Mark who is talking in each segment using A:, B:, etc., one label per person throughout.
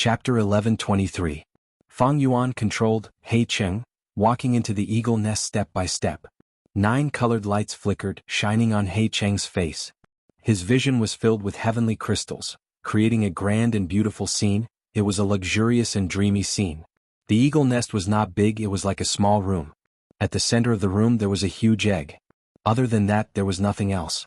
A: Chapter 1123. Fang Yuan controlled He Cheng, walking into the eagle nest step by step. 9 colored lights flickered, shining on He Cheng's face. His vision was filled with heavenly crystals, creating a grand and beautiful scene. It was a luxurious and dreamy scene. The eagle nest was not big, it was like a small room. At the center of the room there was a huge egg. Other than that there was nothing else.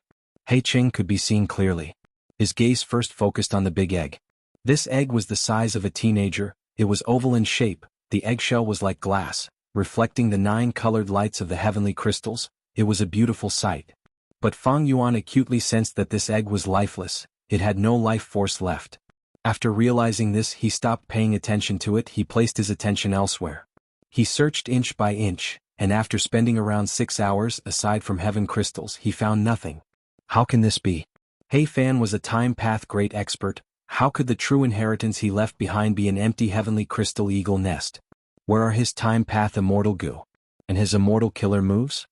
A: He Cheng could be seen clearly. His gaze first focused on the big egg. This egg was the size of a teenager. It was oval in shape, the eggshell was like glass, reflecting the 9 colored lights of the heavenly crystals. It was a beautiful sight. But Fang Yuan acutely sensed that this egg was lifeless, it had no life force left. After realizing this, he stopped paying attention to it, he placed his attention elsewhere. He searched inch by inch, and after spending around 6 hours, aside from heaven crystals, he found nothing. How can this be? He Fan was a time path great expert. How could the true inheritance he left behind be an empty heavenly crystal eagle nest? Where are his time path immortal goo? And his immortal killer moves?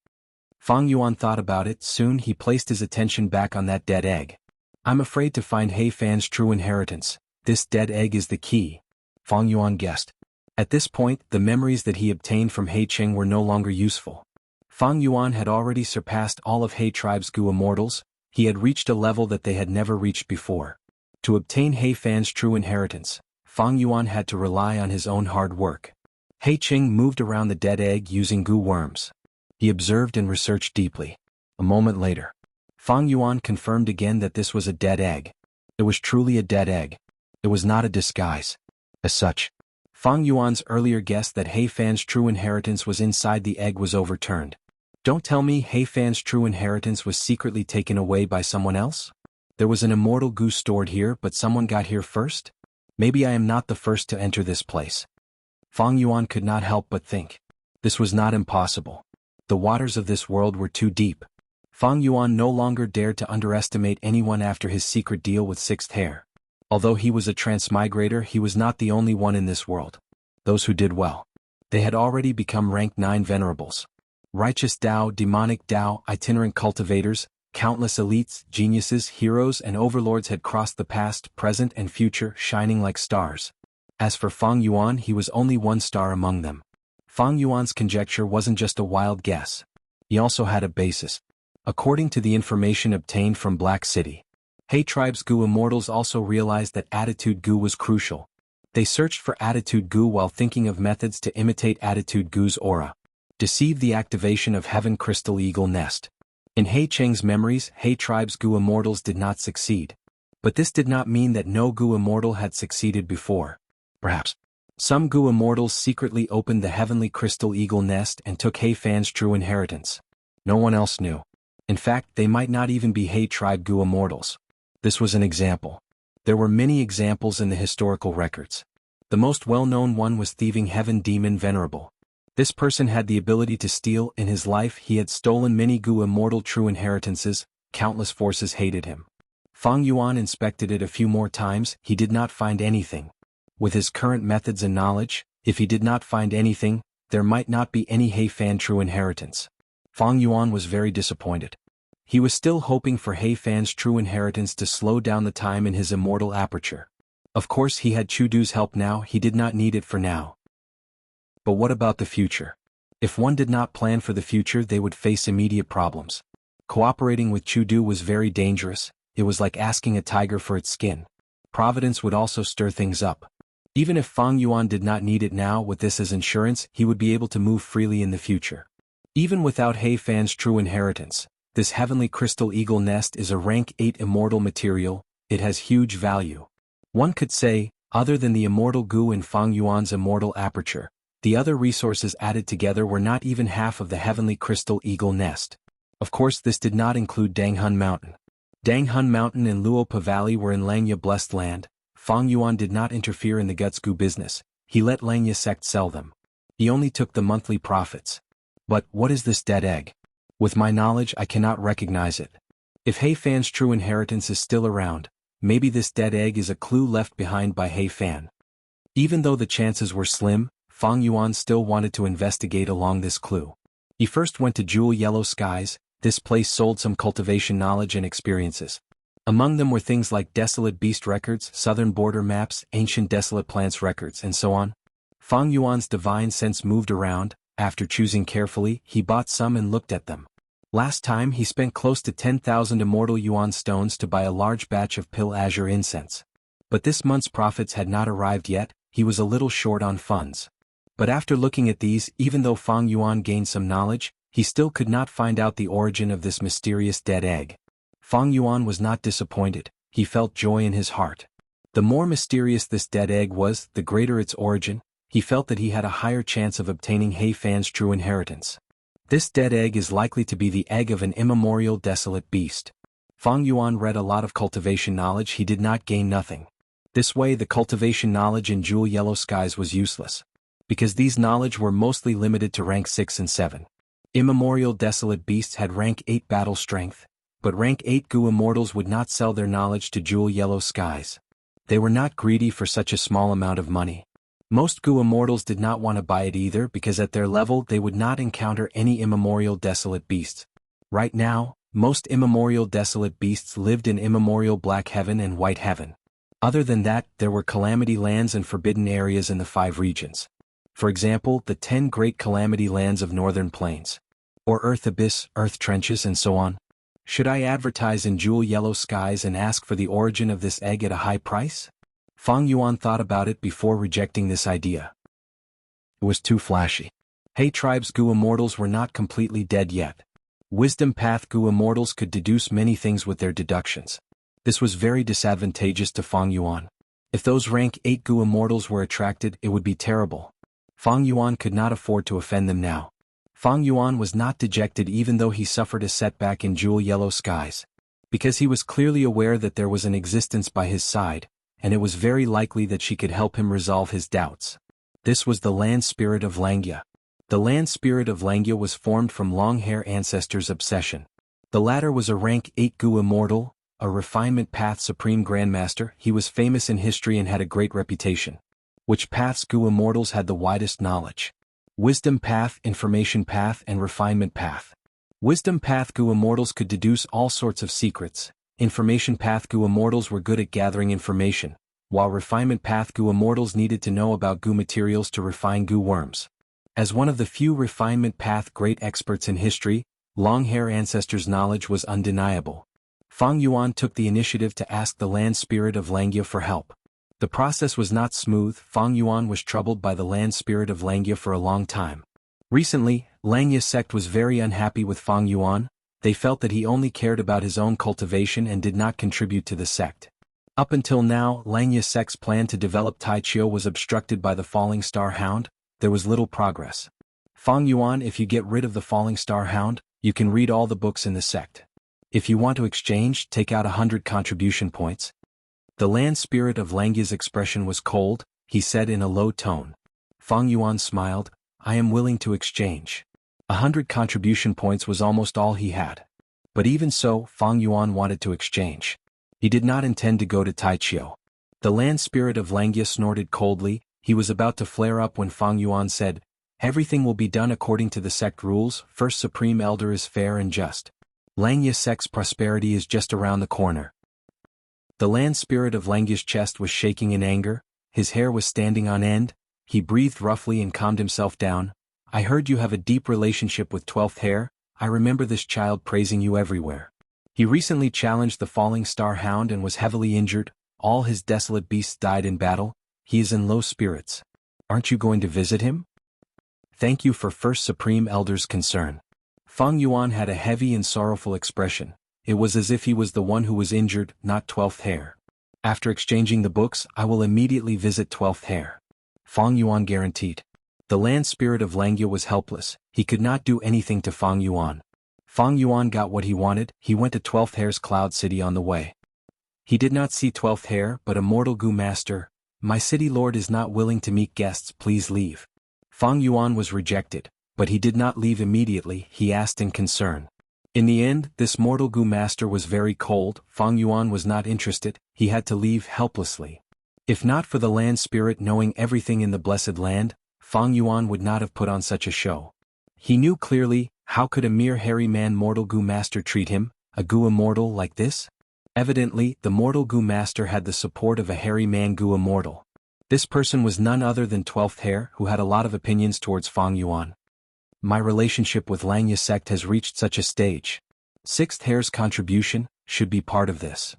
A: Fang Yuan thought about it. Soon he placed his attention back on that dead egg. I'm afraid to find He Fan's true inheritance. This dead egg is the key, Fang Yuan guessed. At this point, the memories that he obtained from He Cheng were no longer useful. Fang Yuan had already surpassed all of He tribe's Gu immortals. He had reached a level that they had never reached before. To obtain He Fan's true inheritance, Fang Yuan had to rely on his own hard work. He Cheng moved around the dead egg using Gu worms. He observed and researched deeply. A moment later, Fang Yuan confirmed again that this was a dead egg. It was truly a dead egg. It was not a disguise. As such, Fang Yuan's earlier guess that He Fan's true inheritance was inside the egg was overturned. Don't tell me He Fan's true inheritance was secretly taken away by someone else? There was an immortal Gu stored here, but someone got here first? Maybe I am not the first to enter this place. Fang Yuan could not help but think. This was not impossible. The waters of this world were too deep. Fang Yuan no longer dared to underestimate anyone after his secret deal with Sixth Hair. Although he was a transmigrator, he was not the only one in this world. Those who did well. They had already become rank 9 venerables. Righteous Dao, demonic Dao, itinerant cultivators, countless elites, geniuses, heroes, and overlords had crossed the past, present, and future, shining like stars. As for Fang Yuan, he was only one star among them. Fang Yuan's conjecture wasn't just a wild guess. He also had a basis. According to the information obtained from Black City, He tribe's Gu immortals also realized that attitude Gu was crucial. They searched for attitude Gu while thinking of methods to imitate attitude Gu's aura. Deceive the activation of Heaven Crystal Eagle Nest. In He Cheng's memories, He tribe's Gu immortals did not succeed. But this did not mean that no Gu immortal had succeeded before. Perhaps some Gu immortals secretly opened the Heavenly Crystal Eagle Nest and took He Fan's true inheritance. No one else knew. In fact, they might not even be He tribe Gu immortals. This was an example. There were many examples in the historical records. The most well-known one was Thieving Heaven Demon Venerable. This person had the ability to steal. In his life he had stolen many Gu immortal true inheritances. Countless forces hated him. Fang Yuan inspected it a few more times. He did not find anything. With his current methods and knowledge, if he did not find anything, there might not be any He Fan true inheritance. Fang Yuan was very disappointed. He was still hoping for He Fan's true inheritance to slow down the time in his immortal aperture. Of course he had Chudu's help now, he did not need it for now. But what about the future? If one did not plan for the future, they would face immediate problems. Cooperating with Chudu was very dangerous. It was like asking a tiger for its skin. Providence would also stir things up. Even if Fang Yuan did not need it now, with this as insurance, he would be able to move freely in the future. Even without He Fan's true inheritance, this Heavenly Crystal Eagle Nest is a rank 8 immortal material. It has huge value. One could say, other than the immortal Gu in Fang Yuan's immortal aperture, the other resources added together were not even half of the Heavenly Crystal Eagle Nest. Of course, this did not include Danghun Mountain. Danghun Mountain and Luopa Valley were in Langya blessed land. Fang Yuan did not interfere in the Guts Gu business. He let Langya sect sell them. He only took the monthly profits. But what is this dead egg? With my knowledge, I cannot recognize it. If He Fan's true inheritance is still around, maybe this dead egg is a clue left behind by He Fan. Even though the chances were slim, Fang Yuan still wanted to investigate along this clue. He first went to Jewel Yellow Skies. This place sold some cultivation knowledge and experiences. Among them were things like desolate beast records, southern border maps, ancient desolate plants records, and so on. Fang Yuan's divine sense moved around. After choosing carefully, he bought some and looked at them. Last time he spent close to 10,000 immortal yuan stones to buy a large batch of pill azure incense. But this month's profits had not arrived yet, he was a little short on funds. But after looking at these, even though Fang Yuan gained some knowledge, he still could not find out the origin of this mysterious dead egg. Fang Yuan was not disappointed, he felt joy in his heart. The more mysterious this dead egg was, the greater its origin. He felt that he had a higher chance of obtaining He Fan's true inheritance. This dead egg is likely to be the egg of an immemorial desolate beast. Fang Yuan read a lot of cultivation knowledge, he did not gain nothing. This way the cultivation knowledge in Jewel Yellow Skies was useless. Because these knowledge were mostly limited to rank 6 and 7. Immemorial desolate beasts had rank 8 battle strength, but rank 8 Gu immortals would not sell their knowledge to Jewel Yellow Skies. They were not greedy for such a small amount of money. Most Gu immortals did not want to buy it either because at their level they would not encounter any immemorial desolate beasts. Right now, most immemorial desolate beasts lived in immemorial Black Heaven and White Heaven. Other than that, there were calamity lands and forbidden areas in the 5 regions. For example, the 10 great calamity lands of Northern Plains. Or Earth Abyss, Earth Trenches, and so on. Should I advertise in Jewel Yellow Skies and ask for the origin of this egg at a high price? Fang Yuan thought about it before rejecting this idea. It was too flashy. He Tribe's Gu immortals were not completely dead yet. Wisdom Path Gu immortals could deduce many things with their deductions. This was very disadvantageous to Fang Yuan. If those rank 8 Gu immortals were attracted, it would be terrible. Fang Yuan could not afford to offend them now. Fang Yuan was not dejected even though he suffered a setback in Jewel Yellow Skies. Because he was clearly aware that there was an existence by his side, and it was very likely that she could help him resolve his doubts. This was the land spirit of Langya. The land spirit of Langya was formed from long-hair ancestors' obsession. The latter was a rank 8 Gu immortal, a refinement path supreme grandmaster. He was famous in history and had a great reputation. Which paths Gu immortals had the widest knowledge? Wisdom path, information path, and refinement path. Wisdom path Gu immortals could deduce all sorts of secrets. Information path Gu immortals were good at gathering information, while refinement path Gu immortals needed to know about Gu materials to refine Gu worms. As one of the few refinement path great experts in history, long-hair ancestors' knowledge was undeniable. Fang Yuan took the initiative to ask the land spirit of Langya for help. The process was not smooth. Fang Yuan was troubled by the land spirit of Langya for a long time. Recently, Langya's sect was very unhappy with Fang Yuan. They felt that he only cared about his own cultivation and did not contribute to the sect. Up until now, Langya's sect's plan to develop Taichio was obstructed by the Falling Star Hound. There was little progress. Fang Yuan, if you get rid of the Falling Star Hound, you can read all the books in the sect. If you want to exchange, take out 100 contribution points. The land spirit of Langya's expression was cold. He said in a low tone. Fang Yuan smiled. I am willing to exchange. 100 contribution points was almost all he had. But even so, Fang Yuan wanted to exchange. He did not intend to go to Taichio. The land spirit of Langya snorted coldly. He was about to flare up when Fang Yuan said, everything will be done according to the sect rules. First Supreme Elder is fair and just. Langya sect's prosperity is just around the corner. The land spirit of Langya's chest was shaking in anger. His hair was standing on end. He breathed roughly and calmed himself down. I heard you have a deep relationship with 12th Hair. I remember this child praising you everywhere. He recently challenged the Falling Star Hound and was heavily injured. All his desolate beasts died in battle. He is in low spirits. Aren't you going to visit him? Thank you for First Supreme Elder's concern. Fang Yuan had a heavy and sorrowful expression. It was as if he was the one who was injured, not 12th Hair. After exchanging the books, I will immediately visit 12th Hair. Fang Yuan guaranteed. The land spirit of Langya was helpless. He could not do anything to Fang Yuan. Fang Yuan got what he wanted. He went to 12th Hair's Cloud City on the way. He did not see 12th Hair, but a mortal Gu master. My city lord is not willing to meet guests, please leave. Fang Yuan was rejected, but he did not leave immediately. He asked in concern. In the end, this mortal Gu master was very cold. Fang Yuan was not interested. He had to leave helplessly. If not for the land spirit knowing everything in the blessed land, Fang Yuan would not have put on such a show. He knew clearly, how could a mere hairy man mortal Gu master treat him, a Gu immortal like this? Evidently, the mortal Gu master had the support of a hairy man Gu immortal. This person was none other than 12th Hair, who had a lot of opinions towards Fang Yuan. My relationship with Langya sect has reached such a stage. 6th Hair's contribution should be part of this.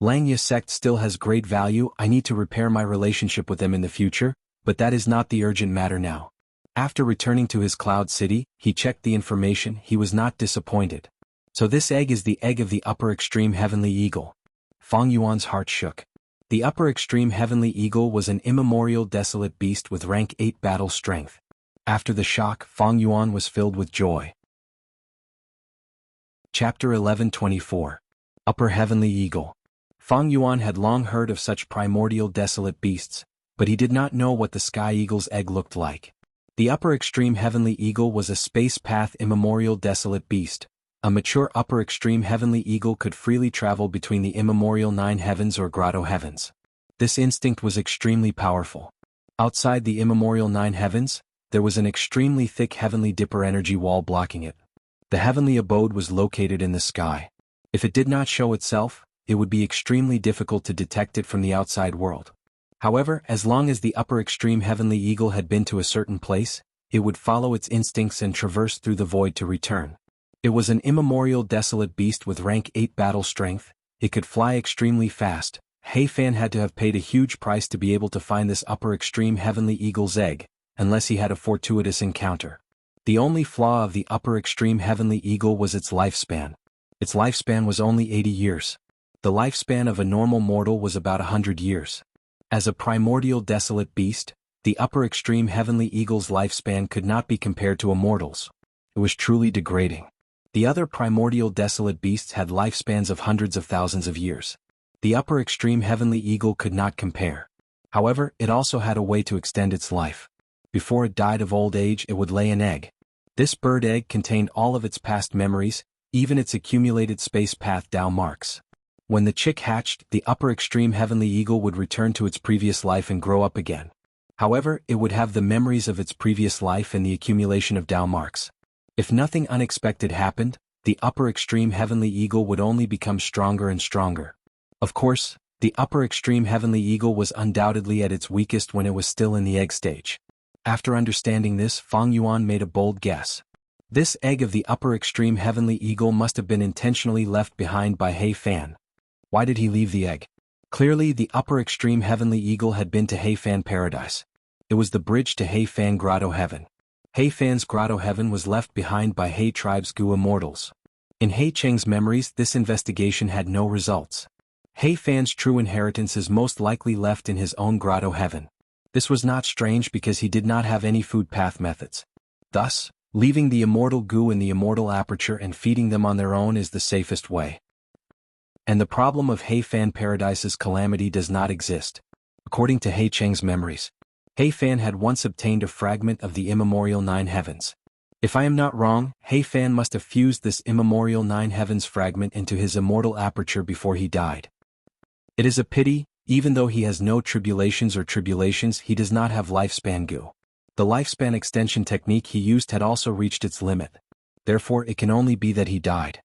A: Langya sect still has great value. I need to repair my relationship with them in the future, but that is not the urgent matter now. After returning to his cloud city, he checked the information. He was not disappointed. So this egg is the egg of the upper extreme heavenly eagle. Fang Yuan's heart shook. The upper extreme heavenly eagle was an immemorial desolate beast with rank 8 battle strength. After the shock, Fang Yuan was filled with joy. Chapter 11:24. Upper Heavenly Eagle. Fang Yuan had long heard of such primordial desolate beasts, but he did not know what the sky eagle's egg looked like. The upper extreme heavenly eagle was a space path immemorial desolate beast. A mature upper extreme heavenly eagle could freely travel between the immemorial 9 heavens or grotto heavens. This instinct was extremely powerful. Outside the immemorial 9 heavens, there was an extremely thick heavenly dipper energy wall blocking it. The heavenly abode was located in the sky. If it did not show itself, it would be extremely difficult to detect it from the outside world. However, as long as the upper extreme heavenly eagle had been to a certain place, it would follow its instincts and traverse through the void to return. It was an immemorial desolate beast with rank 8 battle strength. It could fly extremely fast. He Fan had to have paid a huge price to be able to find this upper extreme heavenly eagle's egg, unless he had a fortuitous encounter. The only flaw of the upper extreme heavenly eagle was its lifespan. Its lifespan was only 80 years. The lifespan of a normal mortal was about 100 years. As a primordial desolate beast, the upper extreme heavenly eagle's lifespan could not be compared to a mortal's. It was truly degrading. The other primordial desolate beasts had lifespans of hundreds of thousands of years. The upper extreme heavenly eagle could not compare. However, it also had a way to extend its life. Before it died of old age, it would lay an egg. This bird egg contained all of its past memories, even its accumulated space path Dao marks. When the chick hatched, the upper extreme heavenly eagle would return to its previous life and grow up again. However, it would have the memories of its previous life and the accumulation of Dao marks. If nothing unexpected happened, the upper extreme heavenly eagle would only become stronger and stronger. Of course, the upper extreme heavenly eagle was undoubtedly at its weakest when it was still in the egg stage. After understanding this, Fang Yuan made a bold guess. This egg of the upper extreme heavenly eagle must have been intentionally left behind by He Fan. Why did he leave the egg? Clearly, the upper extreme heavenly eagle had been to He Fan paradise. It was the bridge to He Fan grotto heaven. He Fan's grotto heaven was left behind by He tribe's Gu immortals. In He Cheng's memories, this investigation had no results. He Fan's true inheritance is most likely left in his own grotto heaven. This was not strange because he did not have any food path methods. Thus, leaving the immortal Gu in the immortal aperture and feeding them on their own is the safest way. And the problem of He Fan Paradise's calamity does not exist. According to He Cheng's memories, He Fan had once obtained a fragment of the immemorial 9 heavens. If I am not wrong, He Fan must have fused this immemorial 9 heavens fragment into his immortal aperture before he died. It is a pity, even though he has no tribulations, he does not have lifespan Gu. The lifespan extension technique he used had also reached its limit. Therefore it can only be that he died.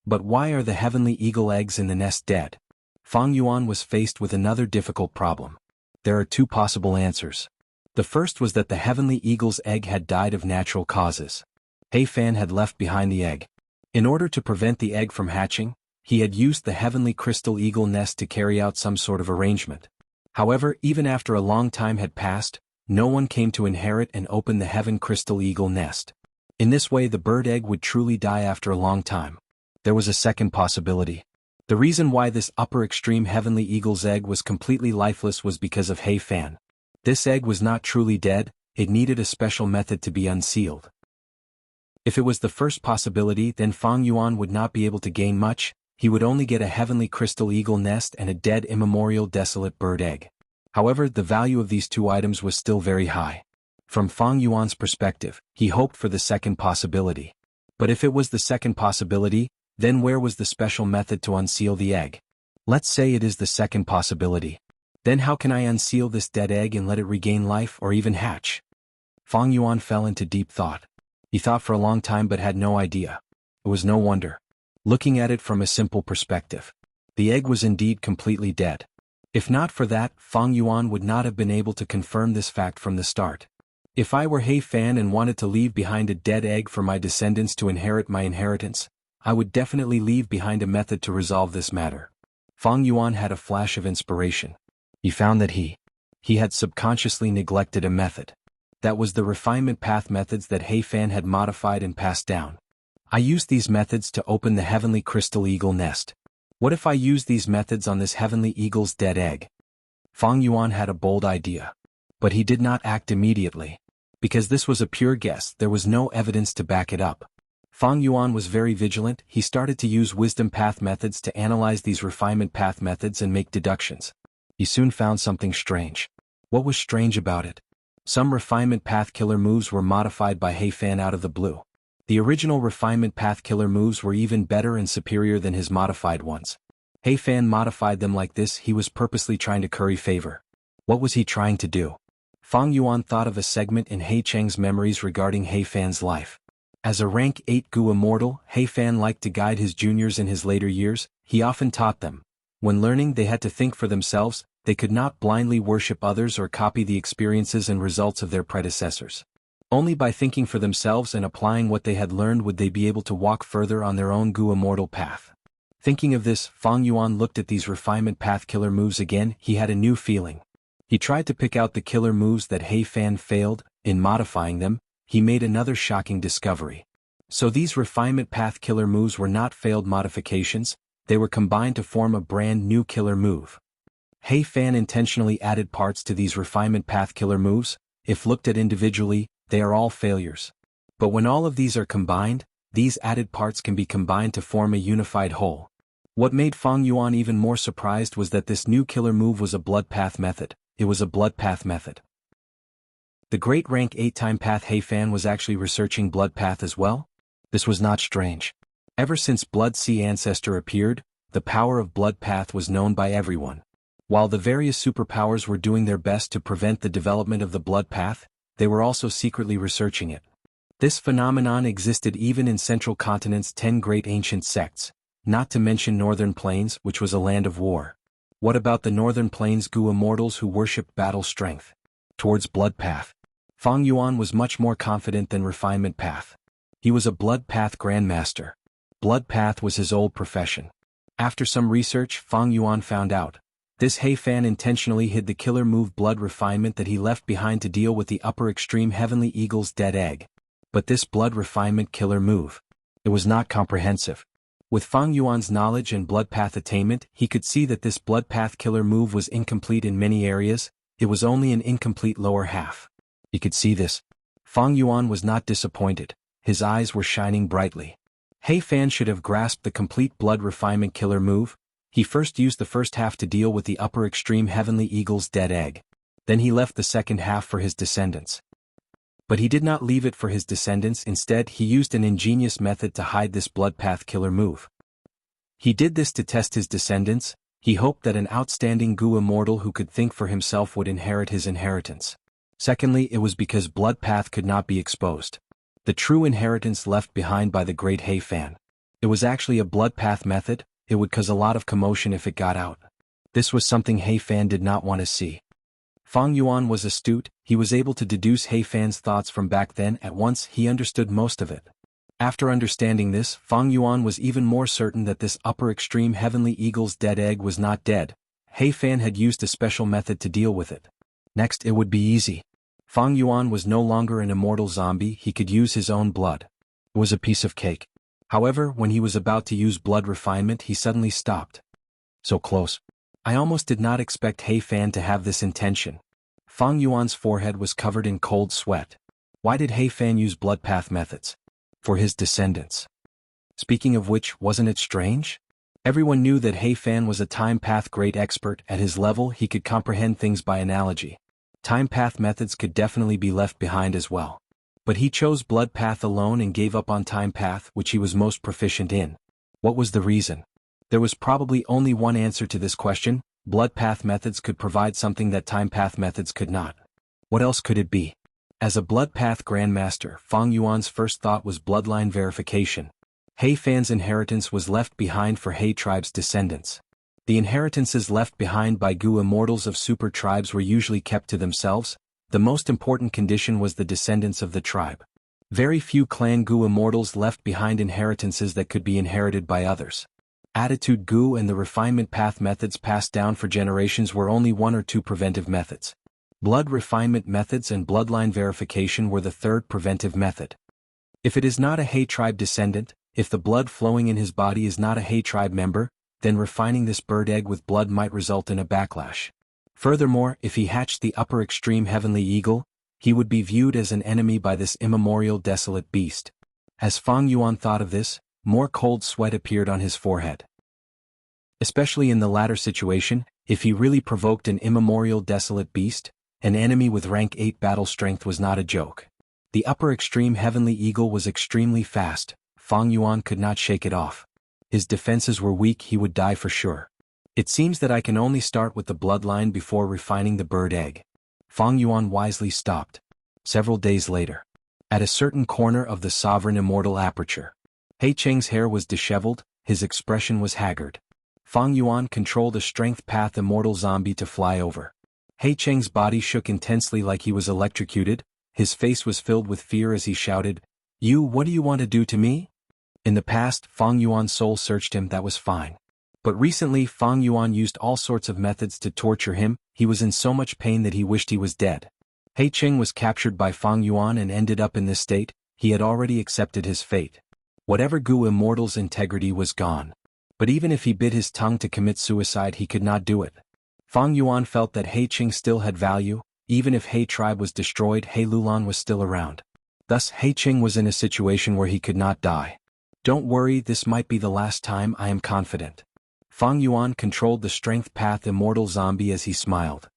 A: But why are the heavenly eagle eggs in the nest dead? Fang Yuan was faced with another difficult problem. There are 2 possible answers. The first was that the heavenly eagle's egg had died of natural causes. He Fan had left behind the egg. In order to prevent the egg from hatching, he had used the heavenly crystal eagle nest to carry out some sort of arrangement. However, even after a long time had passed, no one came to inherit and open the heaven crystal eagle nest. In this way the bird egg would truly die after a long time. There was a second possibility. The reason why this upper extreme heavenly eagle's egg was completely lifeless was because of He Fan. This egg was not truly dead, it needed a special method to be unsealed. If it was the first possibility, then Fang Yuan would not be able to gain much. He would only get a heavenly crystal eagle nest and a dead immemorial desolate bird egg. However, the value of these 2 items was still very high. From Fang Yuan's perspective, he hoped for the second possibility. But if it was the second possibility, then where was the special method to unseal the egg? Let's say it is the second possibility. Then how can I unseal this dead egg and let it regain life or even hatch? Fang Yuan fell into deep thought. He thought for a long time but had no idea. It was no wonder. Looking at it from a simple perspective, The egg was indeed completely dead. If not for that, Fang Yuan would not have been able to confirm this fact from the start. If I were He Fan and wanted to leave behind a dead egg for my descendants to inherit my inheritance, I would definitely leave behind a method to resolve this matter. Fang Yuan had a flash of inspiration. He found that he had subconsciously neglected a method. That was the refinement path methods that He Fan had modified and passed down. I used these methods to open the heavenly crystal eagle nest. What if I used these methods on this heavenly eagle's dead egg? Fang Yuan had a bold idea. But he did not act immediately. Because this was a pure guess, there was no evidence to back it up. Fang Yuan was very vigilant. He started to use wisdom path methods to analyze these refinement path methods and make deductions. He soon found something strange. What was strange about it? Some refinement path killer moves were modified by He Fan out of the blue. The original refinement path killer moves were even better and superior than his modified ones. He Fan modified them like this. He was purposely trying to curry favor. What was he trying to do? Fang Yuan thought of a segment in He Cheng's memories regarding He Fan's life. As a rank 8 Gu immortal, He Fan liked to guide his juniors in his later years. He often taught them. When learning, they had to think for themselves. They could not blindly worship others or copy the experiences and results of their predecessors. Only by thinking for themselves and applying what they had learned would they be able to walk further on their own Gu immortal path. Thinking of this, Fang Yuan looked at these refinement path killer moves again. He had a new feeling. He tried to pick out the killer moves that He Fan failed. In modifying them, he made another shocking discovery. So these refinement path killer moves were not failed modifications, they were combined to form a brand new killer move. He Fan intentionally added parts to these refinement path killer moves. If looked at individually, they are all failures. But when all of these are combined, these added parts can be combined to form a unified whole. What made Fang Yuan even more surprised was that this new killer move was a blood path method. It was a blood path method. The great rank 8-time path He Fan was actually researching blood path as well? This was not strange. Ever since Blood Sea Ancestor appeared, the power of blood path was known by everyone. While the various superpowers were doing their best to prevent the development of the blood path, they were also secretly researching it. This phenomenon existed even in Central Continent's 10 great ancient sects, not to mention Northern Plains, which was a land of war. What about the Northern Plains Gu immortals who worshipped battle strength? Towards blood path, Fang Yuan was much more confident than refinement path. He was a blood path grandmaster. Blood path was his old profession. After some research, Fang Yuan found out. This He Fan intentionally hid the killer move blood refinement that he left behind to deal with the upper extreme heavenly eagle's dead egg. But this blood refinement killer move, it was not comprehensive. With Fang Yuan's knowledge and blood path attainment, he could see that this blood path killer move was incomplete in many areas. It was only an incomplete lower half. He could see this. Fang Yuan was not disappointed. His eyes were shining brightly. He Fan should have grasped the complete blood refinement killer move. He first used the first half to deal with the upper extreme heavenly eagle's dead egg. Then he left the second half for his descendants. But he did not leave it for his descendants. Instead, he used an ingenious method to hide this blood path killer move. He did this to test his descendants. He hoped that an outstanding Gu immortal who could think for himself would inherit his inheritance. Secondly, it was because blood path could not be exposed. The true inheritance left behind by the great He Fan. It was actually a blood path method. It would cause a lot of commotion if it got out. This was something He Fan did not want to see. Fang Yuan was astute. He was able to deduce He Fan's thoughts from back then. At once, he understood most of it. After understanding this, Fang Yuan was even more certain that this upper extreme heavenly eagle's dead egg was not dead. He Fan had used a special method to deal with it. Next, it would be easy. Fang Yuan was no longer an immortal zombie. He could use his own blood. It was a piece of cake. However, when he was about to use blood refinement, he suddenly stopped. So close. I almost did not expect He Fan to have this intention. Fang Yuan's forehead was covered in cold sweat. Why did He Fan use blood path methods? For his descendants. Speaking of which, wasn't it strange? Everyone knew that He Fan was a time path great expert. At his level, he could comprehend things by analogy. Time path methods could definitely be left behind as well. But he chose blood path alone and gave up on time path, which he was most proficient in. What was the reason? There was probably only one answer to this question. Blood path methods could provide something that time path methods could not. What else could it be? As a blood path grandmaster, Fang Yuan's first thought was bloodline verification. He Fan's inheritance was left behind for He tribe's descendants. The inheritances left behind by Gu immortals of super tribes were usually kept to themselves. The most important condition was the descendants of the tribe. Very few clan Gu immortals left behind inheritances that could be inherited by others. Attitude Gu and the refinement path methods passed down for generations were only one or two preventive methods. Blood refinement methods and bloodline verification were the third preventive method. If it is not a He tribe descendant, if the blood flowing in his body is not a He tribe member, then refining this bird egg with blood might result in a backlash. Furthermore, if he hatched the upper extreme heavenly eagle, he would be viewed as an enemy by this immemorial desolate beast. As Fang Yuan thought of this, more cold sweat appeared on his forehead. Especially in the latter situation, if he really provoked an immemorial desolate beast, an enemy with rank 8 battle strength was not a joke. The upper extreme heavenly eagle was extremely fast. Fang Yuan could not shake it off. His defenses were weak, he would die for sure. It seems that I can only start with the bloodline before refining the bird egg. Fang Yuan wisely stopped. Several days later, at a certain corner of the sovereign immortal aperture, He Cheng's hair was disheveled, his expression was haggard. Fang Yuan controlled a strength path immortal zombie to fly over. He Cheng's body shook intensely like he was electrocuted, his face was filled with fear as he shouted, What do you want to do to me?" In the past, Fang Yuan's soul searched him, that was fine. But recently Fang Yuan used all sorts of methods to torture him, he was in so much pain that he wished he was dead. He Cheng was captured by Fang Yuan and ended up in this state, he had already accepted his fate. Whatever Gu immortal's integrity was gone. But even if he bit his tongue to commit suicide he could not do it. Fang Yuan felt that He Cheng still had value, even if He tribe was destroyed He Lulan was still around. Thus He Cheng was in a situation where he could not die. "Don't worry, this might be the last time, I am confident." Fang Yuan controlled the strength path immortal zombie as he smiled.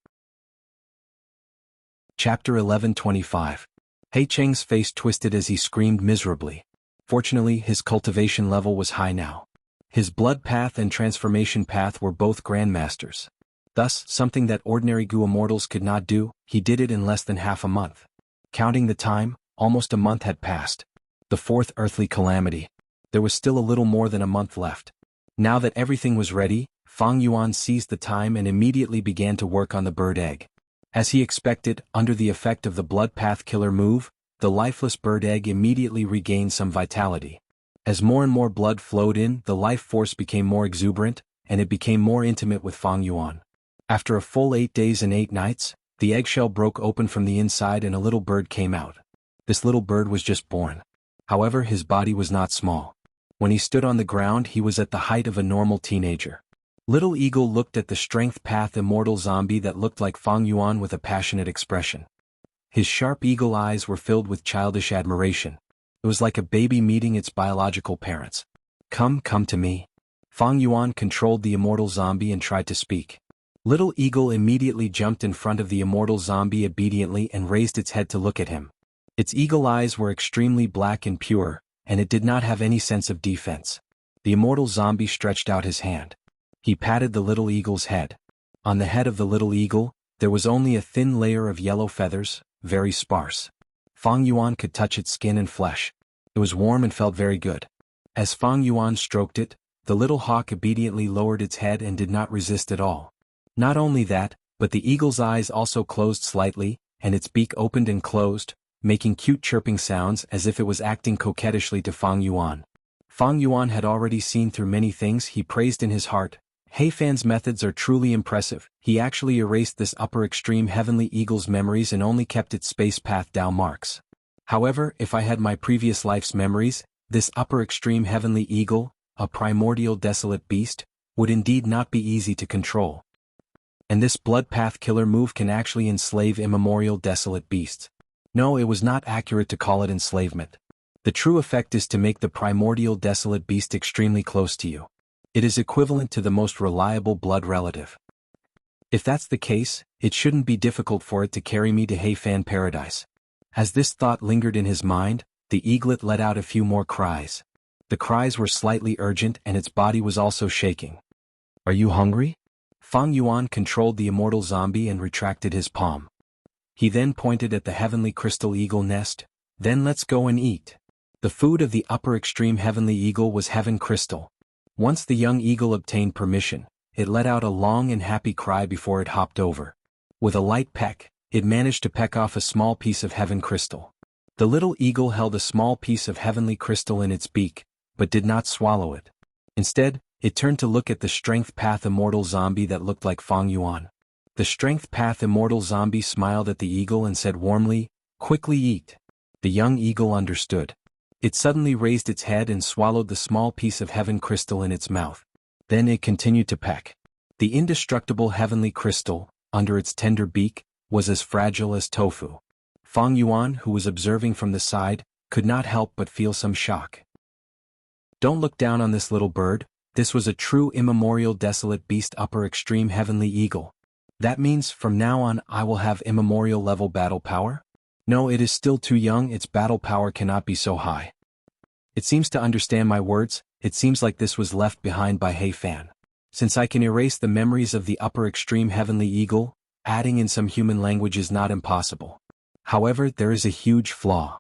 A: Chapter 11:25. He Cheng's face twisted as he screamed miserably. Fortunately, his cultivation level was high now. His blood path and transformation path were both grandmasters. Thus, something that ordinary Gu immortals could not do, he did it in less than half a month. Counting the time, almost a month had passed. The fourth earthly calamity. There was still a little more than a month left. Now that everything was ready, Fang Yuan seized the time and immediately began to work on the bird egg. As he expected, under the effect of the blood path killer move, the lifeless bird egg immediately regained some vitality. As more and more blood flowed in, the life force became more exuberant, and it became more intimate with Fang Yuan. After a full 8 days and 8 nights, the eggshell broke open from the inside and a little bird came out. This little bird was just born. However, his body was not small. When he stood on the ground he was at the height of a normal teenager. Little Eagle looked at the strength path immortal zombie that looked like Fang Yuan with a passionate expression. His sharp eagle eyes were filled with childish admiration. It was like a baby meeting its biological parents. Come to me." Fang Yuan controlled the immortal zombie and tried to speak. Little Eagle immediately jumped in front of the immortal zombie obediently and raised its head to look at him. Its eagle eyes were extremely black and pure, and it did not have any sense of defense. The immortal zombie stretched out his hand. He patted the little eagle's head. On the head of the little eagle, there was only a thin layer of yellow feathers, very sparse. Fang Yuan could touch its skin and flesh. It was warm and felt very good. As Fang Yuan stroked it, the little hawk obediently lowered its head and did not resist at all. Not only that, but the eagle's eyes also closed slightly, and its beak opened and closed, making cute chirping sounds as if it was acting coquettishly to Fang Yuan. Fang Yuan had already seen through many things, he praised in his heart. He Fan's methods are truly impressive. He actually erased this upper extreme heavenly eagle's memories and only kept its space path Dao marks. However, if I had my previous life's memories, this upper extreme heavenly eagle, a primordial desolate beast, would indeed not be easy to control. And this blood path killer move can actually enslave immemorial desolate beasts. No, it was not accurate to call it enslavement. The true effect is to make the primordial desolate beast extremely close to you. It is equivalent to the most reliable blood relative. If that's the case, it shouldn't be difficult for it to carry me to He Fan paradise. As this thought lingered in his mind, the eaglet let out a few more cries. The cries were slightly urgent and its body was also shaking. "Are you hungry?" Fang Yuan controlled the immortal zombie and retracted his palm. He then pointed at the heavenly crystal eagle nest. "Then let's go and eat." The food of the upper extreme heavenly eagle was heaven crystal. Once the young eagle obtained permission, it let out a long and happy cry before it hopped over. With a light peck, it managed to peck off a small piece of heaven crystal. The little eagle held a small piece of heavenly crystal in its beak, but did not swallow it. Instead, it turned to look at the Strength Path Immortal zombie that looked like Fang Yuan. The Strength Path Immortal zombie smiled at the eagle and said warmly, "Quickly eat." The young eagle understood. It suddenly raised its head and swallowed the small piece of heaven crystal in its mouth. Then it continued to peck. The indestructible heavenly crystal, under its tender beak, was as fragile as tofu. Fang Yuan, who was observing from the side, could not help but feel some shock. Don't look down on this little bird. This was a true immemorial desolate beast, upper extreme heavenly eagle. That means from now on I will have immemorial level battle power? No, it is still too young, its battle power cannot be so high. It seems to understand my words. It seems like this was left behind by He Fan. Since I can erase the memories of the upper extreme heavenly eagle, adding in some human language is not impossible. However, there is a huge flaw.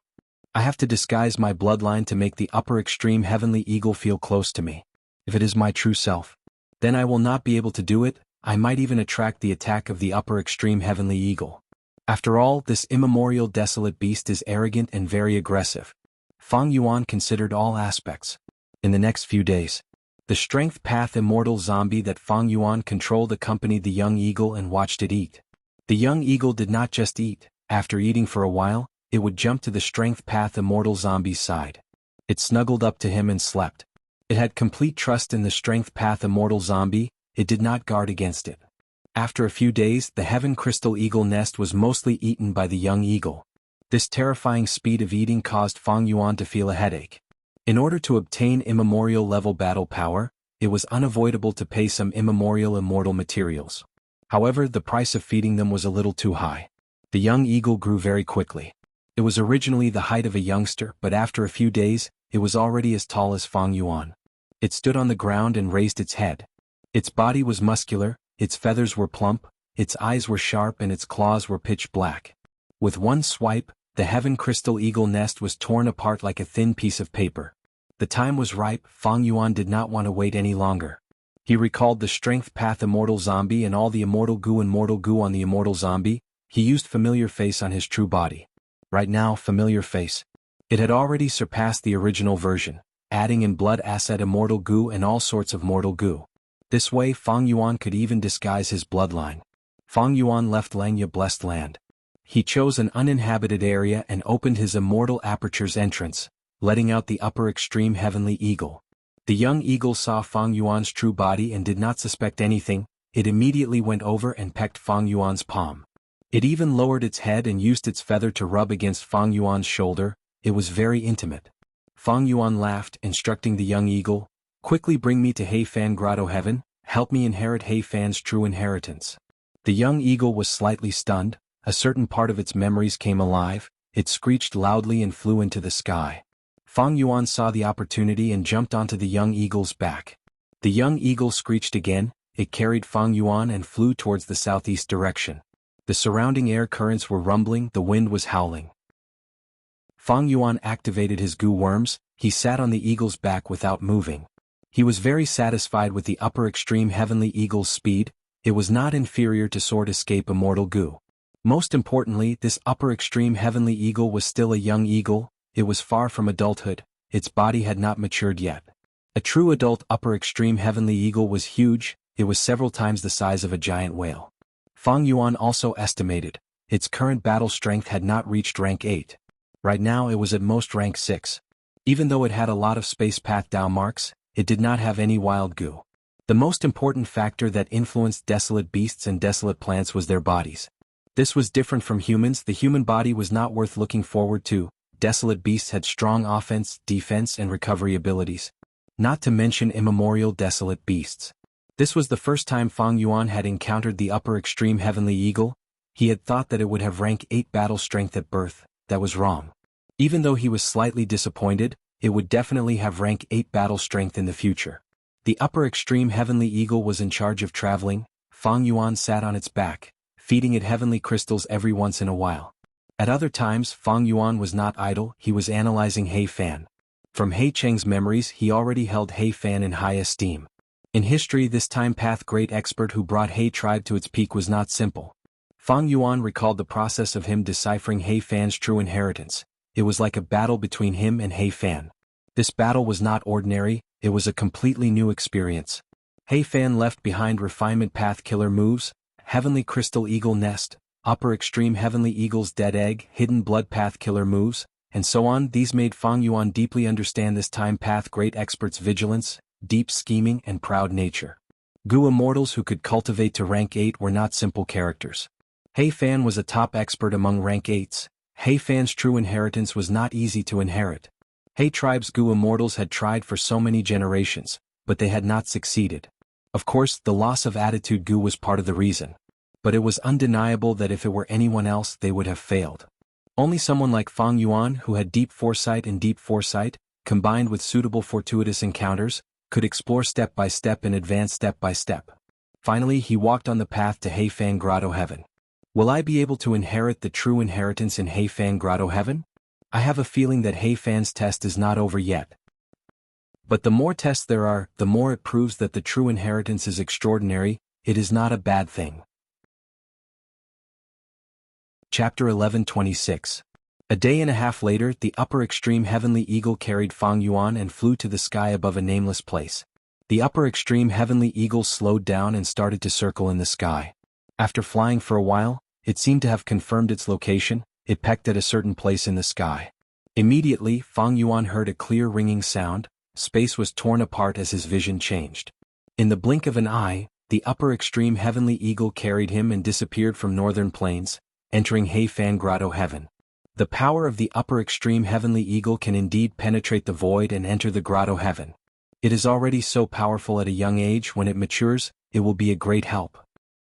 A: I have to disguise my bloodline to make the upper extreme heavenly eagle feel close to me. If it is my true self, then I will not be able to do it. I might even attract the attack of the upper extreme heavenly eagle. After all, this immemorial desolate beast is arrogant and very aggressive. Fang Yuan considered all aspects. In the next few days, the Strength Path Immortal zombie that Fang Yuan controlled accompanied the young eagle and watched it eat. The young eagle did not just eat. After eating for a while, it would jump to the Strength Path Immortal zombie's side. It snuggled up to him and slept. It had complete trust in the Strength Path Immortal zombie. It did not guard against it. After a few days, the Heaven Crystal Eagle nest was mostly eaten by the young eagle. This terrifying speed of eating caused Fang Yuan to feel a headache. In order to obtain immemorial level battle power, it was unavoidable to pay some immemorial immortal materials. However, the price of feeding them was a little too high. The young eagle grew very quickly. It was originally the height of a youngster, but after a few days, it was already as tall as Fang Yuan. It stood on the ground and raised its head. Its body was muscular, its feathers were plump, its eyes were sharp and its claws were pitch black. With one swipe, the Heaven Crystal Eagle nest was torn apart like a thin piece of paper. The time was ripe. Fang Yuan did not want to wait any longer. He recalled the Strength Path Immortal zombie and all the immortal goo on the immortal zombie. He used Familiar Face on his true body. Right now, Familiar Face. It had already surpassed the original version, adding in blood asset immortal goo and all sorts of mortal goo. This way Fang Yuan could even disguise his bloodline. Fang Yuan left Langya Blessed Land. He chose an uninhabited area and opened his immortal aperture's entrance, letting out the upper extreme heavenly eagle. The young eagle saw Fang Yuan's true body and did not suspect anything. It immediately went over and pecked Fang Yuan's palm. It even lowered its head and used its feather to rub against Fang Yuan's shoulder. It was very intimate. Fang Yuan laughed, instructing the young eagle, "Quickly bring me to He Fan Grotto Heaven, help me inherit He Fan's true inheritance." The young eagle was slightly stunned. A certain part of its memories came alive. It screeched loudly and flew into the sky. Fang Yuan saw the opportunity and jumped onto the young eagle's back. The young eagle screeched again. It carried Fang Yuan and flew towards the southeast direction. The surrounding air currents were rumbling, the wind was howling. Fang Yuan activated his goo worms. He sat on the eagle's back without moving. He was very satisfied with the upper extreme heavenly eagle's speed. It was not inferior to Sword Escape Immortal Goo. Most importantly, this upper extreme heavenly eagle was still a young eagle. It was far from adulthood. Its body had not matured yet. A true adult upper extreme heavenly eagle was huge. It was several times the size of a giant whale. Fang Yuan also estimated its current battle strength had not reached rank 8. Right now it was at most rank 6. Even though it had a lot of space path down marks, it did not have any wild goo. The most important factor that influenced desolate beasts and desolate plants was their bodies. This was different from humans. The human body was not worth looking forward to. Desolate beasts had strong offense, defense and recovery abilities. Not to mention immemorial desolate beasts. This was the first time Fang Yuan had encountered the upper extreme heavenly eagle. He had thought that it would have rank 8 battle strength at birth. That was wrong. Even though he was slightly disappointed, it would definitely have rank 8 battle strength in the future. The upper extreme heavenly eagle was in charge of traveling. Fang Yuan sat on its back, feeding it heavenly crystals every once in a while. At other times Fang Yuan was not idle. He was analyzing He Fan. From He Cheng's memories he already held He Fan in high esteem. In history, this time path great expert who brought He tribe to its peak was not simple. Fang Yuan recalled the process of him deciphering He Fan's true inheritance. It was like a battle between him and He Fan. This battle was not ordinary, it was a completely new experience. He Fan left behind refinement path killer moves, heavenly crystal eagle nest, upper extreme heavenly eagle's dead egg, hidden blood path killer moves, and so on. These made Fang Yuan deeply understand this time path great expert's vigilance, deep scheming and proud nature. Gu immortals who could cultivate to rank 8 were not simple characters. He Fan was a top expert among rank 8s. He Fan's true inheritance was not easy to inherit. He tribe's Gu immortals had tried for so many generations, but they had not succeeded. Of course, the loss of attitude Gu was part of the reason. But it was undeniable that if it were anyone else they would have failed. Only someone like Fang Yuan who had deep foresight, combined with suitable fortuitous encounters, could explore step by step and advance step by step. Finally he walked on the path to He Fan Grotto Heaven. Will I be able to inherit the true inheritance in He Fan Grotto Heaven? I have a feeling that He Fan's test is not over yet. But the more tests there are, the more it proves that the true inheritance is extraordinary. It is not a bad thing. Chapter 11:26. A day and a half later, the upper extreme heavenly eagle carried Fang Yuan and flew to the sky above a nameless place. The upper extreme heavenly eagle slowed down and started to circle in the sky. After flying for a while, it seemed to have confirmed its location. It pecked at a certain place in the sky. Immediately, Fang Yuan heard a clear ringing sound. Space was torn apart as his vision changed. In the blink of an eye, the upper extreme heavenly eagle carried him and disappeared from northern plains, entering He Fan Grotto Heaven. The power of the upper extreme heavenly eagle can indeed penetrate the void and enter the Grotto Heaven. It is already so powerful at a young age. When it matures, it will be a great help.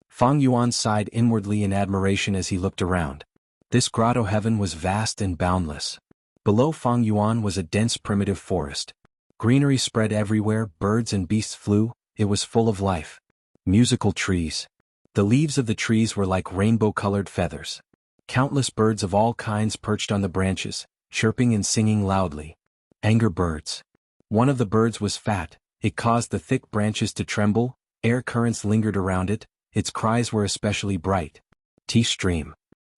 A: Fang Yuan sighed inwardly in admiration as he looked around. This Grotto Heaven was vast and boundless. Below Fang Yuan was a dense primitive forest. Greenery spread everywhere, birds and beasts flew, it was full of life. Musical trees. The leaves of the trees were like rainbow-colored feathers. Countless birds of all kinds perched on the branches, chirping and singing loudly. Anger birds. One of the birds was fat, it caused the thick branches to tremble, air currents lingered around it, its cries were especially bright. Tea stream.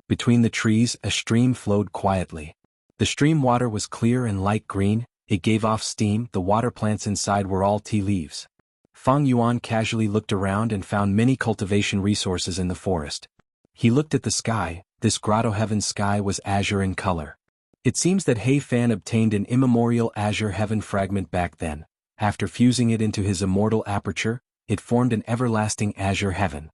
A: Between the trees, a stream flowed quietly. The stream water was clear and light green, it gave off steam, the water plants inside were all tea leaves. Fang Yuan casually looked around and found many cultivation resources in the forest. He looked at the sky. This Grotto Heaven sky was azure in color. It seems that He Fan obtained an immemorial azure heaven fragment back then. After fusing it into his immortal aperture, it formed an everlasting azure heaven.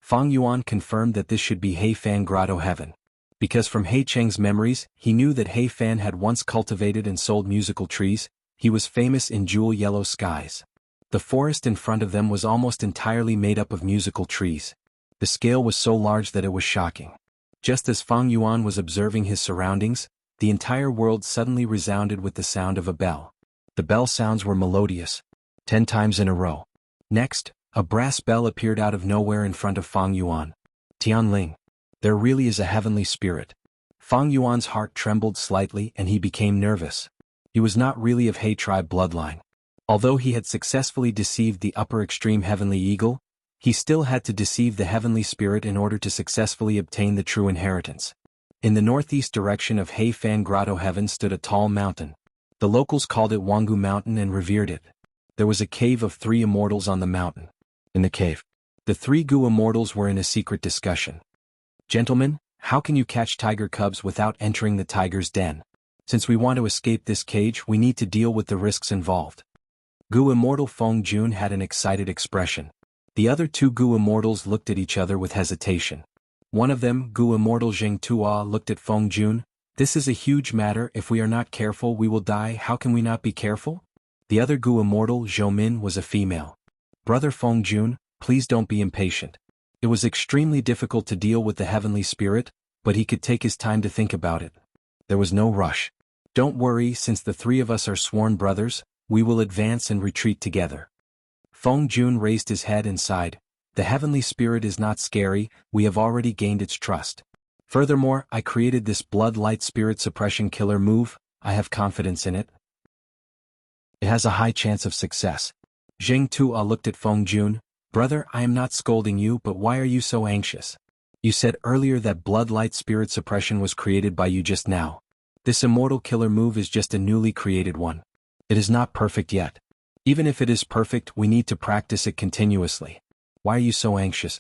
A: Fang Yuan confirmed that this should be He Fan Grotto Heaven. Because from He Cheng's memories, he knew that He Fan had once cultivated and sold musical trees. He was famous in jewel-yellow skies. The forest in front of them was almost entirely made up of musical trees. The scale was so large that it was shocking. Just as Fang Yuan was observing his surroundings, the entire world suddenly resounded with the sound of a bell. The bell sounds were melodious. 10 times in a row. Next, a brass bell appeared out of nowhere in front of Fang Yuan. Tianling. There really is a heavenly spirit. Fang Yuan's heart trembled slightly and he became nervous. He was not really of He tribe bloodline. Although he had successfully deceived the upper extreme heavenly eagle, he still had to deceive the heavenly spirit in order to successfully obtain the true inheritance. In the northeast direction of He Fan Grotto Heaven stood a tall mountain. The locals called it Jianghu Mountain and revered it. There was a cave of 3 immortals on the mountain. In the cave, the 3 Gu immortals were in a secret discussion. Gentlemen, how can you catch tiger cubs without entering the tiger's den? Since we want to escape this cage, we need to deal with the risks involved. Gu immortal Feng Jun had an excited expression. The other 2 Gu immortals looked at each other with hesitation. One of them, Gu immortal Zheng Tua, looked at Feng Jun. This is a huge matter. If we are not careful, we will die. How can we not be careful? The other Gu immortal, Zhou Min, was a female. Brother Feng Jun, please don't be impatient. It was extremely difficult to deal with the heavenly spirit, but he could take his time to think about it. There was no rush. Don't worry, since the 3 of us are sworn brothers, we will advance and retreat together. Feng Jun raised his head and sighed. The heavenly spirit is not scary, we have already gained its trust. Furthermore, I created this blood light spirit suppression killer move, I have confidence in it. It has a high chance of success. Zheng Tua looked at Feng Jun. Brother, I am not scolding you, but why are you so anxious? You said earlier that blood light spirit suppression was created by you just now. This immortal killer move is just a newly created one. It is not perfect yet. Even if it is perfect, we need to practice it continuously. Why are you so anxious?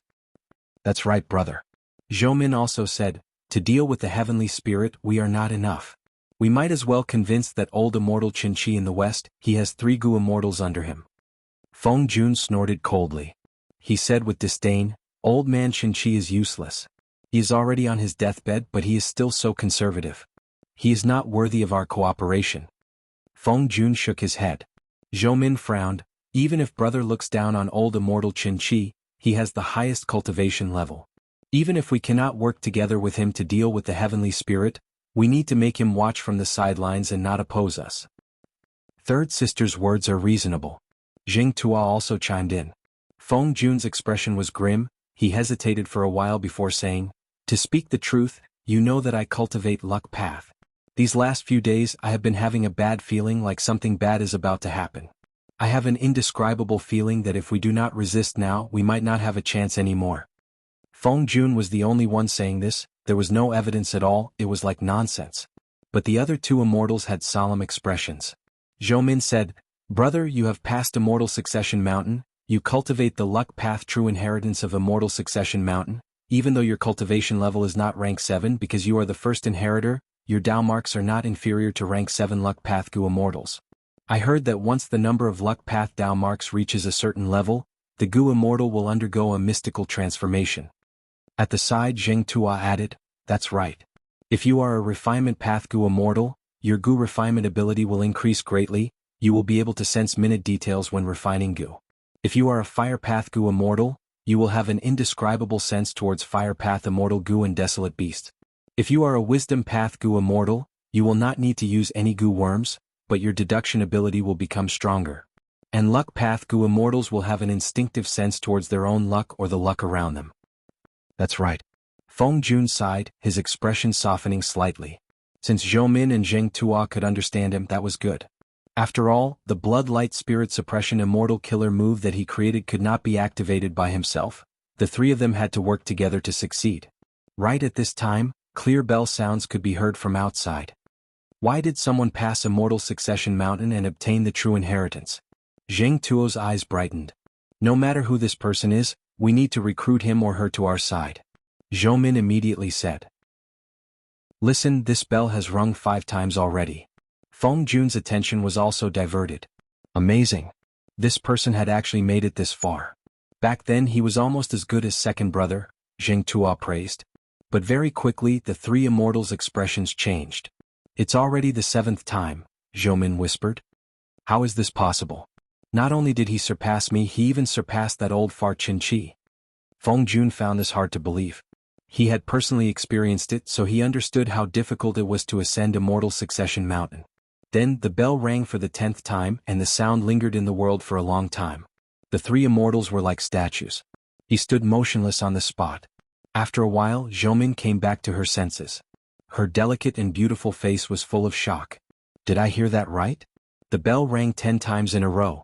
A: That's right, brother. Zhou Min also said, to deal with the heavenly spirit, we are not enough. We might as well convince that old immortal Qin Chi in the west, he has 3 Gu immortals under him. Feng Jun snorted coldly. He said with disdain, old man Qin Chi is useless. He is already on his deathbed, but he is still so conservative. He is not worthy of our cooperation. Feng Jun shook his head. Zhou Min frowned. Even if brother looks down on old immortal Qin Chi, he has the highest cultivation level. Even if we cannot work together with him to deal with the heavenly spirit, we need to make him watch from the sidelines and not oppose us. Third sister's words are reasonable. Zheng Tua also chimed in. Feng Jun's expression was grim. He hesitated for a while before saying, to speak the truth, you know that I cultivate luck path. These last few days I have been having a bad feeling like something bad is about to happen. I have an indescribable feeling that if we do not resist now, we might not have a chance anymore. Feng Jun was the only one saying this. There was no evidence at all, it was like nonsense. But the other 2 immortals had solemn expressions. Zhou Min said, brother, you have passed Immortal Succession Mountain, you cultivate the luck path true inheritance of Immortal Succession Mountain, even though your cultivation level is not rank 7 because you are the first inheritor, your Dao marks are not inferior to rank 7 luck path Gu immortals. I heard that once the number of luck path Dao marks reaches a certain level, the Gu immortal will undergo a mystical transformation. At the side Zheng Tua added, that's right. If you are a refinement path Gu immortal, your Gu refinement ability will increase greatly, you will be able to sense minute details when refining Gu. If you are a fire path Gu immortal, you will have an indescribable sense towards fire path immortal Gu and desolate beast. If you are a wisdom path Gu immortal, you will not need to use any Gu worms, but your deduction ability will become stronger. And luck path Gu immortals will have an instinctive sense towards their own luck or the luck around them. That's right. Feng Jun sighed, his expression softening slightly. Since Zhou Min and Zheng Tua could understand him, that was good. After all, the blood light spirit suppression immortal killer move that he created could not be activated by himself. The 3 of them had to work together to succeed. Right at this time, clear bell sounds could be heard from outside. Why did someone pass Immortal Succession Mountain and obtain the true inheritance? Zheng Tuo's eyes brightened. No matter who this person is, we need to recruit him or her to our side. Zhou Min immediately said. Listen, this bell has rung 5 times already. Feng Jun's attention was also diverted. Amazing. This person had actually made it this far. Back then he was almost as good as second brother, Zheng Tua praised. But very quickly the 3 immortals' expressions changed. It's already the 7th time, Zhou Min whispered. How is this possible? Not only did he surpass me, he even surpassed that old fart Qin Chi. Feng Jun found this hard to believe. He had personally experienced it, so he understood how difficult it was to ascend Immortal Succession Mountain. Then the bell rang for the 10th time and the sound lingered in the world for a long time. The 3 immortals were like statues. He stood motionless on the spot. After a while, Zhou Min came back to her senses. Her delicate and beautiful face was full of shock. Did I hear that right? The bell rang 10 times in a row.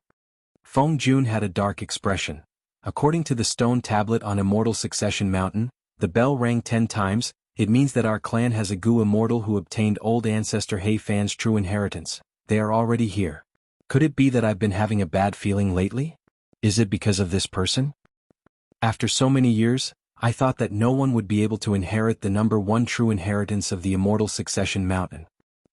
A: Feng Jun had a dark expression. According to the stone tablet on Immortal Succession Mountain, the bell rang 10 times. It means that our clan has a Gu immortal who obtained old ancestor He Fan's true inheritance. They are already here. Could it be that I've been having a bad feeling lately? Is it because of this person? After so many years, I thought that no one would be able to inherit the number 1 true inheritance of the Immortal Succession Mountain.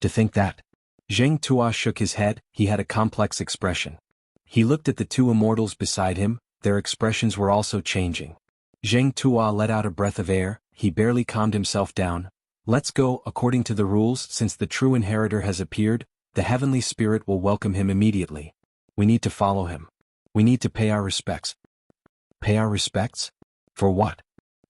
A: To think that. Zheng Tua shook his head, he had a complex expression. He looked at the 2 immortals beside him, their expressions were also changing. Zheng Tua let out a breath of air, he barely calmed himself down. Let's go, according to the rules, since the true inheritor has appeared, the heavenly spirit will welcome him immediately. We need to follow him. We need to pay our respects. Pay our respects? For what?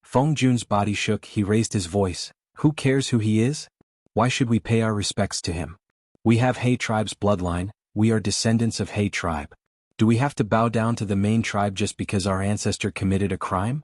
A: Feng Jun's body shook, he raised his voice. Who cares who he is? Why should we pay our respects to him? We have He tribe's bloodline, we are descendants of He tribe. Do we have to bow down to the main tribe just because our ancestor committed a crime?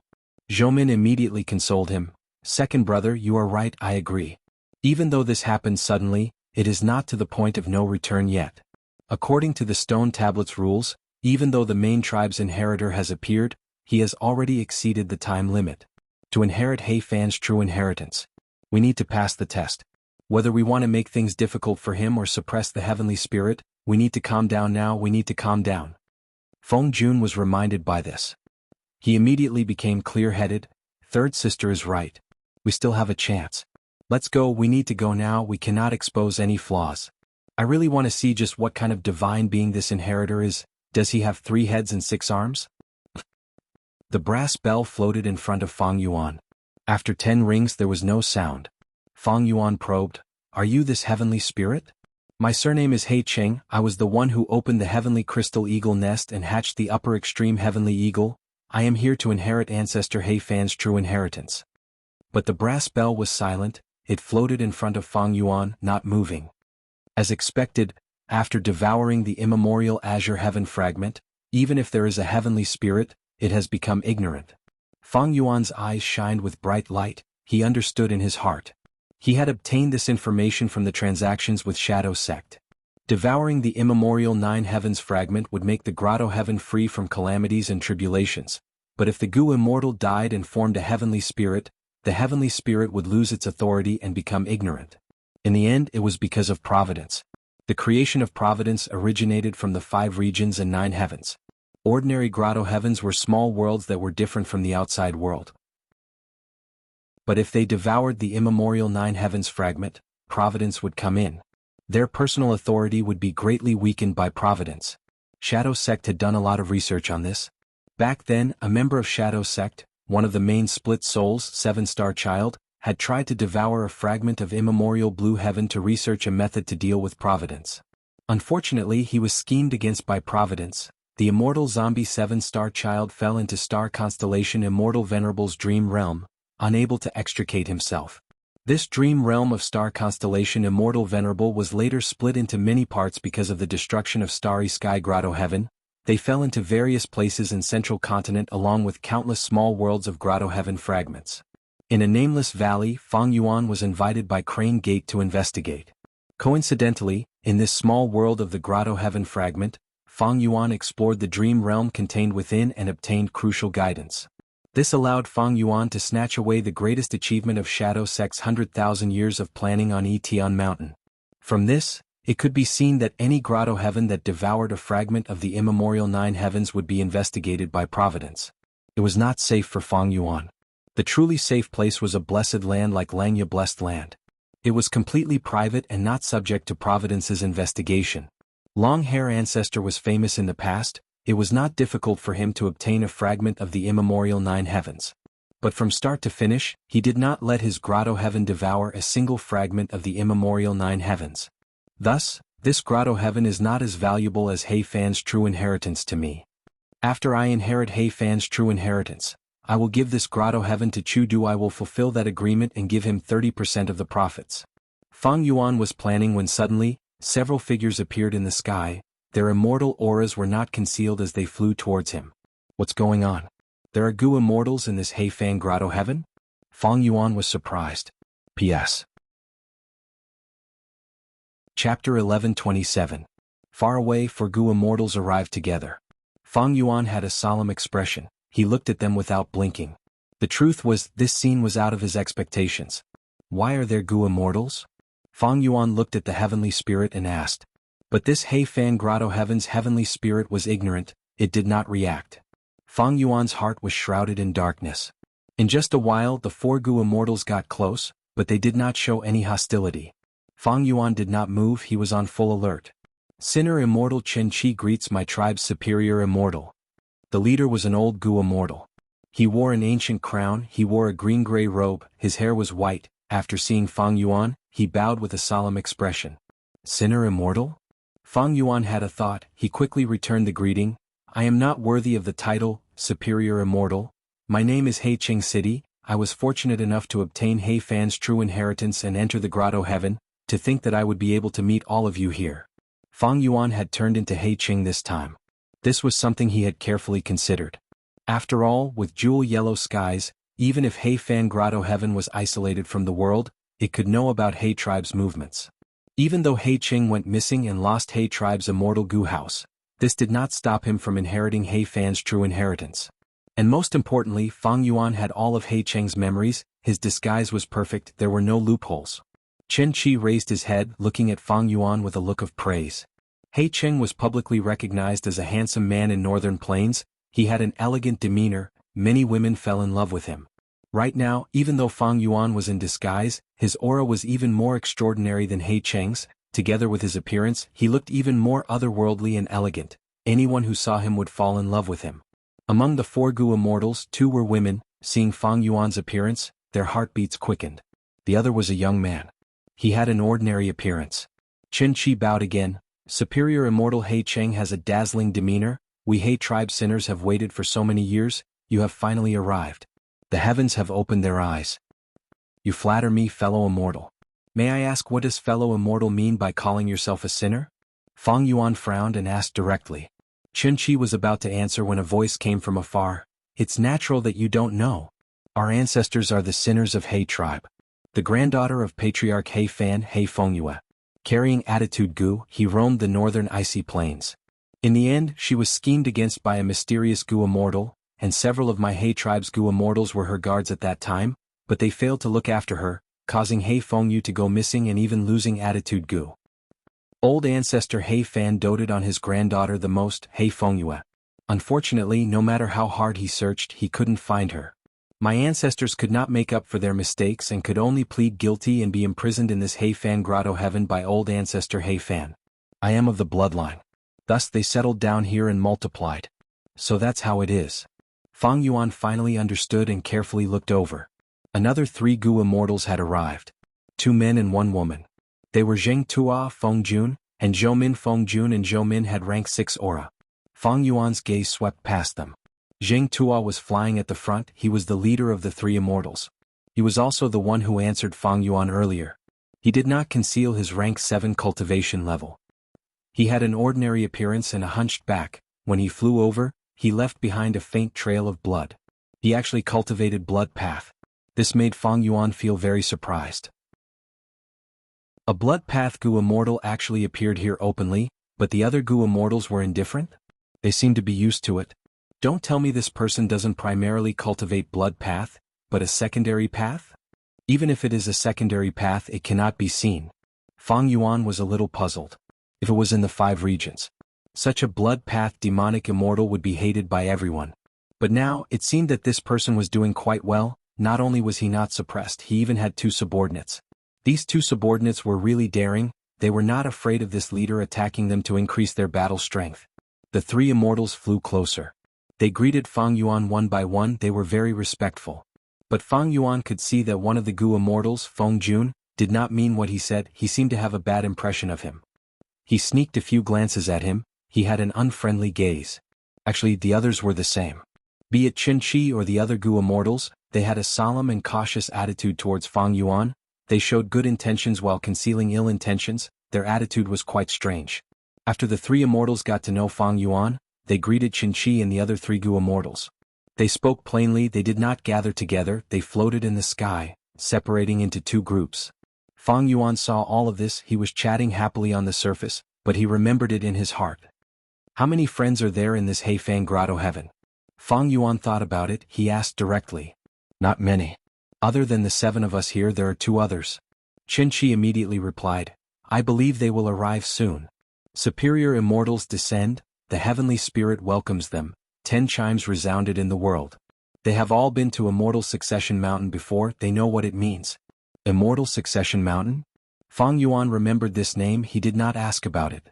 A: Zhou Min immediately consoled him. Second brother, you are right, I agree. Even though this happened suddenly, it is not to the point of no return yet. According to the stone tablet's rules, Even though the main tribe's inheritor has appeared, he has already exceeded the time limit. To inherit He Fan's true inheritance, we need to pass the test. Whether we want to make things difficult for him or suppress the heavenly spirit, we need to calm down now, we need to calm down. Feng Jun was reminded by this. He immediately became clear-headed. Third sister is right. We still have a chance. Let's go, we need to go now, we cannot expose any flaws. I really want to see just what kind of divine being this inheritor is. Does he have 3 heads and 6 arms? The brass bell floated in front of Feng Yuan. After 10 rings there was no sound. Feng Yuan probed, "Are you this heavenly spirit?" "My surname is He Cheng, I was the one who opened the heavenly crystal eagle nest and hatched the upper extreme heavenly eagle. I am here to inherit ancestor He Fan's true inheritance." But the brass bell was silent, it floated in front of Feng Yuan, not moving. As expected, after devouring the immemorial azure heaven fragment, even if there is a heavenly spirit, it has become ignorant. Feng Yuan's eyes shined with bright light, he understood in his heart. He had obtained this information from the transactions with Shadow Sect. Devouring the immemorial 9 heavens fragment would make the grotto heaven free from calamities and tribulations, but if the Gu immortal died and formed a heavenly spirit, the heavenly spirit would lose its authority and become ignorant. In the end it was because of providence. The creation of providence originated from the 5 regions and 9 heavens. Ordinary grotto heavens were small worlds that were different from the outside world. But if they devoured the immemorial 9 heavens fragment, providence would come in. Their personal authority would be greatly weakened by providence. Shadow Sect had done a lot of research on this. Back then, a member of Shadow Sect, one of the main split souls, 7-star child, had tried to devour a fragment of immemorial blue heaven to research a method to deal with providence. Unfortunately, he was schemed against by providence. The immortal zombie 7-star child fell into star constellation Immortal Venerable's dream realm, unable to extricate himself. This dream realm of star constellation Immortal Venerable was later split into many parts because of the destruction of Starry Sky Grotto Heaven. They fell into various places in Central Continent along with countless small worlds of Grotto Heaven fragments. In a nameless valley, Feng Yuan was invited by Crane Gate to investigate. Coincidentally, in this small world of the Grotto Heaven fragment, Feng Yuan explored the dream realm contained within and obtained crucial guidance. This allowed Feng Yuan to snatch away the greatest achievement of Shadow Sect's 100,000 years of planning on Etion Mountain. From this, it could be seen that any grotto heaven that devoured a fragment of the immemorial 9 heavens would be investigated by providence. It was not safe for Feng Yuan. The truly safe place was a blessed land like Langya Blessed Land. It was completely private and not subject to providence's investigation. Long Hair Ancestor was famous in the past. It was not difficult for him to obtain a fragment of the immemorial 9 heavens. But from start to finish, he did not let his grotto heaven devour a single fragment of the immemorial 9 heavens. Thus, this grotto heaven is not as valuable as He Fan's true inheritance to me. After I inherit He Fan's true inheritance, I will give this grotto heaven to Chu Du. I will fulfill that agreement and give him 30% of the profits. Feng Yuan was planning when suddenly, several figures appeared in the sky. Their immortal auras were not concealed as they flew towards him. What's going on? There are Gu immortals in this He Fan grotto heaven? Feng Yuan was surprised. P.S. Chapter 11:27. Far away, 4 Gu immortals arrived together. Feng Yuan had a solemn expression. He looked at them without blinking. The truth was, this scene was out of his expectations. Why are there Gu immortals? Feng Yuan looked at the heavenly spirit and asked. But this He Fan grotto heaven's heavenly spirit was ignorant, it did not react. Feng Yuan's heart was shrouded in darkness. In just a while the 4 Gu immortals got close, but they did not show any hostility. Feng Yuan did not move, he was on full alert. Sinner Immortal Chen Qi greets my tribe's superior immortal. The leader was an old Gu immortal. He wore an ancient crown, he wore a green-gray robe, his hair was white. After seeing Feng Yuan, he bowed with a solemn expression. Sinner Immortal? Feng Yuan had a thought, he quickly returned the greeting. I am not worthy of the title, Superior Immortal. My name is He Cheng City. I was fortunate enough to obtain He Fan's true inheritance and enter the grotto heaven. To think that I would be able to meet all of you here. Feng Yuan had turned into He Cheng this time. This was something he had carefully considered. After all, with jewel yellow skies, even if He Fan grotto heaven was isolated from the world, it could know about He tribe's movements. Even though He Cheng went missing and lost He tribe's immortal Gu house, This did not stop him from inheriting He Fan's true inheritance. And most importantly, Fang Yuan had all of He Cheng's memories, his disguise was perfect, there were no loopholes. Chen Qi raised his head, looking at Fang Yuan with a look of praise. He Cheng was publicly recognized as a handsome man in Northern Plains, he had an elegant demeanor, many women fell in love with him. Right now, even though Fang Yuan was in disguise, his aura was even more extraordinary than He Cheng's. Together with his appearance, he looked even more otherworldly and elegant. Anyone who saw him would fall in love with him. Among the 4 Gu immortals, 2 were women. Seeing Fang Yuan's appearance, their heartbeats quickened. The other was a young man. He had an ordinary appearance. Chen Qi bowed again. Superior immortal He Cheng has a dazzling demeanor. We He tribe sinners have waited for so many years, you have finally arrived. The heavens have opened their eyes. You flatter me, fellow immortal. May I ask, what does fellow immortal mean by calling yourself a sinner? Fang Yuan frowned and asked directly. Chen Qi was about to answer when a voice came from afar. It's natural that you don't know. Our ancestors are the sinners of He tribe. The granddaughter of Patriarch He Fan, He Fengyue. Carrying attitude Gu, he roamed the northern icy plains. In the end, she was schemed against by a mysterious Gu immortal, and several of my He tribe's Gu immortals were her guards at that time, but they failed to look after her, causing He Fengyue to go missing and even losing attitude Gu. Old ancestor He Fan doted on his granddaughter the most, He Fengyue. Unfortunately, no matter how hard he searched, he couldn't find her. My ancestors could not make up for their mistakes and could only plead guilty and be imprisoned in this He Fan grotto heaven by old ancestor He Fan. I am of the bloodline. Thus they settled down here and multiplied. So that's how it is. Fang Yuan finally understood and carefully looked over. Another 3 Gu immortals had arrived. 2 men and 1 woman. They were Zheng Tua Feng Jun, and Zhou Min Feng Jun, and Zhou Min had rank 6 aura. Fang Yuan's gaze swept past them. Zheng Tua was flying at the front, he was the leader of the 3 immortals. He was also the one who answered Fang Yuan earlier. He did not conceal his rank 7 cultivation level. He had an ordinary appearance and a hunched back. When he flew over, he left behind a faint trail of blood. He actually cultivated blood path. This made Fang Yuan feel very surprised. A blood path Gu immortal actually appeared here openly, but the other Gu immortals were indifferent? They seemed to be used to it. Don't tell me this person doesn't primarily cultivate blood path, but a secondary path? Even if it is a secondary path, it cannot be seen. Fang Yuan was a little puzzled. If it was in the 5 regions, such a blood path demonic immortal would be hated by everyone. But now, it seemed that this person was doing quite well. Not only was he not suppressed, he even had 2 subordinates. These 2 subordinates were really daring, they were not afraid of this leader attacking them to increase their battle strength. The 3 immortals flew closer. They greeted Fang Yuan one by one, they were very respectful. But Fang Yuan could see that one of the Gu immortals, Feng Jun, did not mean what he said, he seemed to have a bad impression of him. He sneaked a few glances at him, he had an unfriendly gaze. Actually, the others were the same. Be it Chen Qi or the other Gu immortals, they had a solemn and cautious attitude towards Fang Yuan. They showed good intentions while concealing ill intentions, their attitude was quite strange. After the 3 immortals got to know Fang Yuan, they greeted Chen Qi and the other 3 Gu immortals. They spoke plainly, they did not gather together, they floated in the sky, separating into 2 groups. Fang Yuan saw all of this, he was chatting happily on the surface, but he remembered it in his heart. How many friends are there in this He Fan grotto heaven? Fang Yuan thought about it, he asked directly. Not many. Other than the 7 of us here, there are 2 others. Chen Qi immediately replied, I believe they will arrive soon. Superior immortals descend, the heavenly spirit welcomes them, 10 chimes resounded in the world. They have all been to Immortal Succession Mountain before, they know what it means. Immortal Succession Mountain? Fang Yuan remembered this name, he did not ask about it.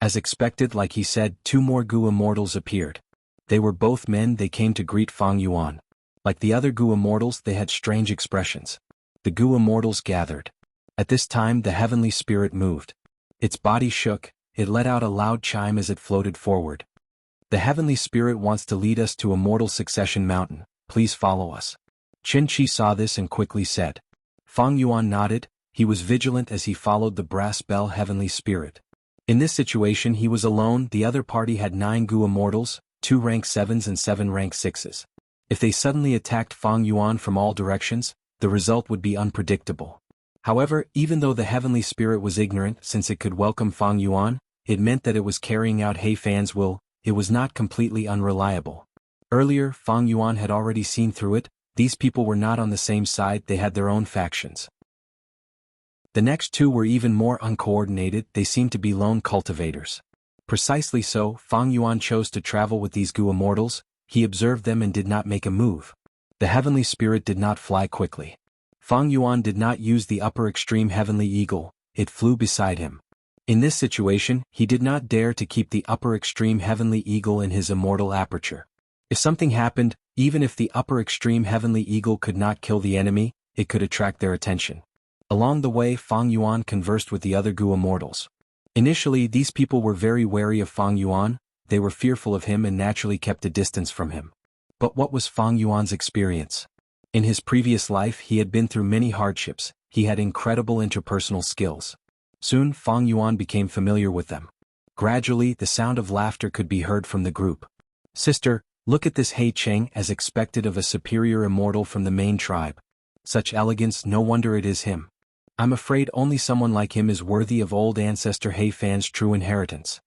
A: As expected, like he said, 2 more Gu immortals appeared. They were both men, they came to greet Fang Yuan. Like the other Gu immortals, they had strange expressions. The Gu immortals gathered. At this time the heavenly spirit moved. Its body shook, it let out a loud chime as it floated forward. The heavenly spirit wants to lead us to Immortal Succession Mountain, please follow us. Chen Qi saw this and quickly said. Fang Yuan nodded, he was vigilant as he followed the brass bell heavenly spirit. In this situation he was alone, the other party had 9 Gu immortals, 2 rank 7s and 7 rank 6s. If they suddenly attacked Fang Yuan from all directions, the result would be unpredictable. However, even though the heavenly spirit was ignorant since it could welcome Fang Yuan, it meant that it was carrying out He Fan's will. It was not completely unreliable. Earlier, Fang Yuan had already seen through it. These people were not on the same side, they had their own factions. The next two were even more uncoordinated, they seemed to be lone cultivators. Precisely so, Fang Yuan chose to travel with these Gu immortals. He observed them and did not make a move. The heavenly spirit did not fly quickly. Fang Yuan did not use the upper extreme heavenly eagle, it flew beside him. In this situation, he did not dare to keep the upper extreme heavenly eagle in his immortal aperture. If something happened, even if the upper extreme heavenly eagle could not kill the enemy, it could attract their attention. Along the way, Fang Yuan conversed with the other Gu immortals. Initially, these people were very wary of Fang Yuan, they were fearful of him and naturally kept a distance from him. But what was Fang Yuan's experience? In his previous life he had been through many hardships, he had incredible interpersonal skills. Soon Fang Yuan became familiar with them. Gradually the sound of laughter could be heard from the group. "Sister, look at this He Cheng, as expected of a superior immortal from the main tribe. Such elegance, no wonder it is him. I'm afraid only someone like him is worthy of old ancestor He Fan's true inheritance."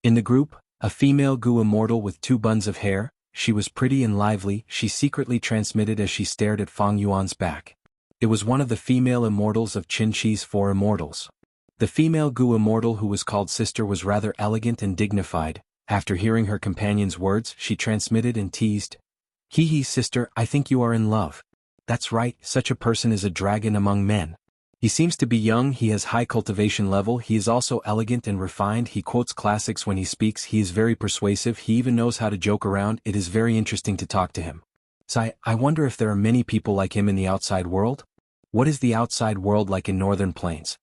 A: In the group, a female Gu immortal with 2 buns of hair, she was pretty and lively, she secretly transmitted as she stared at Fang Yuan's back. It was one of the female immortals of Qin Shi's 4 immortals. The female Gu immortal who was called sister was rather elegant and dignified. After hearing her companion's words, she transmitted and teased. Hee sister, I think you are in love." "That's right, such a person is a dragon among men. He seems to be young, he has high cultivation level, he is also elegant and refined, he quotes classics when he speaks, he is very persuasive, he even knows how to joke around, it is very interesting to talk to him. I wonder if there are many people like him in the outside world? What is the outside world like in northern plains?"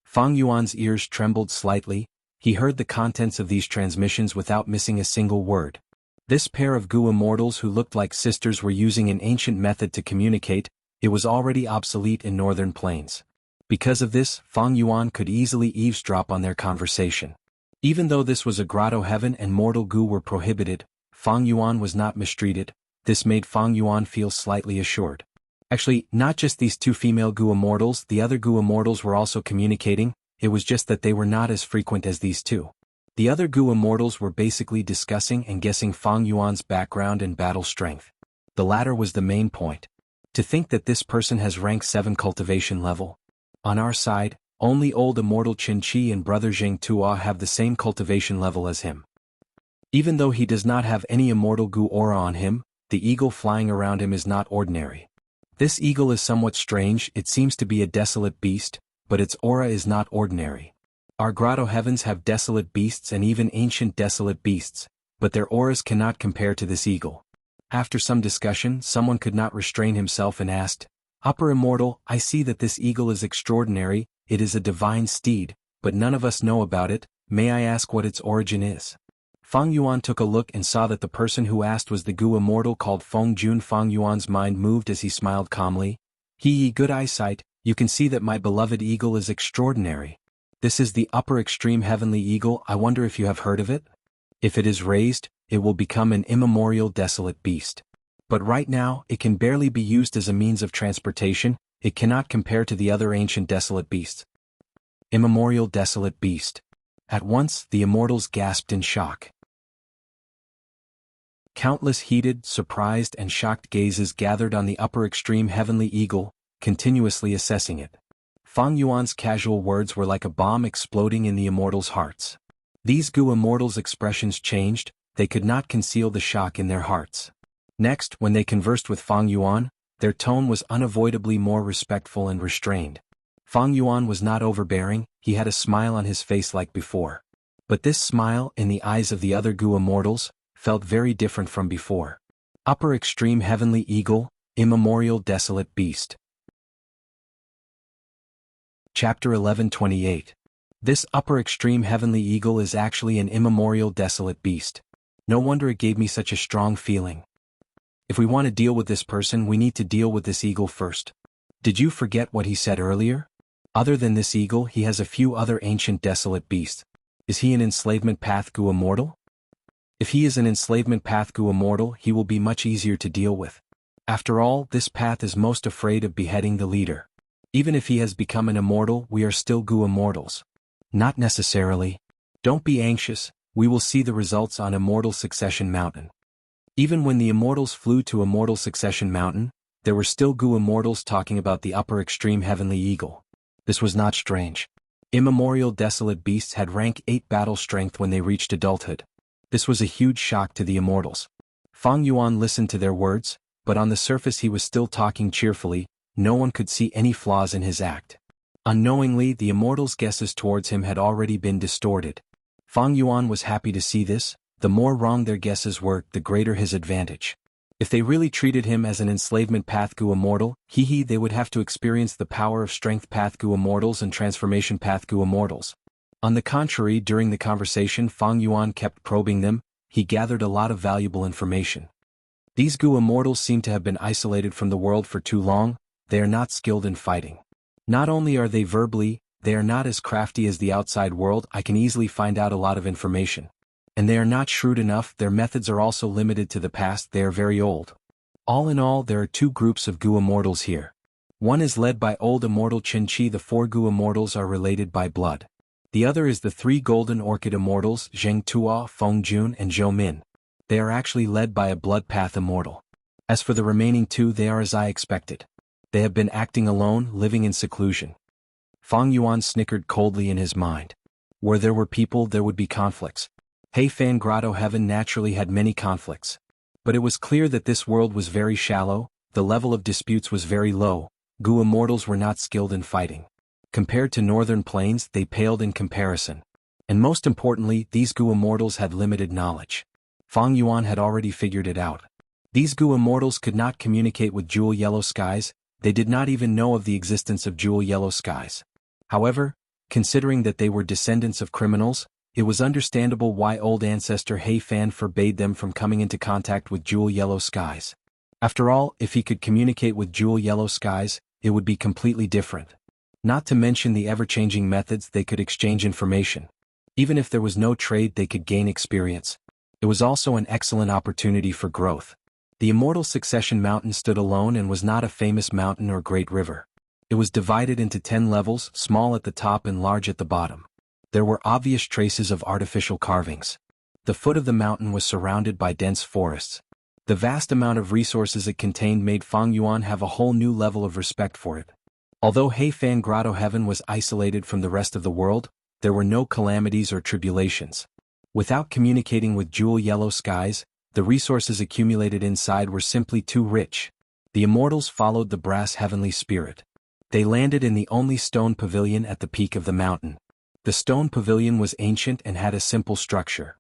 A: Fang Yuan's ears trembled slightly, he heard the contents of these transmissions without missing a single word. This pair of Gu immortals who looked like sisters were using an ancient method to communicate, it was already obsolete in northern plains. Because of this, Fang Yuan could easily eavesdrop on their conversation. Even though this was a grotto heaven and mortal Gu were prohibited, Fang Yuan was not mistreated. This made Fang Yuan feel slightly assured. Actually, not just these 2 female Gu immortals, the other Gu immortals were also communicating, it was just that they were not as frequent as these 2. The other Gu immortals were basically discussing and guessing Fang Yuan's background and battle strength. The latter was the main point. To think that this person has rank 7 cultivation level. On our side, only old immortal Qin Shi and brother Zheng Tuo have the same cultivation level as him. Even though he does not have any immortal Gu aura on him, the eagle flying around him is not ordinary. This eagle is somewhat strange, it seems to be a desolate beast, but its aura is not ordinary. Our grotto heavens have desolate beasts and even ancient desolate beasts, but their auras cannot compare to this eagle. After some discussion, someone could not restrain himself and asked, "Upper Immortal, I see that this eagle is extraordinary, it is a divine steed, but none of us know about it, may I ask what its origin is?" Fang Yuan took a look and saw that the person who asked was the Gu immortal called Feng Jun. Fang Yuan's mind moved as he smiled calmly. Good eyesight, you can see that my beloved eagle is extraordinary. This is the upper extreme heavenly eagle, I wonder if you have heard of it? If it is raised, it will become an immemorial desolate beast. But right now, it can barely be used as a means of transportation, it cannot compare to the other ancient desolate beasts. Immemorial desolate beast. At once, the immortals gasped in shock. Countless heated, surprised and shocked gazes gathered on the upper extreme heavenly eagle, continuously assessing it. Fang Yuan's casual words were like a bomb exploding in the immortals' hearts. These Gu immortals' expressions changed, they could not conceal the shock in their hearts. Next, when they conversed with Fang Yuan, their tone was unavoidably more respectful and restrained. Fang Yuan was not overbearing, he had a smile on his face like before. But this smile, in the eyes of the other Gu immortals, felt very different from before. Upper extreme heavenly eagle, immemorial desolate beast. Chapter 11:28. This upper extreme heavenly eagle is actually an immemorial desolate beast. No wonder it gave me such a strong feeling. If we want to deal with this person, we need to deal with this eagle first. Did you forget what he said earlier? Other than this eagle, he has a few other ancient desolate beasts. Is he an enslavement path Gu immortal? If he is an enslavement path Gu immortal, he will be much easier to deal with. After all, this path is most afraid of beheading the leader. Even if he has become an immortal, we are still Gu immortals. Not necessarily. Don't be anxious, we will see the results on Immortal Succession Mountain. Even when the Immortals flew to Immortal Succession Mountain, there were still Gu Immortals talking about the upper extreme Heavenly Eagle. This was not strange. Immemorial Desolate Beasts had rank 8 battle strength when they reached adulthood. This was a huge shock to the Immortals. Fang Yuan listened to their words, but on the surface he was still talking cheerfully, no one could see any flaws in his act. Unknowingly, the Immortals' guesses towards him had already been distorted. Fang Yuan was happy to see this. The more wrong their guesses were, the greater his advantage. If they really treated him as an enslavement path Gu Immortal, they would have to experience the power of strength path Gu Immortals and transformation path Gu Immortals. On the contrary, during the conversation Fang Yuan kept probing them, he gathered a lot of valuable information. These Gu Immortals seem to have been isolated from the world for too long, they are not skilled in fighting. Not only are they verbally, they are not as crafty as the outside world. I can easily find out a lot of information. And they are not shrewd enough, their methods are also limited to the past, they are very old. All in all, there are 2 groups of Gu Immortals here. One is led by Old Immortal Qin Chi. The 4 Gu Immortals are related by blood. The other is the 3 Golden Orchid Immortals, Zheng Tuo, Feng Jun and Zhou Min. They are actually led by a blood path immortal. As for the remaining 2, they are as I expected. They have been acting alone, living in seclusion. Fang Yuan snickered coldly in his mind. Where there were people, there would be conflicts. Heifan Grotto Heaven naturally had many conflicts. But it was clear that this world was very shallow, the level of disputes was very low, Gu Immortals were not skilled in fighting. Compared to Northern Plains, they paled in comparison. And most importantly, these Gu Immortals had limited knowledge. Fang Yuan had already figured it out. These Gu Immortals could not communicate with Jewel Yellow Skies, they did not even know of the existence of Jewel Yellow Skies. However, considering that they were descendants of criminals, it was understandable why old ancestor Heifan forbade them from coming into contact with Jewel Yellow Skies. After all, if he could communicate with Jewel Yellow Skies, it would be completely different. Not to mention the ever-changing methods they could exchange information. Even if there was no trade, they could gain experience. It was also an excellent opportunity for growth. The Immortal Succession Mountain stood alone and was not a famous mountain or great river. It was divided into 10 levels, small at the top and large at the bottom. There were obvious traces of artificial carvings. The foot of the mountain was surrounded by dense forests. The vast amount of resources it contained made Fang Yuan have a whole new level of respect for it. Although Heifan Grotto Heaven was isolated from the rest of the world, there were no calamities or tribulations. Without communicating with Jewel Yellow Skies, the resources accumulated inside were simply too rich. The Immortals followed the brass heavenly spirit. They landed in the only stone pavilion at the peak of the mountain. The stone pavilion was ancient and had a simple structure.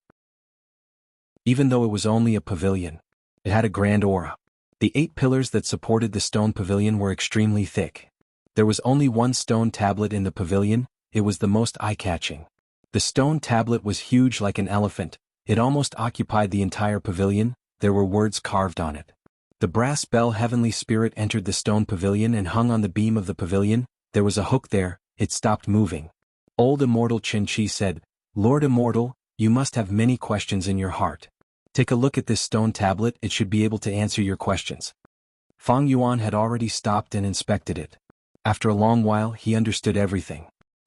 A: Even though it was only a pavilion, it had a grand aura. The 8 pillars that supported the stone pavilion were extremely thick. There was only one stone tablet in the pavilion, it was the most eye-catching. The stone tablet was huge like an elephant, it almost occupied the entire pavilion, there were words carved on it. The brass bell heavenly spirit entered the stone pavilion and hung on the beam of the pavilion, there was a hook there, it stopped moving. Old Immortal Qin Chi said, "Lord Immortal, you must have many questions in your heart. Take a look at this stone tablet, it should be able to answer your questions." Fang Yuan had already stopped and inspected it. After a long while, he understood everything.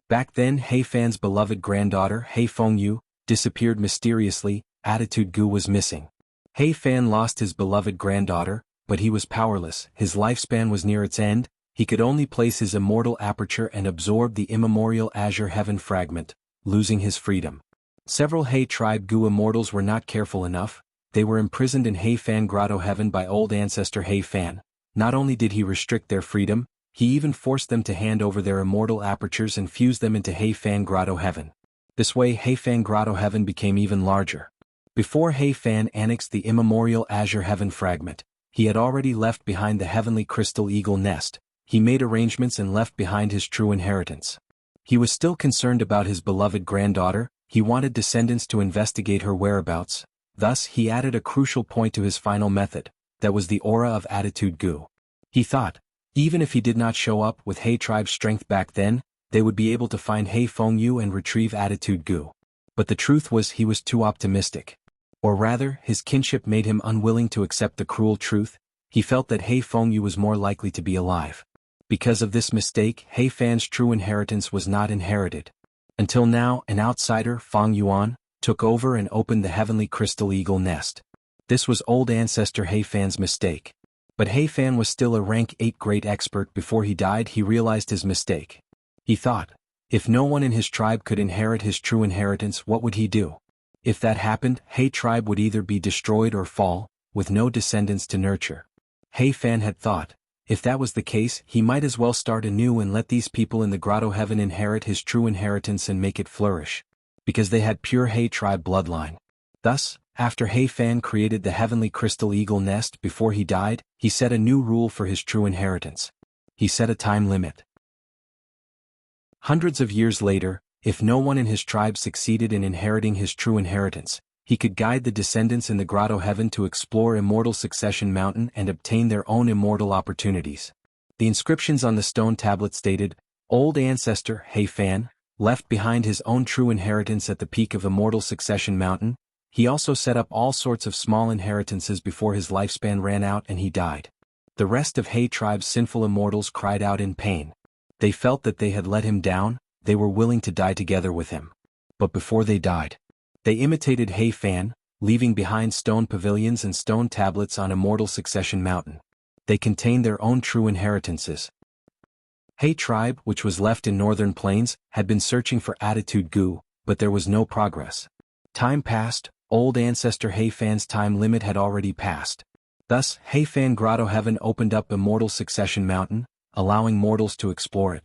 A: Back then, Heifan's beloved granddaughter, Hei Fengyu, disappeared mysteriously, Attitude Gu was missing. Heifan lost his beloved granddaughter, but he was powerless, his lifespan was near its end, he could only place his immortal aperture and absorb the immemorial azure heaven fragment, losing his freedom. Several Hei tribe Gu immortals were not careful enough, they were imprisoned in Heifan Grotto Heaven by old ancestor Heifan. Not only did he restrict their freedom, he even forced them to hand over their immortal apertures and fuse them into Heifan Grotto Heaven. This way Heifan Grotto Heaven became even larger. Before Heifan annexed the immemorial azure heaven fragment, he had already left behind the heavenly crystal eagle nest. He made arrangements and left behind his true inheritance. He was still concerned about his beloved granddaughter, he wanted descendants to investigate her whereabouts, thus he added a crucial point to his final method, that was the aura of Attitude Gu. He thought, even if he did not show up with Hei tribe's strength back then, they would be able to find Hei Fengyu and retrieve Attitude Gu. But the truth was he was too optimistic. Or rather, his kinship made him unwilling to accept the cruel truth, he felt that Hei Fengyu was more likely to be alive. Because of this mistake, Heifan's true inheritance was not inherited. Until now, an outsider, Fang Yuan, took over and opened the heavenly crystal eagle nest. This was old ancestor He Fan's mistake. But He Fan was still a rank 8 great expert. Before he died, he realized his mistake. He thought, if no one in his tribe could inherit his true inheritance, what would he do? If that happened, He tribe would either be destroyed or fall, with no descendants to nurture. He Fan had thought, if that was the case, he might as well start anew and let these people in the grotto heaven inherit his true inheritance and make it flourish. Because they had pure He tribe bloodline. Thus, after He Fan created the heavenly crystal eagle nest before he died, he set a new rule for his true inheritance. He set a time limit. Hundreds of years later, if no one in his tribe succeeded in inheriting his true inheritance, he could guide the descendants in the grotto heaven to explore Immortal Succession Mountain and obtain their own immortal opportunities. The inscriptions on the stone tablet stated, Old Ancestor He Fan left behind his own true inheritance at the peak of Immortal Succession Mountain. He also set up all sorts of small inheritances before his lifespan ran out and he died. The rest of He tribe's sinful immortals cried out in pain. They felt that they had let him down. They were willing to die together with him. But before they died, they imitated He Fan, leaving behind stone pavilions and stone tablets on Immortal Succession Mountain. They contained their own true inheritances. He tribe, which was left in northern plains, had been searching for Attitude Gu, but there was no progress. Time passed. Old ancestor He Fan's time limit had already passed. Thus, He Fan Grotto Heaven opened up Immortal Succession Mountain, allowing mortals to explore it.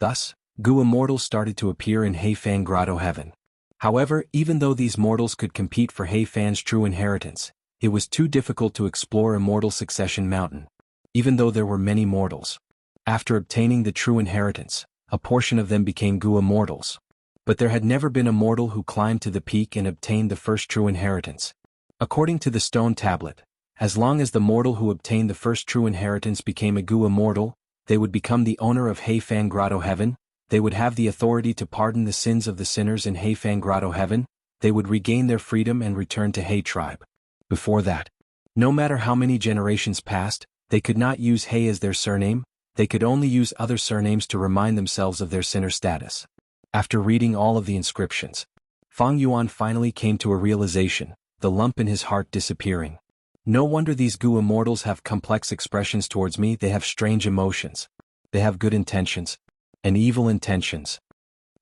A: Thus, Gu immortals started to appear in He Fan Grotto Heaven. However, even though these mortals could compete for He Fan's true inheritance, it was too difficult to explore Immortal Succession Mountain. Even though there were many mortals. After obtaining the true inheritance, a portion of them became Gu immortals. But there had never been a mortal who climbed to the peak and obtained the first true inheritance. According to the stone tablet, as long as the mortal who obtained the first true inheritance became a Gu immortal, they would become the owner of He Fan Grotto Heaven. They would have the authority to pardon the sins of the sinners in He Fan Grotto Heaven. They would regain their freedom and return to He tribe. Before that, no matter how many generations passed, they could not use He as their surname. They could only use other surnames to remind themselves of their sinner status. After reading all of the inscriptions, Fang Yuan finally came to a realization, the lump in his heart disappearing. No wonder these Gu immortals have complex expressions towards me. They have strange emotions. They have good intentions and evil intentions.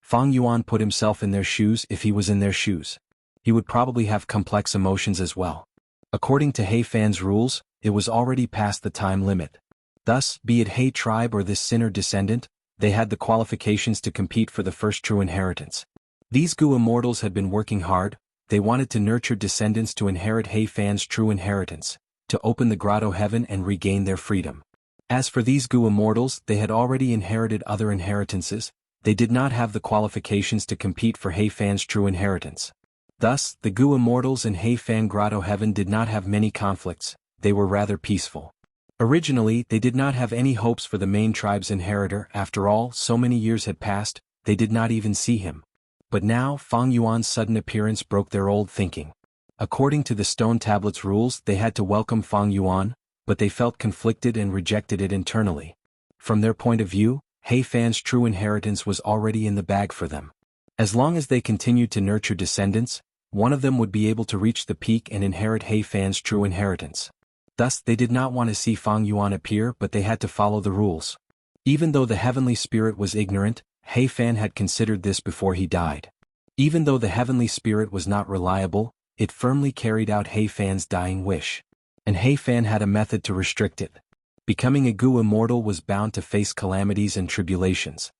A: Fang Yuan put himself in their shoes. If he was in their shoes, he would probably have complex emotions as well. According to He Fan's rules, it was already past the time limit. Thus, be it He tribe or this sinner descendant, they had the qualifications to compete for the first true inheritance. These Gu immortals had been working hard. They wanted to nurture descendants to inherit He Fan's true inheritance, to open the grotto heaven and regain their freedom. As for these Gu immortals, they had already inherited other inheritances. They did not have the qualifications to compete for He Fan's true inheritance. Thus, the Gu immortals in He Fan Grotto Heaven did not have many conflicts. They were rather peaceful. Originally, they did not have any hopes for the main tribe's inheritor. After all, so many years had passed, they did not even see him. But now, Fang Yuan's sudden appearance broke their old thinking. According to the stone tablet's rules, they had to welcome Fang Yuan, but they felt conflicted and rejected it internally. From their point of view, He Fan's true inheritance was already in the bag for them. As long as they continued to nurture descendants, one of them would be able to reach the peak and inherit He Fan's true inheritance. Thus, they did not want to see Fang Yuan appear, but they had to follow the rules. Even though the heavenly spirit was ignorant, He Fan had considered this before he died. Even though the heavenly spirit was not reliable, it firmly carried out He Fan's dying wish. And He Fan had a method to restrict it. Becoming a Gu immortal was bound to face calamities and tribulations.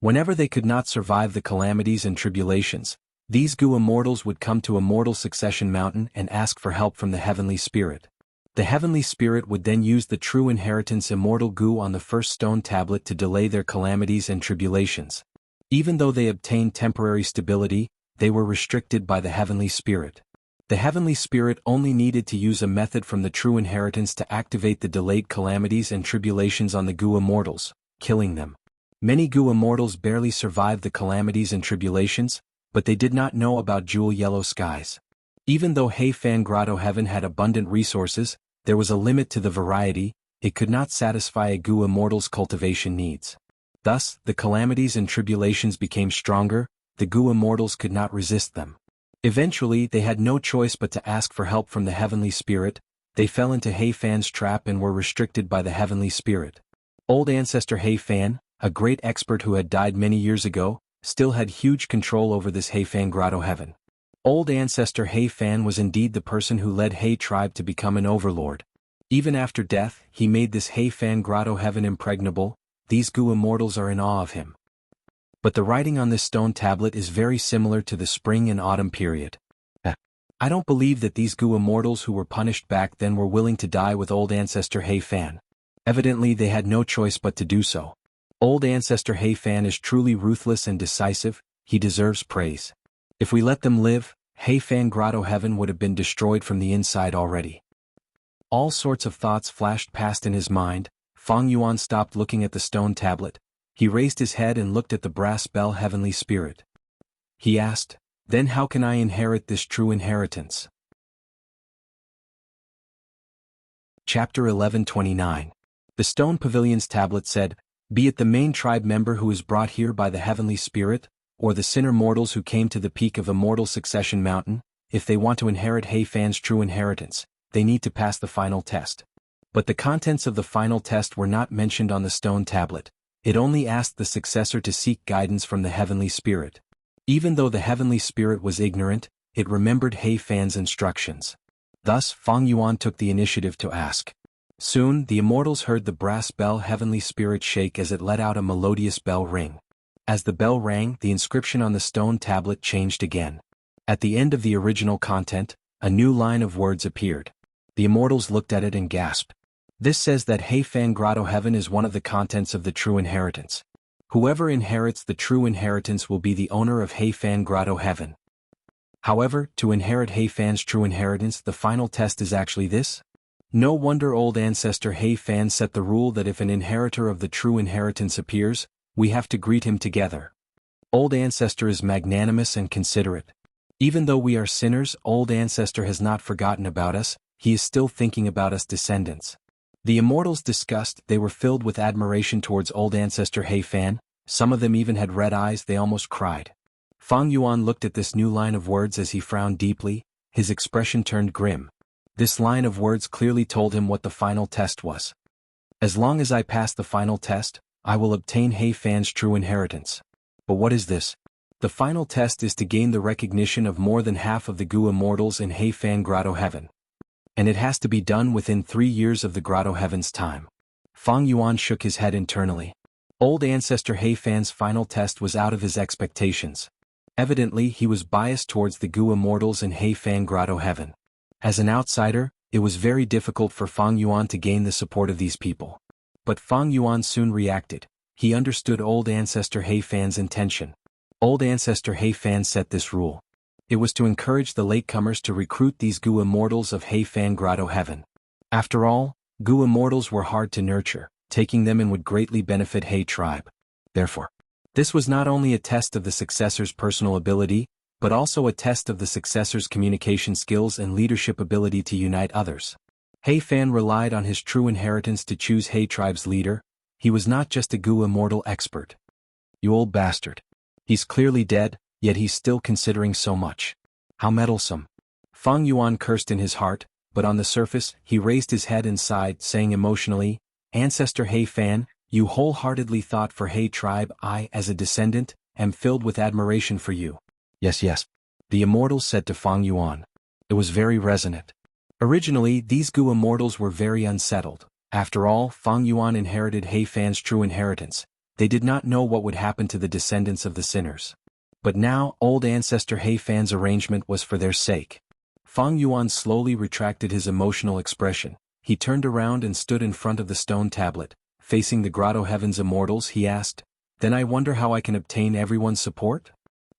A: Whenever they could not survive the calamities and tribulations, these Gu immortals would come to Immortal Succession Mountain and ask for help from the heavenly spirit. The heavenly spirit would then use the true inheritance immortal Gu on the first stone tablet to delay their calamities and tribulations. Even though they obtained temporary stability, they were restricted by the heavenly spirit. The heavenly spirit only needed to use a method from the true inheritance to activate the delayed calamities and tribulations on the Gu immortals, killing them. Many Gu immortals barely survived the calamities and tribulations, but they did not know about jewel yellow skies. Even though He Fan Grotto Heaven had abundant resources, there was a limit to the variety. It could not satisfy a Gu immortal's cultivation needs. Thus, the calamities and tribulations became stronger, the Gu immortals could not resist them. Eventually, they had no choice but to ask for help from the heavenly spirit. They fell into He Fan's trap and were restricted by the heavenly spirit. Old ancestor He Fan, a great expert who had died many years ago, still had huge control over this He Fan grotto heaven. Old ancestor He Fan was indeed the person who led He tribe to become an overlord. Even after death, he made this He Fan grotto heaven impregnable. These Gu immortals are in awe of him. But the writing on this stone tablet is very similar to the spring and autumn period. I don't believe that these Gu immortals who were punished back then were willing to die with old ancestor He Fan. Evidently they had no choice but to do so. Old ancestor He Fan is truly ruthless and decisive. He deserves praise. If we let them live, He Fan grotto heaven would have been destroyed from the inside already. All sorts of thoughts flashed past in his mind. Fang Yuan stopped looking at the stone tablet. He raised his head and looked at the brass bell heavenly spirit. He asked, "Then how can I inherit this true inheritance?" Chapter 11:29. The stone pavilion's tablet said, "Be it the main tribe member who is brought here by the heavenly spirit, or the sinner mortals who came to the peak of Immortal Succession Mountain, if they want to inherit He Fan's true inheritance, they need to pass the final test." But the contents of the final test were not mentioned on the stone tablet. It only asked the successor to seek guidance from the heavenly spirit. Even though the heavenly spirit was ignorant, it remembered He Fan's instructions. Thus, Fang Yuan took the initiative to ask. Soon, the immortals heard the brass bell heavenly spirit shake as it let out a melodious bell ring. As the bell rang, the inscription on the stone tablet changed again. At the end of the original content, a new line of words appeared. The immortals looked at it and gasped. This says that He Fan grotto heaven is one of the contents of the true inheritance. Whoever inherits the true inheritance will be the owner of He Fan grotto heaven. However, to inherit He Fan's true inheritance, the final test is actually this? No wonder old ancestor He Fan set the rule that if an inheritor of the true inheritance appears, we have to greet him together. Old ancestor is magnanimous and considerate. Even though we are sinners, old ancestor has not forgotten about us. He is still thinking about us descendants. The immortals discussed, they were filled with admiration towards old ancestor He Fan. Some of them even had red eyes, they almost cried. Fang Yuan looked at this new line of words as he frowned deeply. His expression turned grim. This line of words clearly told him what the final test was. As long as I pass the final test, I will obtain He Fan's true inheritance. But what is this? The final test is to gain the recognition of more than half of the Gu immortals in He Fan grotto heaven. And it has to be done within 3 years of the grotto heaven's time. Fang Yuan shook his head internally. Old ancestor He Fan's final test was out of his expectations. Evidently, he was biased towards the Gu immortals in He Fan grotto heaven. As an outsider, it was very difficult for Fang Yuan to gain the support of these people. But Fang Yuan soon reacted. He understood old ancestor He Fan's intention. Old ancestor He Fan set this rule. It was to encourage the latecomers to recruit these Gu immortals of He Fan grotto heaven. After all, Gu immortals were hard to nurture. Taking them in would greatly benefit He tribe. Therefore, this was not only a test of the successor's personal ability, but also a test of the successor's communication skills and leadership ability to unite others. He Fan relied on his true inheritance to choose He tribe's leader. He was not just a Gu immortal expert. You old bastard. He's clearly dead, yet he's still considering so much. How meddlesome. Fang Yuan cursed in his heart, but on the surface, he raised his head and sighed, saying emotionally, Ancestor He Fan, you wholeheartedly thought for He tribe. I, as a descendant, am filled with admiration for you. Yes. The immortals said to Fang Yuan. It was very resonant. Originally, these Gu immortals were very unsettled. After all, Fang Yuan inherited He Fan's true inheritance. They did not know what would happen to the descendants of the sinners. But now, old ancestor He Fan's arrangement was for their sake. Fang Yuan slowly retracted his emotional expression. He turned around and stood in front of the stone tablet. Facing the grotto heaven's immortals, he asked, Then I wonder how I can obtain everyone's support?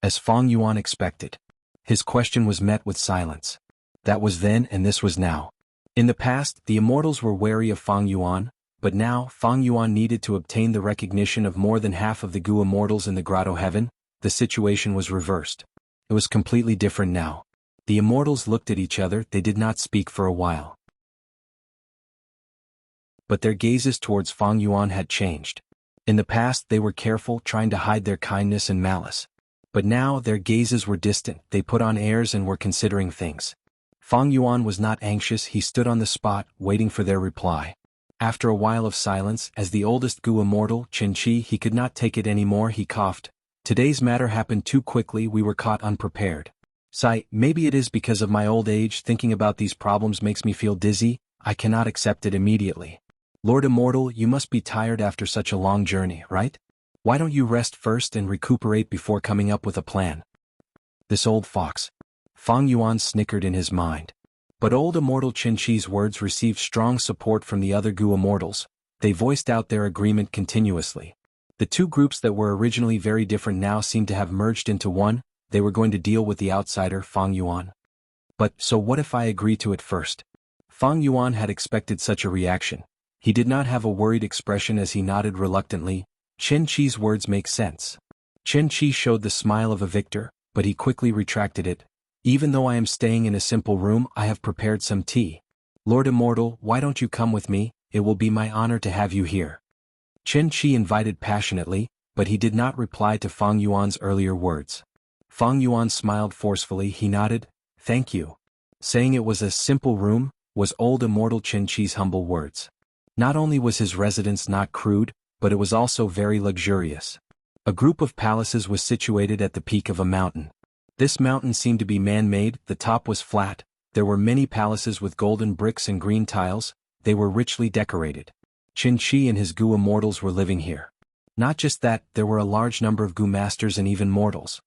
A: As Fang Yuan expected. His question was met with silence. That was then and this was now. In the past, the immortals were wary of Fang Yuan, but now, Fang Yuan needed to obtain the recognition of more than half of the Gu immortals in the grotto heaven. The situation was reversed. It was completely different now. The immortals looked at each other, they did not speak for a while. But their gazes towards Fang Yuan had changed. In the past they were careful, trying to hide their kindness and malice. But now their gazes were distant, they put on airs and were considering things. Fang Yuan was not anxious, he stood on the spot, waiting for their reply. After a while of silence, as the oldest Gu immortal, Qin Shi, he could not take it anymore, he coughed. Today's matter happened too quickly, we were caught unprepared. Sigh, maybe it is because of my old age, thinking about these problems makes me feel dizzy, I cannot accept it immediately. Lord Immortal, you must be tired after such a long journey, right? Why don't you rest first and recuperate before coming up with a plan? This old fox. Fang Yuan snickered in his mind. But old Immortal Qin Shi's words received strong support from the other Gu immortals. They voiced out their agreement continuously. The two groups that were originally very different now seemed to have merged into one. They were going to deal with the outsider, Fang Yuan. But, so what if I agree to it first? Fang Yuan had expected such a reaction. He did not have a worried expression as he nodded reluctantly. Qin Shi's words make sense. Qin Shi showed the smile of a victor, but he quickly retracted it. Even though I am staying in a simple room, I have prepared some tea. Lord Immortal, why don't you come with me? It will be my honor to have you here. Qin Shi invited passionately, but he did not reply to Fang Yuan's earlier words. Fang Yuan smiled forcefully, he nodded, thank you. Saying it was a simple room, was old Immortal Qin Shi's humble words. Not only was his residence not crude, but it was also very luxurious. A group of palaces was situated at the peak of a mountain. This mountain seemed to be man-made, the top was flat, there were many palaces with golden bricks and green tiles, they were richly decorated. Qin Shi and his Gu immortals were living here. Not just that, there were a large number of Gu masters and even mortals.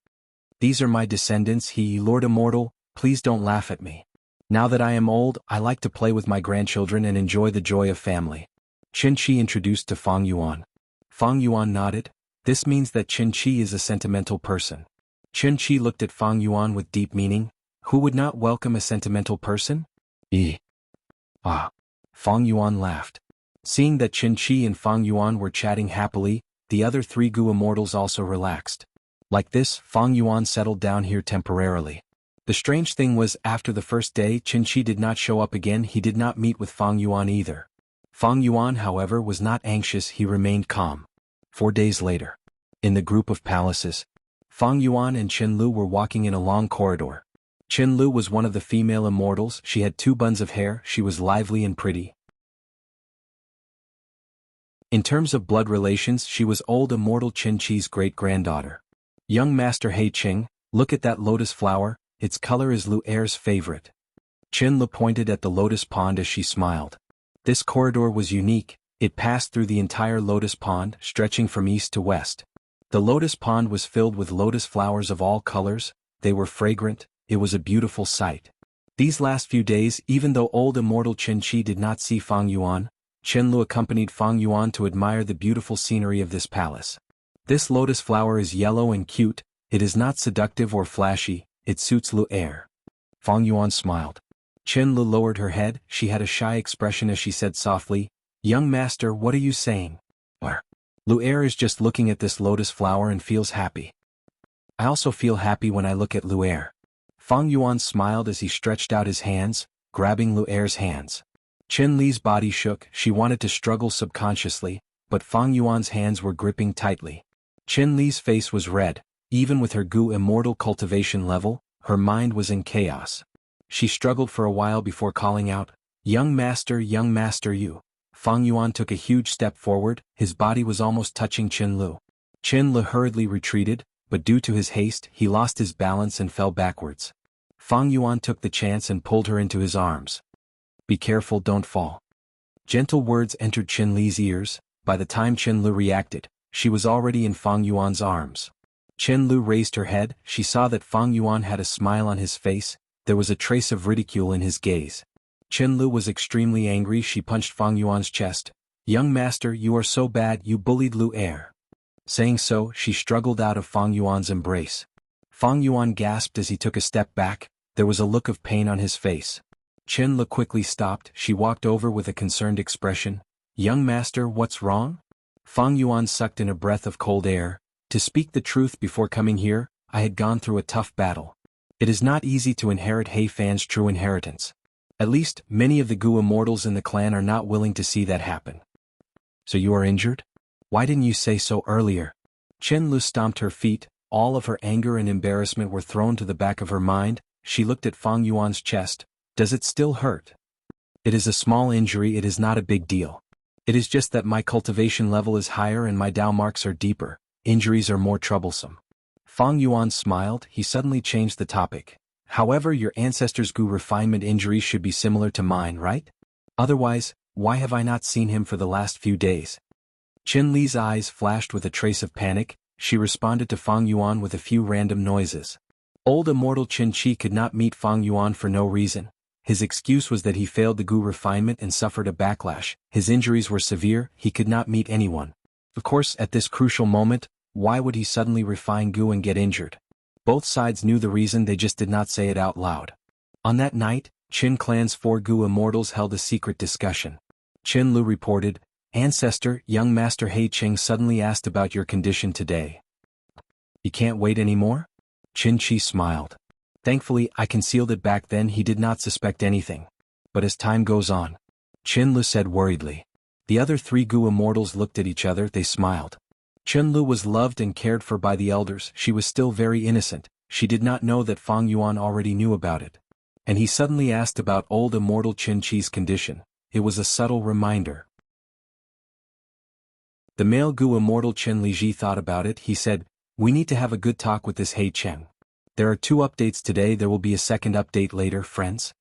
A: These are my descendants, Lord Immortal, please don't laugh at me. Now that I am old, I like to play with my grandchildren and enjoy the joy of family. Qin Shi introduced to Fang Yuan. Fang Yuan nodded. This means that Qin Shi is a sentimental person. Qin Shi looked at Fang Yuan with deep meaning. Who would not welcome a sentimental person? Fang Yuan laughed. Seeing that Qin Shi and Fang Yuan were chatting happily, the other three Gu immortals also relaxed. Like this, Fang Yuan settled down here temporarily. The strange thing was, after the first day, Qin Shi did not show up again, he did not meet with Fang Yuan either. Fang Yuan, however, was not anxious, he remained calm. 4 days later. In the group of palaces, Fang Yuan and Qin Lu were walking in a long corridor. Qin Lu was one of the female immortals, she had 2 buns of hair, she was lively and pretty. In terms of blood relations, she was old Immortal Qin Shi's great-granddaughter. Young Master He Qing, look at that lotus flower, its color is Lu Er's favorite. Qin Lu pointed at the lotus pond as she smiled. This corridor was unique, it passed through the entire lotus pond, stretching from east to west. The lotus pond was filled with lotus flowers of all colors, they were fragrant, it was a beautiful sight. These last few days, even though old Immortal Qin Shi did not see Fang Yuan, Qin Lu accompanied Fang Yuan to admire the beautiful scenery of this palace. This lotus flower is yellow and cute, it is not seductive or flashy, it suits Lu Er. Fang Yuan smiled. Qin Lu lowered her head, she had a shy expression as she said softly, Young master, what are you saying? Lu Er is just looking at this lotus flower and feels happy. I also feel happy when I look at Lu Er. Fang Yuan smiled as he stretched out his hands, grabbing Lu Er's hands. Qin Li's body shook, she wanted to struggle subconsciously, but Fang Yuan's hands were gripping tightly. Qin Li's face was red, even with her Gu immortal cultivation level, her mind was in chaos. She struggled for a while before calling out, young master you. Fang Yuan took a huge step forward, his body was almost touching Qin Lu. Qin Lu hurriedly retreated, but due to his haste, he lost his balance and fell backwards. Fang Yuan took the chance and pulled her into his arms. Be careful, don't fall. Gentle words entered Qin Li's ears, by the time Qin Lu reacted, she was already in Fang Yuan's arms. Qin Lu raised her head, she saw that Fang Yuan had a smile on his face, there was a trace of ridicule in his gaze. Qin Lu was extremely angry, she punched Fang Yuan's chest. Young master, you are so bad, you bullied Lu Er. Saying so, she struggled out of Fang Yuan's embrace. Fang Yuan gasped as he took a step back, there was a look of pain on his face. Qin Lu quickly stopped, she walked over with a concerned expression. Young master, what's wrong? Fang Yuan sucked in a breath of cold air. To speak the truth, before coming here, I had gone through a tough battle. It is not easy to inherit He Fan's true inheritance. At least, many of the Gu immortals in the clan are not willing to see that happen. So you are injured? Why didn't you say so earlier? Chen Lu stomped her feet, all of her anger and embarrassment were thrown to the back of her mind. She looked at Fang Yuan's chest. Does it still hurt? It is a small injury, it is not a big deal. It is just that my cultivation level is higher and my Dao marks are deeper. Injuries are more troublesome. Fang Yuan smiled, he suddenly changed the topic. However, your ancestors' Gu refinement injuries should be similar to mine, right? Otherwise, why have I not seen him for the last few days? Qin Li's eyes flashed with a trace of panic. She responded to Fang Yuan with a few random noises. Old immortal Qin Chi could not meet Fang Yuan for no reason. His excuse was that he failed the Gu refinement and suffered a backlash. His injuries were severe, he could not meet anyone. Of course, at this crucial moment, why would he suddenly refine Gu and get injured? Both sides knew the reason, they just did not say it out loud. On that night, Qin clan's 4 Gu immortals held a secret discussion. Qin Lu reported, Ancestor, young Master He Qing suddenly asked about your condition today. You can't wait anymore? Qin Chi smiled. Thankfully, I concealed it back then, he did not suspect anything. But as time goes on, Qin Lu said worriedly. The other 3 Gu immortals looked at each other, they smiled. Qin Lu was loved and cared for by the elders, she was still very innocent, she did not know that Fang Yuan already knew about it. And he suddenly asked about old immortal Qin Chi's condition. It was a subtle reminder. The male Gu immortal Qin Liji thought about it, he said, we need to have a good talk with this He Cheng. There are 2 updates today, there will be a second update later, friends.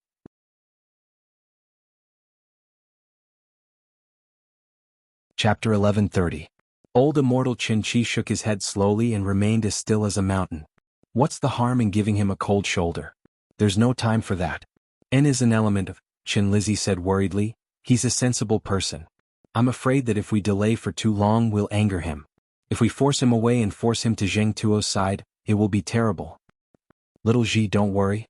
A: Chapter 1130. Old immortal Qin Chi shook his head slowly and remained as still as a mountain. What's the harm in giving him a cold shoulder? There's no time for that. N is an element of, Qin Lizzie said worriedly, he's a sensible person. I'm afraid that if we delay for too long we'll anger him. If we force him away and force him to Zheng Tuo's side, it will be terrible. Little Ji, don't worry.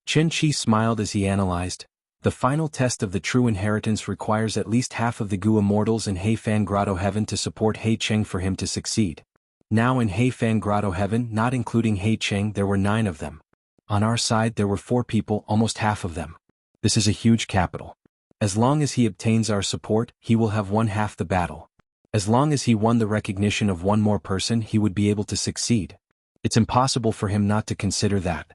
A: Qin Chi smiled as he analyzed. The final test of the true inheritance requires at least half of the Gu immortals in Heifan Grotto Heaven to support He Cheng for him to succeed. Now in Heifan Grotto Heaven, not including He Cheng, there were 9 of them. On our side there were 4 people, almost half of them. This is a huge capital. As long as he obtains our support, he will have won half the battle. As long as he won the recognition of 1 more person, he would be able to succeed. It's impossible for him not to consider that.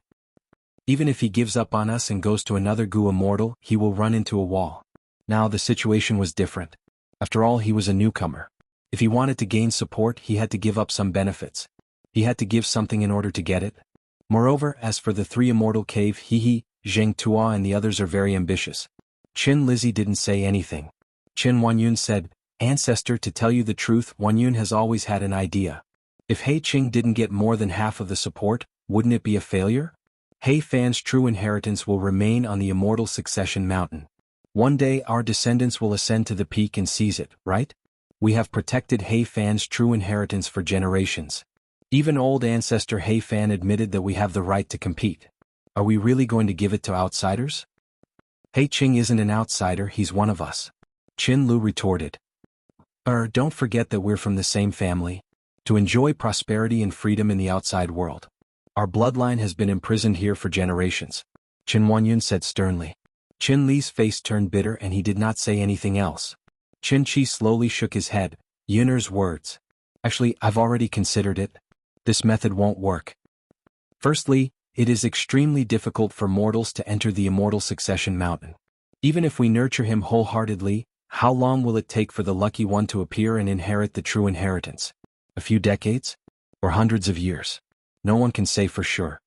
A: Even if he gives up on us and goes to another Gu immortal, he will run into a wall. Now the situation was different. After all, he was a newcomer. If he wanted to gain support, he had to give up some benefits. He had to give something in order to get it. Moreover, as for the 3 immortal cave, Zheng Tuo and the others are very ambitious. Qin Lizzie didn't say anything. Qin Wanyun said, Ancestor, to tell you the truth, Wanyun has always had an idea. If He Qing didn't get more than half of the support, wouldn't it be a failure? He Fan's true inheritance will remain on the immortal succession mountain. One day our descendants will ascend to the peak and seize it, right? We have protected He Fan's true inheritance for generations. Even old ancestor He Fan admitted that we have the right to compete. Are we really going to give it to outsiders? He Qing isn't an outsider, he's one of us. Qin Lu retorted. Don't forget that we're from the same family. To enjoy prosperity and freedom in the outside world. Our bloodline has been imprisoned here for generations. Qin Wanyun said sternly. Qin Li's face turned bitter and he did not say anything else. Qin Chi slowly shook his head. Yunner's words. Actually, I've already considered it. This method won't work. Firstly, it is extremely difficult for mortals to enter the immortal succession mountain. Even if we nurture him wholeheartedly, how long will it take for the lucky one to appear and inherit the true inheritance? A few decades? Or hundreds of years? No one can say for sure.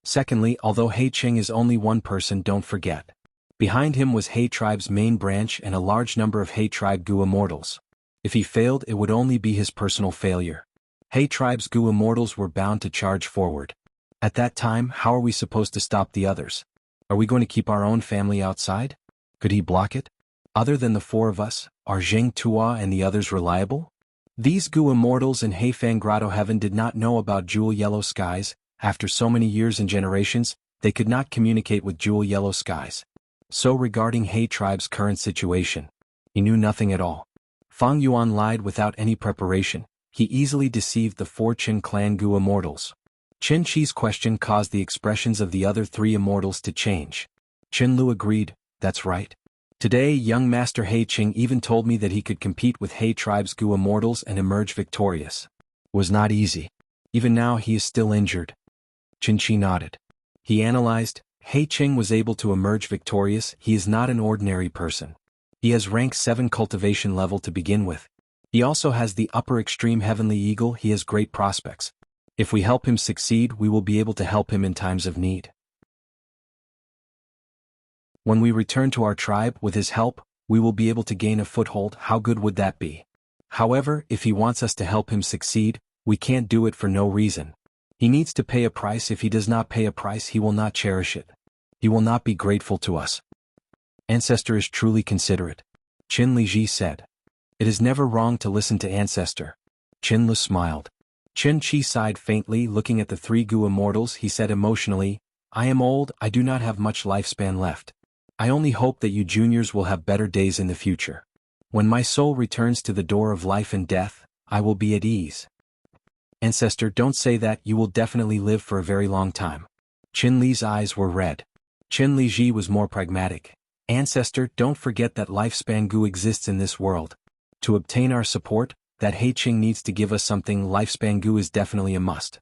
A: Secondly, although He Qing is only one person, don't forget. Behind him was He tribe's main branch and a large number of He tribe Gu immortals. If he failed, it would only be his personal failure. He tribe's Gu immortals were bound to charge forward. At that time, how are we supposed to stop the others? Are we going to keep our own family outside? Could he block it? Other than the 4 of us, are Zheng Tuo and the others reliable? These Gu immortals in Heifan Grotto Heaven did not know about Jewel Yellow Skies. After so many years and generations, they could not communicate with Jewel Yellow Skies. So regarding He tribe's current situation, he knew nothing at all. Fang Yuan lied without any preparation. He easily deceived the 4 Qin clan Gu immortals. Qin Chi's question caused the expressions of the other 3 immortals to change. Qin Lu agreed, that's right. Today, young Master He Qing even told me that he could compete with He tribe's Gu immortals and emerge victorious. Was not easy. Even now he is still injured. Qin nodded. He analyzed. He Qing was able to emerge victorious. He is not an ordinary person. He has rank 7 cultivation level to begin with. He also has the upper extreme heavenly eagle. He has great prospects. If we help him succeed, we will be able to help him in times of need. When we return to our tribe with his help, we will be able to gain a foothold. How good would that be? However, if he wants us to help him succeed, we can't do it for no reason. He needs to pay a price. If he does not pay a price, he will not cherish it. He will not be grateful to us. Ancestor is truly considerate. Qin Liji said. It is never wrong to listen to Ancestor. Qin Lu smiled. Qin Chi sighed faintly, looking at the 3 Gu immortals. He said emotionally, I am old, I do not have much lifespan left. I only hope that you juniors will have better days in the future. When my soul returns to the door of life and death, I will be at ease. Ancestor, don't say that. You will definitely live for a very long time. Qin Li's eyes were red. Qin Liji was more pragmatic. Ancestor, don't forget that lifespan Gu exists in this world. To obtain our support, that He Qing needs to give us something. Lifespan Gu is definitely a must.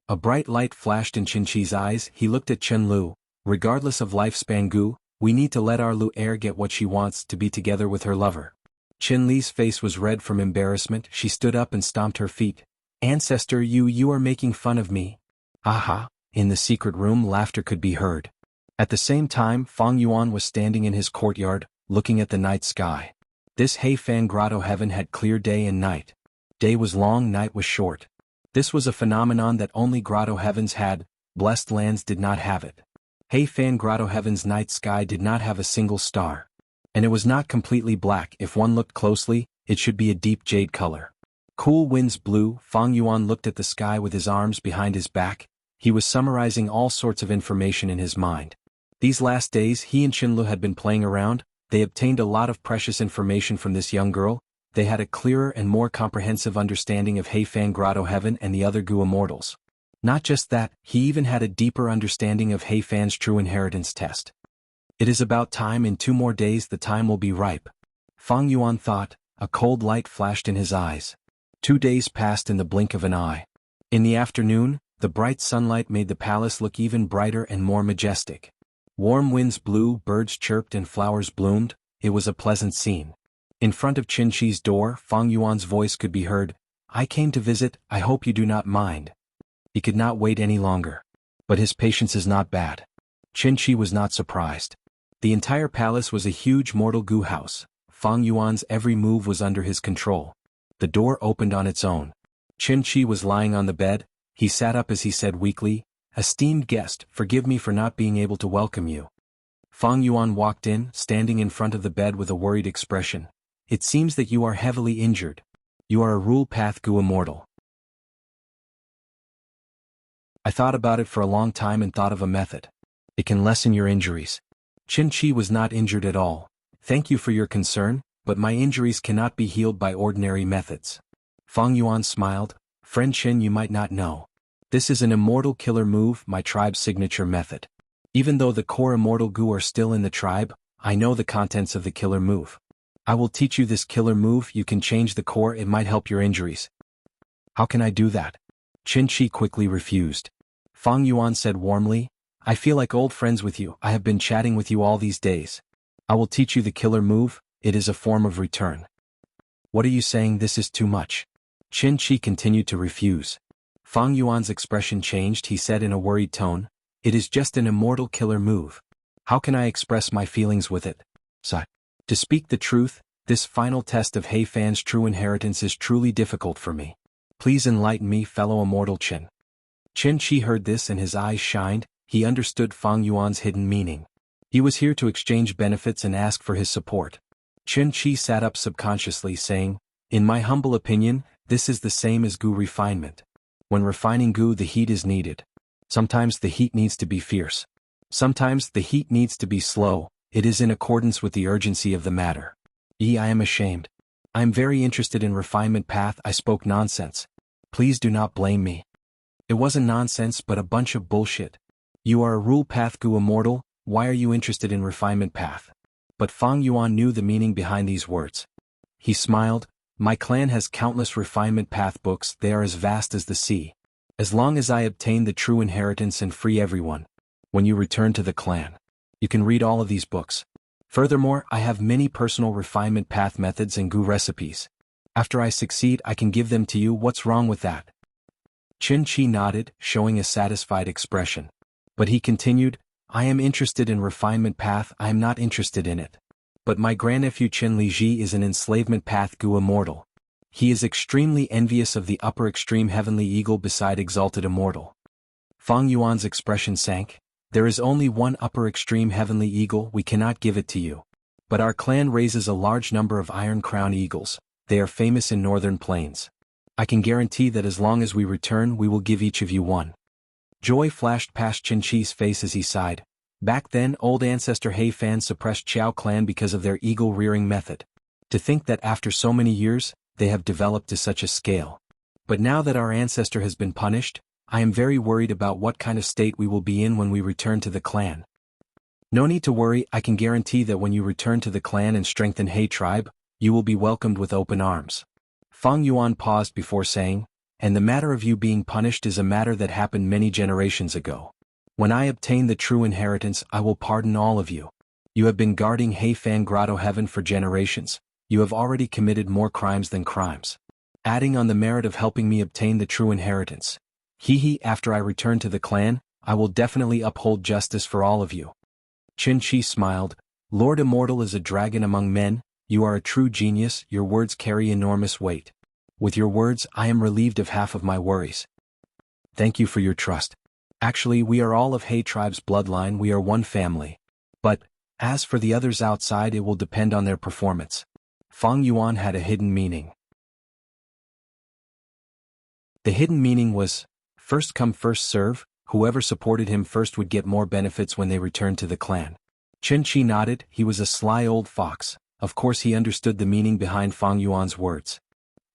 A: A bright light flashed in Qin Chi's eyes. He looked at Qin Lu. Regardless of lifespan Gu, we need to let our Lu heir get what she wants, to be together with her lover. Qin Li's face was red from embarrassment. She stood up and stomped her feet. Ancestor, you are making fun of me. Aha! In the secret room, laughter could be heard. At the same time, Fang Yuan was standing in his courtyard, looking at the night sky. This He Fan Grotto heaven had clear day and night. Day was long, night was short. This was a phenomenon that only grotto heavens had. Blessed lands did not have it. He Fan Grotto heaven's night sky did not have a single star. And it was not completely black. If one looked closely, it should be a deep jade color. Cool winds blew. Fang Yuan looked at the sky with his arms behind his back. He was summarizing all sorts of information in his mind. These last days he and Qin Lu had been playing around. They obtained a lot of precious information from this young girl. They had a clearer and more comprehensive understanding of He Fan Grotto Heaven and the other Gu immortals. Not just that, he even had a deeper understanding of He Fan's true inheritance test. It is about time. In 2 more days the time will be ripe. Fang Yuan thought. A cold light flashed in his eyes. 2 days passed in the blink of an eye. In the afternoon, the bright sunlight made the palace look even brighter and more majestic. Warm winds blew, birds chirped and flowers bloomed. It was a pleasant scene. In front of Qin Chi's door, Fang Yuan's voice could be heard. I came to visit, I hope you do not mind. He could not wait any longer. But his patience is not bad. Qin Chi was not surprised. The entire palace was a huge mortal Gu house. Fang Yuan's every move was under his control. The door opened on its own. Qin Chi was lying on the bed. He sat up as he said weakly, Esteemed guest, forgive me for not being able to welcome you. Fang Yuan walked in, standing in front of the bed with a worried expression. It seems that you are heavily injured. You are a rule path Gu immortal. I thought about it for a long time and thought of a method. It can lessen your injuries. Qin Chi was not injured at all. Thank you for your concern, but my injuries cannot be healed by ordinary methods. Fang Yuan smiled. Friend Qin, you might not know. This is an immortal killer move, my tribe's signature method. Even though the core immortal Gu are still in the tribe, I know the contents of the killer move. I will teach you this killer move. You can change the core, it might help your injuries. How can I do that? Qin Chi quickly refused. Fang Yuan said warmly, I feel like old friends with you. I have been chatting with you all these days. I will teach you the killer move. It is a form of return. What are you saying? This is too much. Qin Chi continued to refuse. Fang Yuan's expression changed. He said in a worried tone, It is just an immortal killer move. How can I express my feelings with it? So, to speak the truth, this final test of He Fan's true inheritance is truly difficult for me. Please enlighten me, fellow immortal Qin. Qin Chi heard this and his eyes shined. He understood Fang Yuan's hidden meaning. He was here to exchange benefits and ask for his support. Qin Chi sat up subconsciously saying, In my humble opinion, this is the same as Gu refinement. When refining Gu, the heat is needed. Sometimes the heat needs to be fierce. Sometimes the heat needs to be slow. It is in accordance with the urgency of the matter. I am ashamed. I am very interested in refinement path. I spoke nonsense. Please do not blame me. It wasn't nonsense but a bunch of bullshit. You are a rule path Gu immortal. Why are you interested in refinement path? But Fang Yuan knew the meaning behind these words. He smiled. My clan has countless refinement path books, they are as vast as the sea. As long as I obtain the true inheritance and free everyone, when you return to the clan, you can read all of these books. Furthermore, I have many personal refinement path methods and gu recipes. After I succeed, I can give them to you. What's wrong with that? Qin Shi nodded, showing a satisfied expression. But he continued, I am interested in refinement path, I am not interested in it. But my grandnephew Qin Liji is an enslavement path gu immortal. He is extremely envious of the upper extreme heavenly eagle beside exalted immortal. Fang Yuan's expression sank. There is only one upper extreme heavenly eagle, we cannot give it to you. But our clan raises a large number of iron crown eagles, they are famous in northern plains. I can guarantee that as long as we return we will give each of you one. Joy flashed past Qin Shi's face as he sighed. Back then old ancestor He Fan suppressed Qiao clan because of their eagle rearing method. To think that after so many years, they have developed to such a scale. But now that our ancestor has been punished, I am very worried about what kind of state we will be in when we return to the clan. No need to worry, I can guarantee that when you return to the clan and strengthen He tribe, you will be welcomed with open arms. Fang Yuan paused before saying, and the matter of you being punished is a matter that happened many generations ago. When I obtain the true inheritance, I will pardon all of you. You have been guarding He Fan Grotto Heaven for generations, you have already committed more crimes than crimes. Adding on the merit of helping me obtain the true inheritance. After I return to the clan, I will definitely uphold justice for all of you. Qin Shi smiled. Lord Immortal is a dragon among men, you are a true genius, your words carry enormous weight. With your words, I am relieved of half of my worries. Thank you for your trust. Actually, we are all of He tribe's bloodline, we are one family. But, as for the others outside, it will depend on their performance. Fang Yuan had a hidden meaning. The hidden meaning was, first come first serve, whoever supported him first would get more benefits when they returned to the clan. Qin Shi nodded, he was a sly old fox, of course he understood the meaning behind Fang Yuan's words.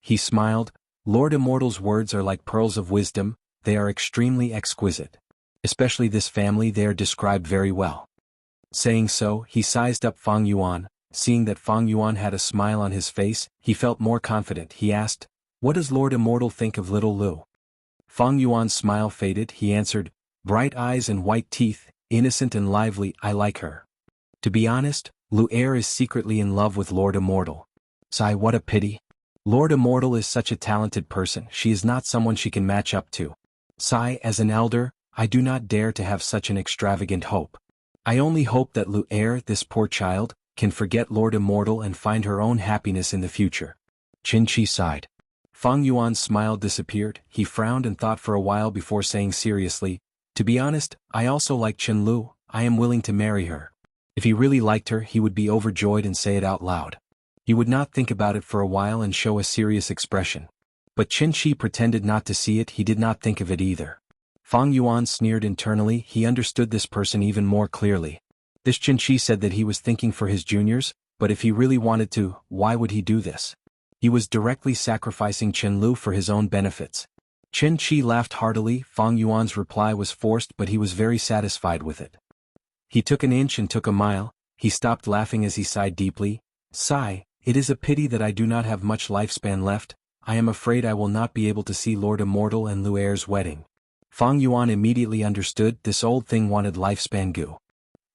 A: He smiled, Lord Immortal's words are like pearls of wisdom, they are extremely exquisite. Especially this family, they are described very well. Saying so, he sized up Fang Yuan, seeing that Fang Yuan had a smile on his face, he felt more confident, he asked, what does Lord Immortal think of little Lu? Fang Yuan's smile faded, he answered, bright eyes and white teeth, innocent and lively, I like her. To be honest, Lu Er is secretly in love with Lord Immortal. Sigh, what a pity. Lord Immortal is such a talented person, she is not someone she can match up to. Sigh, as an elder, I do not dare to have such an extravagant hope. I only hope that Lu Er, this poor child, can forget Lord Immortal and find her own happiness in the future. Qin Shi sighed. Fang Yuan's smile disappeared, he frowned and thought for a while before saying seriously, to be honest, I also like Qin Lu, I am willing to marry her. If he really liked her, he would be overjoyed and say it out loud. He would not think about it for a while and show a serious expression. But Qin Shi pretended not to see it, he did not think of it either. Fang Yuan sneered internally, he understood this person even more clearly. This Qin Shi said that he was thinking for his juniors, but if he really wanted to, why would he do this? He was directly sacrificing Qin Lu for his own benefits. Qin Shi laughed heartily, Fang Yuan's reply was forced but he was very satisfied with it. He took an inch and took a mile, he stopped laughing as he sighed deeply. Sigh, it is a pity that I do not have much lifespan left, I am afraid I will not be able to see Lord Immortal and Lu Er's wedding. Fang Yuan immediately understood, this old thing wanted lifespan gu.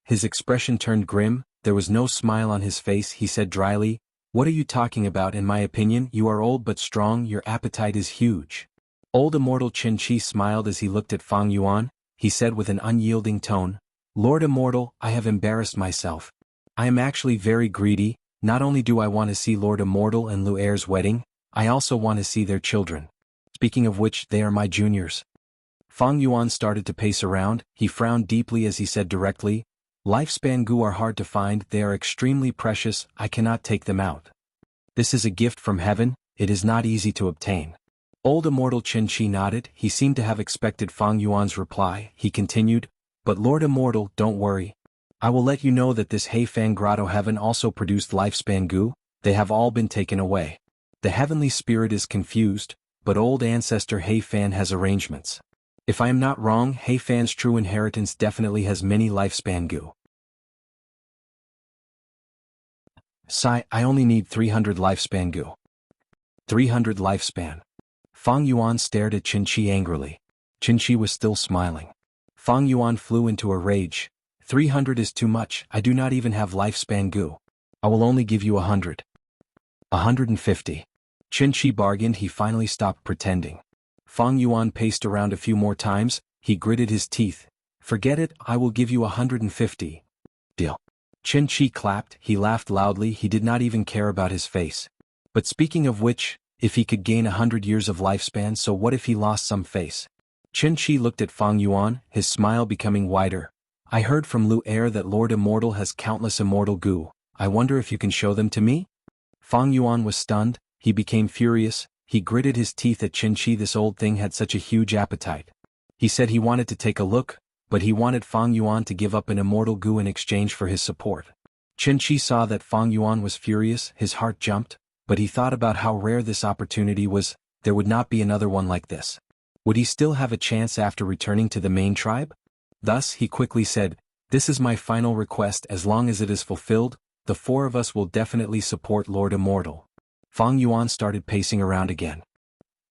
A: His expression turned grim, there was no smile on his face, he said dryly, what are you talking about? In my opinion, you are old but strong, your appetite is huge. Old Immortal Qin Shi smiled as he looked at Fang Yuan, he said with an unyielding tone, Lord Immortal, I have embarrassed myself. I am actually very greedy, not only do I want to see Lord Immortal and Lu Er's wedding, I also want to see their children. Speaking of which, they are my juniors. Fang Yuan started to pace around, he frowned deeply as he said directly, lifespan gu are hard to find, they are extremely precious, I cannot take them out. This is a gift from heaven, it is not easy to obtain. Old Immortal Qin Shi nodded, he seemed to have expected Fang Yuan's reply, he continued, but Lord Immortal, don't worry. I will let you know that this He Fan Grotto Heaven also produced lifespan gu, they have all been taken away. The heavenly spirit is confused, but old ancestor He Fan has arrangements. If I am not wrong, He Fan's true inheritance definitely has many lifespan gu. Sigh, I only need 300 lifespan goo. 300 lifespan. Fang Yuan stared at Qin Shi angrily. Qin Shi was still smiling. Fang Yuan flew into a rage. 300 is too much, I do not even have lifespan goo. I will only give you 100. 150. Qin Shi bargained. He finally stopped pretending. Fang Yuan paced around a few more times. He gritted his teeth. Forget it, I will give you 150. Deal. Qin Shi clapped. He laughed loudly. He did not even care about his face. But speaking of which, if he could gain 100 years of lifespan, so what if he lost some face? Qin Shi looked at Fang Yuan, his smile becoming wider. I heard from Lu Air that Lord Immortal has countless immortal goo. I wonder if you can show them to me? Fang Yuan was stunned. He became furious. He gritted his teeth at Qin Shi. This old thing had such a huge appetite. He said he wanted to take a look, but he wanted Fang Yuan to give up an immortal goo in exchange for his support. Qin Shi saw that Fang Yuan was furious. His heart jumped, but he thought about how rare this opportunity was. There would not be another one like this. Would he still have a chance after returning to the main tribe? Thus, he quickly said, this is my final request. As long as it is fulfilled, the four of us will definitely support Lord Immortal. Fang Yuan started pacing around again.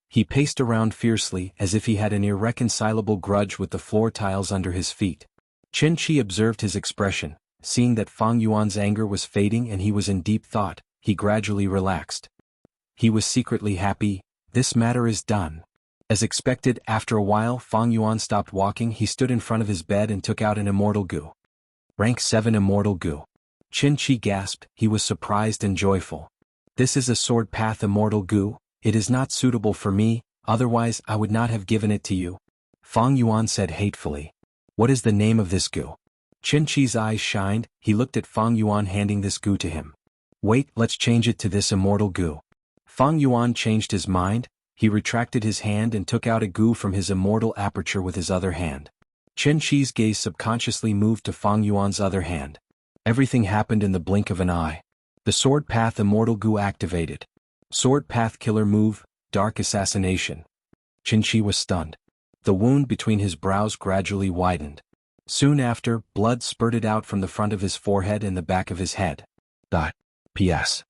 A: He paced around fiercely, as if he had an irreconcilable grudge with the floor tiles under his feet. Qin Shi observed his expression. Seeing that Fang Yuan's anger was fading and he was in deep thought, he gradually relaxed. He was secretly happy. This matter is done. As expected, after a while Fang Yuan stopped walking. He stood in front of his bed and took out an immortal goo. Rank 7 immortal goo. Qin Shi gasped. He was surprised and joyful. This is a sword path immortal goo. It is not suitable for me, otherwise I would not have given it to you. Fang Yuan said hatefully. What is the name of this goo? Qin Shi's eyes shined. He looked at Fang Yuan handing this goo to him. Wait, let's change it to this immortal goo. Fang Yuan changed his mind. He retracted his hand and took out a goo from his immortal aperture with his other hand. Qin Shi's gaze subconsciously moved to Fang Yuan's other hand. Everything happened in the blink of an eye. The Sword Path Immortal Goo activated. Sword Path Killer Move, Dark Assassination. Qin Shi was stunned. The wound between his brows gradually widened. Soon after, blood spurted out from the front of his forehead and the back of his head. P.S.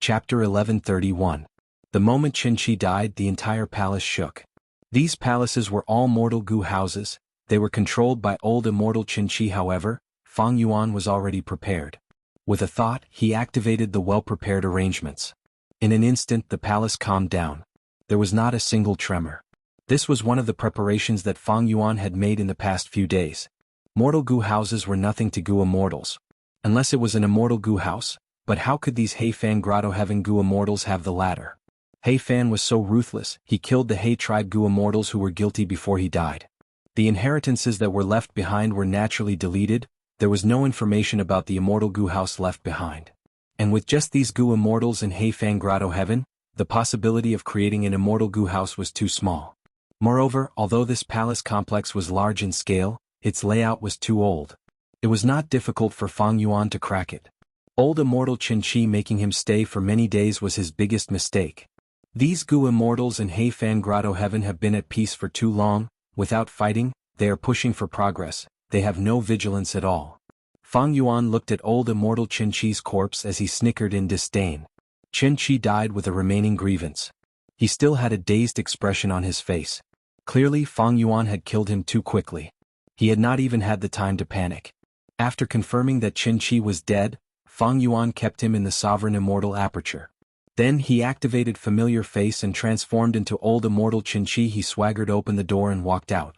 A: Chapter 1131. The moment Qin Shi died, the entire palace shook. These palaces were all mortal goo houses. They were controlled by old immortal Qin Shi. However, Fang Yuan was already prepared. With a thought, he activated the well-prepared arrangements. In an instant the palace calmed down. There was not a single tremor. This was one of the preparations that Fang Yuan had made in the past few days. Mortal goo houses were nothing to goo immortals. Unless it was an immortal goo house, but how could these Heifan Grotto Heaven goo immortals have the latter? Heifan was so ruthless, he killed the He tribe goo immortals who were guilty before he died. The inheritances that were left behind were naturally deleted. There was no information about the immortal goo house left behind. And with just these goo immortals in Heifan Grotto Heaven, the possibility of creating an immortal goo house was too small. Moreover, although this palace complex was large in scale, its layout was too old. It was not difficult for Fang Yuan to crack it. Old immortal Qin Shi making him stay for many days was his biggest mistake. These goo immortals in Heifan Grotto Heaven have been at peace for too long. Without fighting, they are pushing for progress. They have no vigilance at all. Fang Yuan looked at old immortal Qin Shi's corpse as he snickered in disdain. Qin Shi died with a remaining grievance. He still had a dazed expression on his face. Clearly Fang Yuan had killed him too quickly. He had not even had the time to panic. After confirming that Qin Shi was dead, Fang Yuan kept him in the sovereign immortal aperture. Then he activated familiar face and transformed into old immortal Qin Shi. He swaggered open the door and walked out.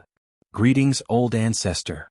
A: Greetings, old ancestor.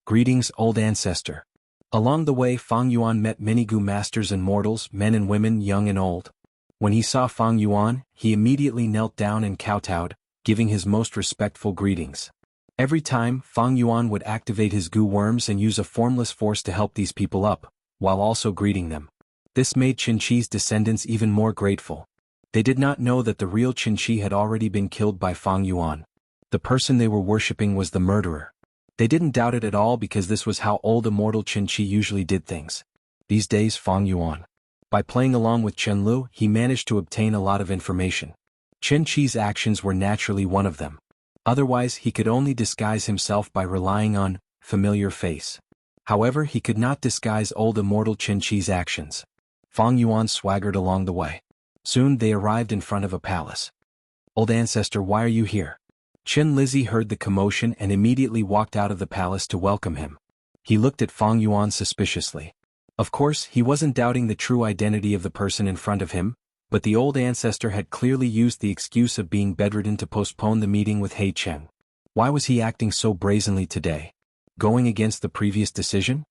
A: Greetings, old ancestor. Along the way Fang Yuan met many goo masters and mortals, men and women, young and old. When he saw Fang Yuan, he immediately knelt down and kowtowed, giving his most respectful greetings. Every time, Fang Yuan would activate his goo worms and use a formless force to help these people up, while also greeting them. This made Qin Shi's descendants even more grateful. They did not know that the real Qin Shi had already been killed by Fang Yuan. The person they were worshipping was the murderer. They didn't doubt it at all because this was how old immortal Qin Shi usually did things. These days Fang Yuan. By playing along with Chen Lu, he managed to obtain a lot of information. Qin Shi's actions were naturally one of them. Otherwise he could only disguise himself by relying on familiar face. However, he could not disguise old immortal Qin Chi's actions. Fang Yuan swaggered along the way. Soon they arrived in front of a palace. "Old ancestor, why are you here?" Qin Lizzie heard the commotion and immediately walked out of the palace to welcome him. He looked at Fang Yuan suspiciously. Of course, he wasn't doubting the true identity of the person in front of him, but the old ancestor had clearly used the excuse of being bedridden to postpone the meeting with He Cheng. Why was he acting so brazenly today? Going against the previous decision?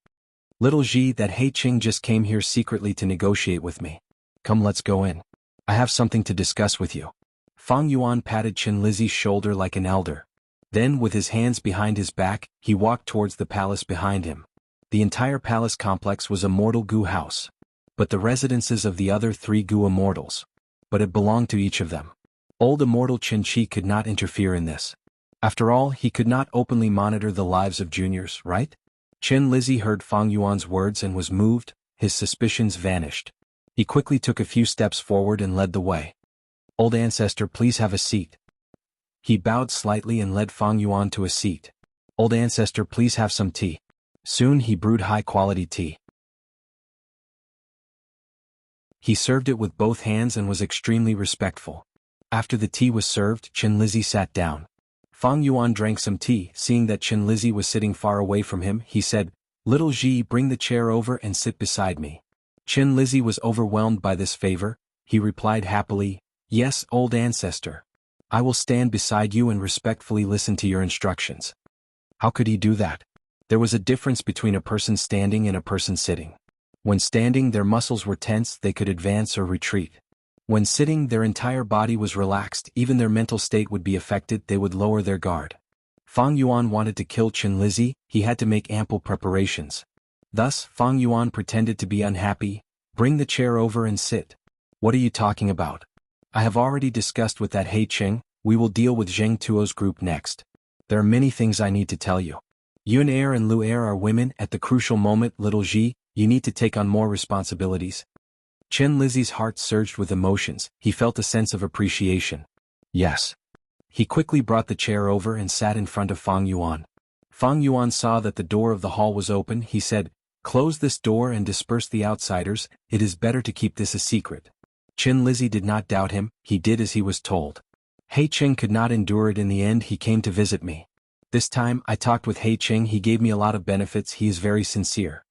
A: "Little Ji, that He Cheng just came here secretly to negotiate with me. Come, let's go in. I have something to discuss with you." Fang Yuan patted Qin Lizzie's shoulder like an elder. Then, with his hands behind his back, he walked towards the palace behind him. The entire palace complex was a mortal Gu house. But the residences of the other 3 Gu immortals. But it belonged to each of them. Old immortal Qin Chi could not interfere in this. After all, he could not openly monitor the lives of juniors, right? Qin Lizzie heard Fang Yuan's words and was moved, his suspicions vanished. He quickly took a few steps forward and led the way. "Old ancestor, please have a seat." He bowed slightly and led Fang Yuan to a seat. "Old ancestor, please have some tea." Soon he brewed high-quality tea. He served it with both hands and was extremely respectful. After the tea was served, Qin Lizzie sat down. Fang Yuan drank some tea. Seeing that Qin Lizzie was sitting far away from him, he said, "Little Ji, bring the chair over and sit beside me." Qin Lizzie was overwhelmed by this favor. He replied happily, "Yes, old ancestor. I will stand beside you and respectfully listen to your instructions." How could he do that? There was a difference between a person standing and a person sitting. When standing, their muscles were tense, they could advance or retreat. When sitting, their entire body was relaxed, even their mental state would be affected, they would lower their guard. Fang Yuan wanted to kill Qin Lizzie, he had to make ample preparations. Thus, Fang Yuan pretended to be unhappy. "Bring the chair over and sit." "What are you talking about? I have already discussed with that He Cheng, we will deal with Zheng Tuo's group next. There are many things I need to tell you. Yun Er and Lu Er are women. At the crucial moment, little Ji, you need to take on more responsibilities." Qin Lizzie's heart surged with emotions, he felt a sense of appreciation. "Yes." He quickly brought the chair over and sat in front of Fang Yuan. Fang Yuan saw that the door of the hall was open. He said, "Close this door and disperse the outsiders, it is better to keep this a secret." Qin Lizzie did not doubt him, he did as he was told. He Cheng could not endure it. In the end, he came to visit me. This time, I talked with He Cheng, he gave me a lot of benefits, he is very sincere.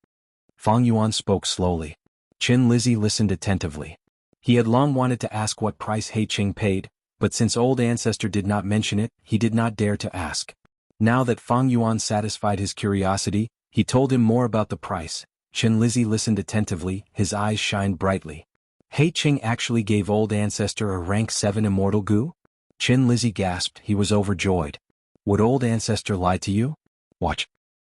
A: Fang Yuan spoke slowly. Qin Lizzie listened attentively. He had long wanted to ask what price He Cheng paid, but since old ancestor did not mention it, he did not dare to ask. Now that Fang Yuan satisfied his curiosity, he told him more about the price. Qin Lizzie listened attentively, his eyes shined brightly. He Cheng actually gave old ancestor a rank 7 immortal Gu? Qin Lizzie gasped, he was overjoyed. Would old ancestor lie to you? Watch.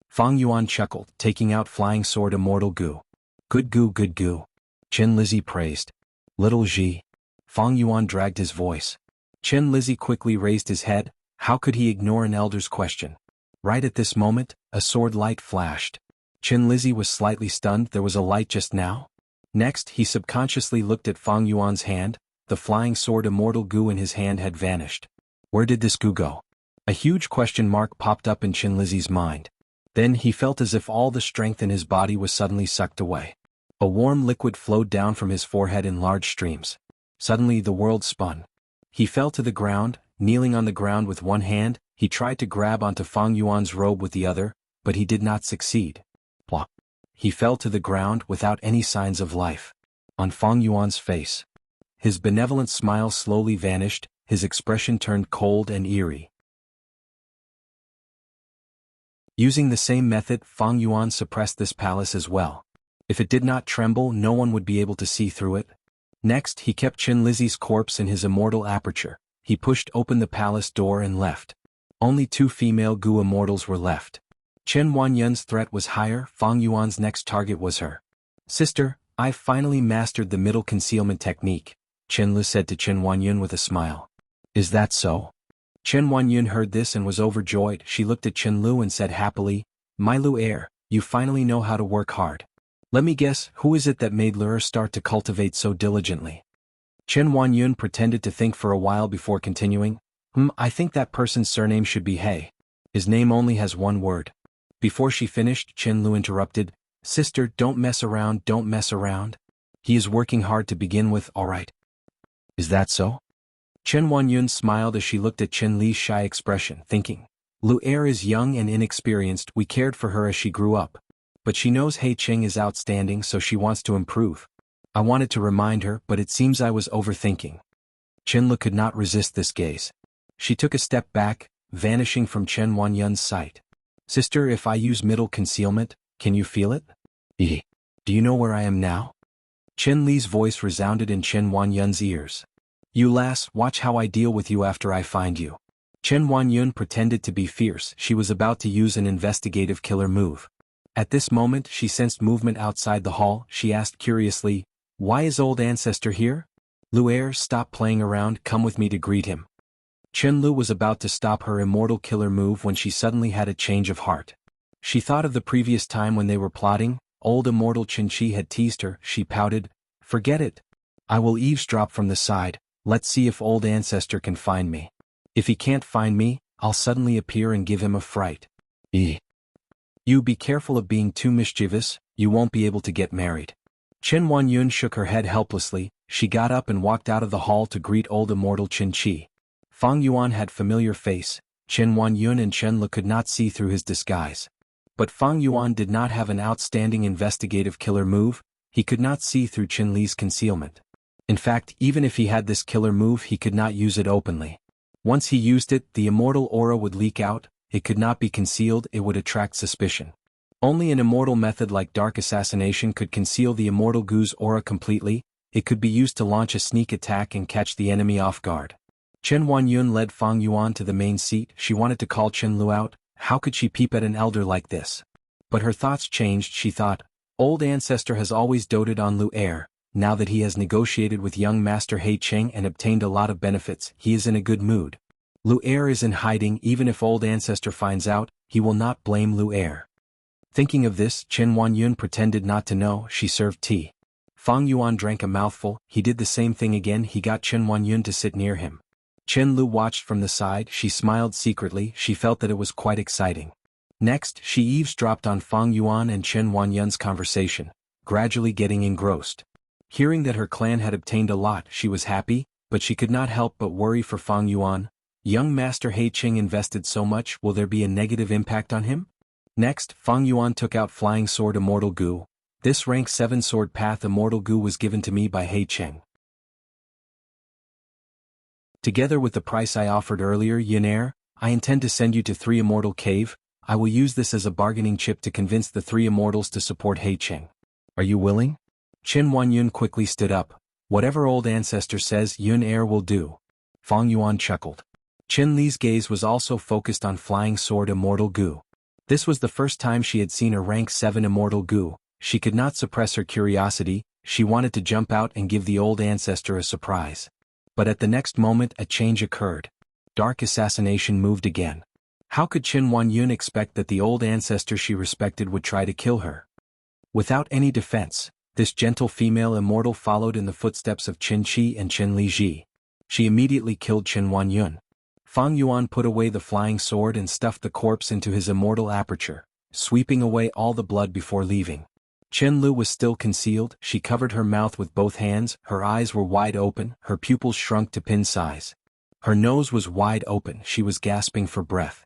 A: Fang Yuan chuckled, taking out flying sword immortal Gu. Good Gu, good Gu. Qin Lizzie praised. Little Ji. Fang Yuan dragged his voice. Qin Lizzie quickly raised his head, how could he ignore an elder's question? Right at this moment, a sword light flashed. Qin Lizzie was slightly stunned, there was a light just now? Next, he subconsciously looked at Fang Yuan's hand, the flying sword immortal Gu in his hand had vanished. Where did this Gu go? A huge question mark popped up in Qin Lizzie's mind. Then he felt as if all the strength in his body was suddenly sucked away. A warm liquid flowed down from his forehead in large streams. Suddenly the world spun. He fell to the ground, kneeling on the ground with one hand, he tried to grab onto Fang Yuan's robe with the other, but he did not succeed. Plop. He fell to the ground without any signs of life. On Fang Yuan's face. His benevolent smile slowly vanished, his expression turned cold and eerie. Using the same method, Fang Yuan suppressed this palace as well. If it did not tremble, no one would be able to see through it. Next, he kept Qin Lizzie's corpse in his immortal aperture. He pushed open the palace door and left. Only 2 female Gu immortals were left. Chen Wanyun's threat was higher, Fang Yuan's next target was her. "Sister, I've finally mastered the middle concealment technique," Chen Lu said to Chen Wanyun with a smile. "Is that so?" Chen Wanyun heard this and was overjoyed. She looked at Chen Lu and said happily, "My Lu heir, you finally know how to work hard. Let me guess, who is it that made Lu start to cultivate so diligently?" Chen Wanyun pretended to think for a while before continuing, I think that person's surname should be He. His name only has one word. Before she finished, Chen Lu interrupted, "Sister, don't mess around, don't mess around. He is working hard to begin with, all right." "Is that so?" Chen Huanyun smiled as she looked at Chen Li's shy expression, thinking, "Lu Er is young and inexperienced, we cared for her as she grew up. But she knows He Qing is outstanding, so she wants to improve. I wanted to remind her, but it seems I was overthinking." Chen Lu could not resist this gaze. She took a step back, vanishing from Chen Huanyun's sight. "Sister, if I use middle concealment, can you feel it? Do you know where I am now?" Chen Li's voice resounded in Chen Huanyun's ears. "You lass, watch how I deal with you after I find you." Chen Huanyun pretended to be fierce. She was about to use an investigative killer move. At this moment she sensed movement outside the hall. She asked curiously, "Why is old ancestor here?" "Lu Er, stop playing around, come with me to greet him." Chen Lu was about to stop her immortal killer move when she suddenly had a change of heart. She thought of the previous time when they were plotting. Old immortal Chen Qi had teased her. She pouted, "Forget it. I will eavesdrop from the side. Let's see if old ancestor can find me. If he can't find me, I'll suddenly appear and give him a fright. You be careful of being too mischievous, you won't be able to get married." Chen Huanyun shook her head helplessly. She got up and walked out of the hall to greet old immortal Chen Qi. Fang Yuan had familiar face. Chen Huanyun and Chen Le could not see through his disguise. But Fang Yuan did not have an outstanding investigative killer move. He could not see through Chen Li's concealment. In fact, even if he had this killer move, he could not use it openly. Once he used it, the immortal aura would leak out. It could not be concealed, it would attract suspicion. Only an immortal method like dark assassination could conceal the immortal Gu's aura completely. It could be used to launch a sneak attack and catch the enemy off guard. Chen Huanyun led Fang Yuan to the main seat. She wanted to call Chen Lu out. How could she peep at an elder like this? But her thoughts changed. She thought, old ancestor has always doted on Lu Er. Now that he has negotiated with young master He Qing and obtained a lot of benefits, he is in a good mood. Lu Er is in hiding. Even if old ancestor finds out, he will not blame Lu Er. Thinking of this, Chen Huanyun pretended not to know. She served tea. Fang Yuan drank a mouthful. He did the same thing again. He got Chen Huanyun to sit near him. Chen Lu watched from the side. She smiled secretly. She felt that it was quite exciting. Next, she eavesdropped on Fang Yuan and Chen Huanyun's conversation, gradually getting engrossed. Hearing that her clan had obtained a lot, she was happy, but she could not help but worry for Fang Yuan. Young master He Qing invested so much, will there be a negative impact on him? Next, Fang Yuan took out Flying Sword Immortal Gu. This rank 7 sword path Immortal Gu was given to me by He Qing. Together with the price I offered earlier, Yin Er, I intend to send you to 3 Immortal Cave. I will use this as a bargaining chip to convince the 3 immortals to support He Qing. Are you willing? Chen Huanyun quickly stood up. Whatever old ancestor says, Yin Er will do. Fang Yuan chuckled. Chen Li's gaze was also focused on Flying Sword Immortal Gu. This was the first time she had seen a rank 7 Immortal Gu. She could not suppress her curiosity. She wanted to jump out and give the old ancestor a surprise. But at the next moment a change occurred. Dark assassination moved again. How could Chen Huanyun expect that the old ancestor she respected would try to kill her? Without any defense, this gentle female immortal followed in the footsteps of Qin Qi and Chen Liji. She immediately killed Chen Huanyun. Fang Yuan put away the flying sword and stuffed the corpse into his immortal aperture, sweeping away all the blood before leaving. Chen Lu was still concealed. She covered her mouth with both hands. Her eyes were wide open. Her pupils shrunk to pin size. Her nose was wide open. She was gasping for breath.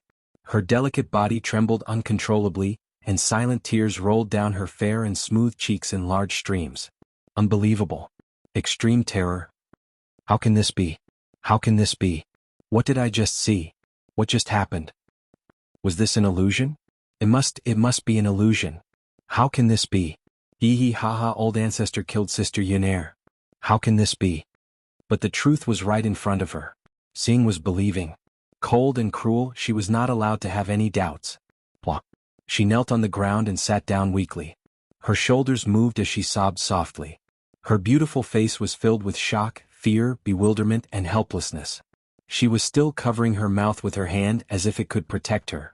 A: Her delicate body trembled uncontrollably, and silent tears rolled down her fair and smooth cheeks in large streams. Unbelievable. Extreme terror. How can this be? How can this be? What did I just see? What just happened? Was this an illusion? It must be an illusion. How can this be? Hee hee ha ha, old ancestor killed Sister Yin Er. How can this be? But the truth was right in front of her. Seeing was believing. Cold and cruel, she was not allowed to have any doubts. Plop. She knelt on the ground and sat down weakly. Her shoulders moved as she sobbed softly. Her beautiful face was filled with shock, fear, bewilderment, and helplessness. She was still covering her mouth with her hand as if it could protect her.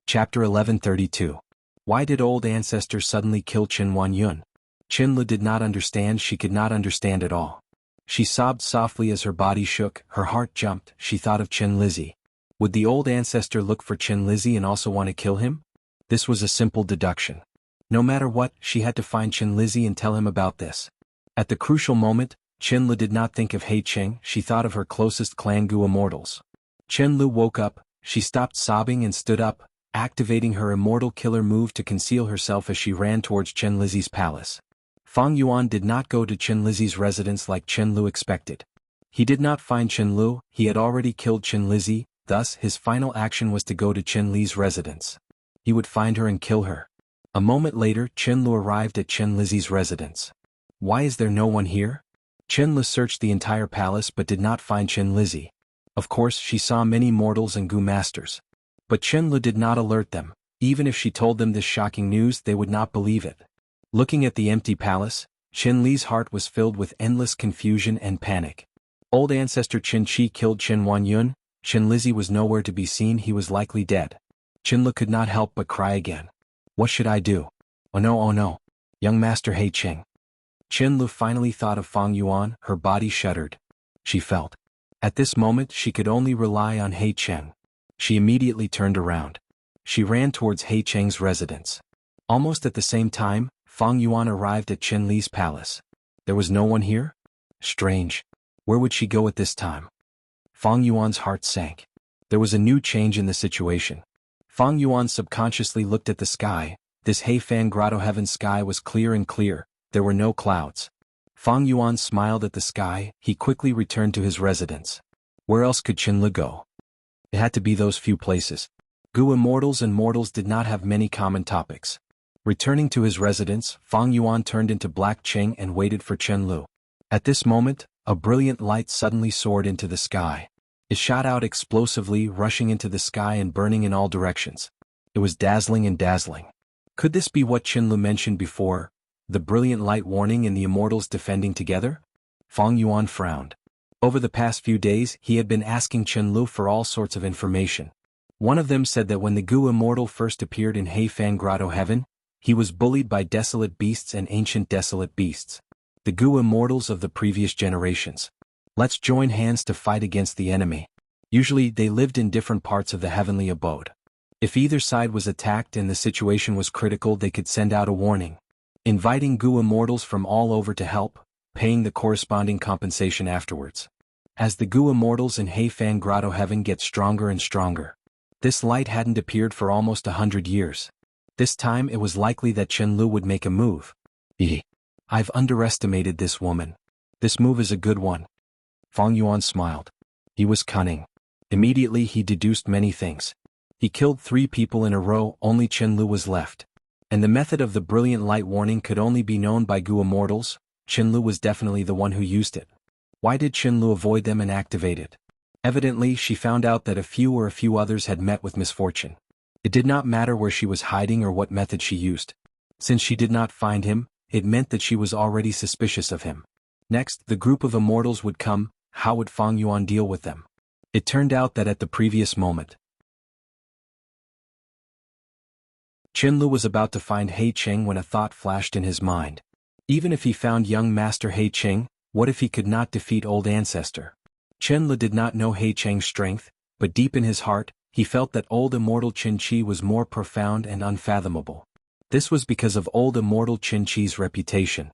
A: Chapter 1132. Why did old ancestor suddenly kill Chen Huanyun? Chen Lu did not understand. She could not understand at all. She sobbed softly as her body shook, her heart jumped. She thought of Chen Lizzie. Would the old ancestor look for Chen Lizzie and also want to kill him? This was a simple deduction. No matter what, she had to find Chen Lizzie and tell him about this. At the crucial moment, Chen Lu did not think of He Cheng, she thought of her closest clan Gu immortals. Chen Lu woke up, she stopped sobbing and stood up, activating her immortal killer move to conceal herself as she ran towards Chen Lizzie's palace. Fang Yuan did not go to Chen Lizzie's residence like Chen Lu expected. He did not find Chen Lu, he had already killed Chen Lizzie, thus his final action was to go to Chen Li's residence. He would find her and kill her. A moment later, Chen Lu arrived at Chen Lizzie's residence. Why is there no one here? Chen Lu searched the entire palace but did not find Chen Lizzie. Of course, she saw many mortals and Gu masters. But Chen Lu did not alert them. Even if she told them this shocking news, they would not believe it. Looking at the empty palace, Chen Li's heart was filled with endless confusion and panic. Old ancestor Chen Qi killed Chen Wanyun, Chen Lizzie was nowhere to be seen, he was likely dead. Chen Lu could not help but cry again. What should I do? Oh no, young master He Cheng. Chen Lu finally thought of Fang Yuan, her body shuddered. She felt. At this moment she could only rely on He Cheng. She immediately turned around. She ran towards He Cheng's residence. Almost at the same time, Fang Yuan arrived at Chen Li's palace. There was no one here? Strange. Where would she go at this time? Fang Yuan's heart sank. There was a new change in the situation. Fang Yuan subconsciously looked at the sky. This Heifan Grotto heaven sky was clear and clear, there were no clouds. Fang Yuan smiled at the sky, he quickly returned to his residence. Where else could Chen Li go? It had to be those few places. Gu immortals and mortals did not have many common topics. Returning to his residence, Fang Yuan turned into Black Cheng and waited for Chen Lu. At this moment, a brilliant light suddenly soared into the sky. It shot out explosively, rushing into the sky and burning in all directions. It was dazzling and dazzling. Could this be what Chen Lu mentioned before, the brilliant light warning and the immortals defending together? Fang Yuan frowned. Over the past few days, he had been asking Chen Lu for all sorts of information. One of them said that when the Gu immortal first appeared in Heifan Grotto Heaven, he was bullied by desolate beasts and ancient desolate beasts. The Gu immortals of the previous generations. Let's join hands to fight against the enemy. Usually they lived in different parts of the heavenly abode. If either side was attacked and the situation was critical, they could send out a warning, inviting Gu immortals from all over to help, paying the corresponding compensation afterwards. As the Gu immortals in Heifan Grotto Heaven get stronger and stronger. This light hadn't appeared for almost 100 years. This time it was likely that Chen Lu would make a move. I've underestimated this woman. This move is a good one. Fang Yuan smiled. He was cunning. Immediately he deduced many things. He killed 3 people in a row, only Chen Lu was left. And the method of the brilliant light warning could only be known by Gu immortals. Chen Lu was definitely the one who used it. Why did Chen Lu avoid them and activate it? Evidently she found out that a few others had met with misfortune. It did not matter where she was hiding or what method she used. Since she did not find him, it meant that she was already suspicious of him. Next, the group of immortals would come. How would Fang Yuan deal with them? It turned out that at the previous moment, Chen Lu was about to find He Cheng when a thought flashed in his mind. Even if he found young master He Cheng, what if he could not defeat old ancestor? Chen Lu did not know He Cheng's strength, but deep in his heart, he felt that old immortal Chen Qi was more profound and unfathomable. This was because of old immortal Chen Qi's reputation.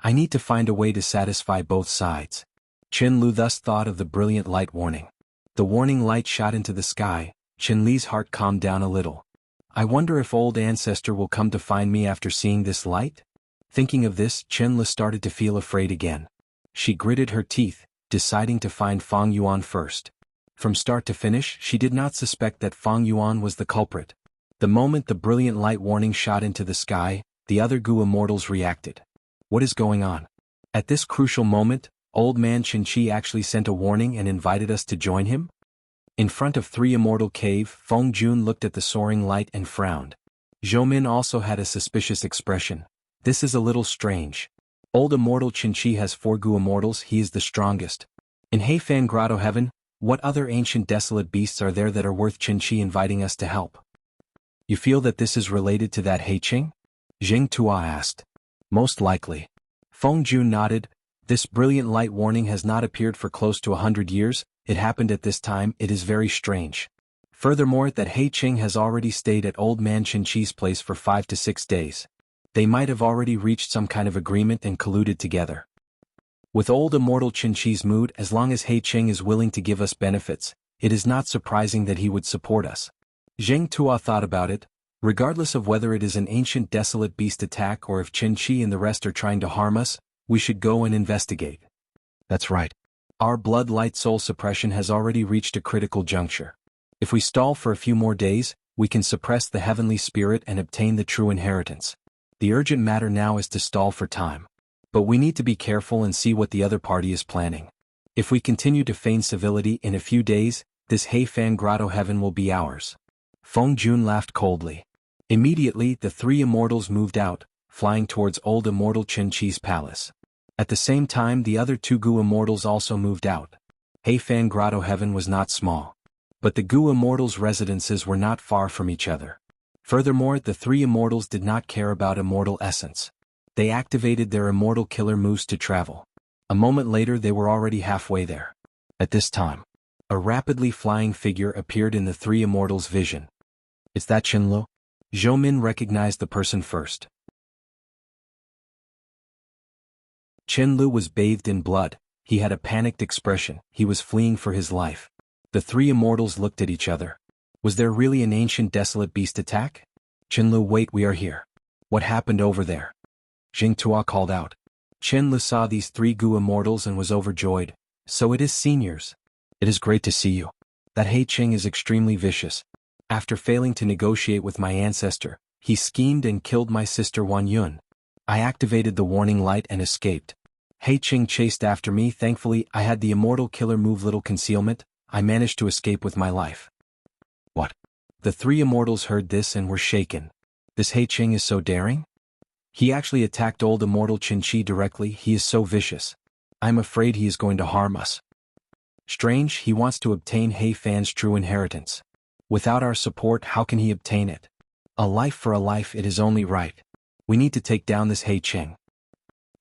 A: I need to find a way to satisfy both sides. Chen Lu thus thought of the brilliant light warning. The warning light shot into the sky. Chen Li's heart calmed down a little. I wonder if old ancestor will come to find me after seeing this light? Thinking of this, Chen Li started to feel afraid again. She gritted her teeth, deciding to find Fang Yuan first. From start to finish, she did not suspect that Fang Yuan was the culprit. The moment the brilliant light warning shot into the sky, the other Gu immortals reacted. What is going on? At this crucial moment, old man Chen Qi actually sent a warning and invited us to join him? In front of 3 immortal cave, Feng Jun looked at the soaring light and frowned. Zhou Min also had a suspicious expression. This is a little strange. Old immortal Chen Qi has 4 Gu immortals, he is the strongest. In Heifan Grotto Heaven, what other ancient desolate beasts are there that are worth Chen Qi inviting us to help? You feel that this is related to that He Cheng? Jing Tua asked. Most likely. Feng Jun nodded. This brilliant light warning has not appeared for close to 100 years, it happened at this time, it is very strange. Furthermore, that He Qing has already stayed at Old Man Qin Chi's place for 5 to 6 days. They might have already reached some kind of agreement and colluded together. With old immortal Qin Chi's mood, as long as He Qing is willing to give us benefits, it is not surprising that he would support us. Zheng Tuo thought about it. Regardless of whether it is an ancient desolate beast attack or if Qin Chi and the rest are trying to harm us, we should go and investigate. That's right. Our blood light soul suppression has already reached a critical juncture. If we stall for a few more days, we can suppress the heavenly spirit and obtain the true inheritance. The urgent matter now is to stall for time. But we need to be careful and see what the other party is planning. If we continue to feign civility, in a few days, this Heifan Grotto heaven will be ours. Feng Jun laughed coldly. Immediately, the three immortals moved out, flying towards old immortal Qin Chi's palace. At the same time, the other two Gu immortals also moved out. Heifan Grotto heaven was not small. But the Gu immortals' residences were not far from each other. Furthermore, the three immortals did not care about immortal essence. They activated their immortal killer moves to travel. A moment later they were already halfway there. At this time, a rapidly flying figure appeared in the three immortals' vision. Is that Qinlu? Zhou Min recognized the person first. Qinlu was bathed in blood, he had a panicked expression, he was fleeing for his life. The three immortals looked at each other. Was there really an ancient desolate beast attack? Qinlu, wait, we are here. What happened over there? Jing Tuo called out. Qinlu saw these three Gu immortals and was overjoyed. So it is seniors. It is great to see you. That He Qing is extremely vicious. After failing to negotiate with my ancestor, he schemed and killed my sister Wan Yun. I activated the warning light and escaped. He Qing chased after me. Thankfully, I had the immortal killer move Little Concealment. I managed to escape with my life. What? The three immortals heard this and were shaken. This He Qing is so daring? He actually attacked old immortal Qin Chi directly. He is so vicious. I'm afraid he is going to harm us. Strange, he wants to obtain He Fan's true inheritance. Without our support, how can he obtain it? A life for a life, it is only right. We need to take down this He Qing.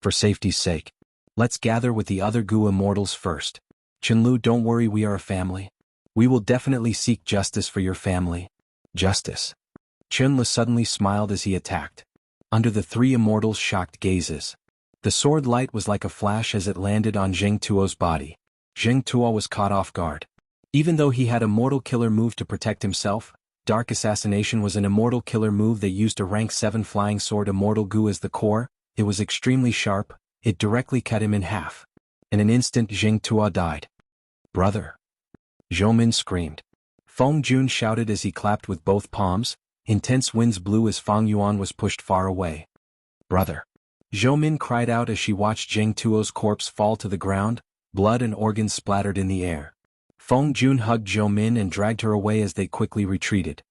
A: For safety's sake, let's gather with the other Gu immortals first. Qinlu, don't worry, we are a family. We will definitely seek justice for your family. Justice. Qinlu suddenly smiled as he attacked. Under the three immortals' shocked gazes, the sword light was like a flash as it landed on Zheng Tuo's body. Zheng Tuo was caught off guard. Even though he had a mortal killer move to protect himself, Dark Assassination was an immortal killer move that used a rank 7 flying sword Immortal Gu as the core. It was extremely sharp, it directly cut him in half. In an instant Zheng Tuo died. Brother! Zhou Min screamed. Feng Jun shouted as he clapped with both palms. Intense winds blew as Fang Yuan was pushed far away. Brother! Zhou Min cried out as she watched Zheng Tuo's corpse fall to the ground. Blood and organs splattered in the air. Feng Jun hugged Zhou Min and dragged her away as they quickly retreated.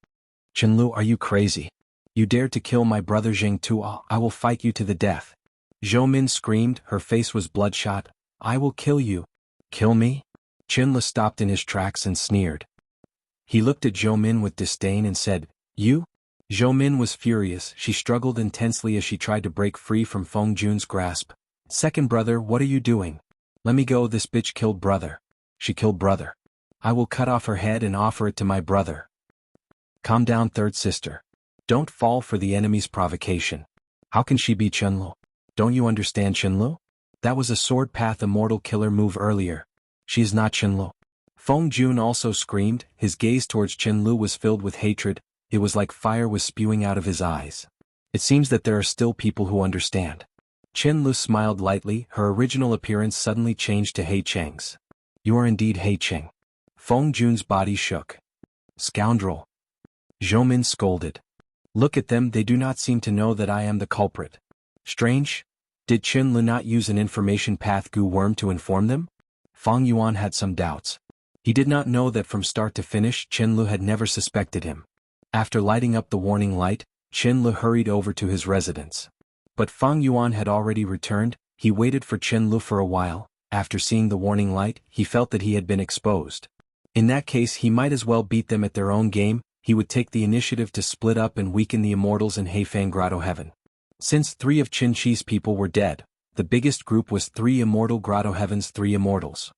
A: Qinlu, are you crazy? You dared to kill my brother Zheng Tuo, I will fight you to the death. Zhou Min screamed, her face was bloodshot. I will kill you. Kill me? Qinlu stopped in his tracks and sneered. He looked at Zhou Min with disdain and said, You? Zhou Min was furious, she struggled intensely as she tried to break free from Feng Jun's grasp. Second brother, what are you doing? Let me go, this bitch killed brother. She killed brother. I will cut off her head and offer it to my brother. Calm down, third sister. Don't fall for the enemy's provocation. How can she be Qinlu? Don't you understand Qinlu? That was a sword path immortal killer move earlier. She is not Qinlu. Feng Jun also screamed, his gaze towards Qinlu was filled with hatred, it was like fire was spewing out of his eyes. It seems that there are still people who understand. Qinlu smiled lightly, her original appearance suddenly changed to He Qing's. You are indeed He Qing. Feng Jun's body shook. Scoundrel! Zhou Min scolded. Look at them, they do not seem to know that I am the culprit. Strange? Did Qinlu not use an information path Gu worm to inform them? Fang Yuan had some doubts. He did not know that from start to finish Qinlu had never suspected him. After lighting up the warning light, Qinlu hurried over to his residence. But Fang Yuan had already returned. He waited for Qinlu for a while. After seeing the warning light, he felt that he had been exposed. In that case he might as well beat them at their own game. He would take the initiative to split up and weaken the immortals in Heifan Grotto Heaven. Since 3 of Qin Chi's people were dead, the biggest group was 3 immortal Grotto Heaven's 3 immortals.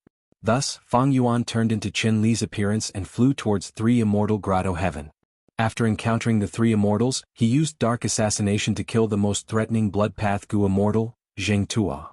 A: Thus, Fang Yuan turned into Qin Li's appearance and flew towards 3 immortal Grotto Heaven. After encountering the 3 immortals, he used dark assassination to kill the most threatening blood path Gu immortal, Jianghu.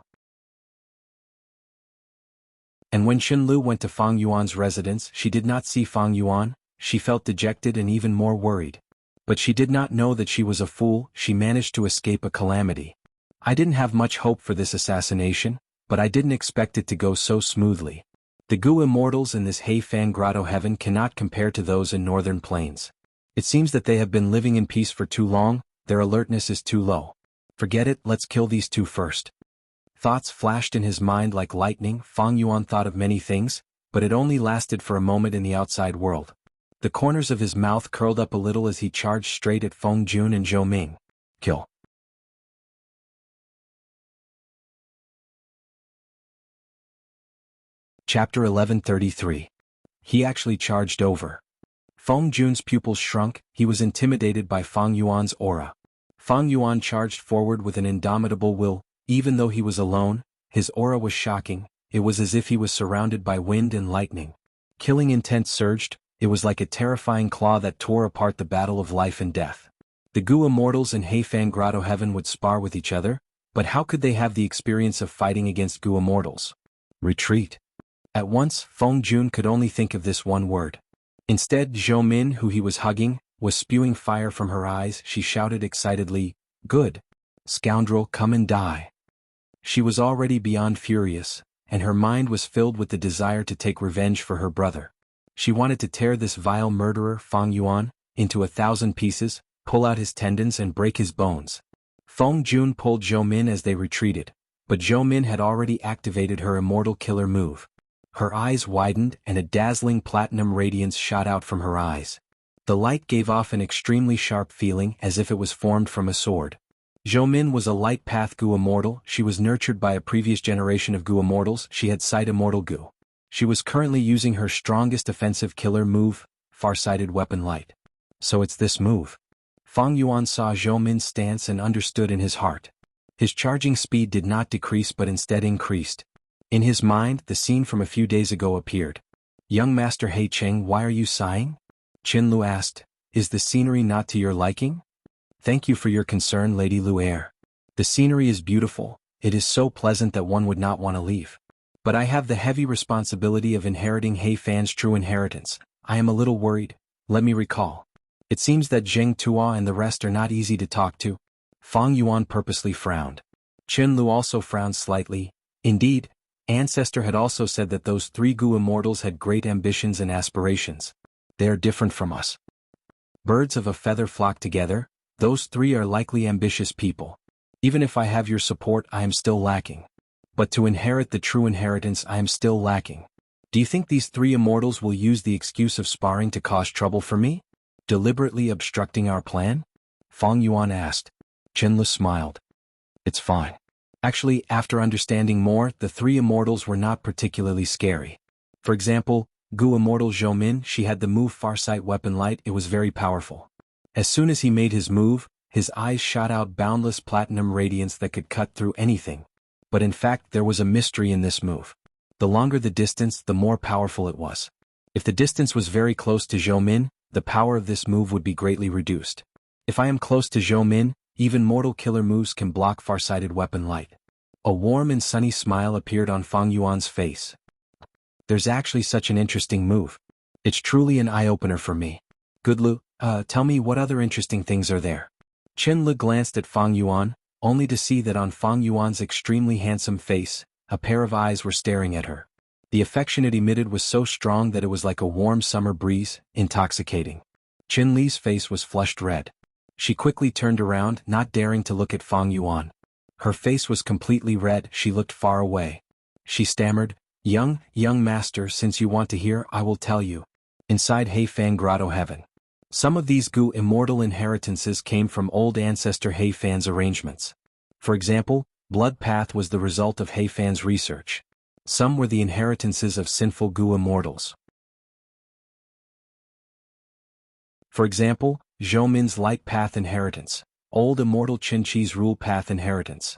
A: And when Qin went to Fang Yuan's residence, she did not see Fang Yuan. She felt dejected and even more worried. But she did not know that she was a fool. She managed to escape a calamity. I didn't have much hope for this assassination, but I didn't expect it to go so smoothly. The Gu immortals in this Heifan Grotto Heaven cannot compare to those in northern plains. It seems that they have been living in peace for too long. Their alertness is too low. Forget it, let's kill these 2 first. Thoughts flashed in his mind like lightning. Fang Yuan thought of many things, but it only lasted for a moment in the outside world. The corners of his mouth curled up a little as he charged straight at Feng Jun and Zhou Ming. Kill. Chapter 1133. He actually charged over. Feng Jun's pupils shrunk. He was intimidated by Fang Yuan's aura. Fang Yuan charged forward with an indomitable will. Even though he was alone, his aura was shocking. It was as if he was surrounded by wind and lightning. Killing intent surged. It was like a terrifying claw that tore apart the battle of life and death. The Gu immortals in Heifan Grotto Heaven would spar with each other, but how could they have the experience of fighting against Gu immortals? Retreat. At once, Feng Jun could only think of this one word. Instead, Zhou Min, who he was hugging, was spewing fire from her eyes. She shouted excitedly, "Good! Scoundrel, come and die!" She was already beyond furious, and her mind was filled with the desire to take revenge for her brother. She wanted to tear this vile murderer, Fang Yuan, into 1,000 pieces, pull out his tendons and break his bones. Feng Jun pulled Zhou Min as they retreated, but Zhou Min had already activated her immortal killer move. Her eyes widened and a dazzling platinum radiance shot out from her eyes. The light gave off an extremely sharp feeling as if it was formed from a sword. Zhou Min was a light path Gu immortal. She was nurtured by a previous generation of Gu immortals. She had sight immortal Gu. She was currently using her strongest offensive killer move, Farsighted Weapon Light. So it's this move. Fang Yuan saw Zhou Min's stance and understood in his heart. His charging speed did not decrease but instead increased. In his mind, the scene from a few days ago appeared. "Young Master He Cheng, why are you sighing?" Qin asked. "Is the scenery not to your liking?" "Thank you for your concern, Lady Lu'er. The scenery is beautiful. It is so pleasant that one would not want to leave. But I have the heavy responsibility of inheriting He Fan's true inheritance. I am a little worried. Let me recall. It seems that Zheng Tuo and the rest are not easy to talk to." Fang Yuan purposely frowned. Qin also frowned slightly. Indeed, Ancestor had also said that those 3 Gu immortals had great ambitions and aspirations. They are different from us. Birds of a feather flock together. Those 3 are likely ambitious people. Even if I have your support, I am still lacking. But to inherit the true inheritance, I am still lacking. Do you think these 3 immortals will use the excuse of sparring to cause trouble for me? Deliberately obstructing our plan? Fang Yuan asked. Qin smiled. It's fine. Actually, after understanding more, the 3 immortals were not particularly scary. For example, Gu immortal Zhou Min, she had the move Farsight Weapon Light. It was very powerful. As soon as he made his move, his eyes shot out boundless platinum radiance that could cut through anything. But in fact, there was a mystery in this move. The longer the distance, the more powerful it was. If the distance was very close to Zhou Min, the power of this move would be greatly reduced. If I am close to Zhou Min, even mortal killer moves can block Farsighted Weapon Light. A warm and sunny smile appeared on Fang Yuan's face. There's actually such an interesting move. It's truly an eye-opener for me. Good Lu, tell me what other interesting things are there. Qin glanced at Fang Yuan, only to see that on Fang Yuan's extremely handsome face, a pair of eyes were staring at her. The affection it emitted was so strong that it was like a warm summer breeze, intoxicating. Qin Li's face was flushed red. She quickly turned around, not daring to look at Fang Yuan. Her face was completely red. She looked far away. She stammered, young master, since you want to hear, I will tell you. Inside Heifan Grotto Heaven. Some of these Gu immortal inheritances came from old ancestor Heifan's arrangements. For example, Blood Path was the result of Heifan's research. Some were the inheritances of sinful Gu immortals. For example, Zhou Min's Light Path inheritance, old immortal Qin Chi's Rule Path inheritance.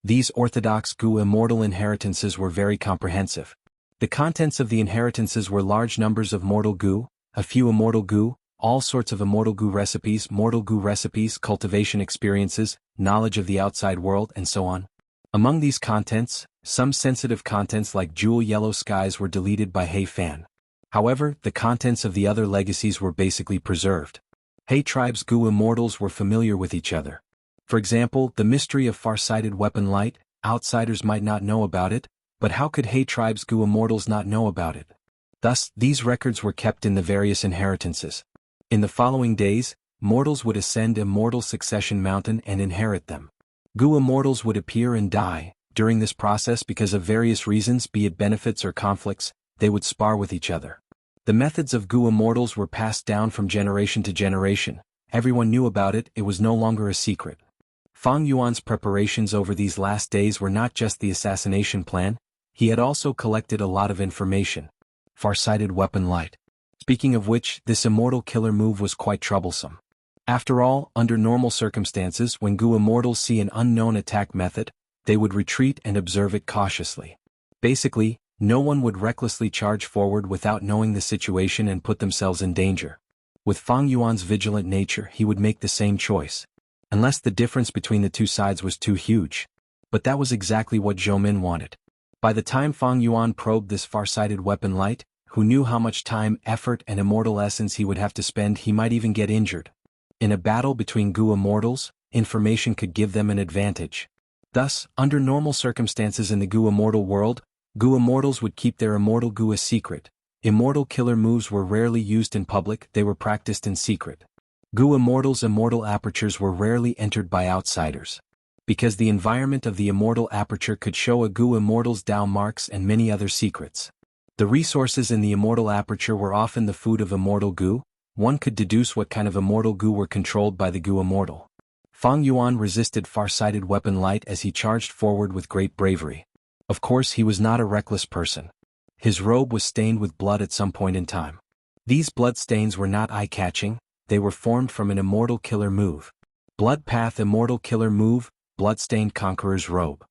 A: These orthodox Gu immortal inheritances were very comprehensive. The contents of the inheritances were large numbers of mortal Gu, a few immortal Gu, all sorts of immortal Gu recipes, mortal Gu recipes, cultivation experiences, knowledge of the outside world, and so on. Among these contents, some sensitive contents like jewel yellow skies were deleted by He Fan. However, the contents of the other legacies were basically preserved. He tribe's Gu immortals were familiar with each other. For example, the mystery of far-sighted weapon light, outsiders might not know about it, but how could He tribe's Gu immortals not know about it? Thus, these records were kept in the various inheritances. In the following days, mortals would ascend Immortal Succession Mountain and inherit them. Gu immortals would appear and die. During this process, because of various reasons, be it benefits or conflicts, they would spar with each other. The methods of Gu immortals were passed down from generation to generation. Everyone knew about it, it was no longer a secret. Fang Yuan's preparations over these last days were not just the assassination plan, he had also collected a lot of information. Far-sighted weapon light. Speaking of which, this immortal killer move was quite troublesome. After all, under normal circumstances, when Gu immortals see an unknown attack method, they would retreat and observe it cautiously. Basically, no one would recklessly charge forward without knowing the situation and put themselves in danger. With Fang Yuan's vigilant nature, he would make the same choice. Unless the difference between the two sides was too huge. But that was exactly what Zhou Min wanted. By the time Fang Yuan probed this far-sighted weapon light, who knew how much time, effort, and immortal essence he would have to spend, he might even get injured. In a battle between Gu immortals, information could give them an advantage. Thus, under normal circumstances in the Gu immortal world, Gu immortals would keep their immortal Gu a secret. Immortal killer moves were rarely used in public, they were practiced in secret. Gu immortals' immortal apertures were rarely entered by outsiders. Because the environment of the immortal aperture could show a Gu immortal's Dao marks and many other secrets. The resources in the immortal aperture were often the food of immortal Gu. One could deduce what kind of immortal Gu were controlled by the Gu immortal. Fang Yuan resisted far-sighted weapon light as he charged forward with great bravery. Of course, he was not a reckless person. His robe was stained with blood at some point in time. These blood stains were not eye-catching, they were formed from an immortal killer move. Blood Path Immortal Killer Move, Bloodstained Conqueror's Robe.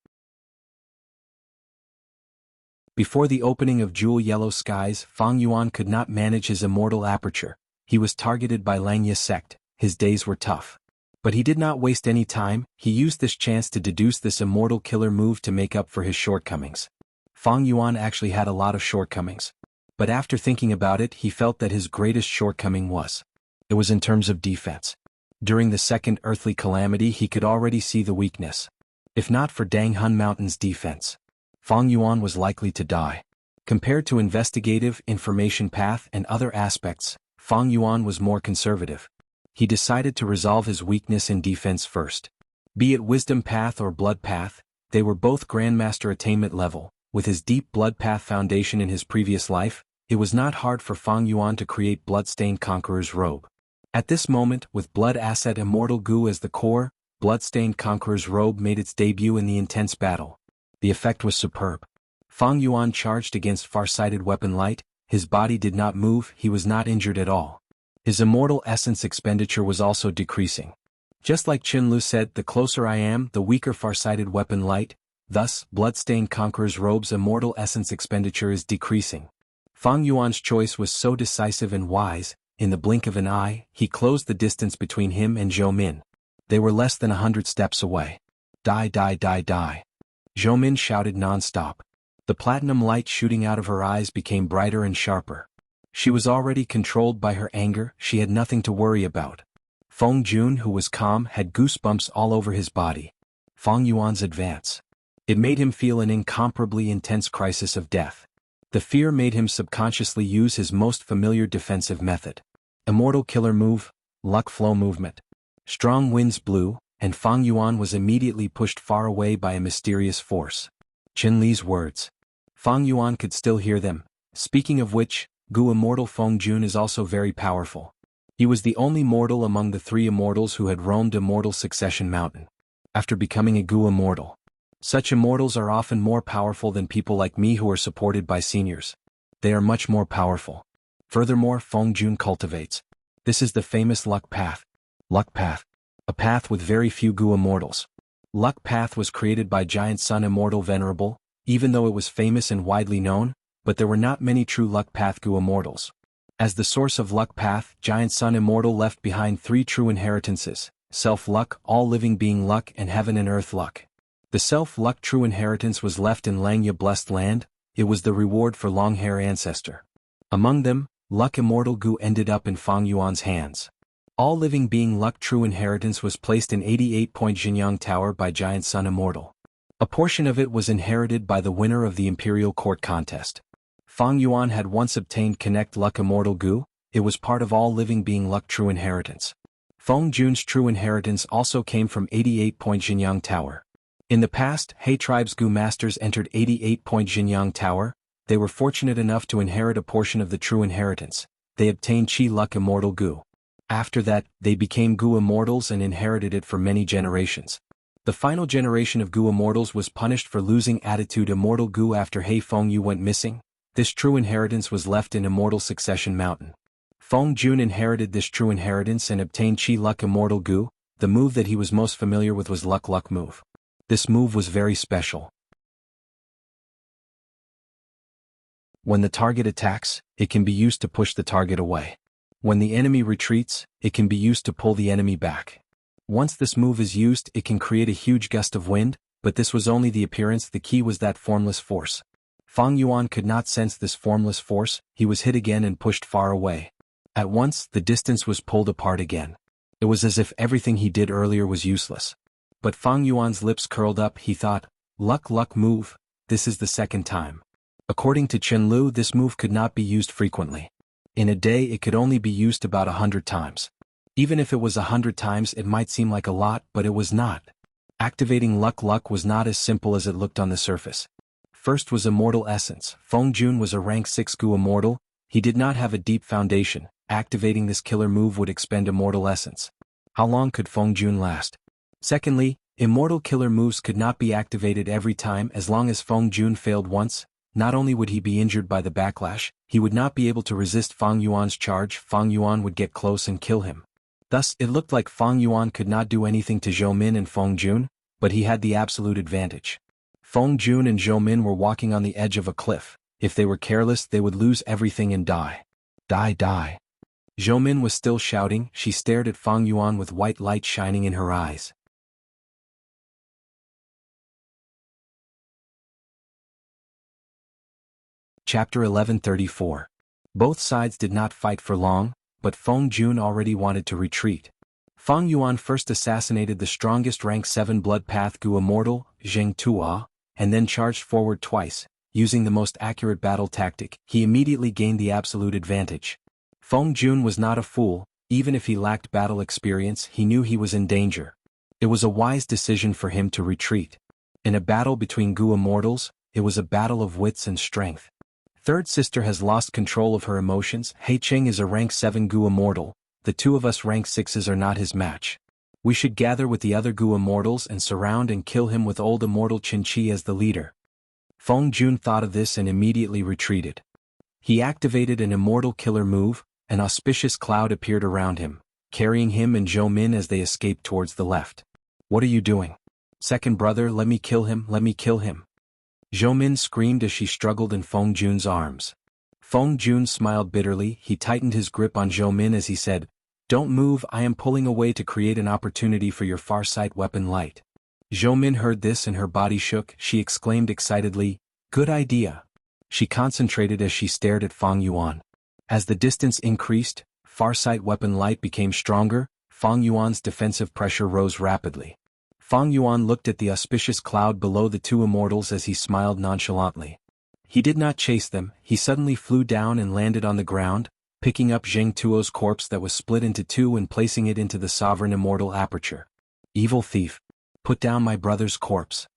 A: Before the opening of Jewel Yellow Skies, Fang Yuan could not manage his immortal aperture. He was targeted by Langya sect, his days were tough. But he did not waste any time, he used this chance to deduce this immortal killer move to make up for his shortcomings. Fang Yuan actually had a lot of shortcomings. But after thinking about it, he felt that his greatest shortcoming was in terms of defense. During the second earthly calamity he could already see the weakness. If not for Danghun Mountain's defense, Fang Yuan was likely to die. Compared to investigative, information path, and other aspects, Fang Yuan was more conservative. He decided to resolve his weakness in defense first. Be it Wisdom Path or Blood Path, they were both Grandmaster attainment level. With his deep Blood Path foundation in his previous life, it was not hard for Fang Yuan to create Bloodstained Conqueror's Robe. At this moment, with Blood Asset Immortal Gu as the core, Bloodstained Conqueror's Robe made its debut in the intense battle. The effect was superb. Fang Yuan charged against far-sighted weapon light, his body did not move, he was not injured at all. His immortal essence expenditure was also decreasing. Just like Qin Lu said, the closer I am, the weaker far-sighted weapon light, thus, Bloodstained Conqueror's Robe's immortal essence expenditure is decreasing. Fang Yuan's choice was so decisive and wise, in the blink of an eye, he closed the distance between him and Zhou Min. They were less than 100 steps away. Die, die, die, die. Zhou Min shouted non-stop. The platinum light shooting out of her eyes became brighter and sharper. She was already controlled by her anger, she had nothing to worry about. Feng Jun, who was calm, had goosebumps all over his body. Fang Yuan's advance. It made him feel an incomparably intense crisis of death. The fear made him subconsciously use his most familiar defensive method. Immortal Killer Move, Luck Flow Movement. Strong winds blew, and Fang Yuan was immediately pushed far away by a mysterious force. Qin Li's words. Fang Yuan could still hear them. Speaking of which, Gu Immortal Feng Jun is also very powerful. He was the only mortal among the three immortals who had roamed Immortal Succession Mountain. After becoming a Gu Immortal. Such immortals are often more powerful than people like me who are supported by seniors. They are much more powerful. Furthermore, Feng Jun cultivates. This is the famous Luck Path. Luck Path. A path with very few Gu Immortals. Luck Path was created by Giant Sun Immortal Venerable, even though it was famous and widely known, but there were not many true Luck Path Gu Immortals. As the source of Luck Path, Giant Sun Immortal left behind 3 true inheritances: Self-Luck, All Living Being Luck, and Heaven and Earth Luck. The Self-Luck true inheritance was left in Langya Blessed Land. It was the reward for Longhair Ancestor. Among them, Luck Immortal Gu ended up in Fang Yuan's hands. All Living Being Luck true inheritance was placed in 88-point Jianghu Tower by Giant Sun Immortal. A portion of it was inherited by the winner of the Imperial Court contest. Fang Yuan had once obtained Connect Luck Immortal Gu. It was part of All Living Being Luck true inheritance. Feng Jun's true inheritance also came from 88-point Jianghu Tower. In the past, He Tribe's Gu Masters entered 88-point Jianghu Tower. They were fortunate enough to inherit a portion of the true inheritance. They obtained Qi Luck Immortal Gu. After that, they became Gu Immortals and inherited it for many generations. The final generation of Gu Immortals was punished for losing Attitude Immortal Gu after He Feng Yu went missing. This true inheritance was left in Immortal Succession Mountain. Feng Jun inherited this true inheritance and obtained Qi Luck Immortal Gu. The move that he was most familiar with was Luck Luck move. This move was very special. When the target attacks, it can be used to push the target away. When the enemy retreats, it can be used to pull the enemy back. Once this move is used, it can create a huge gust of wind, but this was only the appearance. The key was that formless force. Fang Yuan could not sense this formless force. He was hit again and pushed far away. At once, the distance was pulled apart again. It was as if everything he did earlier was useless. But Fang Yuan's lips curled up. He thought, Luck Luck move, this is the second time. According to Chen Lu, this move could not be used frequently. In a day it could only be used about 100 times. Even if it was 100 times it might seem like a lot, but it was not. Activating Luck Luck was not as simple as it looked on the surface. First was Immortal Essence. Feng Jun was a rank 6 Gu Immortal. He did not have a deep foundation. Activating this killer move would expend Immortal Essence. How long could Feng Jun last? Secondly, Immortal Killer moves could not be activated every time. As long as Feng Jun failed once, not only would he be injured by the backlash, he would not be able to resist Fang Yuan's charge. Fang Yuan would get close and kill him. Thus, it looked like Fang Yuan could not do anything to Zhou Min and Feng Jun, but he had the absolute advantage. Feng Jun and Zhou Min were walking on the edge of a cliff. If they were careless, they would lose everything and die. Die, die. Zhou Min was still shouting. She stared at Fang Yuan with white light shining in her eyes. Chapter 1134. Both sides did not fight for long, but Feng Jun already wanted to retreat. Fang Yuan first assassinated the strongest rank 7 Blood Path Gu Immortal, Zheng Tuo, and then charged forward twice. Using the most accurate battle tactic, he immediately gained the absolute advantage. Feng Jun was not a fool. Even if he lacked battle experience, he knew he was in danger. It was a wise decision for him to retreat. In a battle between Gu Immortals, it was a battle of wits and strength. Third sister has lost control of her emotions. He Cheng is a rank 7 Gu Immortal. The two of us rank 6s are not his match. We should gather with the other Gu Immortals and surround and kill him with old Immortal Qin Chi as the leader. Feng Jun thought of this and immediately retreated. He activated an Immortal Killer move. An auspicious cloud appeared around him, carrying him and Zhou Min as they escaped towards the left. What are you doing? Second brother, let me kill him, let me kill him. Zhou Min screamed as she struggled in Feng Jun's arms. Feng Jun smiled bitterly. He tightened his grip on Zhou Min as he said, Don't move, I am pulling away to create an opportunity for your farsight weapon light. Zhou Min heard this and her body shook. She exclaimed excitedly, Good idea. She concentrated as she stared at Fang Yuan. As the distance increased, farsight weapon light became stronger. Fang Yuan's defensive pressure rose rapidly. Fang Yuan looked at the auspicious cloud below the two immortals as he smiled nonchalantly. He did not chase them. He suddenly flew down and landed on the ground, picking up Zheng Tuo's corpse that was split into two and placing it into the sovereign immortal aperture. Evil thief! Put down my brother's corpse.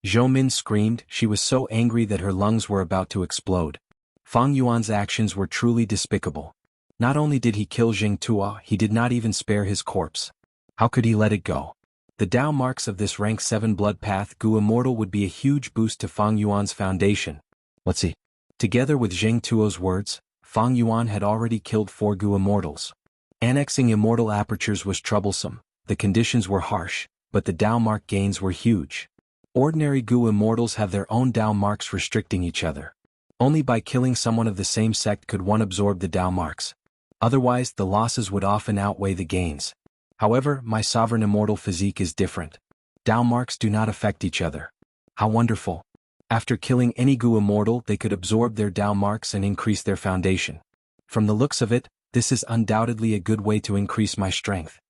A: Zhou Min screamed. She was so angry that her lungs were about to explode. Fang Yuan's actions were truly despicable. Not only did he kill Zheng Tuo, he did not even spare his corpse. How could he let it go? The Dao marks of this rank 7 blood path Gu Immortal would be a huge boost to Fang Yuan's foundation. Let's see. Together with Zheng Tuo's words, Fang Yuan had already killed 4 Gu Immortals. Annexing immortal apertures was troublesome. The conditions were harsh. but the Dao mark gains were huge. Ordinary Gu immortals have their own Dao marks restricting each other. Only by killing someone of the same sect could one absorb the Dao marks. Otherwise, the losses would often outweigh the gains. However, my sovereign immortal physique is different. Dao marks do not affect each other. How wonderful. After killing any Gu immortal, they could absorb their Dao marks and increase their foundation. From the looks of it, this is undoubtedly a good way to increase my strength.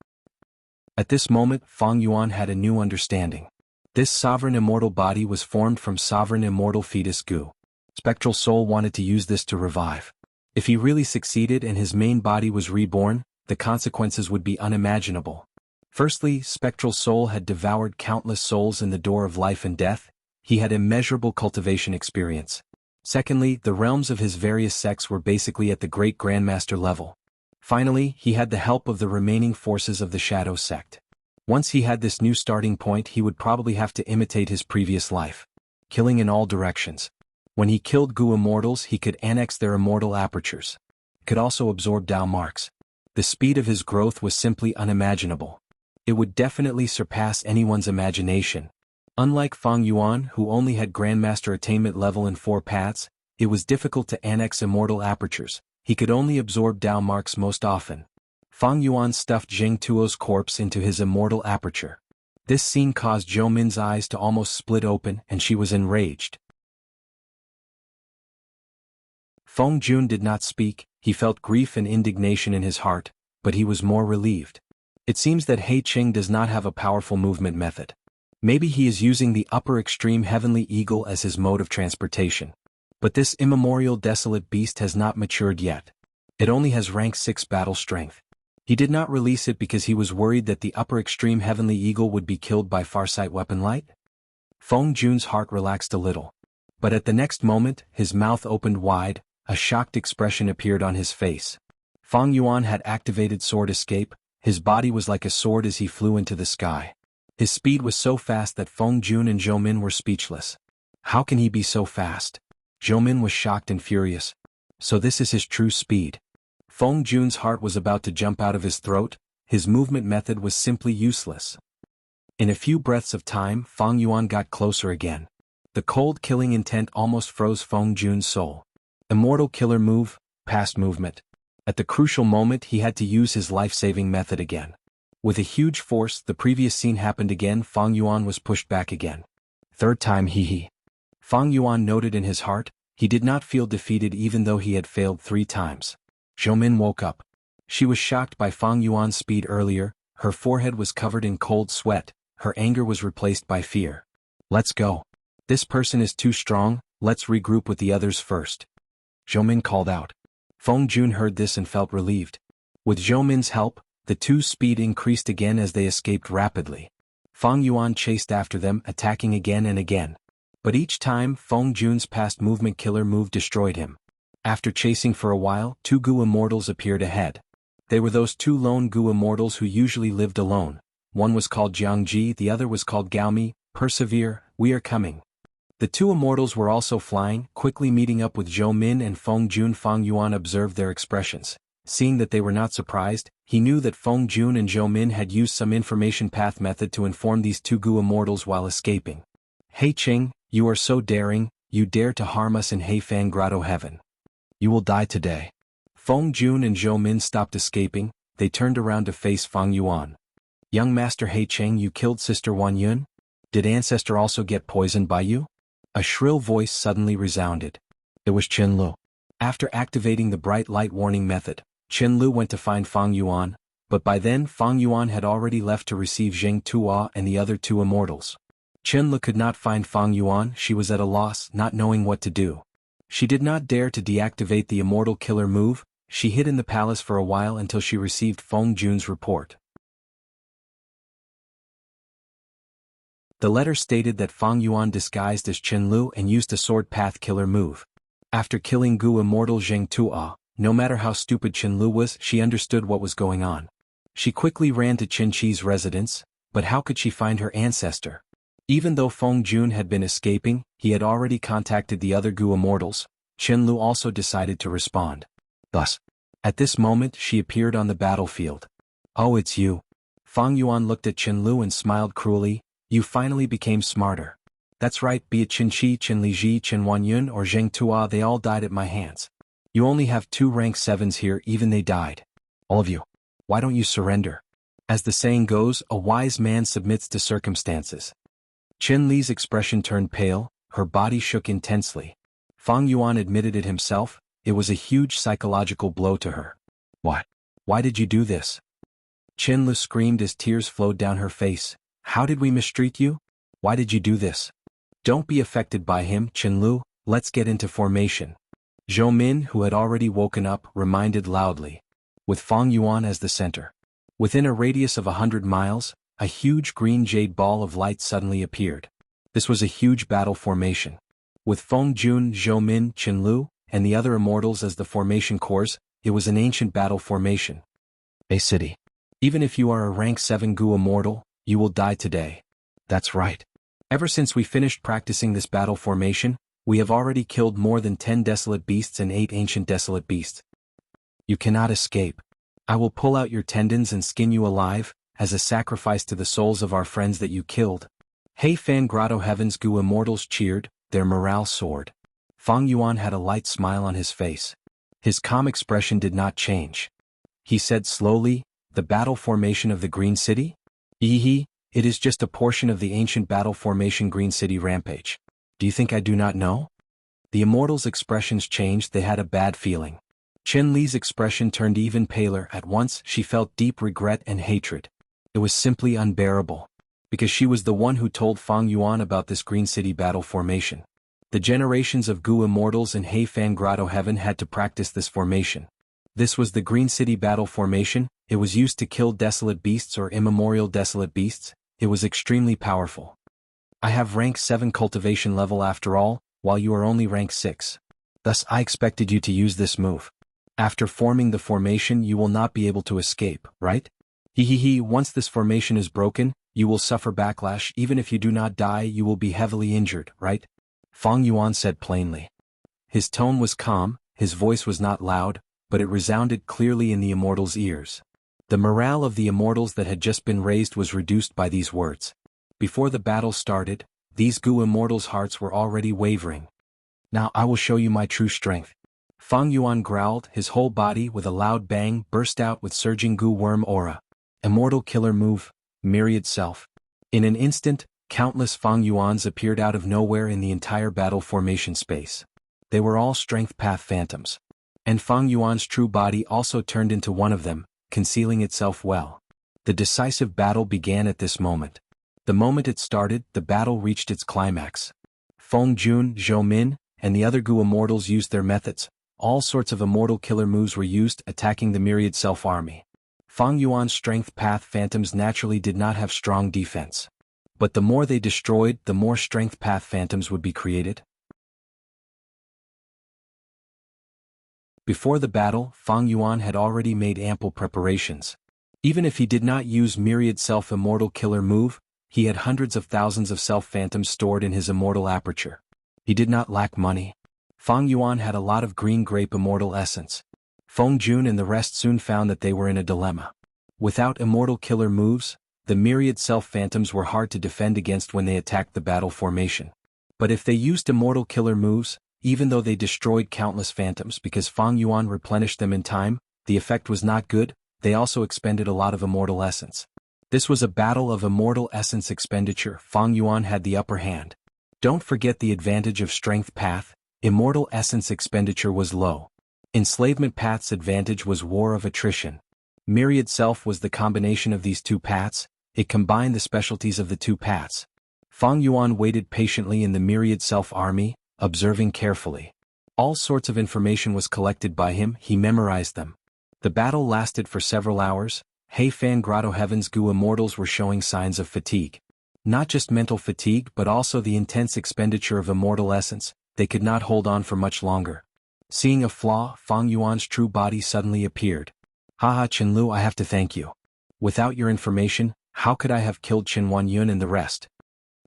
A: At this moment, Feng Yuan had a new understanding. This sovereign immortal body was formed from sovereign immortal fetus Gu. Spectral Soul wanted to use this to revive. If he really succeeded and his main body was reborn, the consequences would be unimaginable. Firstly, Spectral Soul had devoured countless souls in the door of life and death. He had immeasurable cultivation experience. Secondly, the realms of his various sects were basically at the Great Grandmaster level. Finally, he had the help of the remaining forces of the Shadow sect. Once he had this new starting point, he would probably have to imitate his previous life, killing in all directions. When he killed Gu immortals, he could annex their immortal apertures. He could also absorb Dao marks. The speed of his growth was simply unimaginable. It would definitely surpass anyone's imagination. Unlike Feng Yuan, who only had Grandmaster attainment level in 4 paths, it was difficult to annex immortal apertures. He could only absorb Dao marks most often. Feng Yuan stuffed Zheng Tuo's corpse into his immortal aperture. This scene caused Zhou Min's eyes to almost split open, and she was enraged. Feng Jun did not speak. He felt grief and indignation in his heart, but he was more relieved. It seems that He Qing does not have a powerful movement method. Maybe he is using the upper extreme heavenly eagle as his mode of transportation. But this immemorial desolate beast has not matured yet. It only has rank 6 battle strength. He did not release it because he was worried that the upper extreme heavenly eagle would be killed by Farsight weapon light? Feng Jun's heart relaxed a little. But at the next moment, his mouth opened wide, a shocked expression appeared on his face. Feng Yuan had activated sword escape. His body was like a sword as he flew into the sky. His speed was so fast that Feng Jun and Zhou Min were speechless. How can he be so fast? Zhou Min was shocked and furious. So this is his true speed. Feng Jun's heart was about to jump out of his throat. His movement method was simply useless. In a few breaths of time, Feng Yuan got closer again. The cold killing intent almost froze Feng Jun's soul. Immortal killer move, past movement. At the crucial moment, he had to use his life-saving method again. With a huge force, the previous scene happened again. Feng Yuan was pushed back again. Third time he. Feng Yuan noted in his heart, he did not feel defeated even though he had failed 3 times. Zhou Min woke up. She was shocked by Feng Yuan's speed earlier. Her forehead was covered in cold sweat. Her anger was replaced by fear. Let's go. This person is too strong. Let's regroup with the others first. Zhou Min called out. Feng Jun heard this and felt relieved. With Zhou Min's help, the 2's speed increased again as they escaped rapidly. Feng Yuan chased after them, attacking again and again. But each time, Feng Jun's past movement killer move destroyed him. After chasing for a while, 2 Gu immortals appeared ahead. They were those 2 lone Gu immortals who usually lived alone. One was called Jianghu, the other was called Gaomi. Persevere, we are coming. The 2 immortals were also flying, quickly meeting up with Zhou Min and Feng Jun. Feng Yuan observed their expressions. Seeing that they were not surprised, he knew that Feng Jun and Zhou Min had used some information path method to inform these 2 Gu immortals while escaping. He Qing, you are so daring, you dare to harm us in Heifang Grotto Heaven. You will die today. Feng Jun and Zhou Min stopped escaping. They turned around to face Feng Yuan. Young Master He Qing, you killed Sister Wan Yun? Did Ancestor also get poisoned by you? A shrill voice suddenly resounded. It was Qin Lu. After activating the bright light warning method, Qin Lu went to find Feng Yuan, but by then Feng Yuan had already left to receive Zheng Tuo and the other 2 immortals. Qin Lu could not find Feng Yuan. She was at a loss, not knowing what to do. She did not dare to deactivate the immortal killer move. She hid in the palace for a while until she received Feng Jun's report. The letter stated that Feng Yuan disguised as Qin Lu and used a sword path killer move. After killing Gu immortal Zheng Tuo, no matter how stupid Qin Lu was, she understood what was going on. She quickly ran to Qin Qi's residence, but how could she find her ancestor? Even though Feng Jun had been escaping, he had already contacted the other Gu immortals. Qin Lu also decided to respond. Thus, at this moment she appeared on the battlefield. Oh, it's you. Fang Yuan looked at Chen Lu and smiled cruelly. You finally became smarter. That's right, be it Qin Shi, Qin Liji, Qin Wanyun or Zheng Tua, they all died at my hands. You only have 2 rank 7s here, even they died. All of you. Why don't you surrender? As the saying goes, a wise man submits to circumstances. Qin Li's expression turned pale, her body shook intensely. Fang Yuan admitted it himself, it was a huge psychological blow to her. What? Why did you do this? Qin Lu screamed as tears flowed down her face. How did we mistreat you? Why did you do this? Don't be affected by him, Qin Lu, let's get into formation. Zhou Min, who had already woken up, reminded loudly. With Fang Yuan as the center. Within a radius of 100 miles, a huge green jade ball of light suddenly appeared. This was a huge battle formation. With Feng Jun, Zhou Min, Qin Lu, and the other immortals as the formation cores, it was an ancient battle formation. A city. Even if you are a rank 7 Gu immortal, you will die today. That's right. Ever since we finished practicing this battle formation, we have already killed more than 10 desolate beasts and 8 ancient desolate beasts. You cannot escape. I will pull out your tendons and skin you alive, as a sacrifice to the souls of our friends that you killed. Hey Fan Grotto Heavens Gu immortals cheered, their morale soared. Fang Yuan had a light smile on his face. His calm expression did not change. He said slowly, the battle formation of the Green City? It is just a portion of the ancient battle formation Green City rampage. Do you think I do not know? The immortals' expressions changed, they had a bad feeling. Chen Li's expression turned even paler. At once she felt deep regret and hatred. It was simply unbearable. Because she was the one who told Fang Yuan about this Green City battle formation. The generations of Gu immortals in Heifan Grotto Heaven had to practice this formation. This was the Green City battle formation, it was used to kill desolate beasts or immemorial desolate beasts, it was extremely powerful. I have rank 7 cultivation level after all, while you are only rank 6. Thus I expected you to use this move. After forming the formation you will not be able to escape, right? Once this formation is broken, you will suffer backlash. Even if you do not die you will be heavily injured, right? Fang Yuan said plainly. His tone was calm, his voice was not loud, but it resounded clearly in the immortals' ears. The morale of the immortals that had just been raised was reduced by these words. Before the battle started, these Gu immortals' hearts were already wavering. Now I will show you my true strength. Fang Yuan growled, his whole body with a loud bang burst out with surging Gu worm aura. Immortal killer move, Myriad Self. In an instant, countless Fang Yuans appeared out of nowhere in the entire battle formation space. They were all strength path phantoms. And Fang Yuan's true body also turned into one of them, concealing itself well. The decisive battle began at this moment. The moment it started, the battle reached its climax. Feng Jun, Zhou Min, and the other Gu immortals used their methods. All sorts of immortal killer moves were used, attacking the Myriad Self army. Fang Yuan's strength path phantoms naturally did not have strong defense. But the more they destroyed, the more strength path phantoms would be created. Before the battle, Fang Yuan had already made ample preparations. Even if he did not use Myriad Self Immortal Killer move, he had hundreds of thousands of self phantoms stored in his immortal aperture. He did not lack money. Fang Yuan had a lot of green grape immortal essence. Feng Jun and the rest soon found that they were in a dilemma. Without immortal killer moves, the myriad self phantoms were hard to defend against when they attacked the battle formation. But if they used immortal killer moves, even though they destroyed countless phantoms because Fang Yuan replenished them in time, the effect was not good, they also expended a lot of immortal essence. This was a battle of immortal essence expenditure. Fang Yuan had the upper hand. Don't forget the advantage of strength path, immortal essence expenditure was low. Enslavement path's advantage was war of attrition. Myriad self was the combination of these two paths, it combined the specialties of the two paths. Fang Yuan waited patiently in the myriad self army, observing carefully. All sorts of information was collected by him, he memorized them. The battle lasted for several hours. Heifan Grotto Heaven's Gu immortals were showing signs of fatigue. Not just mental fatigue but also the intense expenditure of immortal essence, they could not hold on for much longer. Seeing a flaw, Fang Yuan's true body suddenly appeared. Haha Qinlu, I have to thank you. Without your information, how could I have killed Qin Wanyun and the rest?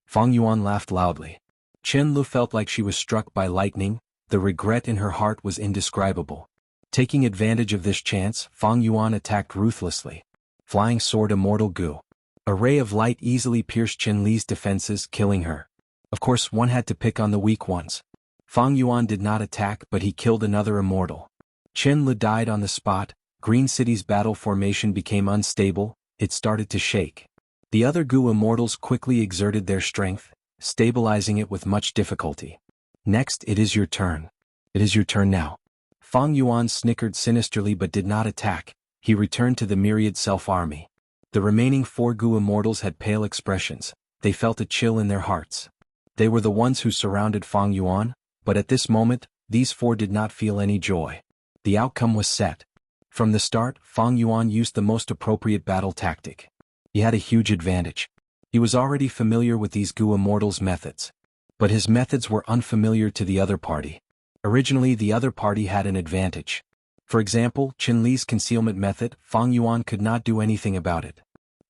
A: Fang Yuan laughed loudly. Qinlu felt like she was struck by lightning, the regret in her heart was indescribable. Taking advantage of this chance, Fang Yuan attacked ruthlessly. Flying Sword Immortal Gu. A ray of light easily pierced Qin Li's defenses, killing her. Of course, one had to pick on the weak ones. Fang Yuan did not attack, but he killed another immortal. Qin Li died on the spot. Green City's battle formation became unstable, it started to shake. The other Gu immortals quickly exerted their strength, stabilizing it with much difficulty. Next, it is your turn. It is your turn now. Fang Yuan snickered sinisterly but did not attack. He returned to the myriad self-army. The remaining 4 Gu immortals had pale expressions. They felt a chill in their hearts. They were the ones who surrounded Fang Yuan, but at this moment, these 4 did not feel any joy. The outcome was set. From the start, Fang Yuan used the most appropriate battle tactic. He had a huge advantage. He was already familiar with these Gu immortals' methods. But his methods were unfamiliar to the other party. Originally, the other party had an advantage. For example, Qin Li's concealment method, Fang Yuan could not do anything about it.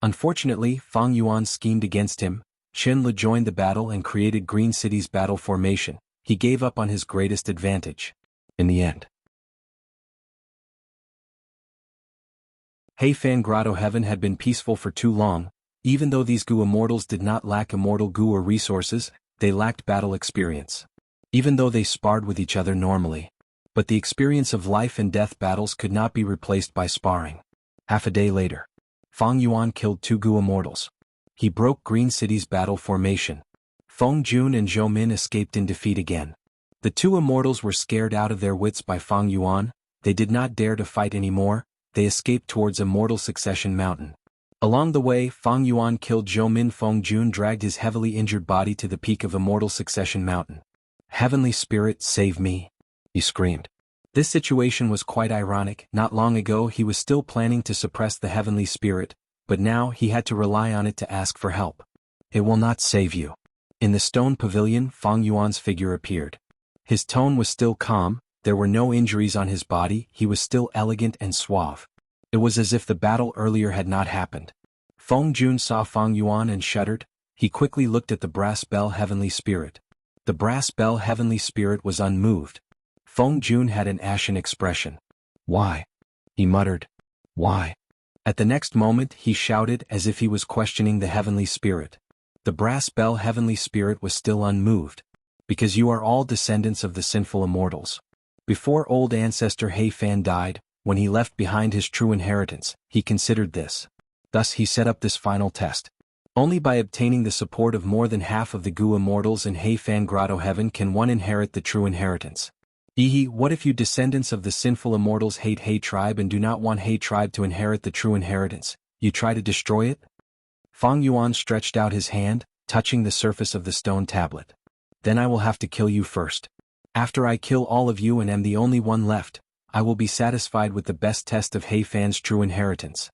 A: Unfortunately, Fang Yuan schemed against him. Qin Li joined the battle and created Green City's battle formation. He gave up on his greatest advantage. In the end, Heifan Grotto Heaven had been peaceful for too long. Even though these Gu immortals did not lack immortal Gu or resources, they lacked battle experience. Even though they sparred with each other normally. But the experience of life and death battles could not be replaced by sparring. Half a day later, Fang Yuan killed 2 Gu immortals. He broke Green City's battle formation. Feng Jun and Zhou Min escaped in defeat again. The 2 immortals were scared out of their wits by Fang Yuan. They did not dare to fight anymore. They escaped towards Immortal Succession Mountain. Along the way, Fang Yuan killed Zhou Min. Feng Jun dragged his heavily injured body to the peak of Immortal Succession Mountain. "Heavenly Spirit, save me," he screamed. This situation was quite ironic. Not long ago he was still planning to suppress the Heavenly Spirit, but now he had to rely on it to ask for help. "It will not save you." In the stone pavilion, Fang Yuan's figure appeared. His tone was still calm. There were no injuries on his body. He was still elegant and suave. It was as if the battle earlier had not happened. Feng Jun saw Fang Yuan and shuddered. He quickly looked at the brass bell Heavenly Spirit. The brass bell Heavenly Spirit was unmoved. Feng Jun had an ashen expression. "Why?" he muttered. "Why?" At the next moment he shouted as if he was questioning the Heavenly Spirit. The brass bell Heavenly Spirit was still unmoved. "Because you are all descendants of the sinful immortals. Before old ancestor Heifan died, when he left behind his true inheritance, he considered this. Thus he set up this final test. Only by obtaining the support of more than half of the Gu immortals in Heifan Grotto Heaven can one inherit the true inheritance. What if you descendants of the sinful immortals hate He tribe and do not want He tribe to inherit the true inheritance? You try to destroy it?" Fang Yuan stretched out his hand, touching the surface of the stone tablet. "Then I will have to kill you first. After I kill all of you and am the only one left, I will be satisfied with the best test of Heifan's true inheritance."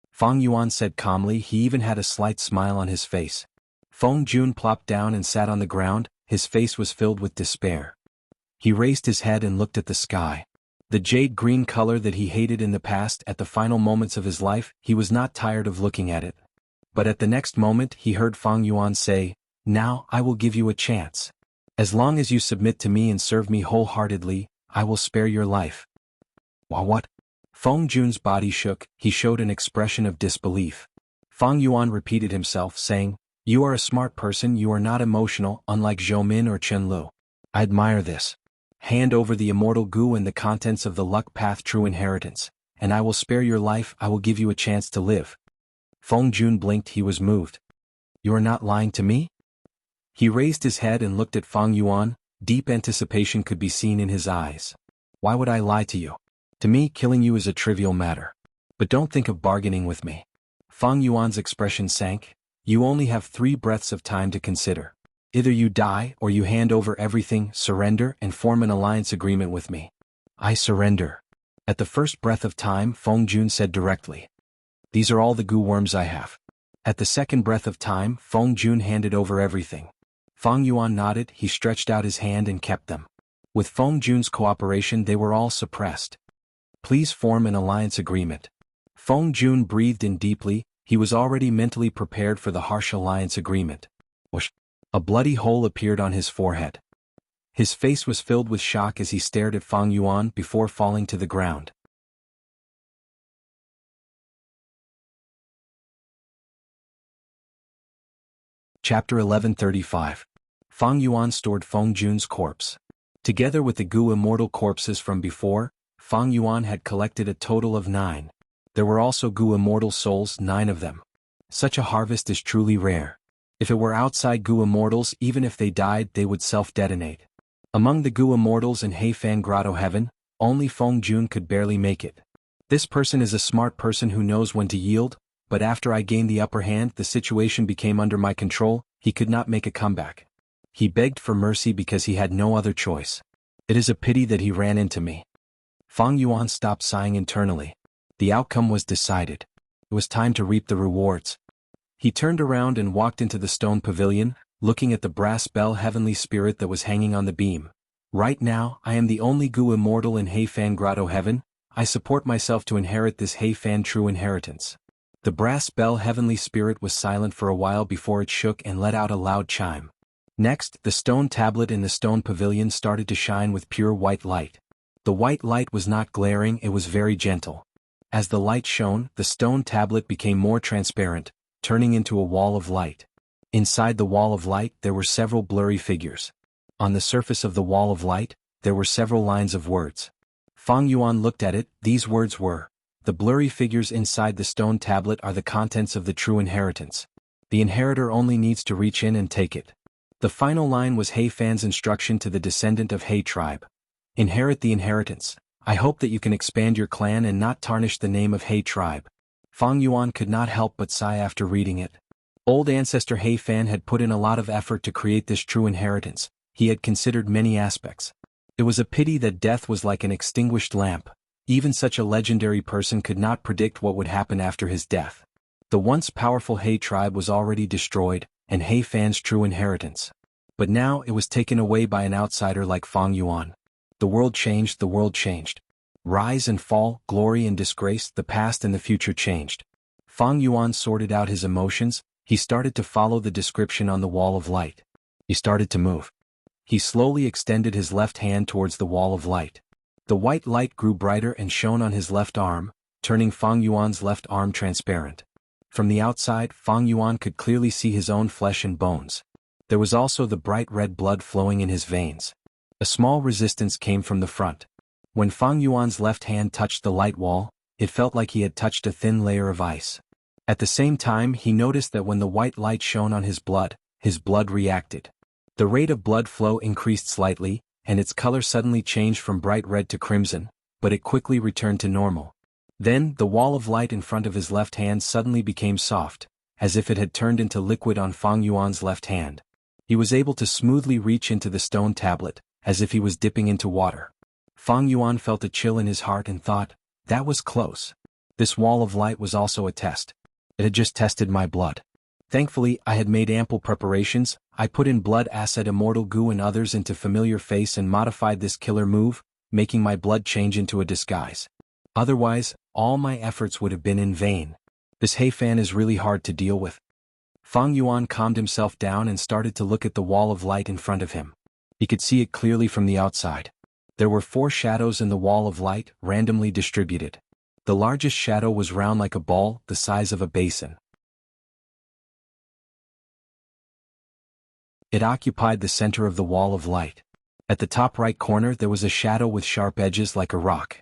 A: Fang Yuan said calmly. He even had a slight smile on his face. Feng Jun plopped down and sat on the ground. His face was filled with despair. He raised his head and looked at the sky. The jade-green color that he hated in the past. At the final moments of his life, he was not tired of looking at it. But at the next moment he heard Fang Yuan say, "Now I will give you a chance. As long as you submit to me and serve me wholeheartedly, I will spare your life." What? Feng Jun's body shook. He showed an expression of disbelief. Fang Yuan repeated himself, saying, "You are a smart person. You are not emotional, unlike Zhou Min or Chen Lu. I admire this. Hand over the immortal Gu and the contents of the luck path true inheritance, and I will spare your life. I will give you a chance to live." Feng Jun blinked. He was moved. "You are not lying to me?" He raised his head and looked at Fang Yuan. Deep anticipation could be seen in his eyes. "Why would I lie to you? To me, killing you is a trivial matter. But don't think of bargaining with me." Fang Yuan's expression sank. "You only have 3 breaths of time to consider. Either you die or you hand over everything, surrender, and form an alliance agreement with me." "I surrender." At the first breath of time, Feng Jun said directly, "These are all the Gu worms I have." At the second breath of time, Feng Jun handed over everything. Fang Yuan nodded. He stretched out his hand and kept them. With Feng Jun's cooperation they were all suppressed. "Please form an alliance agreement." Feng Jun breathed in deeply. He was already mentally prepared for the harsh alliance agreement. Whoosh! A bloody hole appeared on his forehead. His face was filled with shock as he stared at Fang Yuan before falling to the ground. Chapter 1135. Fang Yuan stored Feng Jun's corpse. Together with the Gu immortal corpses from before, Fang Yuan had collected a total of 9. There were also Gu immortal souls, 9 of them. Such a harvest is truly rare. If it were outside Gu immortals, even if they died, they would self-detonate. Among the Gu immortals in Heifan Grotto Heaven, only Feng Jun could barely make it. This person is a smart person who knows when to yield, but after I gained the upper hand, the situation became under my control. He could not make a comeback. He begged for mercy because he had no other choice. It is a pity that he ran into me. Fang Yuan stopped sighing internally. The outcome was decided. It was time to reap the rewards. He turned around and walked into the stone pavilion, looking at the brass bell heavenly spirit that was hanging on the beam. Right now, I am the only Gu immortal in Heifan Grotto Heaven. I support myself to inherit this Heifan true inheritance. The brass bell heavenly spirit was silent for a while before it shook and let out a loud chime. Next, the stone tablet in the stone pavilion started to shine with pure white light. The white light was not glaring, it was very gentle. As the light shone, the stone tablet became more transparent, turning into a wall of light. Inside the wall of light there were several blurry figures. On the surface of the wall of light, there were several lines of words. Fang Yuan looked at it. These words were, "The blurry figures inside the stone tablet are the contents of the true inheritance. The inheritor only needs to reach in and take it." The final line was Heifan's instruction to the descendant of He tribe. "Inherit the inheritance. I hope that you can expand your clan and not tarnish the name of He tribe." Fang Yuan could not help but sigh after reading it. Old ancestor Heifan had put in a lot of effort to create this true inheritance. He had considered many aspects. It was a pity that death was like an extinguished lamp. Even such a legendary person could not predict what would happen after his death. The once powerful He tribe was already destroyed, and Heifan's true inheritance. But now it was taken away by an outsider like Fang Yuan. The world changed, the world changed. Rise and fall, glory and disgrace, the past and the future changed. Fang Yuan sorted out his emotions. He started to follow the description on the wall of light. He started to move. He slowly extended his left hand towards the wall of light. The white light grew brighter and shone on his left arm, turning Fang Yuan's left arm transparent. From the outside, Fang Yuan could clearly see his own flesh and bones. There was also the bright red blood flowing in his veins. A small resistance came from the front. When Fang Yuan's left hand touched the light wall, it felt like he had touched a thin layer of ice. At the same time, he noticed that when the white light shone on his blood reacted. The rate of blood flow increased slightly, and its color suddenly changed from bright red to crimson, but it quickly returned to normal. Then, the wall of light in front of his left hand suddenly became soft, as if it had turned into liquid on Fang Yuan's left hand. He was able to smoothly reach into the stone tablet, as if he was dipping into water. Fang Yuan felt a chill in his heart and thought, that was close. This wall of light was also a test. It had just tested my blood. Thankfully, I had made ample preparations. I put in blood acid immortal Gu and others into familiar face and modified this killer move, making my blood change into a disguise. Otherwise, all my efforts would have been in vain. This Heifan is really hard to deal with. Fang Yuan calmed himself down and started to look at the wall of light in front of him. He could see it clearly from the outside. There were 4 shadows in the wall of light, randomly distributed. The largest shadow was round like a ball, the size of a basin. It occupied the center of the wall of light. At the top right corner there was a shadow with sharp edges like a rock.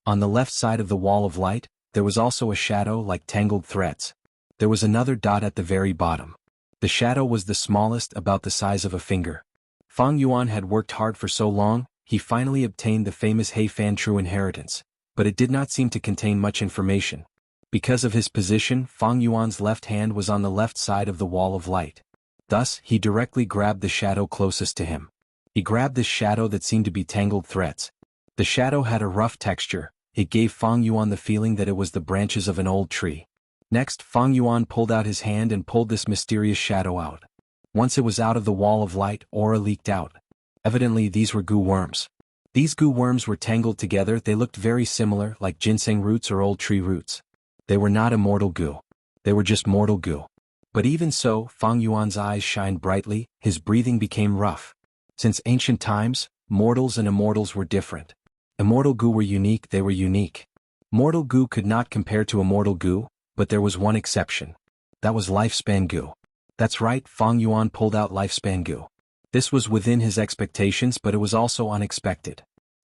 A: On the left side of the wall of light, there was also a shadow like tangled threads. There was another dot at the very bottom. The shadow was the smallest, about the size of a finger. Fang Yuan had worked hard for so long, he finally obtained the famous Heifan true inheritance, but it did not seem to contain much information. Because of his position, Fang Yuan's left hand was on the left side of the wall of light. Thus, he directly grabbed the shadow closest to him. He grabbed this shadow that seemed to be tangled threads. The shadow had a rough texture. It gave Fang Yuan the feeling that it was the branches of an old tree. Next, Fang Yuan pulled out his hand and pulled this mysterious shadow out. Once it was out of the wall of light, aura leaked out. Evidently these were Gu worms. These Gu worms were tangled together. They looked very similar, like ginseng roots or old tree roots. They were not immortal Gu. They were just mortal Gu. But even so, Fang Yuan's eyes shined brightly, his breathing became rough. Since ancient times, mortals and immortals were different. Immortal Gu were unique, they were unique. Mortal Gu could not compare to immortal Gu, but there was one exception. That was lifespan Gu. That's right, Fang Yuan pulled out lifespan goo. This was within his expectations, but it was also unexpected.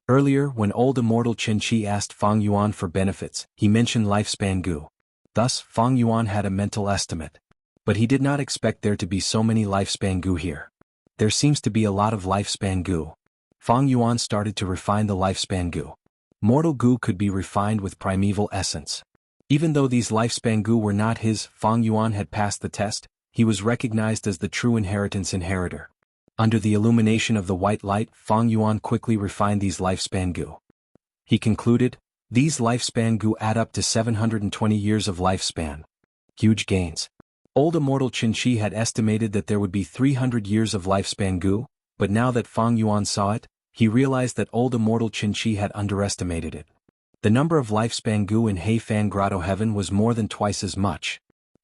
A: Earlier, when old immortal Qin Shi asked Fang Yuan for benefits, he mentioned lifespan goo. Thus, Fang Yuan had a mental estimate. But he did not expect there to be so many lifespan goo here. There seems to be a lot of lifespan goo. Fang Yuan started to refine the lifespan goo. Mortal goo could be refined with primeval essence. Even though these lifespan goo were not his, Fang Yuan had passed the test, he was recognized as the true inheritance inheritor. Under the illumination of the white light, Fang Yuan quickly refined these lifespan goo. He concluded, these lifespan goo add up to 720 years of lifespan. Huge gains. Old immortal Qin Shi had estimated that there would be 300 years of lifespan goo, but now that Fang Yuan saw it, he realized that old immortal Qin Shi had underestimated it. The number of lifespan goo in Heifan Grotto Heaven was more than twice as much.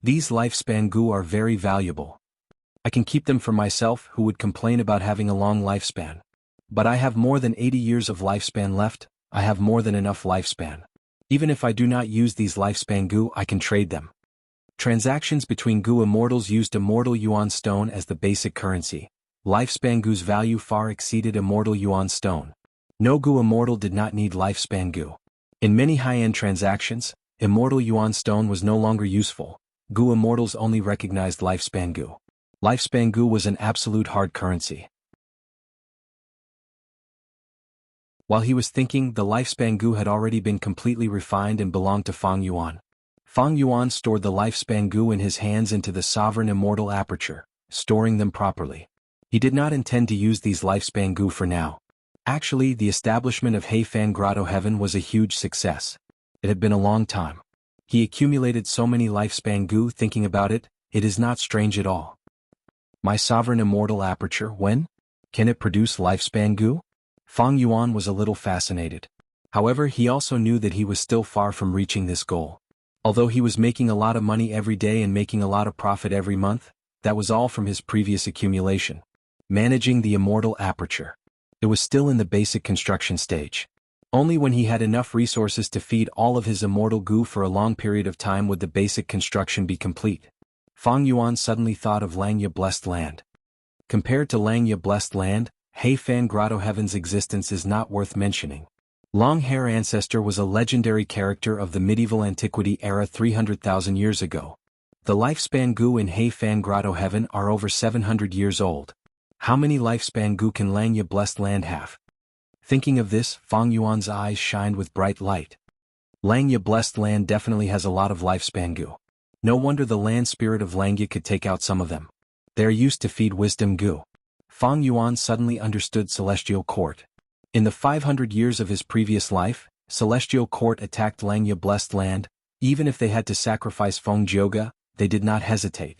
A: These lifespan goo are very valuable. I can keep them for myself, who would complain about having a long lifespan. But I have more than 80 years of lifespan left. I have more than enough lifespan. Even if I do not use these lifespan goo, I can trade them. Transactions between goo immortals used immortal yuan stone as the basic currency. Lifespan goo's value far exceeded immortal yuan stone. No goo immortal did not need lifespan goo. In many high-end transactions, immortal yuan stone was no longer useful. Goo immortals only recognized lifespan goo. Lifespan goo was an absolute hard currency. While he was thinking, the lifespan goo had already been completely refined and belonged to Fang Yuan. Fang Yuan stored the lifespan goo in his hands into the sovereign immortal aperture, storing them properly. He did not intend to use these lifespan goo for now. Actually, the establishment of Heifan Grotto Heaven was a huge success. It had been a long time. He accumulated so many lifespan goo. Thinking about it, it is not strange at all. My sovereign immortal aperture, when? Can it produce lifespan goo? Fang Yuan was a little fascinated. However, he also knew that he was still far from reaching this goal. Although he was making a lot of money every day and making a lot of profit every month, that was all from his previous accumulation. Managing the immortal aperture. It was still in the basic construction stage. Only when he had enough resources to feed all of his immortal goo for a long period of time would the basic construction be complete. Fang Yuan suddenly thought of Langya Blessed Land. Compared to Langya Blessed Land, Heifan Grotto Heaven's existence is not worth mentioning. Long Hair Ancestor was a legendary character of the medieval antiquity era 300,000 years ago. The lifespan goo in Heifan Grotto Heaven are over 700 years old. How many lifespan goo can Langya Blessed Land have? Thinking of this, Fang Yuan's eyes shined with bright light. Langya Blessed Land definitely has a lot of lifespan goo. No wonder the land spirit of Langya could take out some of them. They are used to feed wisdom goo. Fang Yuan suddenly understood Celestial Court. In the 500 years of his previous life, Celestial Court attacked Langya Blessed Land. Even if they had to sacrifice Feng Jioga, they did not hesitate.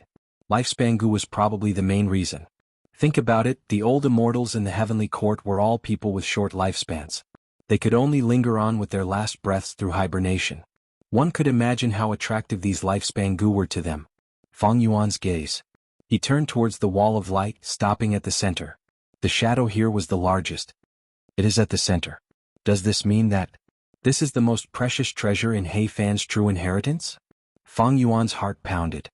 A: Lifespan goo was probably the main reason. Think about it, the old immortals in the heavenly court were all people with short lifespans. They could only linger on with their last breaths through hibernation. One could imagine how attractive these lifespan goo were to them. Fang Yuan's gaze. He turned towards the wall of light, stopping at the center. The shadow here was the largest. It is at the center. Does this mean that this is the most precious treasure in Heifan's true inheritance? Fang Yuan's heart pounded.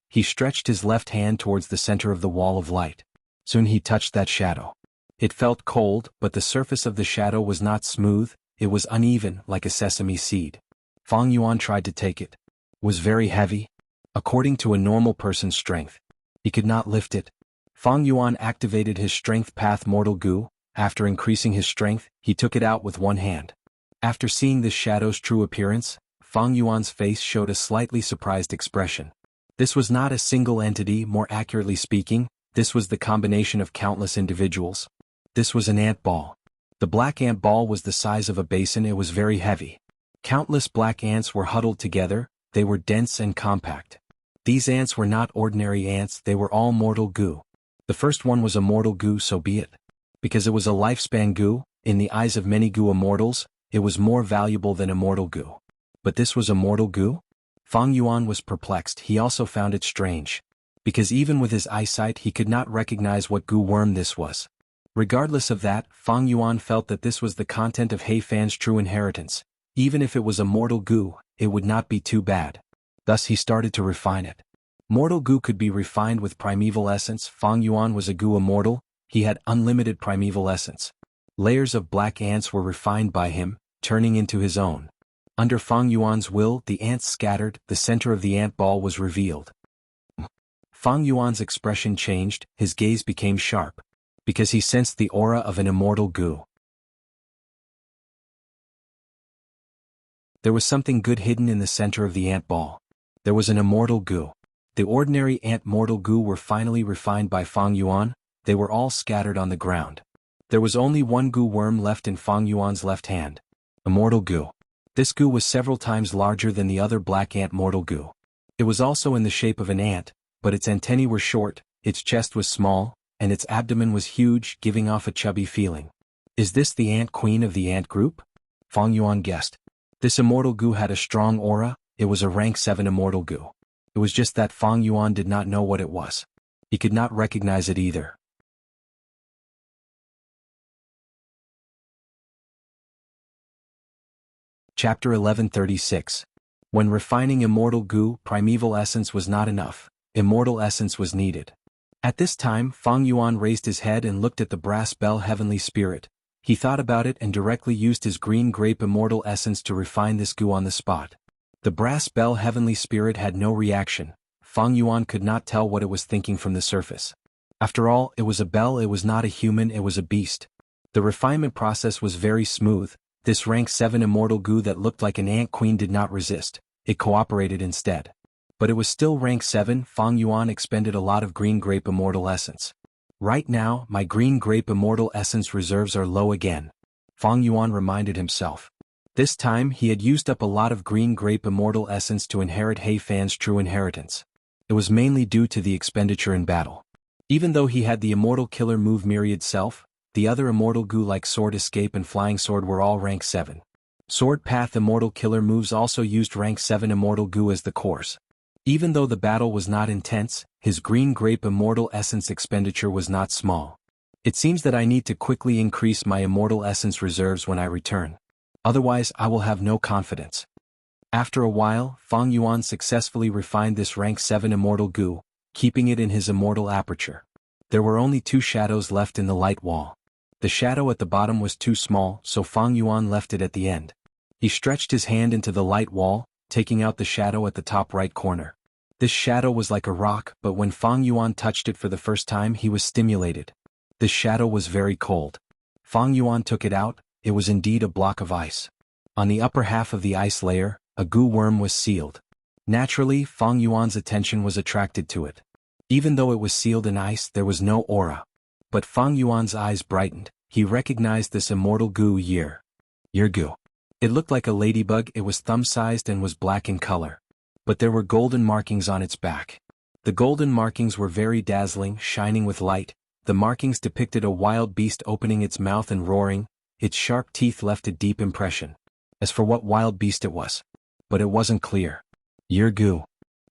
A: He stretched his left hand towards the center of the wall of light. Soon he touched that shadow. It felt cold, but the surface of the shadow was not smooth, it was uneven, like a sesame seed. Fang Yuan tried to take it. It was very heavy. According to a normal person's strength, he could not lift it. Fang Yuan activated his strength path mortal goo. After increasing his strength, he took it out with one hand. After seeing this shadow's true appearance, Fang Yuan's face showed a slightly surprised expression. This was not a single entity, more accurately speaking, this was the combination of countless individuals. This was an ant ball. The black ant ball was the size of a basin, it was very heavy. Countless black ants were huddled together, they were dense and compact. These ants were not ordinary ants, they were all mortal goo. The first one was a mortal goo, so be it. Because it was a lifespan goo, in the eyes of many goo immortals, it was more valuable than immortal goo. But this was immortal goo? Fang Yuan was perplexed, he also found it strange. Because even with his eyesight he could not recognize what goo worm this was. Regardless of that, Fang Yuan felt that this was the content of Heifan's true inheritance. Even if it was immortal goo, it would not be too bad. Thus he started to refine it. Mortal goo could be refined with primeval essence. Fang Yuan was a goo immortal, he had unlimited primeval essence. Layers of black ants were refined by him, turning into his own. Under Fang Yuan's will, the ants scattered, the center of the ant ball was revealed. Fang Yuan's expression changed, his gaze became sharp, because he sensed the aura of an immortal goo. There was something good hidden in the center of the ant ball. There was an immortal goo. The ordinary ant mortal goo were finally refined by Fang Yuan, they were all scattered on the ground. There was only one goo worm left in Fang Yuan's left hand. Immortal goo. This goo was several times larger than the other black ant mortal goo. It was also in the shape of an ant, but its antennae were short, its chest was small, and its abdomen was huge, giving off a chubby feeling. Is this the ant queen of the ant group? Fang Yuan guessed. This immortal goo had a strong aura, it was a rank 7 immortal goo. It was just that Fang Yuan did not know what it was. He could not recognize it either. Chapter 1136. When refining immortal goo, primeval essence was not enough. Immortal essence was needed. At this time, Fang Yuan raised his head and looked at the brass bell heavenly spirit. He thought about it and directly used his green grape immortal essence to refine this goo on the spot. The brass bell heavenly spirit had no reaction. Fang Yuan could not tell what it was thinking from the surface. After all, it was a bell, it was not a human, it was a beast. The refinement process was very smooth. This rank 7 immortal goo that looked like an ant queen did not resist, it cooperated instead. But it was still rank 7, Fang Yuan expended a lot of green grape immortal essence. Right now, my green grape immortal essence reserves are low again. Fang Yuan reminded himself. This time he had used up a lot of green grape immortal essence to inherit He Fan's true inheritance. It was mainly due to the expenditure in battle. Even though he had the immortal killer move Myriad Self, the other immortal goo like Sword Escape and Flying Sword were all rank 7. Sword Path immortal killer moves also used rank 7 immortal goo as the cores. Even though the battle was not intense, his green grape immortal essence expenditure was not small. It seems that I need to quickly increase my immortal essence reserves when I return. Otherwise I will have no confidence. After a while, Fang Yuan successfully refined this rank 7 immortal goo, keeping it in his immortal aperture. There were only 2 shadows left in the light wall. The shadow at the bottom was too small, so Fang Yuan left it at the end. He stretched his hand into the light wall, taking out the shadow at the top right corner. This shadow was like a rock, but when Fang Yuan touched it for the first time he was stimulated. This shadow was very cold. Fang Yuan took it out, it was indeed a block of ice. On the upper half of the ice layer, a goo worm was sealed. Naturally, Fang Yuan's attention was attracted to it. Even though it was sealed in ice, there was no aura. But Fang Yuan's eyes brightened, he recognized this immortal goo Year goo. It looked like a ladybug, it was thumb-sized and was black in color. But there were golden markings on its back. The golden markings were very dazzling, shining with light. The markings depicted a wild beast opening its mouth and roaring. Its sharp teeth left a deep impression. As for what wild beast it was. But it wasn't clear. Year goo.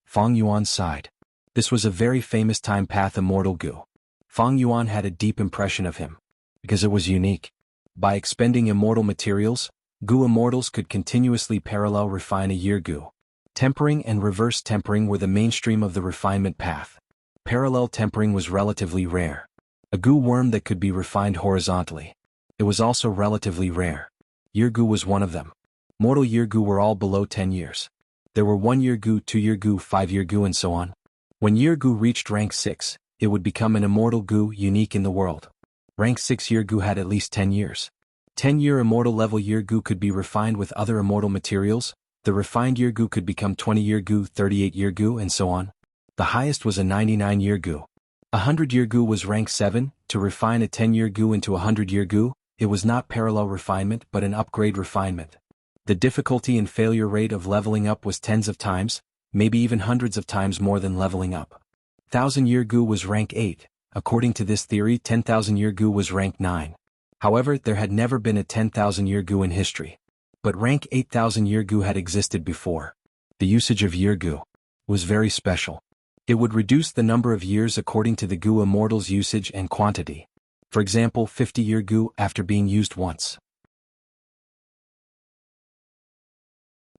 A: Fang Yuan sighed. This was a very famous time path immortal goo. Fang Yuan had a deep impression of him. Because it was unique. By expending immortal materials, goo immortals could continuously parallel refine a year goo. Tempering and reverse tempering were the mainstream of the refinement path. Parallel tempering was relatively rare. A goo worm that could be refined horizontally. It was also relatively rare. Year goo was one of them. Mortal year goo were all below 10 years. There were 1 year goo, 2 year goo, 5 year goo and so on. When year goo reached rank 6, it would become an immortal goo unique in the world. Rank 6 year goo had at least 10 years. 10-year immortal level year goo could be refined with other immortal materials. The refined year goo could become 20 year goo, 38 year goo and so on. The highest was a 99 year goo. 100 year goo was rank 7, to refine a 10 year goo into a 100 year goo, it was not parallel refinement but an upgrade refinement. The difficulty and failure rate of leveling up was tens of times, maybe even hundreds of times more than leveling up. 1000 year goo was rank 8, according to this theory 10,000 year goo was rank 9. However, there had never been a 10,000 year goo in history. But rank 8,000 year goo had existed before. The usage of year goo was very special. It would reduce the number of years according to the goo immortal's usage and quantity. For example, 50 year goo after being used once.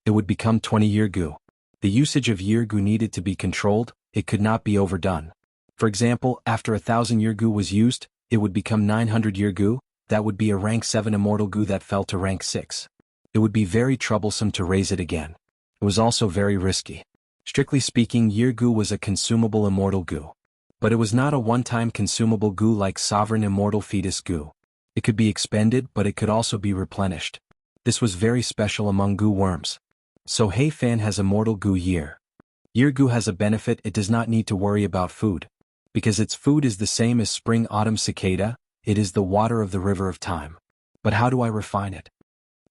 A: It would become 20 year goo. The usage of year goo needed to be controlled, it could not be overdone. For example, after 1,000-year goo was used, it would become 900-year goo. That would be a rank 7 immortal goo that fell to rank 6. It would be very troublesome to raise it again. It was also very risky. Strictly speaking, year goo was a consumable immortal goo. But it was not a one-time consumable goo like sovereign immortal fetus goo. It could be expended, but it could also be replenished. This was very special among goo worms. So Hei Fan has immortal goo year. Year goo has a benefit: it does not need to worry about food. Because its food is the same as spring-autumn cicada, it is the water of the river of time. But how do I refine it?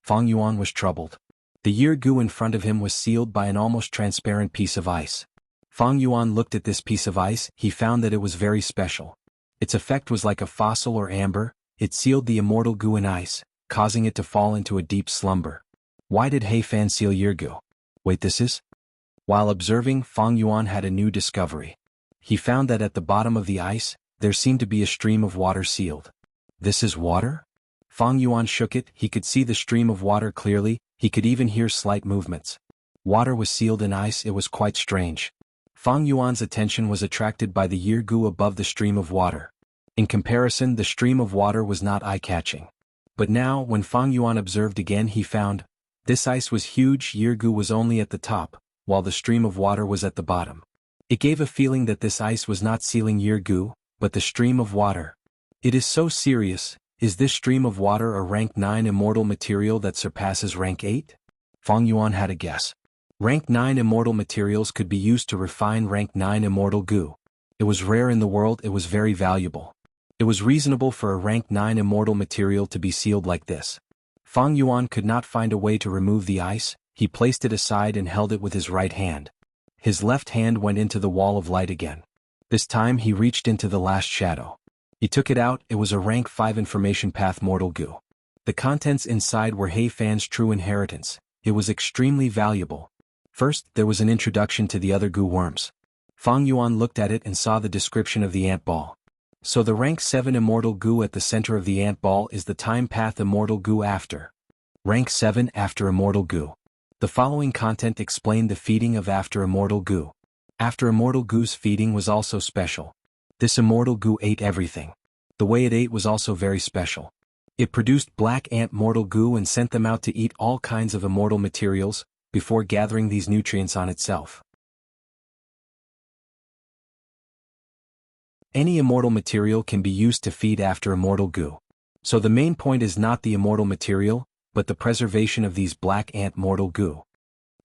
A: Fang Yuan was troubled. The year goo in front of him was sealed by an almost transparent piece of ice. Fang Yuan looked at this piece of ice. He found that it was very special. Its effect was like a fossil or amber. It sealed the immortal goo in ice, causing it to fall into a deep slumber. Why did Hei Fan seal year goo? Wait, this is? While observing, Fang Yuan had a new discovery. He found that at the bottom of the ice, there seemed to be a stream of water sealed. This is water? Fang Yuan shook it. He could see the stream of water clearly. He could even hear slight movements. Water was sealed in ice. It was quite strange. Fang Yuan's attention was attracted by the year goo above the stream of water. In comparison, the stream of water was not eye-catching. But now, when Fang Yuan observed again, he found this ice was huge. Year goo was only at the top, while the stream of water was at the bottom. It gave a feeling that this ice was not sealing year goo, but the stream of water. It is so serious. Is this stream of water a rank 9 immortal material that surpasses rank 8? Fang Yuan had a guess. Rank 9 immortal materials could be used to refine rank 9 immortal goo. It was rare in the world. It was very valuable. It was reasonable for a rank 9 immortal material to be sealed like this. Fang Yuan could not find a way to remove the ice. He placed it aside and held it with his right hand. His left hand went into the wall of light again. This time he reached into the last shadow. He took it out. It was a rank 5 information path mortal goo. The contents inside were Hei Fan's true inheritance. It was extremely valuable. First, there was an introduction to the other goo worms. Fang Yuan looked at it and saw the description of the ant ball. So the rank 7 immortal goo at the center of the ant ball is the time path immortal goo after. Rank 7 after immortal goo. The following content explained the feeding of after immortal goo. After immortal goo's feeding was also special. This immortal goo ate everything. The way it ate was also very special. It produced black ant mortal goo and sent them out to eat all kinds of immortal materials, before gathering these nutrients on itself. Any immortal material can be used to feed after immortal goo. So the main point is not the immortal material, but the preservation of these black ant mortal goo.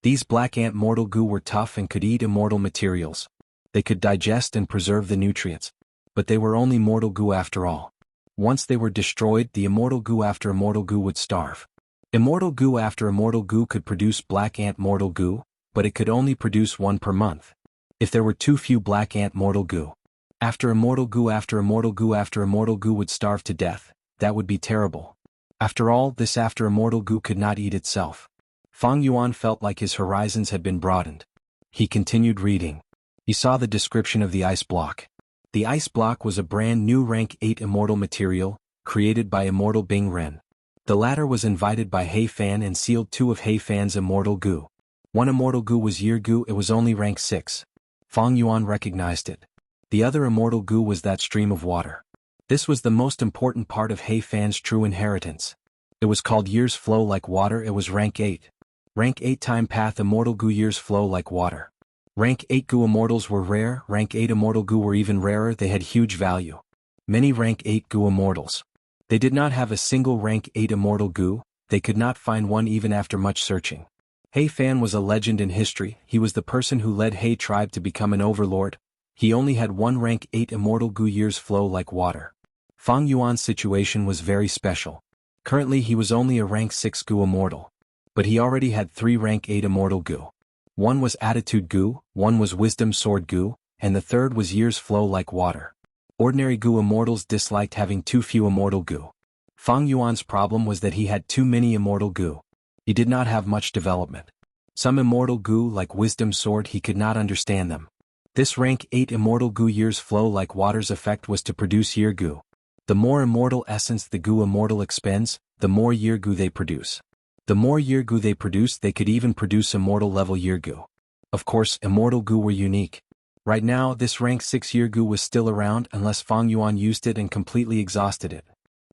A: These black ant mortal goo were tough and could eat immortal materials. They could digest and preserve the nutrients. But they were only mortal goo after all. Once they were destroyed, the immortal goo after immortal goo would starve. Immortal goo after immortal goo could produce black ant mortal goo, but it could only produce one per month. If there were too few black ant mortal goo, after immortal goo after immortal goo after immortal goo would starve to death. That would be terrible. After all, this after immortal goo could not eat itself. Fang Yuan felt like his horizons had been broadened. He continued reading. He saw the description of the ice block. The ice block was a brand new rank 8 immortal material, created by Immortal Bing Ren. The latter was invited by Hei Fan and sealed 2 of Hei Fan's immortal goo. One immortal goo was year goo. It was only rank 6. Fang Yuan recognized it. The other immortal goo was that stream of water. This was the most important part of Hei Fan's true inheritance. It was called years flow like water. It was rank 8. Rank 8 time path immortal goo years flow like water. Rank 8 goo immortals were rare. Rank 8 immortal goo were even rarer. They had huge value. Many rank 8 goo immortals. They did not have a single rank 8 immortal goo. They could not find one even after much searching. Hei Fan was a legend in history. He was the person who led Hei tribe to become an overlord. He only had one rank 8 immortal goo years flow like water. Fang Yuan's situation was very special. Currently he was only a rank 6 goo immortal. But he already had 3 rank 8 immortal goo. One was attitude goo, one was wisdom sword goo, and the third was years flow like water. Ordinary goo immortals disliked having too few immortal goo. Fang Yuan's problem was that he had too many immortal goo. He did not have much development. Some immortal goo like wisdom sword he could not understand them. This rank 8 immortal goo years flow like water's effect was to produce year goo. The more immortal essence the goo immortal expends, the more year goo they produce. The more year goo they produced, they could even produce immortal level year goo. Of course, immortal goo were unique. Right now, this rank 6 year gu was still around unless Fang Yuan used it and completely exhausted it.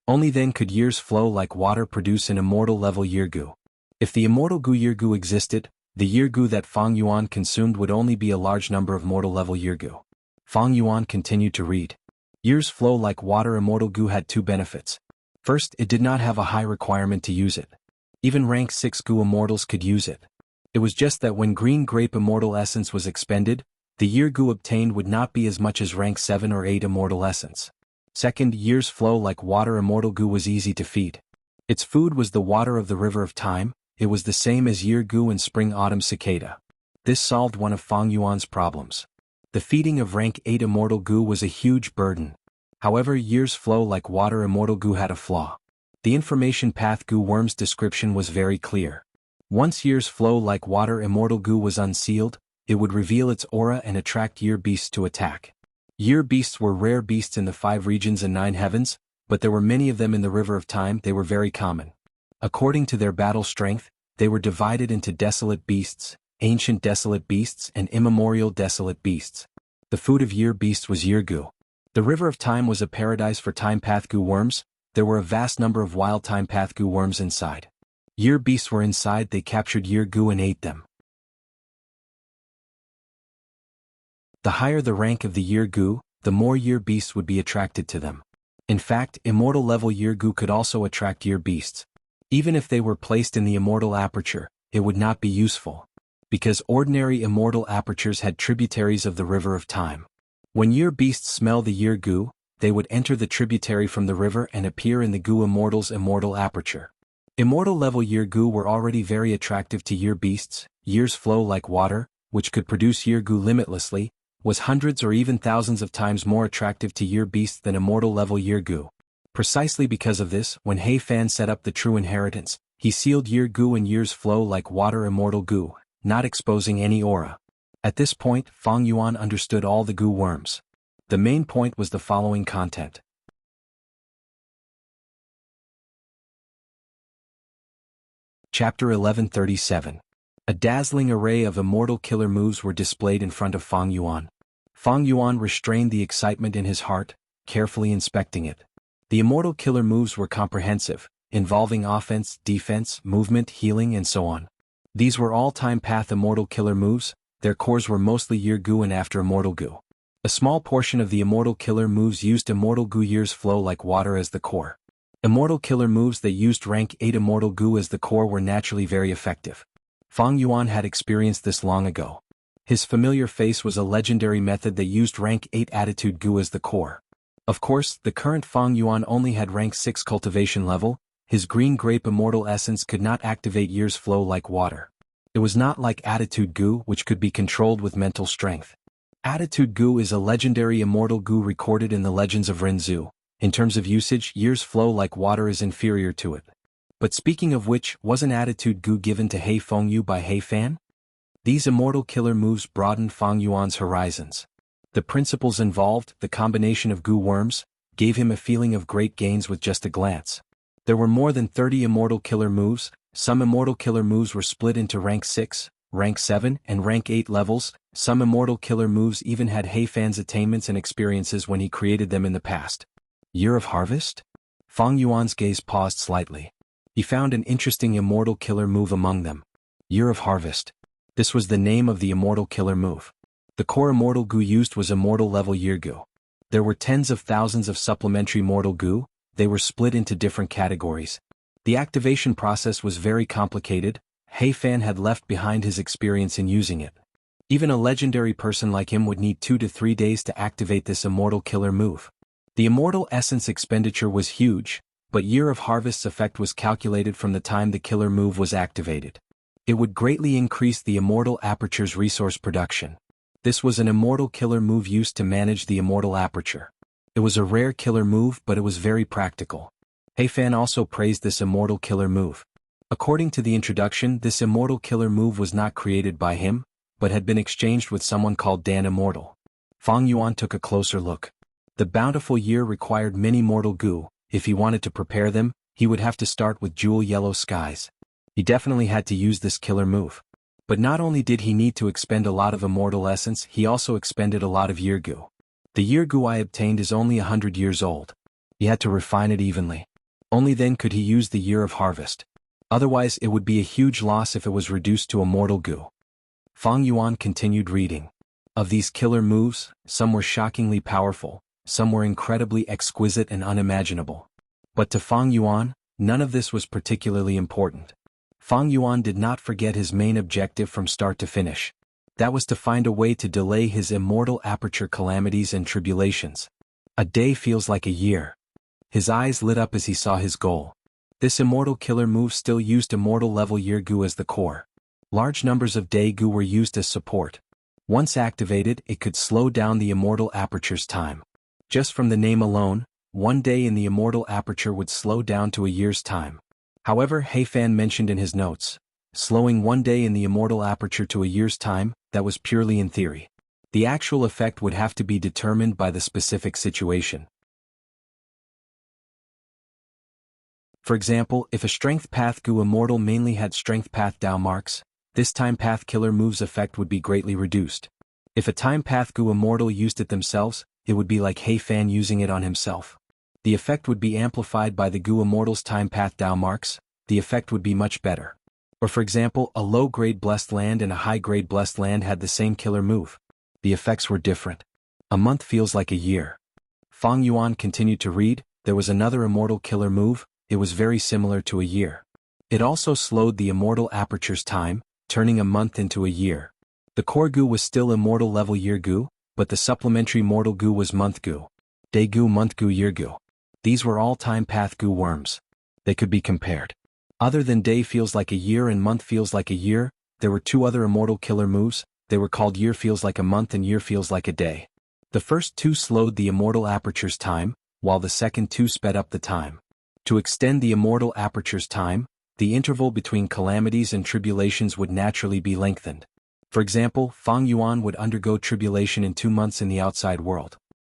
A: Only then could years flow like water produce an immortal level year gu. If the immortal gu year gu existed, the year gu that Fang Yuan consumed would only be a large number of mortal level year gu. Fang Yuan continued to read. Years flow like water immortal gu had two benefits. First, it did not have a high requirement to use it. Even rank 6 gu immortals could use it. It was just that when green grape immortal essence was expended, the year gu obtained would not be as much as rank 7 or 8 immortal essence. Second, years flow like water immortal gu was easy to feed. Its food was the water of the river of time. It was the same as year gu and spring-autumn cicada. This solved one of Fang Yuan's problems. The feeding of rank 8 immortal gu was a huge burden. However, years flow like water immortal gu had a flaw. The information path gu worm's description was very clear. Once years flow like water immortal gu was unsealed, it would reveal its aura and attract year beasts to attack. Year beasts were rare beasts in the 5 regions and 9 heavens, but there were many of them in the river of time. They were very common. According to their battle strength, they were divided into desolate beasts, ancient desolate beasts and immemorial desolate beasts. The food of year beasts was year gu. The river of time was a paradise for time path gu worms. There were a vast number of wild time path gu worms inside. Year beasts were inside. They captured year gu and ate them. The higher the rank of the year gu, the more year beasts would be attracted to them. In fact, immortal level year gu could also attract year beasts. Even if they were placed in the immortal aperture, it would not be useful. Because ordinary immortal apertures had tributaries of the river of time. When year beasts smell the year gu, they would enter the tributary from the river and appear in the gu immortal's immortal aperture. Immortal level year gu were already very attractive to year beasts. Years flow like water, which could produce year gu limitlessly, was hundreds or even thousands of times more attractive to year beasts than immortal level year gu. Precisely because of this, when He Fan set up the true inheritance, he sealed year gu and years flow like water immortal gu, not exposing any aura. At this point, Fang Yuan understood all the gu worms. The main point was the following content. Chapter 1137. A dazzling array of immortal killer moves were displayed in front of Fang Yuan. Fang Yuan restrained the excitement in his heart, carefully inspecting it. The immortal killer moves were comprehensive, involving offense, defense, movement, healing, and so on. These were all time path immortal killer moves. Their cores were mostly year gu and after immortal gu. A small portion of the immortal killer moves used immortal gu years flow like water as the core. Immortal killer moves that used rank 8 immortal gu as the core were naturally very effective. Fang Yuan had experienced this long ago. His familiar face was a legendary method that used rank 8 attitude gu as the core. Of course, the current Fang Yuan only had rank 6 cultivation level. His green grape immortal essence could not activate years flow like water. It was not like attitude gu, which could be controlled with mental strength. Attitude gu is a legendary immortal gu recorded in the legends of Renzu. In terms of usage, years flow like water is inferior to it. But speaking of which, wasn't attitude gu given to He Fengyu by He Fan? These immortal killer moves broadened Fang Yuan's horizons. The principles involved, the combination of gu worms, gave him a feeling of great gains with just a glance. There were more than 30 immortal killer moves. Some immortal killer moves were split into rank 6, rank 7, and rank 8 levels. Some immortal killer moves even had He Fan's attainments and experiences when he created them in the past. Year of Harvest? Fang Yuan's gaze paused slightly. He found an interesting immortal killer move among them. Year of Harvest. This was the name of the immortal killer move. The core immortal gu used was immortal level year gu. There were tens of thousands of supplementary mortal gu. They were split into different categories. The activation process was very complicated. He Fan had left behind his experience in using it. Even a legendary person like him would need 2 to 3 days to activate this immortal killer move. The immortal essence expenditure was huge, but Year of Harvest's effect was calculated from the time the killer move was activated. It would greatly increase the immortal aperture's resource production. This was an immortal killer move used to manage the immortal aperture. It was a rare killer move, but it was very practical. He Fan also praised this immortal killer move. According to the introduction, this immortal killer move was not created by him, but had been exchanged with someone called Dan Immortal. Fang Yuan took a closer look. The bountiful year required many mortal gu. If he wanted to prepare them, he would have to start with jewel yellow skies. He definitely had to use this killer move. But not only did he need to expend a lot of immortal essence, he also expended a lot of year goo. The year goo I obtained is only 100 years old. He had to refine it evenly. Only then could he use the year of harvest. Otherwise it would be a huge loss if it was reduced to immortal goo. Fang Yuan continued reading. Of these killer moves, some were shockingly powerful, some were incredibly exquisite and unimaginable. But to Fang Yuan, none of this was particularly important. Fang Yuan did not forget his main objective from start to finish. That was to find a way to delay his immortal aperture calamities and tribulations. A day feels like a year. His eyes lit up as he saw his goal. This immortal killer move still used immortal level year goo as the core. Large numbers of day goo were used as support. Once activated, it could slow down the immortal aperture's time. Just from the name alone, one day in the immortal aperture would slow down to a year's time. However, Heifan mentioned in his notes, slowing one day in the immortal aperture to a year's time, that was purely in theory. The actual effect would have to be determined by the specific situation. For example, if a Strength Path Goo Immortal mainly had Strength Path Dao marks, this Time Path Killer move's effect would be greatly reduced. If a Time Path Goo Immortal used it themselves, it would be like Heifan using it on himself. The effect would be amplified by the Goo Immortal's Time Path Dao marks, the effect would be much better. Or for example, a low-grade Blessed Land and a high-grade Blessed Land had the same killer move. The effects were different. A month feels like a year. Fang Yuan continued to read. There was another immortal killer move. It was very similar to a year. It also slowed the immortal aperture's time, turning a month into a year. The core goo was still immortal level year goo, but the supplementary mortal goo was month goo. Day goo, month goo, year goo. These were all time path goo worms. They could be compared. Other than day feels like a year and month feels like a year, there were two other immortal killer moves. They were called year feels like a month and year feels like a day. The first two slowed the immortal aperture's time, while the second two sped up the time. To extend the immortal aperture's time, the interval between calamities and tribulations would naturally be lengthened. For example, Fang Yuan would undergo tribulation in 2 months in the outside world.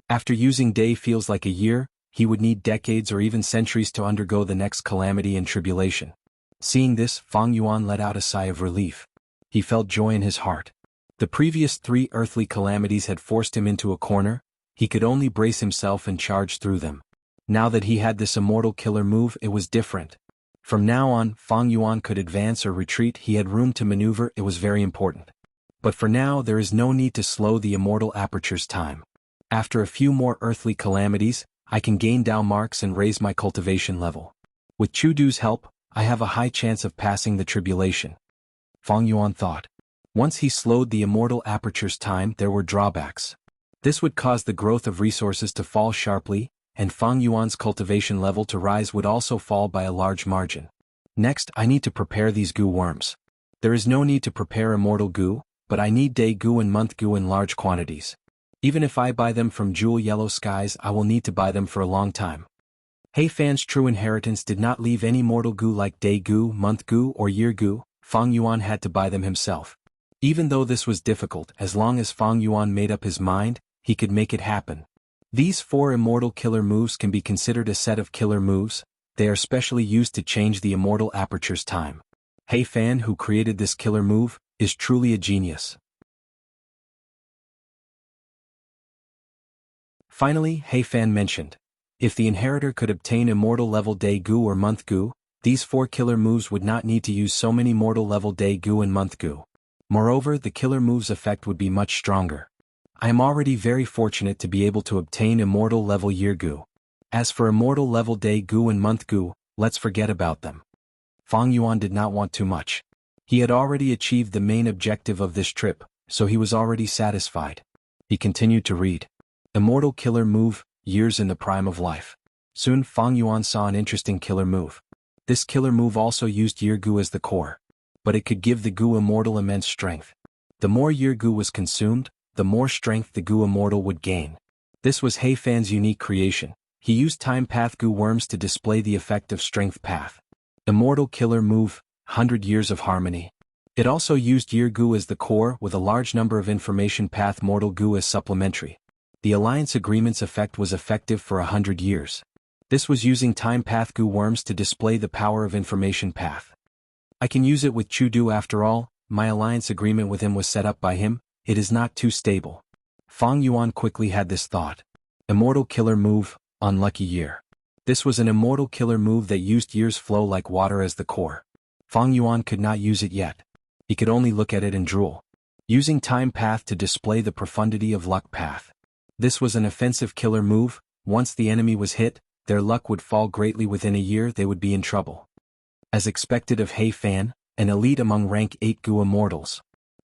A: After using day feels like a year, he would need decades or even centuries to undergo the next calamity and tribulation. Seeing this, Fang Yuan let out a sigh of relief. He felt joy in his heart. The previous 3 earthly calamities had forced him into a corner. He could only brace himself and charge through them. Now that he had this immortal killer move, it was different. From now on, Fang Yuan could advance or retreat. He had room to maneuver. It was very important. But for now, there is no need to slow the immortal aperture's time. After a few more earthly calamities, I can gain Dao marks and raise my cultivation level. With Chudu's help, I have a high chance of passing the tribulation. Fang Yuan thought. Once he slowed the immortal aperture's time, there were drawbacks. This would cause the growth of resources to fall sharply, and Fang Yuan's cultivation level to rise would also fall by a large margin. Next, I need to prepare these goo worms. There is no need to prepare immortal goo, but I need day goo and month goo in large quantities. Even if I buy them from Jewel Yellow Skies, I will need to buy them for a long time. Heifan's true inheritance did not leave any mortal goo like day goo, month goo, or year goo. Fang Yuan had to buy them himself. Even though this was difficult, as long as Fang Yuan made up his mind, he could make it happen. These 4 immortal killer moves can be considered a set of killer moves. They are specially used to change the immortal aperture's time. Heifan, who created this killer move, is truly a genius. Finally, Heifan mentioned, if the inheritor could obtain immortal level day goo or month goo, these 4 killer moves would not need to use so many mortal level day goo and month goo. Moreover, the killer move's effect would be much stronger. I am already very fortunate to be able to obtain immortal level year goo. As for immortal level day goo and month goo, let's forget about them. Fang Yuan did not want too much. He had already achieved the main objective of this trip, so he was already satisfied. He continued to read. Immortal killer move, years in the prime of life. Soon Fang Yuan saw an interesting killer move. This killer move also used year goo as the core. But it could give the goo immortal immense strength. The more year goo was consumed, the more strength the goo immortal would gain. This was Heifan's unique creation. He used time path goo worms to display the effect of strength path. Immortal killer move, 100 years of harmony. It also used year goo as the core with a large number of information path mortal goo as supplementary. The alliance agreement's effect was effective for 100 years. This was using time path goo worms to display the power of information path. I can use it with Chudu after all. my alliance agreement with him was set up by him, it is not too stable. Fang Yuan quickly had this thought. Immortal killer move, unlucky year. This was an immortal killer move that used year's flow like water as the core. Fang Yuan could not use it yet. He could only look at it and drool. Using time path to display the profundity of luck path. This was an offensive killer move. Once the enemy was hit, their luck would fall greatly. Within a year they would be in trouble. As expected of He Fan, an elite among rank 8 Gu immortals.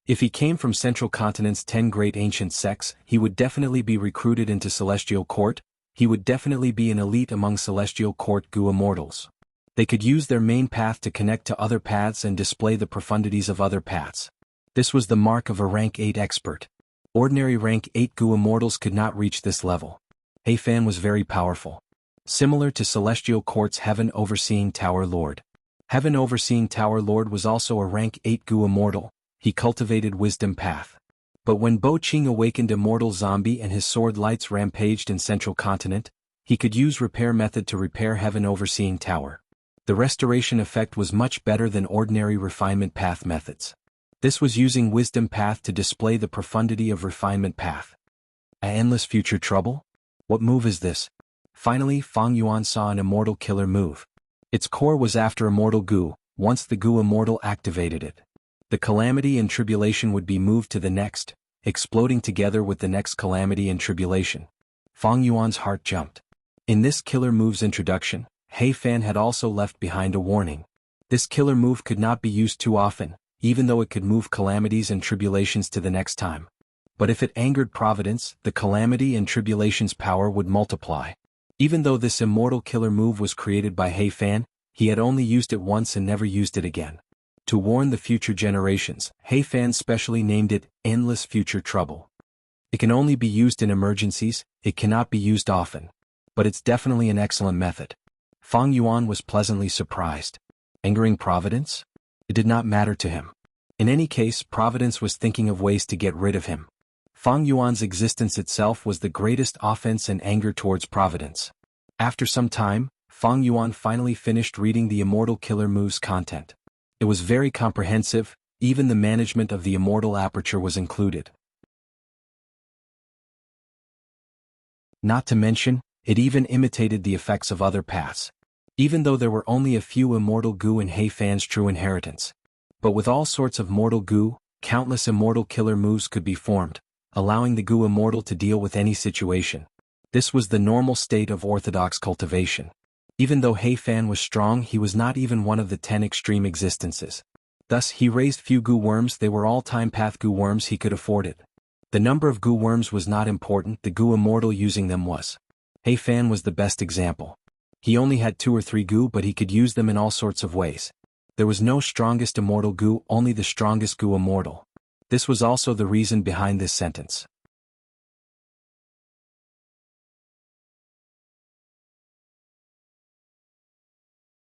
A: If he came from Central Continent's 10 great ancient sects, he would definitely be recruited into Celestial Court. He would definitely be an elite among Celestial Court Gu immortals. They could use their main path to connect to other paths and display the profundities of other paths. This was the mark of a rank 8 expert. Ordinary rank 8 Gu immortals could not reach this level. He Fan was very powerful. Similar to Celestial Court's Heaven Overseeing Tower Lord. Heaven Overseeing Tower Lord was also a rank 8 Gu immortal. He cultivated Wisdom Path. But when Bo Qing awakened Immortal Zombie and his sword lights rampaged in Central Continent, he could use Repair Method to repair Heaven Overseeing Tower. The restoration effect was much better than ordinary Refinement Path methods. This was using Wisdom Path to display the profundity of Refinement Path. A endless future trouble? What move is this? Finally, Fang Yuan saw an immortal killer move. Its core was after Immortal Gu. Once the Gu immortal activated it, the calamity and tribulation would be moved to the next, exploding together with the next calamity and tribulation. Fang Yuan's heart jumped. In this killer move's introduction, He Fan had also left behind a warning. This killer move could not be used too often, even though it could move calamities and tribulations to the next time. But if it angered Providence, the calamity and tribulation's power would multiply. Even though this immortal killer move was created by He Fan, he had only used it once and never used it again. To warn the future generations, He Fan specially named it Endless Future Trouble. It can only be used in emergencies, it cannot be used often. But it's definitely an excellent method. Fang Yuan was pleasantly surprised. Angering Providence? It did not matter to him. In any case, Providence was thinking of ways to get rid of him. Fang Yuan's existence itself was the greatest offense and anger towards Providence. After some time, Fang Yuan finally finished reading the Immortal Killer Move's content. It was very comprehensive, even the management of the immortal aperture was included. Not to mention, it even imitated the effects of other paths. Even though there were only a few immortal Gu in He Fan's true inheritance. But with all sorts of mortal Gu, countless immortal killer moves could be formed, allowing the Gu immortal to deal with any situation. This was the normal state of orthodox cultivation. Even though He Fan was strong, he was not even one of the 10 extreme existences. Thus he raised few Gu worms, they were all time path Gu worms he could afford it. The number of Gu worms was not important, the Gu immortal using them was. He Fan was the best example. He only had 2 or 3 Gu, but he could use them in all sorts of ways. There was no strongest immortal Gu, only the strongest Gu immortal. This was also the reason behind this sentence.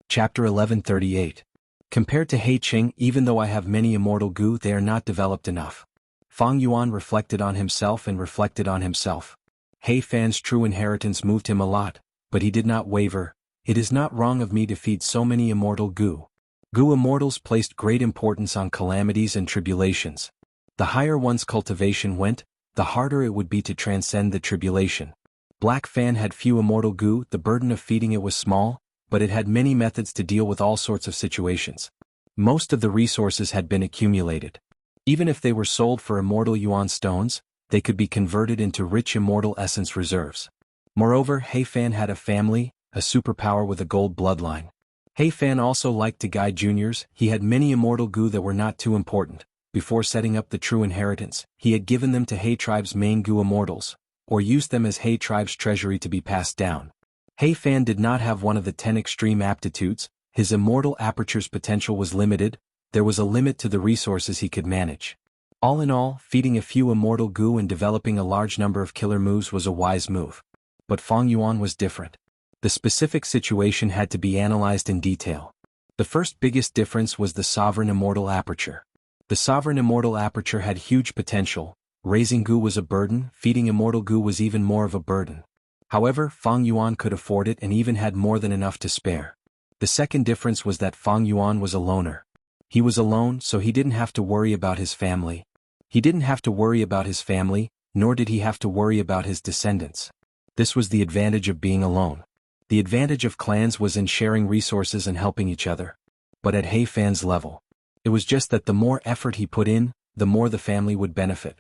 A: Chapter 1138. Compared to He Qing, even though I have many immortal Gu, they are not developed enough. Fang Yuan reflected on himself and reflected on himself. He Fan's true inheritance moved him a lot, but he did not waver. It is not wrong of me to feed so many immortal Gu. Gu immortals placed great importance on calamities and tribulations. The higher one's cultivation went, the harder it would be to transcend the tribulation. Black Fan had few immortal Gu, the burden of feeding it was small, but it had many methods to deal with all sorts of situations. Most of the resources had been accumulated. Even if they were sold for immortal yuan stones, they could be converted into rich immortal essence reserves. Moreover, He Fan had a family, a superpower with a gold bloodline. He Fan also liked to guide juniors, he had many immortal Gu that were not too important. Before setting up the true inheritance, he had given them to He tribe's main Gu immortals, or used them as He tribe's treasury to be passed down. He Fan did not have one of the 10 extreme aptitudes, his immortal aperture's potential was limited, there was a limit to the resources he could manage. All in all, feeding a few immortal Gu and developing a large number of killer moves was a wise move. But Fang Yuan was different. The specific situation had to be analyzed in detail. The first biggest difference was the sovereign immortal aperture. The sovereign immortal aperture had huge potential, raising Gu was a burden, feeding immortal Gu was even more of a burden. However, Fang Yuan could afford it and even had more than enough to spare. The second difference was that Fang Yuan was a loner. He was alone, so he didn't have to worry about his family. He didn't have to worry about his family, nor did he have to worry about his descendants. This was the advantage of being alone. The advantage of clans was in sharing resources and helping each other. But at He Fan's level, it was just that the more effort he put in, the more the family would benefit.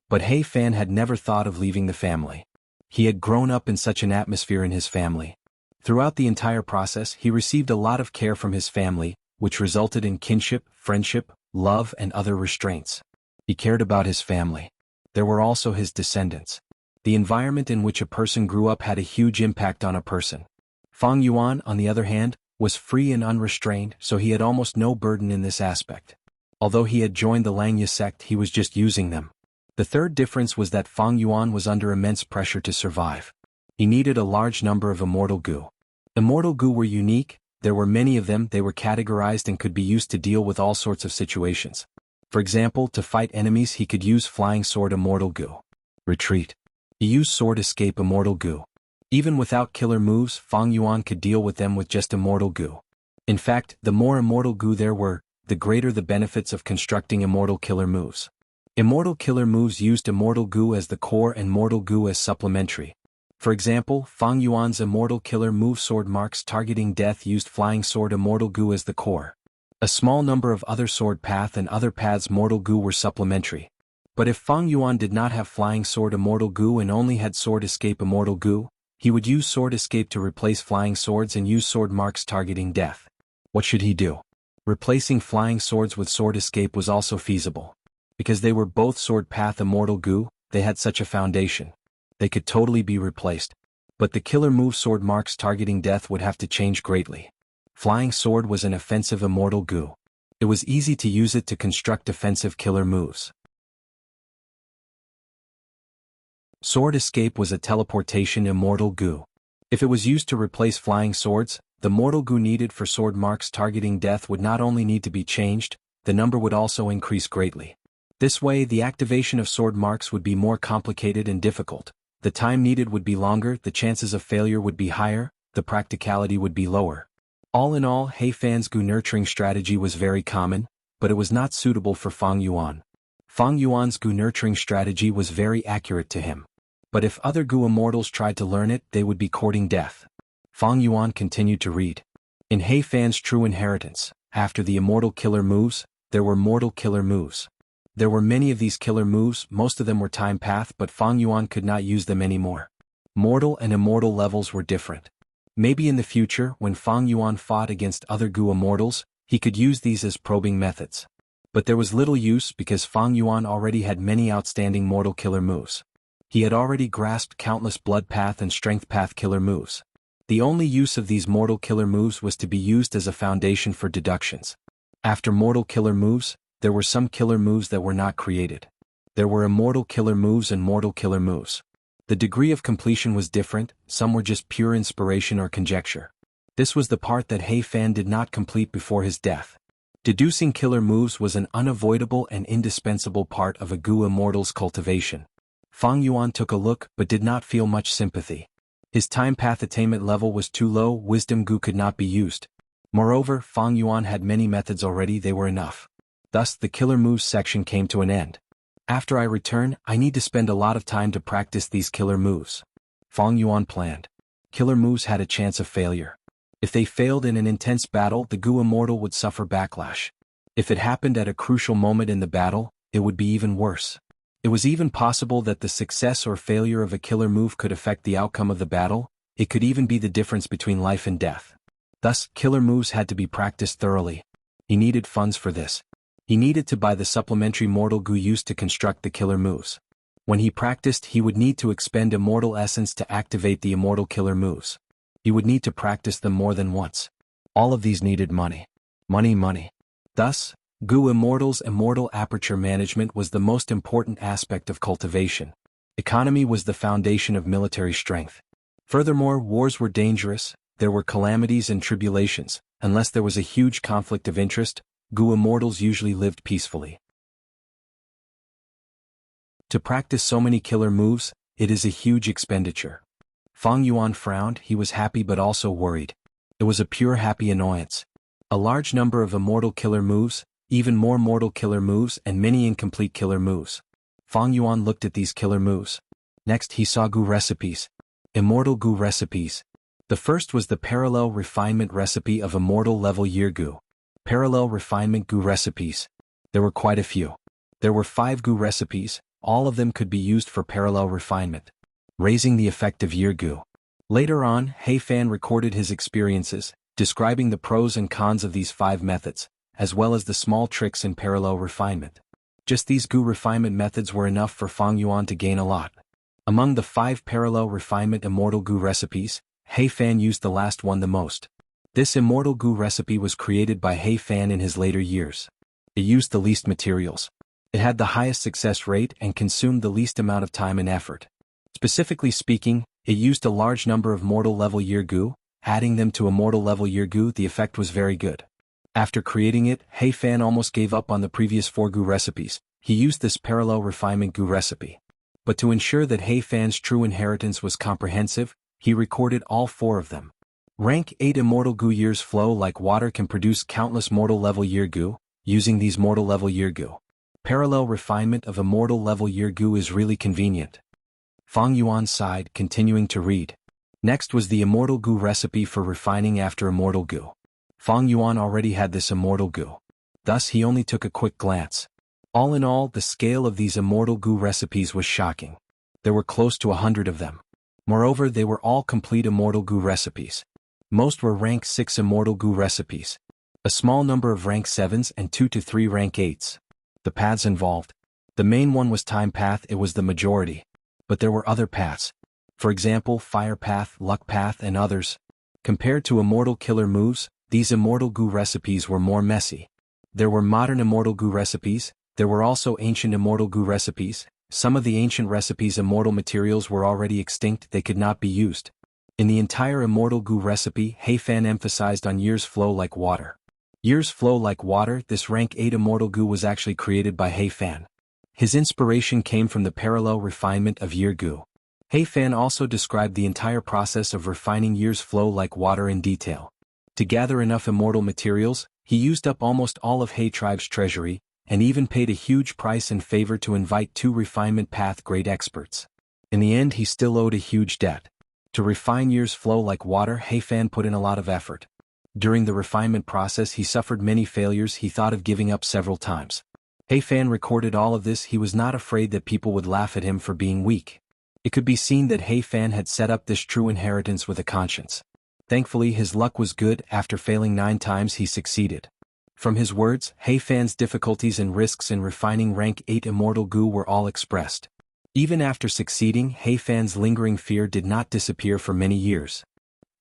A: But He Fan had never thought of leaving the family. He had grown up in such an atmosphere in his family. Throughout the entire process, he received a lot of care from his family, which resulted in kinship, friendship, love, and other restraints. He cared about his family. There were also his descendants. The environment in which a person grew up had a huge impact on a person. Fang Yuan, on the other hand, was free and unrestrained, so he had almost no burden in this aspect. Although he had joined the Langya sect, he was just using them. The third difference was that Fang Yuan was under immense pressure to survive. He needed a large number of immortal goo. Immortal goo were unique, there were many of them, they were categorized and could be used to deal with all sorts of situations. For example, to fight enemies he could use Flying Sword Immortal Goo. Retreat. He used Sword Escape Immortal Goo. Even without killer moves, Fang Yuan could deal with them with just Immortal Goo. In fact, the more Immortal Goo there were, the greater the benefits of constructing Immortal Killer moves. Immortal Killer moves used Immortal Goo as the core and Mortal Goo as supplementary. For example, Fang Yuan's Immortal Killer move Sword Marks Targeting Death used Flying Sword Immortal Goo as the core. A small number of other Sword Path and other paths Mortal Goo were supplementary. But if Fang Yuan did not have Flying Sword Immortal Goo and only had Sword Escape Immortal Goo, he would use Sword Escape to replace Flying Swords and use Sword Marks Targeting Death. What should he do? Replacing Flying Swords with Sword Escape was also feasible. Because they were both Sword Path Immortal Goo, they had such a foundation. They could totally be replaced. But the killer move Sword Marks Targeting Death would have to change greatly. Flying Sword was an offensive Immortal Goo. It was easy to use it to construct defensive killer moves. Sword Escape was a teleportation Immortal Goo. If it was used to replace Flying Swords, the Mortal Goo needed for Sword Marks Targeting Death would not only need to be changed, the number would also increase greatly. This way, the activation of Sword Marks would be more complicated and difficult. The time needed would be longer, the chances of failure would be higher, the practicality would be lower. All in all, He Fan's Goo nurturing strategy was very common, but it was not suitable for Fang Yuan. Fang Yuan's Goo nurturing strategy was very accurate to him. But if other Goo immortals tried to learn it, they would be courting death. Fang Yuan continued to read. In He Fan's True Inheritance, after the immortal killer moves, there were mortal killer moves. There were many of these killer moves, most of them were time path, but Fang Yuan could not use them anymore. Mortal and immortal levels were different. Maybe in the future, when Fang Yuan fought against other Goo immortals, he could use these as probing methods. But there was little use because Fang Yuan already had many outstanding mortal killer moves. He had already grasped countless blood path and strength path killer moves. The only use of these mortal killer moves was to be used as a foundation for deductions. After mortal killer moves, there were some killer moves that were not created. There were immortal killer moves and mortal killer moves. The degree of completion was different, some were just pure inspiration or conjecture. This was the part that He Fan did not complete before his death. Deducing killer moves was an unavoidable and indispensable part of a Goo immortal's cultivation. Fang Yuan took a look but did not feel much sympathy. His time path attainment level was too low, wisdom Goo could not be used. Moreover, Fang Yuan had many methods already, they were enough. Thus, the killer moves section came to an end. After I return, I need to spend a lot of time to practice these killer moves. Fang Yuan planned. Killer moves had a chance of failure. If they failed in an intense battle, the Goo immortal would suffer backlash. If it happened at a crucial moment in the battle, it would be even worse. It was even possible that the success or failure of a killer move could affect the outcome of the battle, it could even be the difference between life and death. Thus, killer moves had to be practiced thoroughly. He needed funds for this. He needed to buy the supplementary mortal Goo used to construct the killer moves. When he practiced, he would need to expend immortal essence to activate the immortal killer moves. He would need to practice them more than once. All of these needed money. Money. Thus, Goo immortals' immortal aperture management was the most important aspect of cultivation. Economy was the foundation of military strength. Furthermore, wars were dangerous, there were calamities and tribulations. Unless there was a huge conflict of interest, Goo immortals usually lived peacefully. To practice so many killer moves, it is a huge expenditure. Fang Yuan frowned, he was happy but also worried. It was a pure happy annoyance. A large number of immortal killer moves, even more mortal killer moves and many incomplete killer moves. Fang Yuan looked at these killer moves. Next he saw Gu recipes. Immortal Gu recipes. The first was the parallel refinement recipe of immortal level year Gu. Parallel refinement Gu recipes. There were quite a few. There were 5 Gu recipes, all of them could be used for parallel refinement, raising the effective year Gu. Later on, He Fan recorded his experiences, describing the pros and cons of these 5 methods, as well as the small tricks in parallel refinement. Just these Gu refinement methods were enough for Fang Yuan to gain a lot. Among the 5 parallel refinement immortal Gu recipes, He Fan used the last one the most. This immortal Gu recipe was created by He Fan in his later years. It used the least materials. It had the highest success rate and consumed the least amount of time and effort. Specifically speaking, it used a large number of mortal level year Gu. Adding them to immortal level year Gu, the effect was very good. After creating it, He Fan almost gave up on the previous 4 Gu recipes. He used this parallel refinement Gu recipe. But to ensure that He Fan's true inheritance was comprehensive, he recorded all 4 of them. Rank 8 immortal Gu years flow like water can produce countless mortal level year Gu, using these mortal level year Gu. Parallel refinement of immortal level year Gu is really convenient. Fang Yuan sighed, continuing to read. Next was the immortal Gu recipe for refining after immortal Gu. Fang Yuan already had this immortal Gu. Thus he only took a quick glance. All in all, the scale of these immortal Gu recipes was shocking. There were close to 100 of them. Moreover, they were all complete immortal Gu recipes. Most were rank 6 immortal Gu recipes. A small number of rank 7s and 2 to 3 rank 8s. The paths involved. The main one was time path, it was the majority. But there were other paths. For example, fire path, luck path and others. Compared to immortal killer moves, these immortal Gu recipes were more messy. There were modern immortal Gu recipes, there were also ancient immortal Gu recipes. Some of the ancient recipes' immortal materials were already extinct, they could not be used. In the entire immortal Gu recipe, He Fan emphasized on years flow like water. Years flow like water, this rank 8 immortal Gu was actually created by He Fan. His inspiration came from the parallel refinement of year Gu. He Fan also described the entire process of refining years flow like water in detail. To gather enough immortal materials, he used up almost all of He tribe's treasury, and even paid a huge price in favor to invite 2 refinement path grade experts. In the end he still owed a huge debt. To refine years flow like water, He Fan put in a lot of effort. During the refinement process he suffered many failures, he thought of giving up several times. He Fan recorded all of this, he was not afraid that people would laugh at him for being weak. It could be seen that He Fan had set up this true inheritance with a conscience. Thankfully his luck was good, after failing 9 times he succeeded. From his words, He Fan's difficulties and risks in refining rank 8 immortal Gu were all expressed. Even after succeeding, He Fan's lingering fear did not disappear for many years.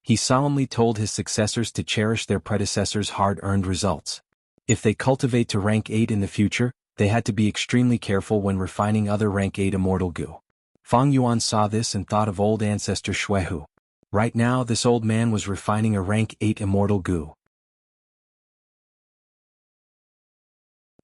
A: He solemnly told his successors to cherish their predecessors' hard-earned results. If they cultivate to rank 8 in the future, they had to be extremely careful when refining other rank 8 immortal Gu. Fang Yuan saw this and thought of old ancestor Shuehu. Right now this old man was refining a rank 8 immortal Gu.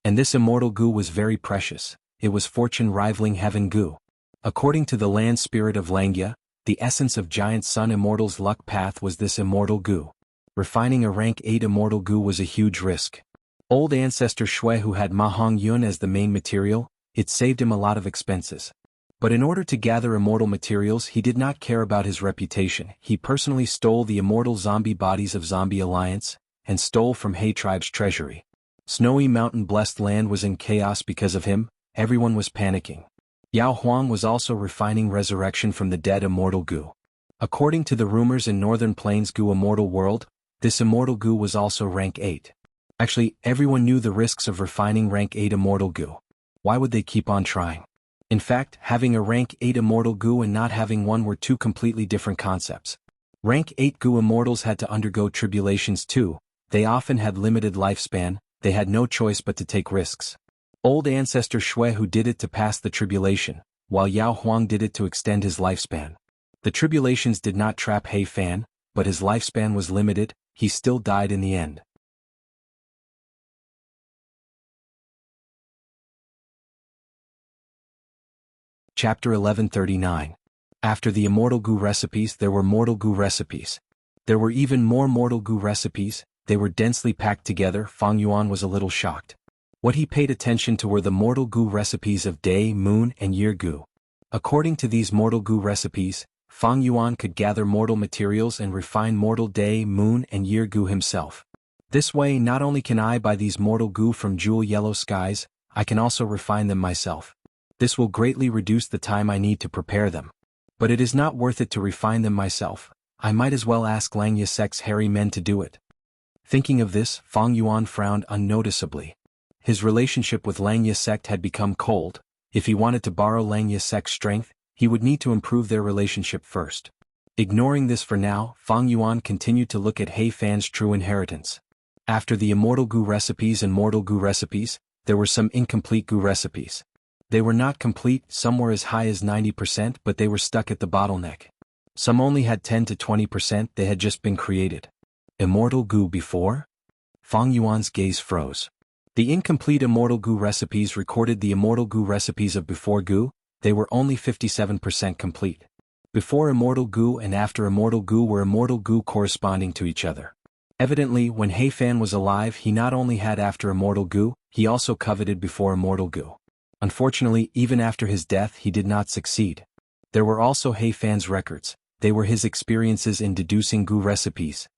A: And this immortal Gu was very precious, it was fortune rivaling heaven Gu. According to the land spirit of Langya, the essence of giant sun immortal's luck path was this immortal Gu. Refining a rank 8 immortal Gu was a huge risk. Old ancestor Shuehu had Ma Hong Yun as the main material, it saved him a lot of expenses. But in order to gather immortal materials he did not care about his reputation, he personally stole the immortal zombie bodies of Zombie Alliance, and stole from He tribe's treasury. Snowy mountain blessed land was in chaos because of him, everyone was panicking. Yao Huang was also refining resurrection from the dead immortal Gu. According to the rumors in Northern Plains Gu immortal world, this immortal Gu was also rank 8. Actually, everyone knew the risks of refining rank 8 immortal Gu. Why would they keep on trying? In fact, having a rank 8 immortal Gu and not having one were 2 completely different concepts. Rank 8 Gu immortals had to undergo tribulations too, they often had limited lifespan, they had no choice but to take risks. Old ancestor Shuehu did it to pass the tribulation, while Yao Huang did it to extend his lifespan. The tribulations did not trap He Fan, but his lifespan was limited, he still died in the end. Chapter 1139. After the immortal Gu recipes there were mortal Gu recipes. There were even more mortal Gu recipes, they were densely packed together. Fang Yuan was a little shocked. What he paid attention to were the mortal goo recipes of day, moon, and year goo. According to these mortal goo recipes, Fang Yuan could gather mortal materials and refine mortal day, moon, and year goo himself. This way, not only can I buy these mortal goo from jewel yellow skies, I can also refine them myself. This will greatly reduce the time I need to prepare them. But it is not worth it to refine them myself. I might as well ask Lang Yasek's hairy men to do it. Thinking of this, Fang Yuan frowned unnoticeably. His relationship with Lang Yasek had become cold. If he wanted to borrow Lang Yasek's strength, he would need to improve their relationship first. Ignoring this for now, Fang Yuan continued to look at He Fan's true inheritance. After the immortal goo recipes and mortal goo recipes, there were some incomplete goo recipes. They were not complete, some were as high as 90%, but they were stuck at the bottleneck. Some only had 10 to 20%, they had just been created. Immortal goo before? Fang Yuan's gaze froze. The incomplete immortal goo recipes recorded the immortal goo recipes of before goo, they were only 57% complete. Before immortal goo and after immortal goo were immortal goo corresponding to each other. Evidently, when He Fan was alive, he not only had after immortal goo, he also coveted before immortal goo. Unfortunately, even after his death, he did not succeed. There were also He Fan's records. They were his experiences in deducing goo recipes.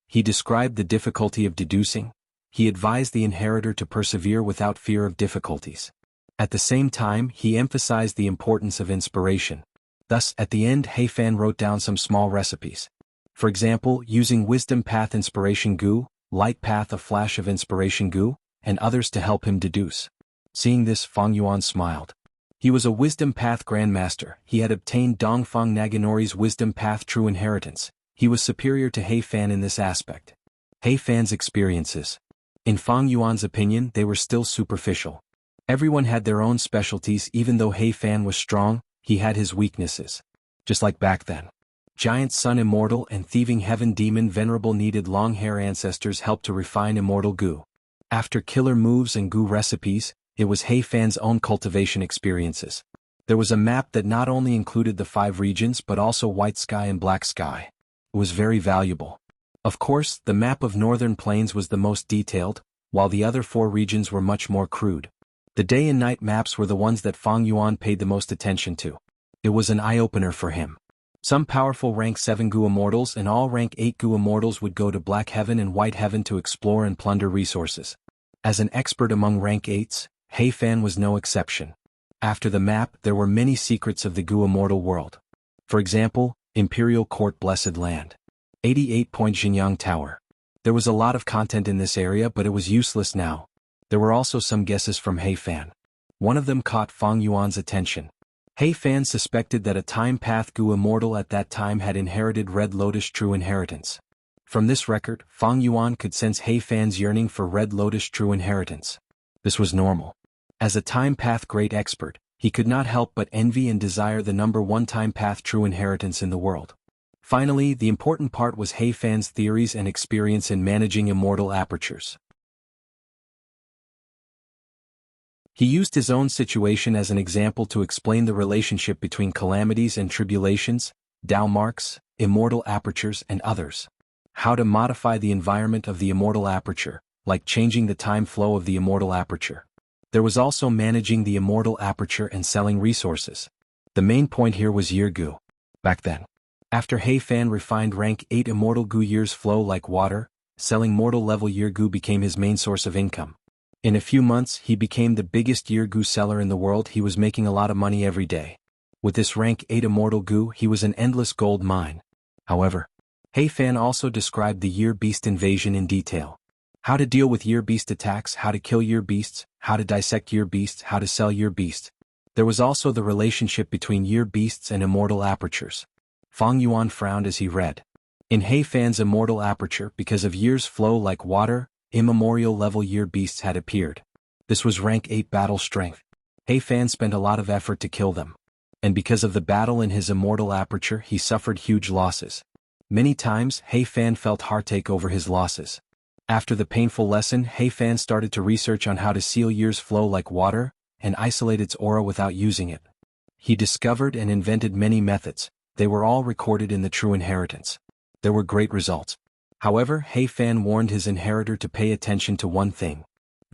A: He described the difficulty of deducing. He advised the inheritor to persevere without fear of difficulties. At the same time, he emphasized the importance of inspiration. Thus, at the end, He Fan wrote down some small recipes. For example, using Wisdom Path Inspiration Goo, Light Path a Flash of Inspiration Goo, and others to help him deduce. Seeing this, Fang Yuan smiled. He was a Wisdom Path Grandmaster. He had obtained Dongfang Naginori's Wisdom Path True Inheritance. He was superior to He Fan in this aspect. He Fan's experiences. In Fang Yuan's opinion, they were still superficial. Everyone had their own specialties. Even though He Fan was strong, he had his weaknesses. Just like back then. Giant Sun Immortal and Thieving Heaven Demon Venerable needed long hair ancestors helped to refine immortal goo. After killer moves and goo recipes, it was He Fan's own cultivation experiences. There was a map that not only included the 5 regions but also White Sky and Black Sky. It was very valuable. Of course, the map of Northern Plains was the most detailed, while the other 4 regions were much more crude. The day and night maps were the ones that Fang Yuan paid the most attention to. It was an eye-opener for him. Some powerful rank 7 goo immortals and all rank 8 goo immortals would go to Black Heaven and White Heaven to explore and plunder resources. As an expert among rank 8s, He Fan was no exception. After the map, there were many secrets of the goo immortal world. For example, Imperial Court Blessed Land. 88-point Jianghu Tower. There was a lot of content in this area, but it was useless now. There were also some guesses from He Fan. One of them caught Fang Yuan's attention. He Fan suspected that a Time Path goo immortal at that time had inherited Red Lotus True Inheritance. From this record, Fang Yuan could sense He Fan's yearning for Red Lotus True Inheritance. This was normal. As a Time Path great expert, he could not help but envy and desire the number 1 Time Path True Inheritance in the world. Finally, the important part was He Fan's theories and experience in managing immortal apertures. He used his own situation as an example to explain the relationship between calamities and tribulations, Dao marks, immortal apertures, and others. How to modify the environment of the immortal aperture, like changing the time flow of the immortal aperture. There was also managing the immortal aperture and selling resources. The main point here was year goo. Back then. After He Fan refined rank 8 immortal goo years flow like water, selling mortal level year goo became his main source of income. In a few months, he became the biggest year goo seller in the world. He was making a lot of money every day. With this rank 8 immortal goo, he was an endless gold mine. However, He Fan also described the year beast invasion in detail. How to deal with year beast attacks, how to kill year beasts, how to dissect year beasts, how to sell year beasts. There was also the relationship between year beasts and immortal apertures. Fang Yuan frowned as he read. In He Fan's immortal aperture, because of years flow like water, immemorial level year beasts had appeared. This was rank 8 battle strength. He Fan spent a lot of effort to kill them. And because of the battle in his immortal aperture, he suffered huge losses. Many times, He Fan felt heartache over his losses. After the painful lesson, He Fan started to research on how to seal years flow like water, and isolate its aura without using it. He discovered and invented many methods. They were all recorded in the True Inheritance. There were great results. However, He Fan warned his inheritor to pay attention to one thing.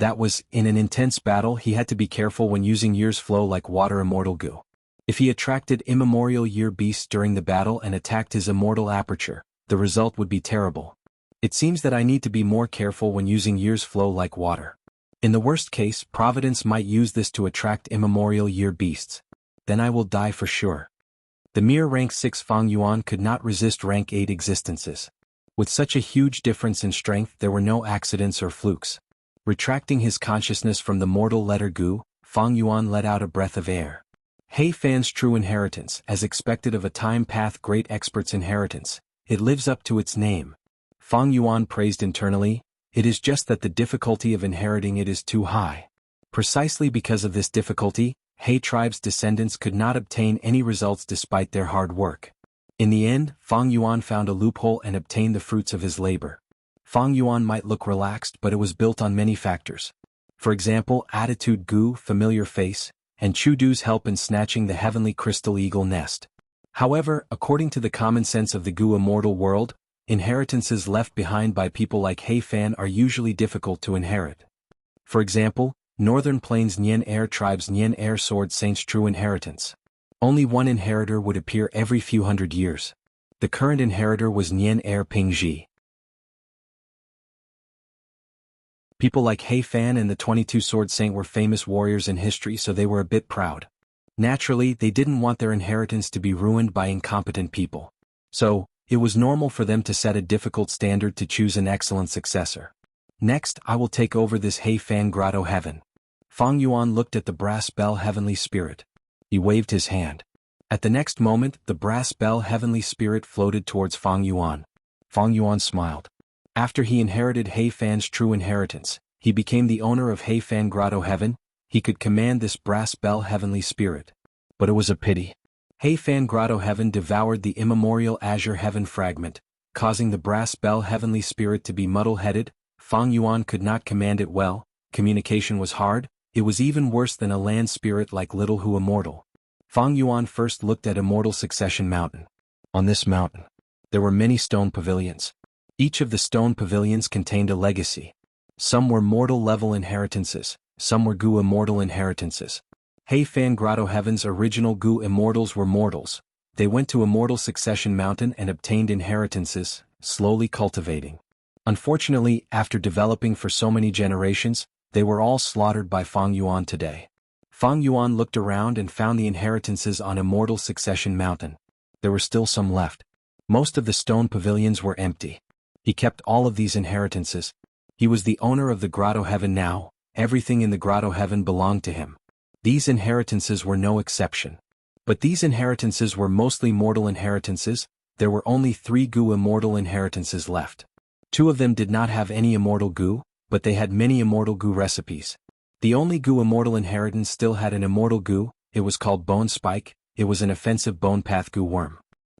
A: That was, in an intense battle he had to be careful when using year's flow like water immortal goo. If he attracted immemorial year beasts during the battle and attacked his immortal aperture, the result would be terrible. It seems that I need to be more careful when using year's flow like water. In the worst case, Providence might use this to attract immemorial year beasts. Then I will die for sure. The mere rank 6 Fang Yuan could not resist rank 8 existences. With such a huge difference in strength there were no accidents or flukes. Retracting his consciousness from the mortal letter Gu, Fang Yuan let out a breath of air. He Fan's true inheritance, as expected of a time path great expert's inheritance, it lives up to its name. Fang Yuan praised internally, it is just that the difficulty of inheriting it is too high. Precisely because of this difficulty, He tribe's descendants could not obtain any results despite their hard work. In the end, Fang Yuan found a loophole and obtained the fruits of his labor. Fang Yuan might look relaxed, but it was built on many factors. For example, attitude Gu, familiar face, and Chudu's help in snatching the heavenly crystal eagle nest. However, according to the common sense of the Gu immortal world, inheritances left behind by people like He Fan are usually difficult to inherit. For example, Northern Plains Nian Air tribe's Nian Air sword saint's true inheritance. Only one inheritor would appear every few hundred years. The current inheritor was Nian Air Pingji. People like He Fan and the 22 Sword Saint were famous warriors in history, so they were a bit proud. Naturally, they didn't want their inheritance to be ruined by incompetent people. So, it was normal for them to set a difficult standard to choose an excellent successor. Next, I will take over this He Fan Grotto Heaven. Fang Yuan looked at the brass bell heavenly spirit. He waved his hand. At the next moment, the brass bell heavenly spirit floated towards Fang Yuan. Fang Yuan smiled. After he inherited He Fan's true inheritance, he became the owner of He Fan Grotto Heaven. He could command this brass bell heavenly spirit. But it was a pity. He Fan Grotto Heaven devoured the immemorial azure heaven fragment, causing the brass bell heavenly spirit to be muddle-headed. Fang Yuan could not command it well, communication was hard, it was even worse than a land spirit like Little Hu Immortal. Fang Yuan first looked at Immortal Succession Mountain. On this mountain, there were many stone pavilions. Each of the stone pavilions contained a legacy. Some were mortal-level inheritances, some were Gu immortal inheritances. He Fan Grotto Heaven's original Gu immortals were mortals. They went to Immortal Succession Mountain and obtained inheritances, slowly cultivating. Unfortunately, after developing for so many generations, they were all slaughtered by Fang Yuan today. Fang Yuan looked around and found the inheritances on Immortal Succession Mountain. There were still some left. Most of the stone pavilions were empty. He kept all of these inheritances. He was the owner of the Grotto Heaven now, everything in the Grotto Heaven belonged to him. These inheritances were no exception. But these inheritances were mostly mortal inheritances. There were only 3 Gu immortal inheritances left. 2 of them did not have any immortal Gu, but they had many immortal Gu recipes. The only Gu immortal inheritance still had an immortal Gu, it was called Bone Spike, it was an offensive bone path Gu worm.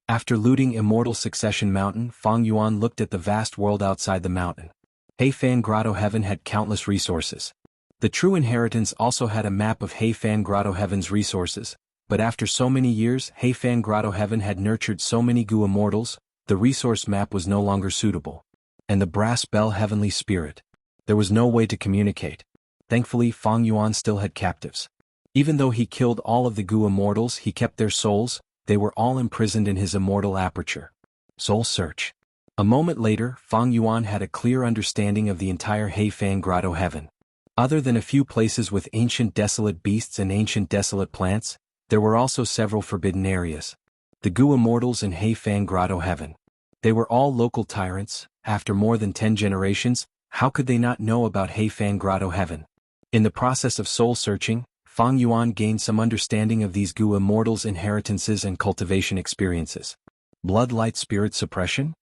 A: After looting Immortal Succession Mountain, Fang Yuan looked at the vast world outside the mountain. He Fan Grotto Heaven had countless resources. The true inheritance also had a map of He Fan Grotto Heaven's resources, but after so many years He Fan Grotto Heaven had nurtured so many Gu immortals, the resource map was no longer suitable. And the brass bell heavenly spirit. There was no way to communicate. Thankfully, Fang Yuan still had captives. Even though he killed all of the Gu immortals, he kept their souls. They were all imprisoned in his immortal aperture. Soul search. A moment later, Fang Yuan had a clear understanding of the entire He Fan Grotto Heaven. Other than a few places with ancient desolate beasts and ancient desolate plants, there were also several forbidden areas. The Gu immortals in He Fan Grotto Heaven. They were all local tyrants. After more than 10 generations, how could they not know about He Fan Grotto Heaven? In the process of soul searching, Fang Yuan gained some understanding of these Gu immortals' inheritances and cultivation experiences. Blood light spirit suppression?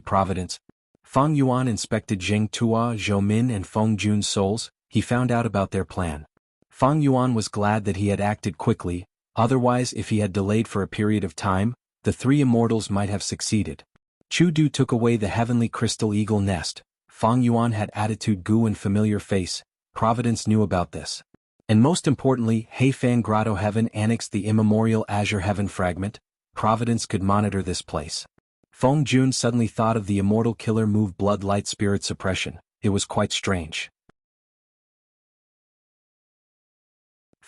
A: Providence. Fang Yuan inspected Zheng Tua, Zhou Min and Feng Jun's souls. He found out about their plan. Fang Yuan was glad that he had acted quickly, otherwise if he had delayed for a period of time, the 3 immortals might have succeeded. Chudu took away the heavenly crystal eagle nest. Fang Yuan had attitude Gu and familiar face. Providence knew about this. And most importantly, He Fan Grotto Heaven annexed the immemorial azure heaven fragment. Providence could monitor this place. Feng Jun suddenly thought of the immortal killer move blood light spirit suppression. It was quite strange.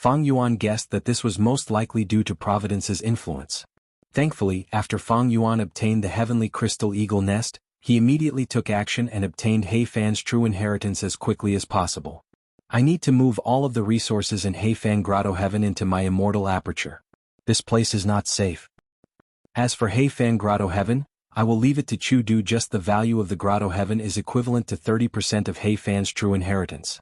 A: Fang Yuan guessed that this was most likely due to Providence's influence. Thankfully, after Fang Yuan obtained the heavenly crystal eagle nest, he immediately took action and obtained He Fan's true inheritance as quickly as possible. I need to move all of the resources in He Fan Grotto Heaven into my immortal aperture. This place is not safe. As for He Fan Grotto Heaven, I will leave it to Chu Du. Just the value of the Grotto Heaven is equivalent to 30% of He Fan's true inheritance.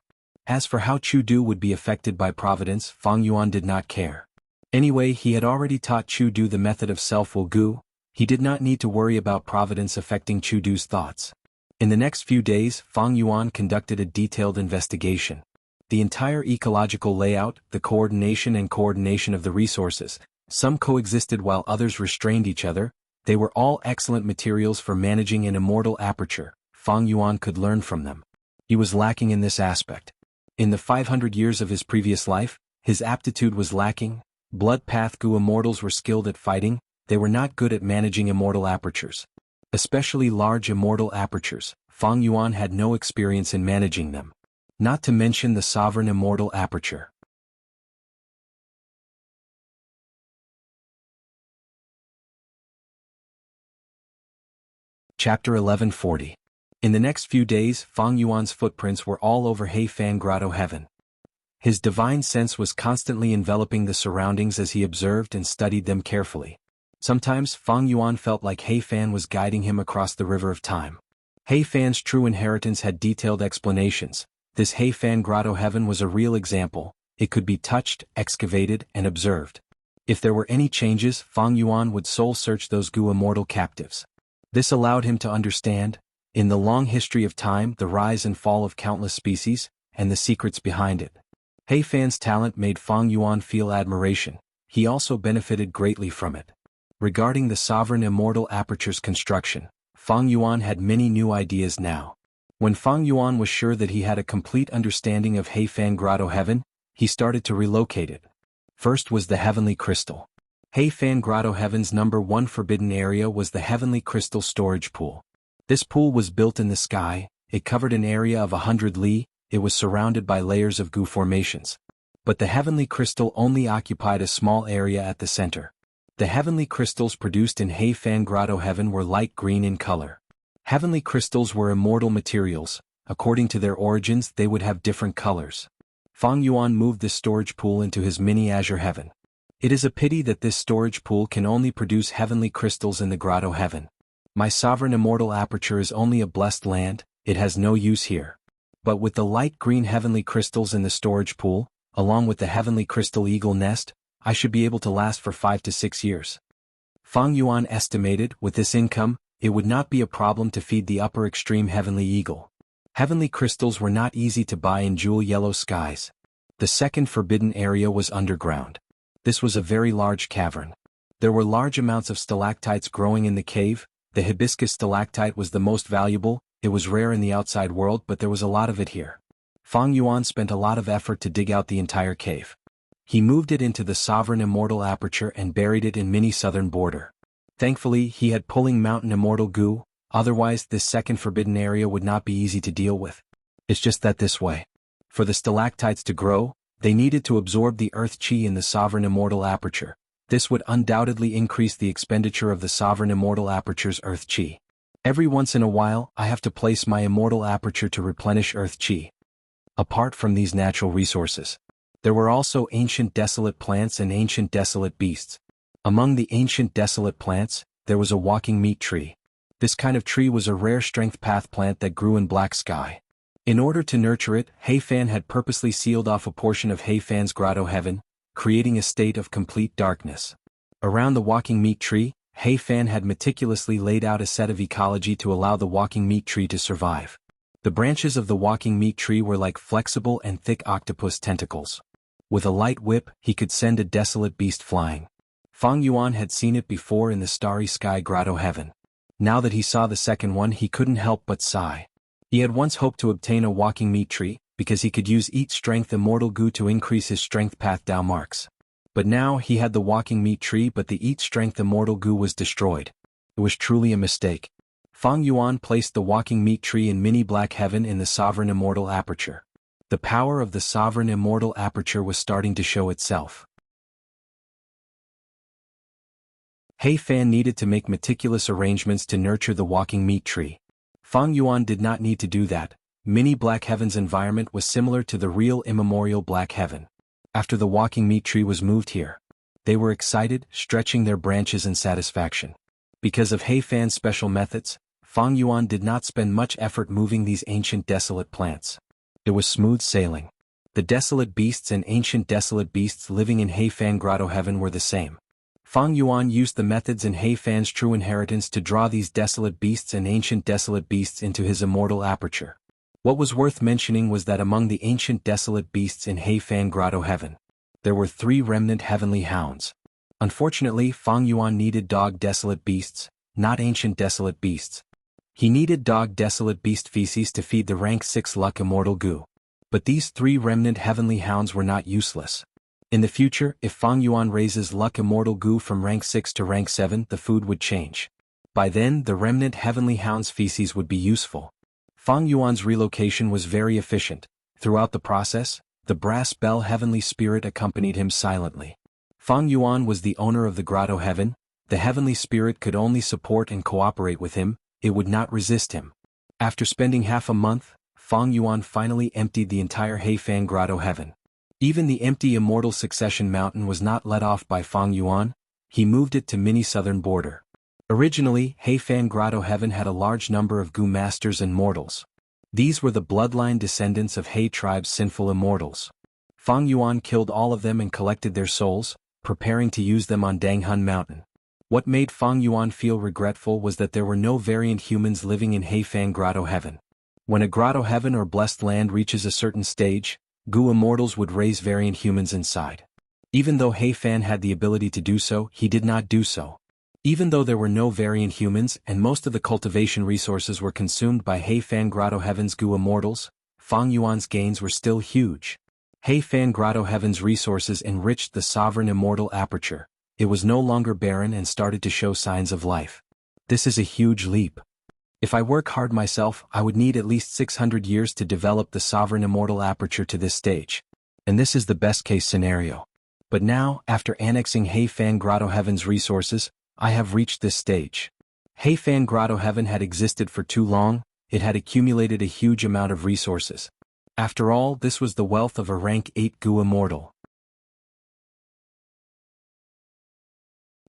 A: As for how Chu Du would be affected by Providence, Fang Yuan did not care. Anyway, he had already taught Chu Du the method of self-will gu. He did not need to worry about Providence affecting Chu Du's thoughts. In the next few days, Fang Yuan conducted a detailed investigation. The entire ecological layout, the coordination of the resources, some coexisted while others restrained each other. They were all excellent materials for managing an immortal aperture. Fang Yuan could learn from them. He was lacking in this aspect. In the 500 years of his previous life, his aptitude was lacking. Blood Path Gu immortals were skilled at fighting. They were not good at managing immortal apertures. Especially large immortal apertures, Fang Yuan had no experience in managing them. Not to mention the sovereign immortal aperture. Chapter 1140. In the next few days, Fang Yuan's footprints were all over He Fan Grotto Heaven. His divine sense was constantly enveloping the surroundings as he observed and studied them carefully. Sometimes, Fang Yuan felt like He Fan was guiding him across the river of time. He Fan's true inheritance had detailed explanations. This He Fan Grotto Heaven was a real example. It could be touched, excavated, and observed. If there were any changes, Fang Yuan would soul-search those Gu immortal captives. This allowed him to understand, in the long history of time, the rise and fall of countless species, and the secrets behind it. He Fan's talent made Fang Yuan feel admiration. He also benefited greatly from it. Regarding the sovereign immortal aperture's construction, Fang Yuan had many new ideas now. When Fang Yuan was sure that he had a complete understanding of He Fan Grotto Heaven, he started to relocate it. First was the heavenly crystal. He Fan Grotto Heaven's #1 forbidden area was the heavenly crystal storage pool. This pool was built in the sky. It covered an area of 100 li. It was surrounded by layers of Gu formations. But the heavenly crystal only occupied a small area at the center. The heavenly crystals produced in He Fan Grotto Heaven were light green in color. Heavenly crystals were immortal materials. According to their origins, they would have different colors. Fang Yuan moved this storage pool into his mini azure heaven. It is a pity that this storage pool can only produce heavenly crystals in the Grotto Heaven. My sovereign immortal aperture is only a blessed land. It has no use here. But with the light green heavenly crystals in the storage pool, along with the heavenly crystal eagle nest, I should be able to last for 5 to 6 years. Fang Yuan estimated, with this income, it would not be a problem to feed the upper extreme heavenly eagle. Heavenly crystals were not easy to buy in jewel yellow skies. The second forbidden area was underground. This was a very large cavern. There were large amounts of stalactites growing in the cave. The hibiscus stalactite was the most valuable. It was rare in the outside world, but there was a lot of it here. Fang Yuan spent a lot of effort to dig out the entire cave. He moved it into the sovereign immortal aperture and buried it in mini southern border. Thankfully, he had pulling mountain immortal Gu, otherwise this second forbidden area would not be easy to deal with. It's just that this way. For the stalactites to grow, they needed to absorb the earth chi in the sovereign immortal aperture. This would undoubtedly increase the expenditure of the sovereign immortal aperture's earth chi. Every once in a while, I have to place my immortal aperture to replenish earth chi. Apart from these natural resources, there were also ancient desolate plants and ancient desolate beasts. Among the ancient desolate plants, there was a walking meat tree. This kind of tree was a rare strength path plant that grew in black sky. In order to nurture it, He Fan had purposely sealed off a portion of He Fan's Grotto Heaven, creating a state of complete darkness. Around the walking meat tree, He Fan had meticulously laid out a set of ecology to allow the walking meat tree to survive. The branches of the walking meat tree were like flexible and thick octopus tentacles. With a light whip, he could send a desolate beast flying. Fang Yuan had seen it before in the starry sky Grotto Heaven. Now that he saw the second one, he couldn't help but sigh. He had once hoped to obtain a walking meat tree, because he could use Eat Strength Immortal Gu to increase his strength path Dao marks. But now he had the walking meat tree, but the Eat Strength Immortal Gu was destroyed. It was truly a mistake. Fang Yuan placed the walking meat tree in mini black heaven in the sovereign immortal aperture. The power of the sovereign immortal aperture was starting to show itself. He Fan needed to make meticulous arrangements to nurture the walking meat tree. Fang Yuan did not need to do that. Mini Black Heaven's environment was similar to the real immemorial Black Heaven. After the walking meat tree was moved here, they were excited, stretching their branches in satisfaction. Because of He Fan's special methods, Fang Yuan did not spend much effort moving these ancient desolate plants. It was smooth sailing. The desolate beasts and ancient desolate beasts living in He Fan Grotto Heaven were the same. Fang Yuan used the methods in He Fan's true inheritance to draw these desolate beasts and ancient desolate beasts into his immortal aperture. What was worth mentioning was that among the ancient desolate beasts in He Fan Grotto Heaven, there were 3 remnant heavenly hounds. Unfortunately, Fang Yuan needed dog desolate beasts, not ancient desolate beasts. He needed dog desolate beast feces to feed the rank 6 luck immortal goo. But these 3 remnant heavenly hounds were not useless. In the future, if Fang Yuan raises luck immortal goo from rank 6 to rank 7, the food would change. By then, the remnant heavenly hound's feces would be useful. Fang Yuan's relocation was very efficient. Throughout the process, the brass bell heavenly spirit accompanied him silently. Fang Yuan was the owner of the Grotto Heaven. The heavenly spirit could only support and cooperate with him, it would not resist him. After spending half a month, Fang Yuan finally emptied the entire He Fan Grotto Heaven. Even the empty immortal succession mountain was not let off by Fang Yuan, he moved it to mini southern border. Originally, He Fan Grotto Heaven had a large number of goo masters and mortals. These were the bloodline descendants of He tribe's sinful immortals. Fang Yuan killed all of them and collected their souls, preparing to use them on Danghun Mountain. What made Fang Yuan feel regretful was that there were no variant humans living in He Fan Grotto Heaven. When a Grotto Heaven or blessed land reaches a certain stage, goo immortals would raise variant humans inside. Even though He Fan had the ability to do so, he did not do so. Even though there were no variant humans and most of the cultivation resources were consumed by He Fan Grotto Heaven's goo immortals, Fang Yuan's gains were still huge. He Fan Grotto Heaven's resources enriched the sovereign immortal aperture. It was no longer barren and started to show signs of life. This is a huge leap. If I work hard myself, I would need at least 600 years to develop the sovereign immortal aperture to this stage. And this is the best case scenario. But now, after annexing He Fan Grotto Heaven's resources, I have reached this stage. He Fan Grotto Heaven had existed for too long, it had accumulated a huge amount of resources. After all, this was the wealth of a rank 8 goo immortal.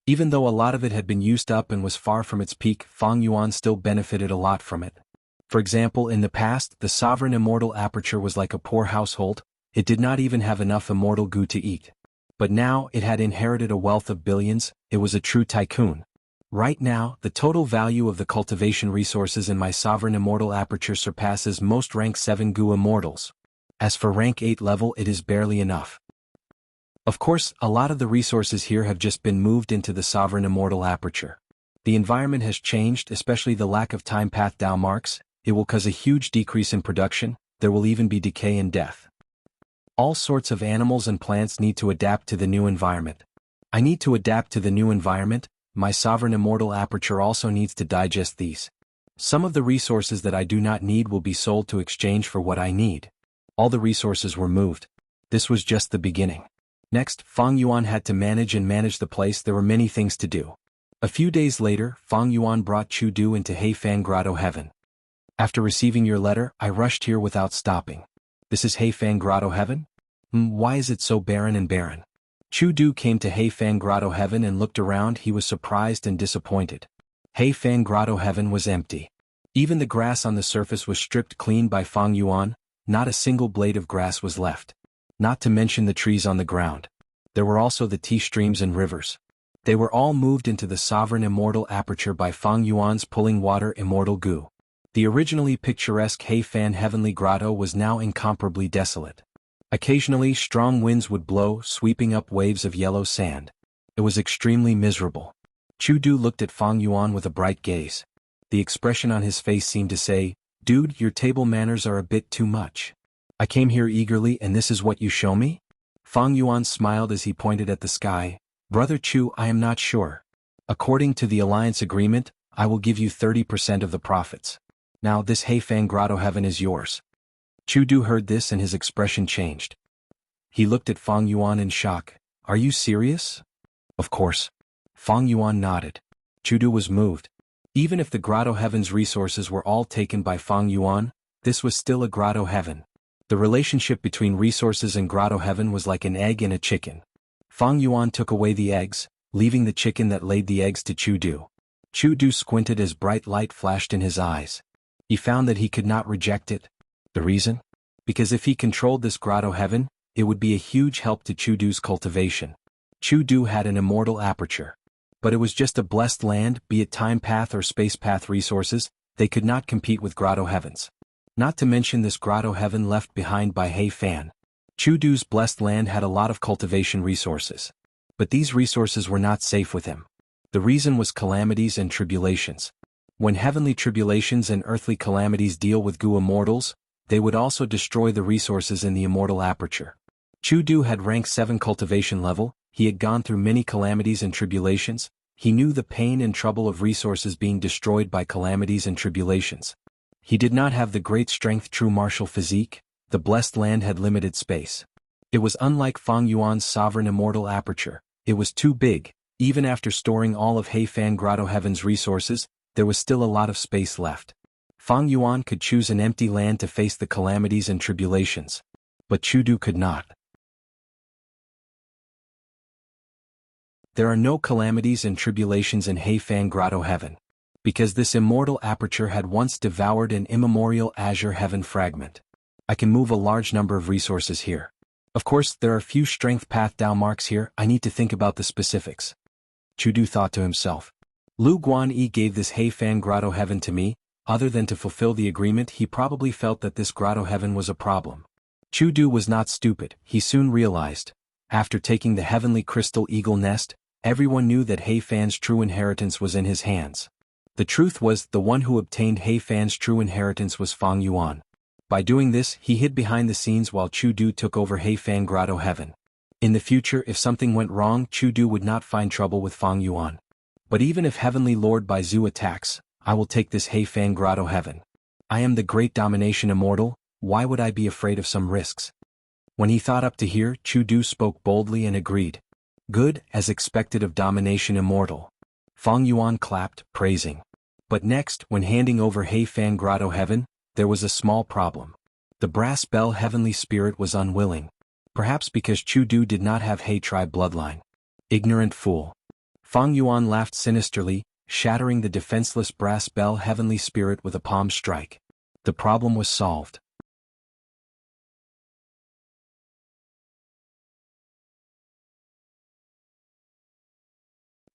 A: Even though a lot of it had been used up and was far from its peak, Fang Yuan still benefited a lot from it. For example, in the past, the sovereign immortal aperture was like a poor household, it did not even have enough immortal goo to eat. But now, it had inherited a wealth of billions, it was a true tycoon. Right now, the total value of the cultivation resources in my sovereign immortal aperture surpasses most rank 7 goo immortals. As for rank 8 level, it is barely enough. Of course, a lot of the resources here have just been moved into the sovereign immortal aperture. The environment has changed, especially the lack of time path Dao marks, it will cause a huge decrease in production, there will even be decay and death. All sorts of animals and plants need to adapt to the new environment. I need to adapt to the new environment, my sovereign immortal aperture also needs to digest these. Some of the resources that I do not need will be sold to exchange for what I need. All the resources were moved. This was just the beginning. Next, Fang Yuan had to manage the place. There were many things to do. A few days later, Fang Yuan brought Chu Du into He Fan Grotto Heaven. After receiving your letter, I rushed here without stopping. This is He Fan Grotto Heaven? Why is it so barren and barren? Chu Du came to He Fan Grotto Heaven and looked around. He was surprised and disappointed. He Fan Grotto Heaven was empty. Even the grass on the surface was stripped clean by Fang Yuan, not a single blade of grass was left. Not to mention the trees on the ground. There were also the tea streams and rivers. They were all moved into the sovereign immortal aperture by Fang Yuan's pulling water immortal goo. The originally picturesque He Fan Heavenly Grotto was now incomparably desolate. Occasionally strong winds would blow, sweeping up waves of yellow sand. It was extremely miserable. Chu Du looked at Fang Yuan with a bright gaze. The expression on his face seemed to say, "Dude, your table manners are a bit too much. I came here eagerly and this is what you show me?" Fang Yuan smiled as he pointed at the sky. "Brother Chu, I am not sure. According to the alliance agreement, I will give you 30% of the profits. Now this He Fan Grotto Heaven is yours." Chu Du heard this and his expression changed. He looked at Fang Yuan in shock. Are you serious? Of course. Fang Yuan nodded. Chu Du was moved. Even if the Grotto Heaven's resources were all taken by Fang Yuan, this was still a Grotto Heaven. The relationship between resources and Grotto Heaven was like an egg and a chicken. Fang Yuan took away the eggs, leaving the chicken that laid the eggs to Chu Du. Chu Du squinted as bright light flashed in his eyes. He found that he could not reject it. The reason? Because if he controlled this Grotto Heaven, it would be a huge help to Chu Du's cultivation. Chu Du had an immortal aperture. But it was just a blessed land, be it time path or space path resources, they could not compete with Grotto Heavens. Not to mention this Grotto Heaven left behind by He Fan. Chu Du's blessed land had a lot of cultivation resources. But these resources were not safe with him. The reason was calamities and tribulations. When heavenly tribulations and earthly calamities deal with Gu immortals, they would also destroy the resources in the immortal aperture. Chu Du had rank 7 cultivation level, he had gone through many calamities and tribulations, he knew the pain and trouble of resources being destroyed by calamities and tribulations. He did not have the great strength true martial physique, the blessed land had limited space. It was unlike Fang Yuan's sovereign immortal aperture, it was too big, even after storing all of He Fan Grotto Heaven's resources, there was still a lot of space left. Fang Yuan could choose an empty land to face the calamities and tribulations. But Chu Du could not. There are no calamities and tribulations in He Fan Grotto Heaven. Because this immortal aperture had once devoured an immemorial azure heaven fragment. I can move a large number of resources here. Of course, there are few strength path Dao marks here, I need to think about the specifics. Chu Du thought to himself. Lu Guanyi gave this He Fan Grotto Heaven to me, other than to fulfill the agreement he probably felt that this Grotto Heaven was a problem. Chu Du was not stupid, he soon realized. After taking the heavenly crystal eagle nest, everyone knew that He Fan's true inheritance was in his hands. The truth was, the one who obtained He Fan's true inheritance was Fang Yuan. By doing this, he hid behind the scenes while Chu Du took over He Fan Grotto Heaven. In the future, if something went wrong, Chu Du would not find trouble with Fang Yuan. But even if Heavenly Lord Baizu attacks, I will take this He Fan Grotto Heaven. I am the great domination immortal, why would I be afraid of some risks? When he thought up to here, Chu Du spoke boldly and agreed. Good, as expected of domination immortal. Fang Yuan clapped, praising. But next, when handing over He Fan Grotto Heaven, there was a small problem. The brass bell heavenly spirit was unwilling. Perhaps because Chu Du did not have He tribe bloodline. Ignorant fool. Fang Yuan laughed sinisterly, shattering the defenseless brass bell heavenly spirit with a palm strike. The problem was solved.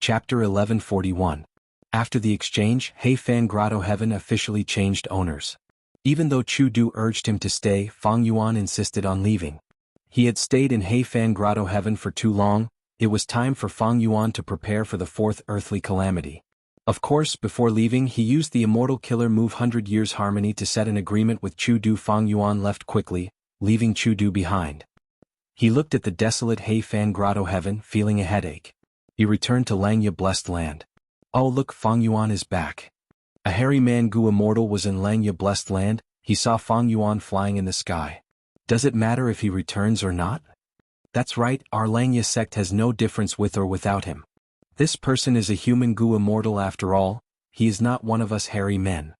A: Chapter 1141. After the exchange, He Fan Grotto Heaven officially changed owners. Even though Chu Du urged him to stay, Fang Yuan insisted on leaving. He had stayed in He Fan Grotto Heaven for too long, it was time for Fang Yuan to prepare for the 4th earthly calamity. Of course, before leaving he used the immortal killer move 100 Years Harmony to set an agreement with Chu Du. Fang Yuan left quickly, leaving Chu Du behind. He looked at the desolate He Fan Grotto Heaven, feeling a headache. He returned to Langya Blessed Land. Oh look, Fang Yuan is back. A hairy man Gu immortal was in Langya Blessed Land, he saw Fang Yuan flying in the sky. Does it matter if he returns or not? That's right, our Langya sect has no difference with or without him. This person is a human Gu immortal after all, he is not one of us hairy men.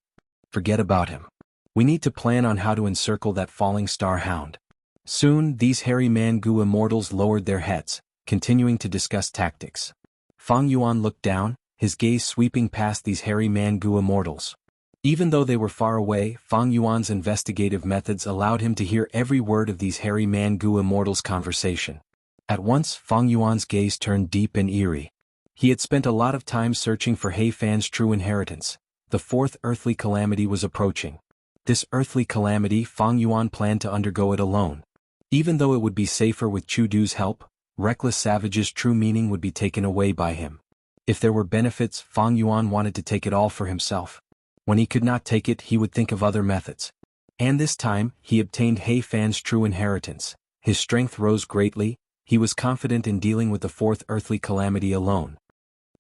A: Forget about him. We need to plan on how to encircle that falling star hound. Soon, these hairy man Gu immortals lowered their heads, continuing to discuss tactics. Fang Yuan looked down, his gaze sweeping past these hairy man Gu immortals. Even though they were far away, Fang Yuan's investigative methods allowed him to hear every word of these hairy man Gu immortals' conversation. At once, Fang Yuan's gaze turned deep and eerie. He had spent a lot of time searching for He Fan's true inheritance. The 4th earthly calamity was approaching. This earthly calamity, Fang Yuan planned to undergo it alone. Even though it would be safer with Chu Du's help, reckless savage's true meaning would be taken away by him. If there were benefits, Fang Yuan wanted to take it all for himself. When he could not take it, he would think of other methods. And this time, he obtained He Fan's true inheritance. His strength rose greatly, he was confident in dealing with the 4th earthly calamity alone.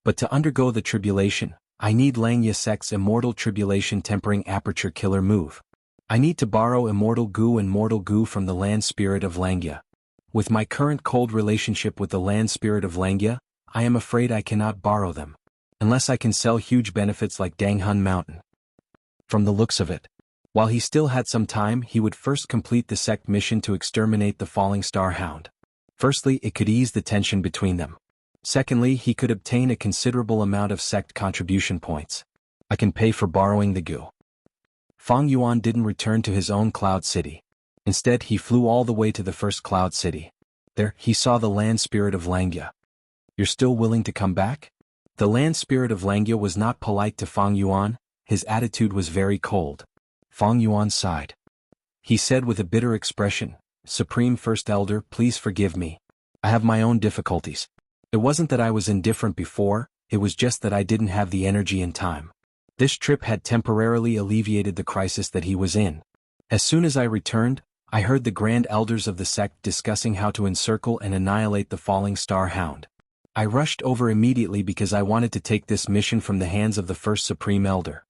A: But to undergo the tribulation, I need Langya sect's immortal tribulation tempering aperture killer move. I need to borrow immortal goo and mortal goo from the land spirit of Langya. With my current cold relationship with the land spirit of Langya, I am afraid I cannot borrow them. Unless I can sell huge benefits like Danghun Mountain. From the looks of it, while he still had some time, he would first complete the sect mission to exterminate the falling star hound. Firstly, it could ease the tension between them. Secondly, he could obtain a considerable amount of sect contribution points. I can pay for borrowing the goo. Fang Yuan didn't return to his own cloud city. Instead, he flew all the way to the first cloud city. There, he saw the land spirit of Langya. You're still willing to come back? The land spirit of Langya was not polite to Fang Yuan, his attitude was very cold. Fang Yuan sighed. He said with a bitter expression, Supreme First Elder, please forgive me. I have my own difficulties. It wasn't that I was indifferent before, it was just that I didn't have the energy and time. This trip had temporarily alleviated the crisis that he was in. As soon as I returned, I heard the Grand Elders of the sect discussing how to encircle and annihilate the falling star hound. I rushed over immediately because I wanted to take this mission from the hands of the first Supreme Elder.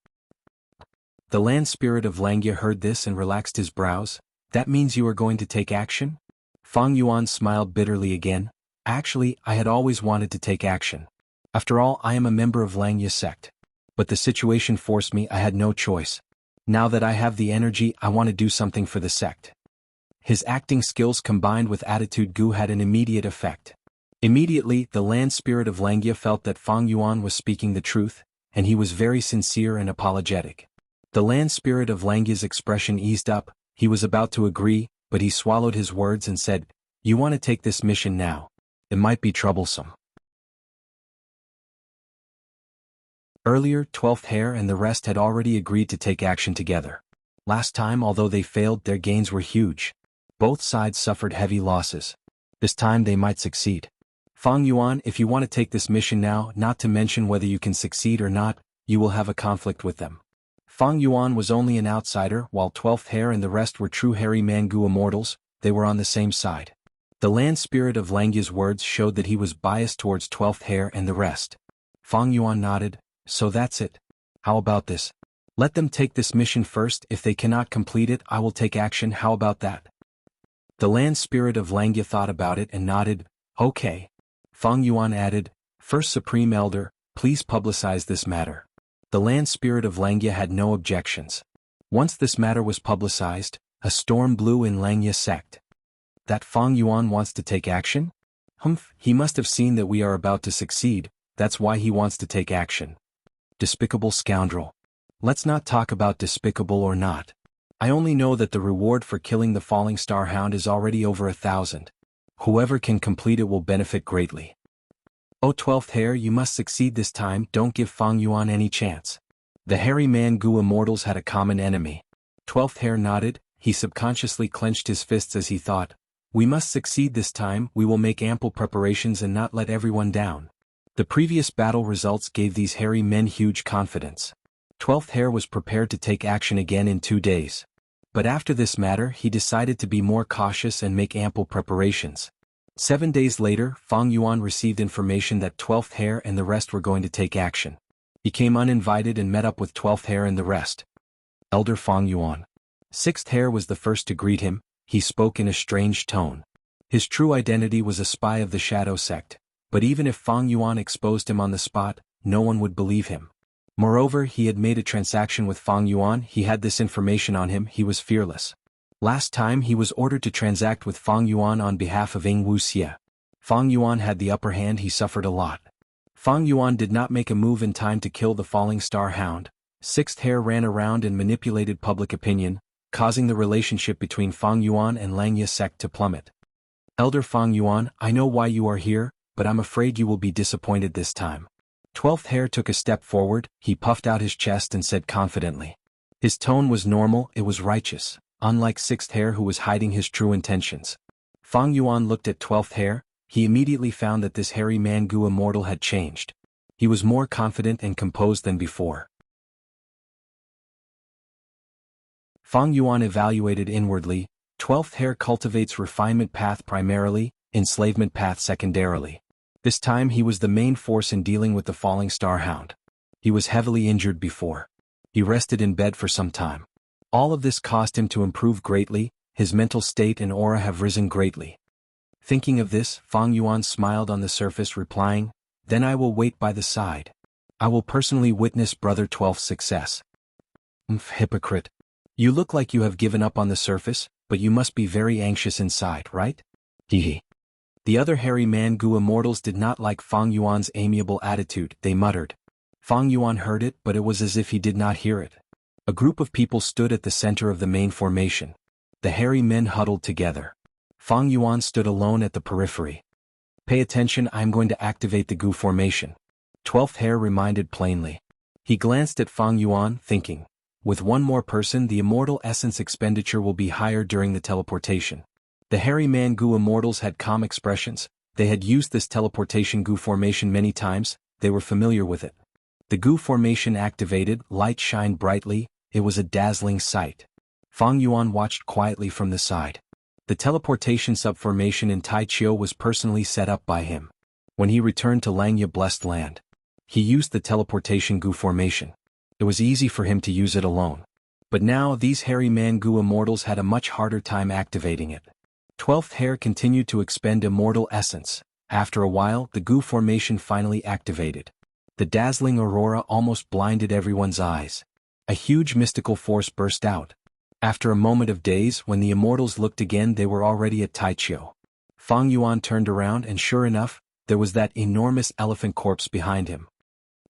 A: The land spirit of Langya heard this and relaxed his brows. That means you are going to take action? Fang Yuan smiled bitterly again. Actually, I had always wanted to take action. After all, I am a member of Langya's sect. But the situation forced me, I had no choice. Now that I have the energy, I want to do something for the sect. His acting skills combined with attitude goo had an immediate effect. Immediately, the land spirit of Langya felt that Fang Yuan was speaking the truth, and he was very sincere and apologetic. The land spirit of Langya's expression eased up, he was about to agree, but he swallowed his words and said, You want to take this mission now? It might be troublesome. Earlier, 12th Hair and the rest had already agreed to take action together. Last time, although they failed, their gains were huge. Both sides suffered heavy losses. This time they might succeed. Fang Yuan, if you want to take this mission now, not to mention whether you can succeed or not, you will have a conflict with them. Fang Yuan was only an outsider, while 12th Hair and the rest were true hairy Mangu immortals, they were on the same side. The land spirit of Langya's words showed that he was biased towards 12th Hair and the rest. Fang Yuan nodded, so that's it. How about this? Let them take this mission first, if they cannot complete it, I will take action, how about that? The land spirit of Langya thought about it and nodded, okay. Fang Yuan added, First Supreme Elder, please publicize this matter. The land spirit of Langya had no objections. Once this matter was publicized, a storm blew in Langya's sect. That Fang Yuan wants to take action? Humph, he must have seen that we are about to succeed, that's why he wants to take action. Despicable scoundrel. Let's not talk about despicable or not. I only know that the reward for killing the falling star hound is already over 1,000. Whoever can complete it will benefit greatly. Oh 12th Hair, you must succeed this time, don't give Fang Yuan any chance. The hairy Mangu immortals had a common enemy. 12th Hair nodded, he subconsciously clenched his fists as he thought, we must succeed this time, we will make ample preparations and not let everyone down. The previous battle results gave these hairy men huge confidence. 12th Hair was prepared to take action again in 2 days. But after this matter, he decided to be more cautious and make ample preparations. 7 days later, Fang Yuan received information that 12th Hair and the rest were going to take action. He came uninvited and met up with 12th Hair and the rest. Elder Fang Yuan. 6th Hair was the first to greet him, he spoke in a strange tone. His true identity was a spy of the Shadow Sect, but even if Fang Yuan exposed him on the spot, no one would believe him. Moreover, he had made a transaction with Fang Yuan, he had this information on him, he was fearless. Last time he was ordered to transact with Fang Yuan on behalf of Wuxia. Fang Yuan had the upper hand, he suffered a lot. Fang Yuan did not make a move in time to kill the falling star hound. 6th Hair ran around and manipulated public opinion, causing the relationship between Fang Yuan and Langya sect to plummet. Elder Fang Yuan, I know why you are here, but I'm afraid you will be disappointed this time. 12th Hair took a step forward, he puffed out his chest and said confidently. His tone was normal, it was righteous, unlike 6th Hair who was hiding his true intentions. Fang Yuan looked at 12th Hair, he immediately found that this hairy Mangu immortal had changed. He was more confident and composed than before. Fang Yuan evaluated inwardly, 12th Hair cultivates refinement path primarily, enslavement path secondarily. This time he was the main force in dealing with the falling star hound. He was heavily injured before. He rested in bed for some time. All of this caused him to improve greatly, his mental state and aura have risen greatly. Thinking of this, Fang Yuan smiled on the surface, replying, "Then I will wait by the side. I will personally witness Brother 12's success." Hypocrite. You look like you have given up on the surface, but you must be very anxious inside, right? Hehe. The other hairy man-gu immortals did not like Fang Yuan's amiable attitude, they muttered. Fang Yuan heard it, but it was as if he did not hear it. A group of people stood at the center of the main formation. The hairy men huddled together. Fang Yuan stood alone at the periphery. Pay attention, I am going to activate the Gu formation. 12th hair reminded plainly. He glanced at Fang Yuan, thinking, with one more person the immortal essence expenditure will be higher during the teleportation. The hairy man Gu immortals had calm expressions, they had used this teleportation Gu formation many times, they were familiar with it. The Gu formation activated, light shined brightly, it was a dazzling sight. Fang Yuan watched quietly from the side. The teleportation subformation in Taichio was personally set up by him. When he returned to Langya Blessed Land, he used the teleportation Gu formation. It was easy for him to use it alone. But now these hairy man Gu immortals had a much harder time activating it. 12th hair continued to expend immortal essence. After a while, the Gu formation finally activated. The dazzling aurora almost blinded everyone's eyes. A huge mystical force burst out. After a moment of daze, when the immortals looked again, they were already at Taichio. Fang Yuan turned around and sure enough, there was that enormous elephant corpse behind him.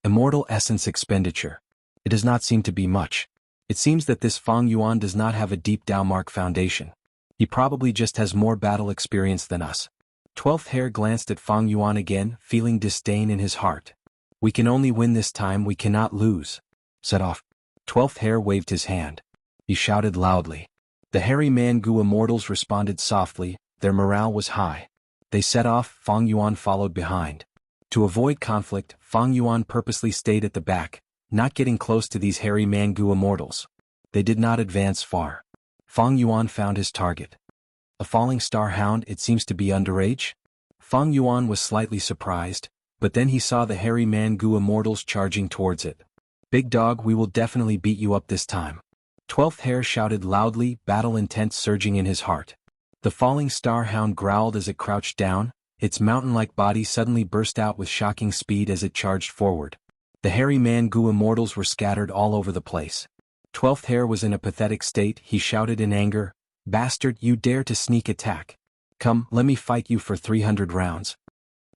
A: Immortal essence expenditure. It does not seem to be much. It seems that this Fang Yuan does not have a deep Daomark foundation. He probably just has more battle experience than us. 12th hair glanced at Fang Yuan again, feeling disdain in his heart. We can only win this time, we cannot lose. Set off. 12th hair waved his hand. He shouted loudly. The hairy man Gu immortals responded softly, their morale was high. They set off, Fang Yuan followed behind. To avoid conflict, Fang Yuan purposely stayed at the back, not getting close to these hairy man Gu immortals. They did not advance far. Fang Yuan found his target. A falling star hound, it seems to be underage? Fang Yuan was slightly surprised, but then he saw the hairy man Gu immortals charging towards it. Big dog, we will definitely beat you up this time. 12th hair shouted loudly, battle intent surging in his heart. The falling star hound growled as it crouched down, its mountain-like body suddenly burst out with shocking speed as it charged forward. The hairy man Gu immortals were scattered all over the place. 12th hair was in a pathetic state, he shouted in anger, "Bastard, you dare to sneak attack. Come, let me fight you for 300 rounds.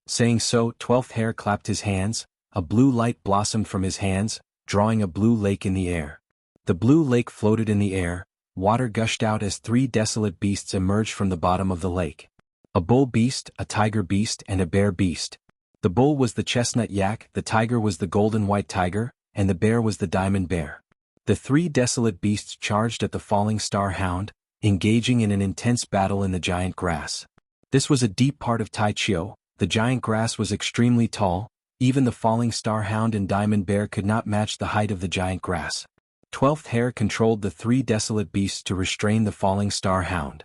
A: Saying so, 12th hair clapped his hands, a blue light blossomed from his hands, drawing a blue lake in the air. The blue lake floated in the air, water gushed out as 3 desolate beasts emerged from the bottom of the lake. A bull beast, a tiger beast, and a bear beast. The bull was the chestnut yak, the tiger was the golden white tiger, and the bear was the diamond bear. The 3 desolate beasts charged at the falling star hound, engaging in an intense battle in the giant grass. This was a deep part of Taichio, the giant grass was extremely tall, even the falling star hound and diamond bear could not match the height of the giant grass. 12th hair controlled the 3 desolate beasts to restrain the falling star hound.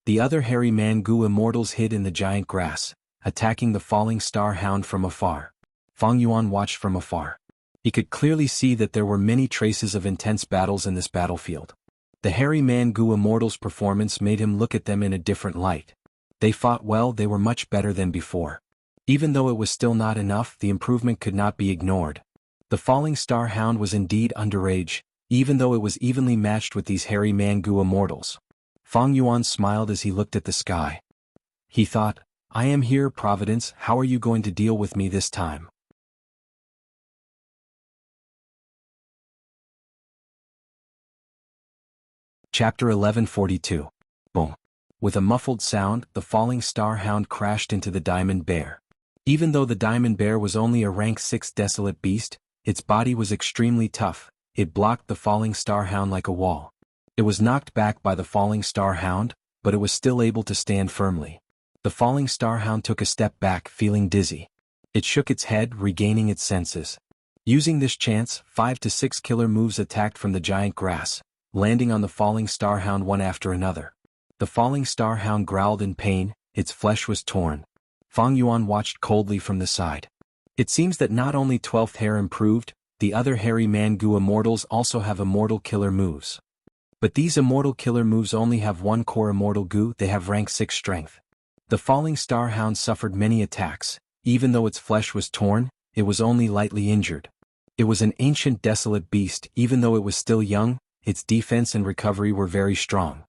A: The other hairy man Gu immortals hid in the giant grass, attacking the falling star hound from afar. Fang Yuan watched from afar. He could clearly see that there were many traces of intense battles in this battlefield. The hairy man Gu immortals' performance made him look at them in a different light. They fought well, they were much better than before. Even though it was still not enough, the improvement could not be ignored. The falling star hound was indeed underage, even though it was evenly matched with these hairy man Gu immortals. Fang Yuan smiled as he looked at the sky. He thought, I am here, Providence, how are you going to deal with me this time? Chapter 1142. Boom. With a muffled sound, the falling star hound crashed into the diamond bear. Even though the diamond bear was only a rank 6 desolate beast, its body was extremely tough, it blocked the falling star hound like a wall. It was knocked back by the falling star hound, but it was still able to stand firmly. The falling star hound took a step back, feeling dizzy. It shook its head, regaining its senses. Using this chance, 5 to 6 killer moves attacked from the giant grass, landing on the falling star hound one after another. The falling star hound growled in pain, its flesh was torn. Fang Yuan watched coldly from the side. It seems that not only 12th hair improved, the other hairy man-gu immortals also have immortal killer moves. But these immortal killer moves only have one core immortal gu, they have rank 6 strength. The falling star hound suffered many attacks, even though its flesh was torn, it was only lightly injured. It was an ancient desolate beast, even though it was still young, its defense and recovery were very strong.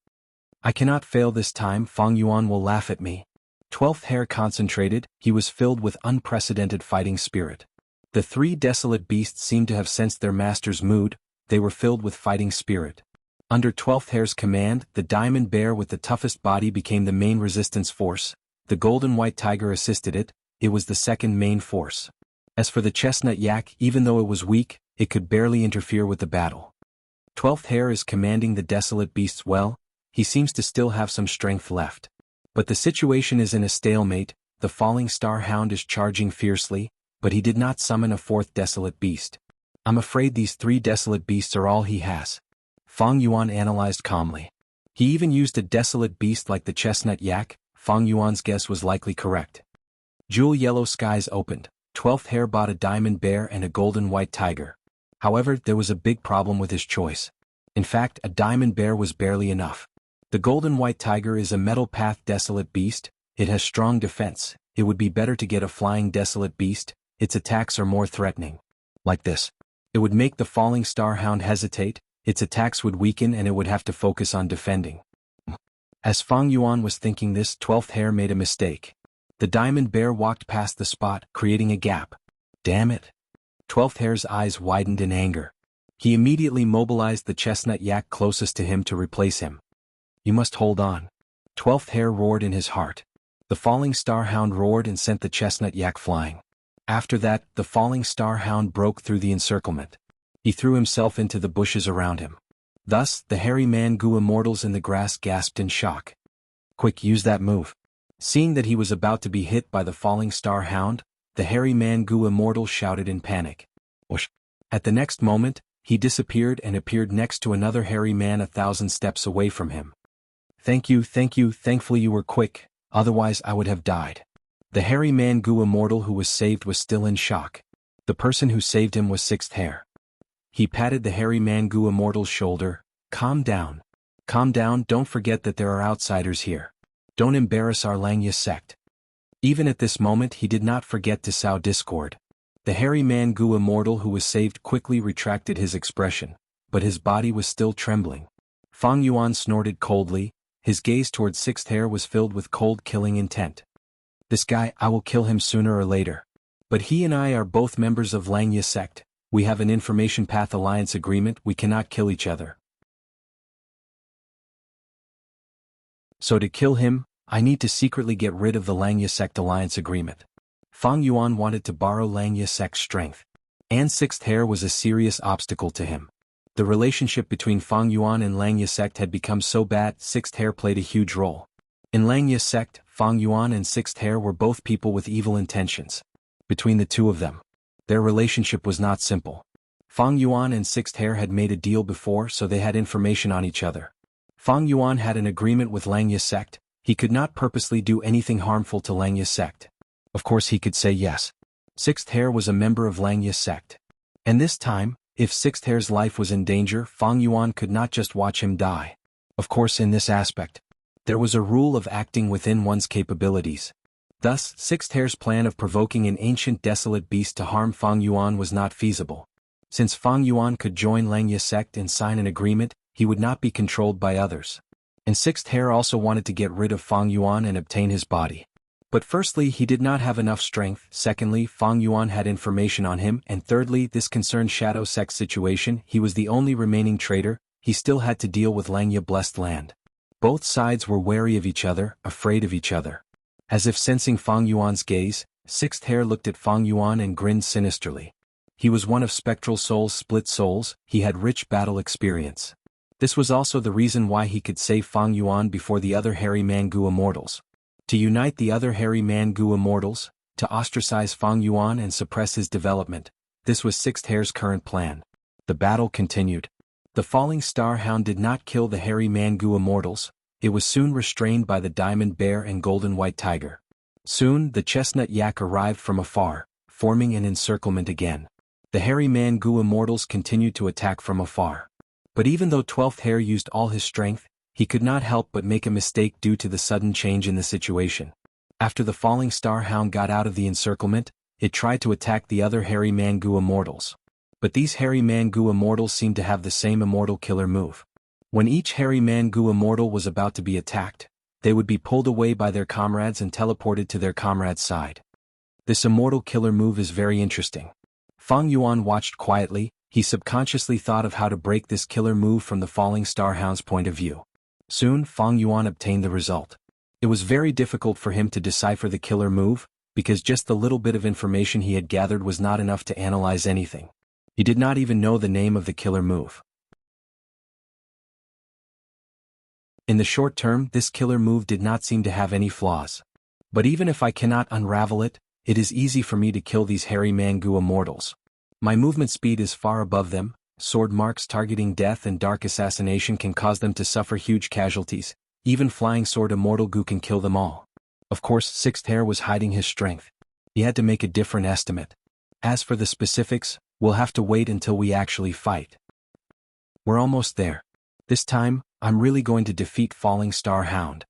A: I cannot fail this time, Fang Yuan will laugh at me. 12th hair concentrated, he was filled with unprecedented fighting spirit. The 3 desolate beasts seemed to have sensed their master's mood, they were filled with fighting spirit. Under 12th hair's command, the diamond bear with the toughest body became the main resistance force, the golden white tiger assisted it, it was the second main force. As for the chestnut yak, even though it was weak, it could barely interfere with the battle. 12th hair is commanding the desolate beasts well, he seems to still have some strength left. But the situation is in a stalemate, the falling star hound is charging fiercely, but he did not summon a 4th desolate beast. I'm afraid these 3 desolate beasts are all he has. Fang Yuan analyzed calmly. He even used a desolate beast like the chestnut yak, Fang Yuan's guess was likely correct. Jewel yellow skies opened, 12th hair bought a diamond bear and a golden white tiger. However, there was a big problem with his choice. In fact, a diamond bear was barely enough. The golden white tiger is a metal path desolate beast, it has strong defense, it would be better to get a flying desolate beast, its attacks are more threatening. Like this. It would make the falling star hound hesitate, its attacks would weaken and it would have to focus on defending. As Fang Yuan was thinking this, 12th hair made a mistake. The diamond bear walked past the spot, creating a gap. Damn it. 12th hair's eyes widened in anger. He immediately mobilized the chestnut yak closest to him to replace him. You must hold on. 12th hair roared in his heart. The falling star hound roared and sent the chestnut yak flying. After that, the falling star hound broke through the encirclement. He threw himself into the bushes around him. Thus, the hairy man-gu immortals in the grass gasped in shock. Quick, use that move. Seeing that he was about to be hit by the falling star hound, the hairy man-gu immortal shouted in panic. Whoosh. At the next moment, he disappeared and appeared next to another hairy man 1,000 steps away from him. Thank you, thankfully you were quick, otherwise I would have died. The hairy man-gu immortal who was saved was still in shock. The person who saved him was 6th hair. He patted the hairy man-gu immortal's shoulder. Calm down. Calm down, don't forget that there are outsiders here. Don't embarrass our Langya sect. Even at this moment he did not forget to sow discord. The hairy man-gu immortal who was saved quickly retracted his expression, but his body was still trembling. Fang Yuan snorted coldly, his gaze toward 6th hair was filled with cold killing intent. This guy, I will kill him sooner or later. But he and I are both members of Langya sect. We have an information path alliance agreement, we cannot kill each other. So to kill him, I need to secretly get rid of the Langya sect alliance agreement. Fang Yuan wanted to borrow Langya sect's strength. And 6th hair was a serious obstacle to him. The relationship between Fang Yuan and Langya sect had become so bad, 6th hair played a huge role. In Langya sect, Fang Yuan and 6th hair were both people with evil intentions. Between the two of them, their relationship was not simple. Fang Yuan and 6th hair had made a deal before, so they had information on each other. Fang Yuan had an agreement with Langya sect, he could not purposely do anything harmful to Langya sect. Of course he could say yes. 6th hair was a member of Langya sect. And this time, if 6th hair's life was in danger, Fang Yuan could not just watch him die. Of course in this aspect, there was a rule of acting within one's capabilities. Thus, 6th hair's plan of provoking an ancient desolate beast to harm Fang Yuan was not feasible. Since Fang Yuan could join Langya sect and sign an agreement, he would not be controlled by others. And 6th hair also wanted to get rid of Fang Yuan and obtain his body. But firstly, he did not have enough strength, secondly, Fang Yuan had information on him, and thirdly, this concerned Shadow Sect's situation, he was the only remaining traitor, he still had to deal with Langya blessed land. Both sides were wary of each other, afraid of each other. As if sensing Fang Yuan's gaze, 6th hair looked at Fang Yuan and grinned sinisterly. He was one of Spectral Soul's split souls, he had rich battle experience. This was also the reason why he could save Fang Yuan before the other hairy man-gu immortals. To unite the other hairy man-gu immortals, to ostracize Fang Yuan and suppress his development, this was 6th hair's current plan. The battle continued. The falling star hound did not kill the hairy man-gu immortals, it was soon restrained by the diamond bear and golden white tiger. Soon, the chestnut yak arrived from afar, forming an encirclement again. The hairy man-gu immortals continued to attack from afar. But even though 12th Hair used all his strength, he could not help but make a mistake due to the sudden change in the situation. After the falling star hound got out of the encirclement, it tried to attack the other hairy man-gu immortals. But these hairy man-gu immortals seemed to have the same immortal killer move. When each hairy man-gu immortal was about to be attacked, they would be pulled away by their comrades and teleported to their comrade's side. This immortal killer move is very interesting. Fang Yuan watched quietly. He subconsciously thought of how to break this killer move from the falling star hound's point of view. Soon, Fang Yuan obtained the result. It was very difficult for him to decipher the killer move, because just the little bit of information he had gathered was not enough to analyze anything. He did not even know the name of the killer move. In the short term, this killer move did not seem to have any flaws. But even if I cannot unravel it, it is easy for me to kill these hairy man-gu immortals. My movement speed is far above them, sword marks targeting death and dark assassination can cause them to suffer huge casualties, even flying sword immortal gu can kill them all. Of course, 6th Hair was hiding his strength. He had to make a different estimate. As for the specifics, we'll have to wait until we actually fight. We're almost there. This time, I'm really going to defeat Falling Star Hound.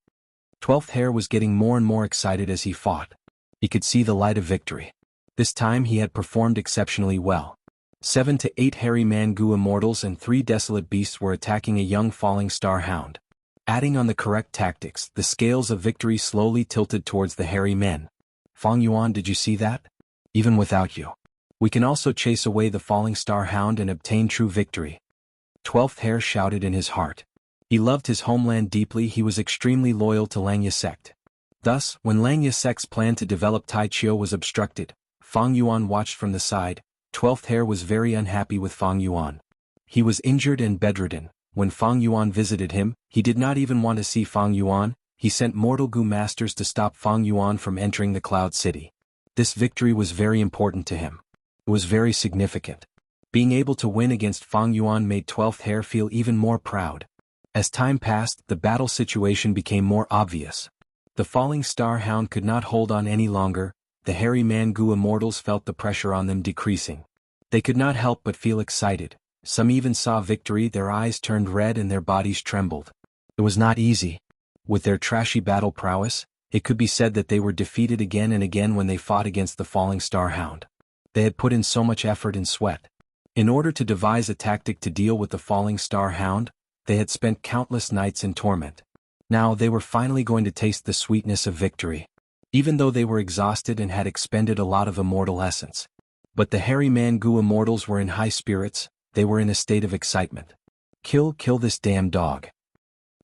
A: 12th Hair was getting more and more excited as he fought. He could see the light of victory. This time he had performed exceptionally well. 7 to 8 hairy man-gu immortals and 3 desolate beasts were attacking a young Falling Star Hound. Adding on the correct tactics, the scales of victory slowly tilted towards the hairy men. Fang Yuan, did you see that? Even without you, we can also chase away the Falling Star Hound and obtain true victory. 12th Hair shouted in his heart. He loved his homeland deeply. He was extremely loyal to Langya sect. Thus, when Langya sect's plan to develop Tai Chio was obstructed, Fang Yuan watched from the side. 12th Hair was very unhappy with Fang Yuan. He was injured and bedridden. When Fang Yuan visited him, he did not even want to see Fang Yuan. He sent Mortal Gu masters to stop Fang Yuan from entering the Cloud City. This victory was very important to him. It was very significant. Being able to win against Fang Yuan made 12th Hair feel even more proud. As time passed, the battle situation became more obvious. The Falling Star Hound could not hold on any longer. The hairy man-gu immortals felt the pressure on them decreasing. They could not help but feel excited. Some even saw victory. Their eyes turned red and their bodies trembled. It was not easy. With their trashy battle prowess, it could be said that they were defeated again and again when they fought against the Falling Star Hound. They had put in so much effort and sweat. In order to devise a tactic to deal with the Falling Star Hound, they had spent countless nights in torment. Now they were finally going to taste the sweetness of victory. Even though they were exhausted and had expended a lot of immortal essence. But the hairy man-gu immortals were in high spirits. They were in a state of excitement. Kill this damn dog.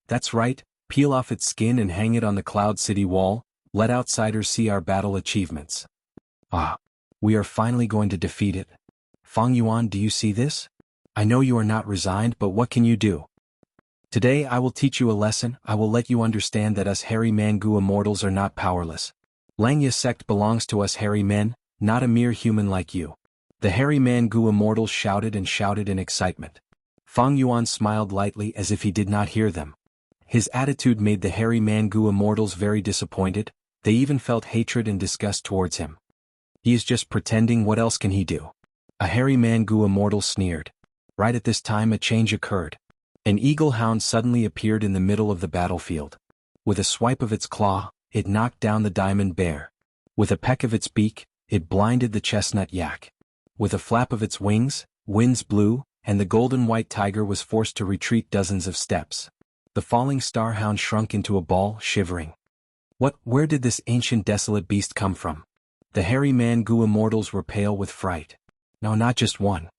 A: That's right, peel off its skin and hang it on the Cloud City wall. Let outsiders see our battle achievements. Ah, we are finally going to defeat it. Fang Yuan, do you see this? I know you are not resigned, but what can you do? Today I will teach you a lesson. I will let you understand that us hairy man-gu immortals are not powerless. Langya sect belongs to us hairy men, not a mere human like you. The hairy man-gu immortals shouted and shouted in excitement. Fang Yuan smiled lightly as if he did not hear them. His attitude made the hairy man-gu immortals very disappointed. They even felt hatred and disgust towards him. He is just pretending. What else can he do? A hairy man-gu immortal sneered. Right at this time a change occurred. An eagle hound suddenly appeared in the middle of the battlefield. With a swipe of its claw, it knocked down the diamond bear. With a peck of its beak, it blinded the chestnut yak. With a flap of its wings, winds blew, and the golden white tiger was forced to retreat dozens of steps. The Falling Star Hound shrunk into a ball, shivering. Where did this ancient desolate beast come from? The hairy man-gu immortals were pale with fright. No, not just one.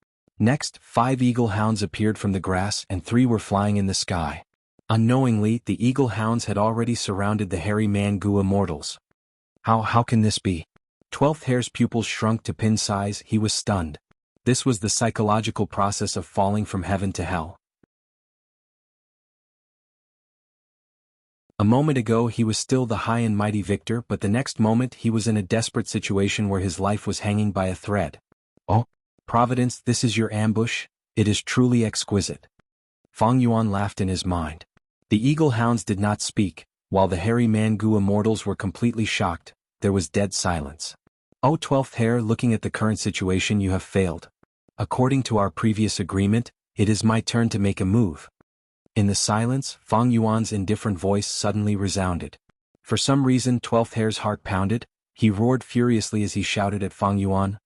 A: Next, 5 eagle hounds appeared from the grass and 3 were flying in the sky. Unknowingly, the eagle hounds had already surrounded the hairy man-gu immortals. How can this be? 12th Hair's pupils shrunk to pin size. He was stunned. This was the psychological process of falling from heaven to hell. A moment ago he was still the high and mighty victor, but the next moment he was in a desperate situation where his life was hanging by a thread. Oh, Providence, this is your ambush? It is truly exquisite. Fang Yuan laughed in his mind. The eagle hounds did not speak, while the hairy man-gu immortals were completely shocked. There was dead silence. Oh, 12th Hair, looking at the current situation, you have failed. According to our previous agreement, it is my turn to make a move. In the silence, Fang Yuan's indifferent voice suddenly resounded. For some reason 12th Hair's heart pounded. He roared furiously as he shouted at Fang Yuan.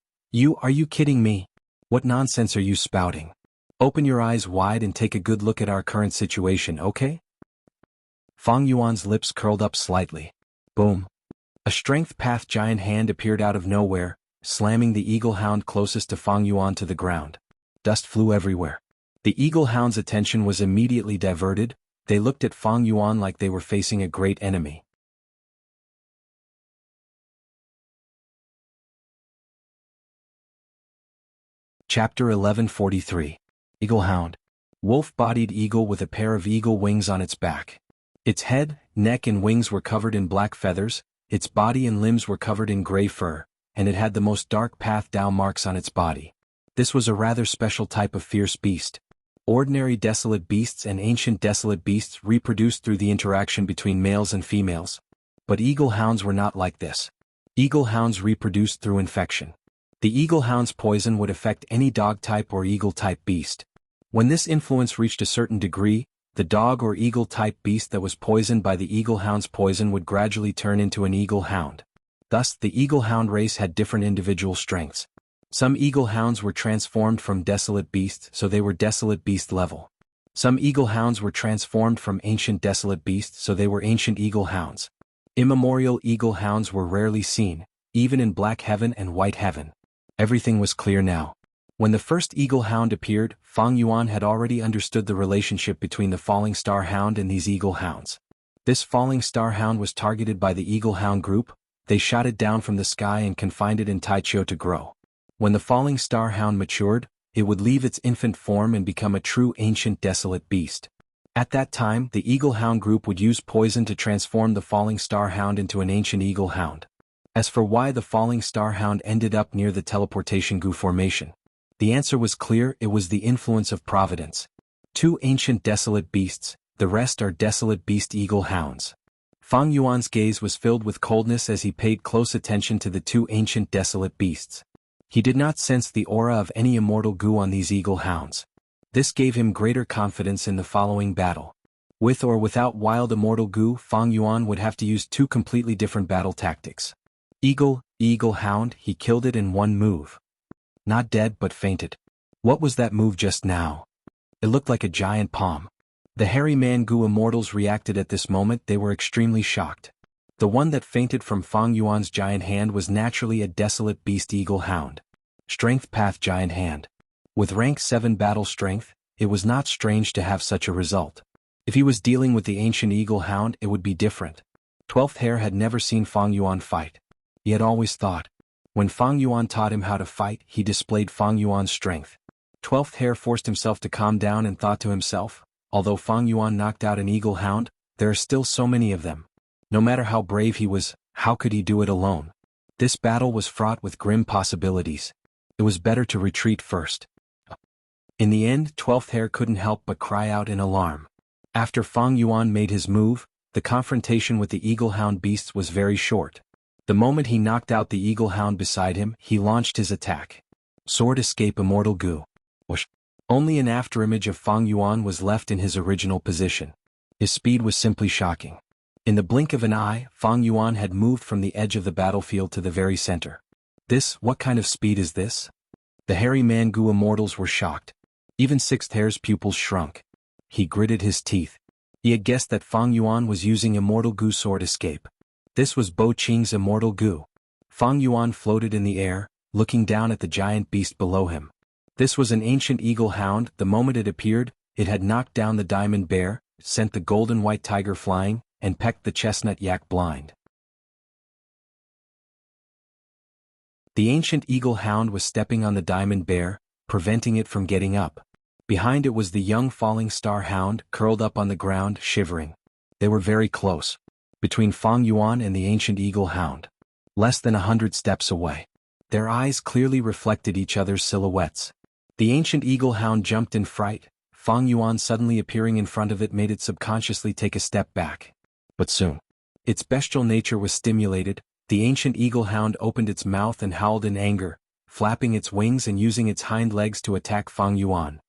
A: Are you kidding me? What nonsense are you spouting? Open your eyes wide and take a good look at our current situation, okay? Fang Yuan's lips curled up slightly. Boom. A strength path giant hand appeared out of nowhere, slamming the eagle hound closest to Fang Yuan to the ground. Dust flew everywhere. The eagle hound's attention was immediately diverted. They looked at Fang Yuan like they were facing a great enemy. Chapter 1143. Eagle Hound. Wolf-bodied eagle with a pair of eagle wings on its back. Its head, neck and wings were covered in black feathers, its body and limbs were covered in gray fur, and it had the most dark path down marks on its body. This was a rather special type of fierce beast. Ordinary desolate beasts and ancient desolate beasts reproduced through the interaction between males and females. But eagle hounds were not like this. Eagle hounds reproduced through infection. The eagle hound's poison would affect any dog-type or eagle-type beast. When this influence reached a certain degree, the dog or eagle-type beast that was poisoned by the eagle hound's poison would gradually turn into an eagle hound. Thus, the eagle hound race had different individual strengths. Some eagle hounds were transformed from desolate beasts, so they were desolate beast level. Some eagle hounds were transformed from ancient desolate beasts, so they were ancient eagle hounds. Immemorial eagle hounds were rarely seen, even in Black Heaven and White Heaven. Everything was clear now. When the first eagle hound appeared, Fang Yuan had already understood the relationship between the falling star hound and these eagle hounds. This falling star hound was targeted by the eagle hound group. They shot it down from the sky and confined it in Taichio to grow. When the falling star hound matured, it would leave its infant form and become a true ancient desolate beast. At that time, the eagle hound group would use poison to transform the falling star hound into an ancient eagle hound. As for why the falling star hound ended up near the teleportation goo formation, the answer was clear. It was the influence of providence. Two ancient desolate beasts, the rest are desolate beast eagle hounds. Fang Yuan's gaze was filled with coldness as he paid close attention to the two ancient desolate beasts. He did not sense the aura of any immortal goo on these eagle hounds. This gave him greater confidence in the following battle. With or without wild immortal goo, Fang Yuan would have to use two completely different battle tactics. Eagle hound, he killed it in one move. Not dead but fainted. What was that move just now? It looked like a giant palm. The hairy man goo immortals reacted at this moment. They were extremely shocked. The one that fainted from Fang Yuan's giant hand was naturally a desolate beast eagle hound. Strength path giant hand. With rank 7 battle strength, it was not strange to have such a result. If he was dealing with the ancient eagle hound, it would be different. 12th Hair had never seen Fang Yuan fight. He had always thought, when Fang Yuan taught him how to fight, he displayed Fang Yuan's strength. 12th Hair forced himself to calm down and thought to himself, although Fang Yuan knocked out an eagle hound, there are still so many of them. No matter how brave he was, how could he do it alone? This battle was fraught with grim possibilities. It was better to retreat first. In the end, 12th Hair couldn't help but cry out in alarm. After Fang Yuan made his move, the confrontation with the eagle hound beasts was very short. The moment he knocked out the eagle hound beside him, he launched his attack. Sword escape immortal goo. Whoosh. Only an afterimage of Fang Yuan was left in his original position. His speed was simply shocking. In the blink of an eye, Fang Yuan had moved from the edge of the battlefield to the very center. What kind of speed is this? The hairy man goo immortals were shocked. Even 6th Hair's pupils shrunk. He gritted his teeth. He had guessed that Fang Yuan was using immortal goo sword escape. This was Bo Qing's immortal goo. Fang Yuan floated in the air, looking down at the giant beast below him. This was an ancient eagle hound. The moment it appeared, it had knocked down the diamond bear, sent the golden white tiger flying, and pecked the chestnut yak blind. The ancient eagle hound was stepping on the diamond bear, preventing it from getting up. Behind it was the young falling star hound, curled up on the ground, shivering. They were very close. Between Fang Yuan and the ancient eagle hound. Less than 100 steps away. Their eyes clearly reflected each other's silhouettes. The ancient eagle hound jumped in fright. Fang Yuan suddenly appearing in front of it made it subconsciously take a step back. But soon, its bestial nature was stimulated. The ancient eagle hound opened its mouth and howled in anger. flapping its wings and using its hind legs to attack Fang Yuan.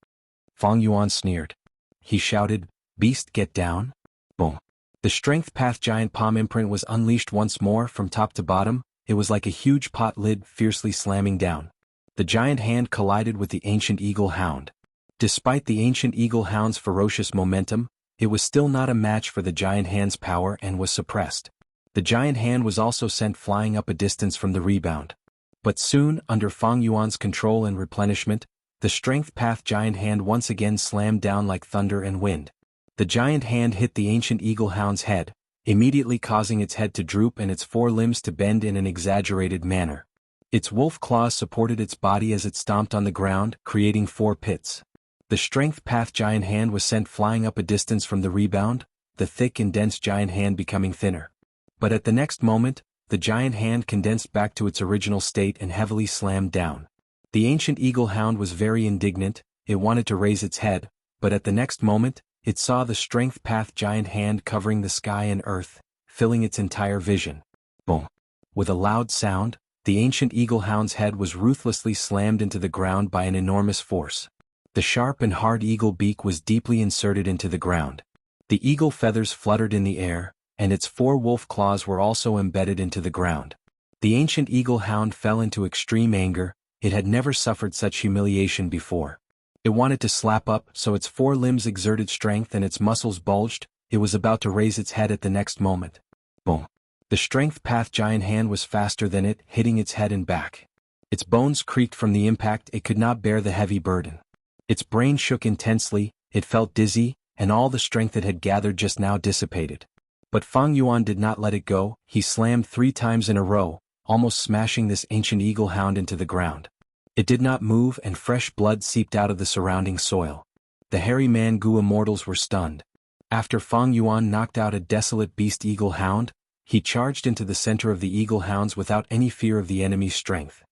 A: Fang Yuan sneered. He shouted, "Beast, get down!" Boom. The strength path giant palm imprint was unleashed once more from top to bottom. It was like a huge pot lid fiercely slamming down. The giant hand collided with the ancient eagle hound. Despite the ancient eagle hound's ferocious momentum, it was still not a match for the giant hand's power and was suppressed. The giant hand was also sent flying up a distance from the rebound. But soon, under Fang Yuan's control and replenishment, the strength path giant hand once again slammed down like thunder and wind. The giant hand hit the ancient eagle hound's head, immediately causing its head to droop and its four limbs to bend in an exaggerated manner. Its wolf claws supported its body as it stomped on the ground, creating four pits. The strength path giant hand was sent flying up a distance from the rebound, the thick and dense giant hand becoming thinner. But at the next moment, the giant hand condensed back to its original state and heavily slammed down. The ancient eagle hound was very indignant. It wanted to raise its head, but at the next moment, it saw the strength path giant hand covering the sky and earth, filling its entire vision. Boom. With a loud sound, the ancient eagle hound's head was ruthlessly slammed into the ground by an enormous force. The sharp and hard eagle beak was deeply inserted into the ground. The eagle feathers fluttered in the air, and its four wolf claws were also embedded into the ground. The ancient eagle hound fell into extreme anger. It had never suffered such humiliation before. It wanted to slap up, so its four limbs exerted strength and its muscles bulged. It was about to raise its head at the next moment. Boom. The strength path giant hand was faster than it, hitting its head and back. Its bones creaked from the impact. It could not bear the heavy burden. Its brain shook intensely, it felt dizzy, and all the strength it had gathered just now dissipated. But Fang Yuan did not let it go. He slammed 3 times in a row, almost smashing this ancient eagle hound into the ground. It did not move and fresh blood seeped out of the surrounding soil. The hairy Mangu immortals were stunned. After Fang Yuan knocked out a desolate beast eagle hound, he charged into the center of the eagle hounds without any fear of the enemy's strength.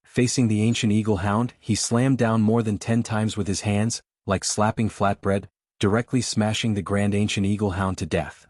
A: Facing the ancient eagle hound, he slammed down more than 10 times with his hands, like slapping flatbread, directly smashing the grand ancient eagle hound to death.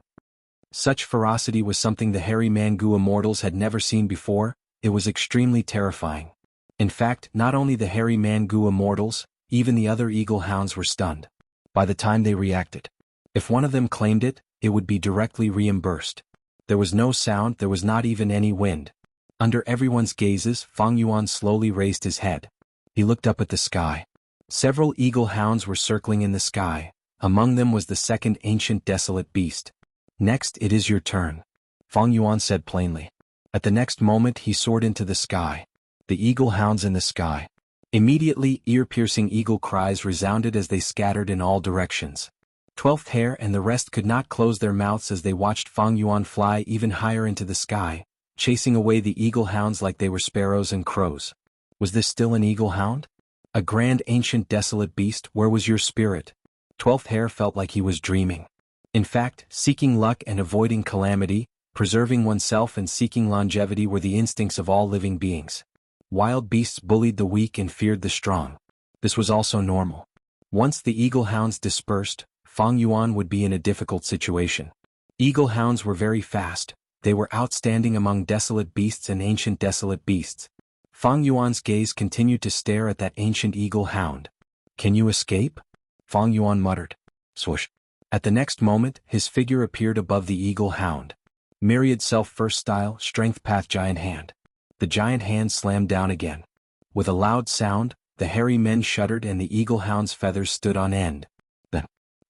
A: Such ferocity was something the hairy Mangu immortals had never seen before. It was extremely terrifying. In fact, not only the hairy Mangu immortals, even the other eagle hounds were stunned. By the time they reacted, if one of them claimed it, it would be directly reimbursed. There was no sound, there was not even any wind. Under everyone's gazes, Fang Yuan slowly raised his head. He looked up at the sky. Several eagle hounds were circling in the sky. Among them was the second ancient desolate beast. "Next, it is your turn," Fang Yuan said plainly. At the next moment he soared into the sky. The eagle hounds in the sky. Immediately, ear-piercing eagle cries resounded as they scattered in all directions. 12th Hair and the rest could not close their mouths as they watched Fang Yuan fly even higher into the sky, chasing away the eagle hounds like they were sparrows and crows. Was this still an eagle hound? A grand ancient desolate beast? Where was your spirit? 12th Hair felt like he was dreaming. In fact, seeking luck and avoiding calamity, preserving oneself and seeking longevity were the instincts of all living beings. Wild beasts bullied the weak and feared the strong. This was also normal. Once the eagle hounds dispersed, Fang Yuan would be in a difficult situation. Eagle hounds were very fast. They were outstanding among desolate beasts and ancient desolate beasts. Fang Yuan's gaze continued to stare at that ancient eagle hound. "Can you escape?" Fang Yuan muttered. Swoosh. At the next moment, his figure appeared above the eagle hound. Myriad self-first style, strength path giant hand. The giant hand slammed down again. With a loud sound, the hairy men shuddered and the eagle hound's feathers stood on end.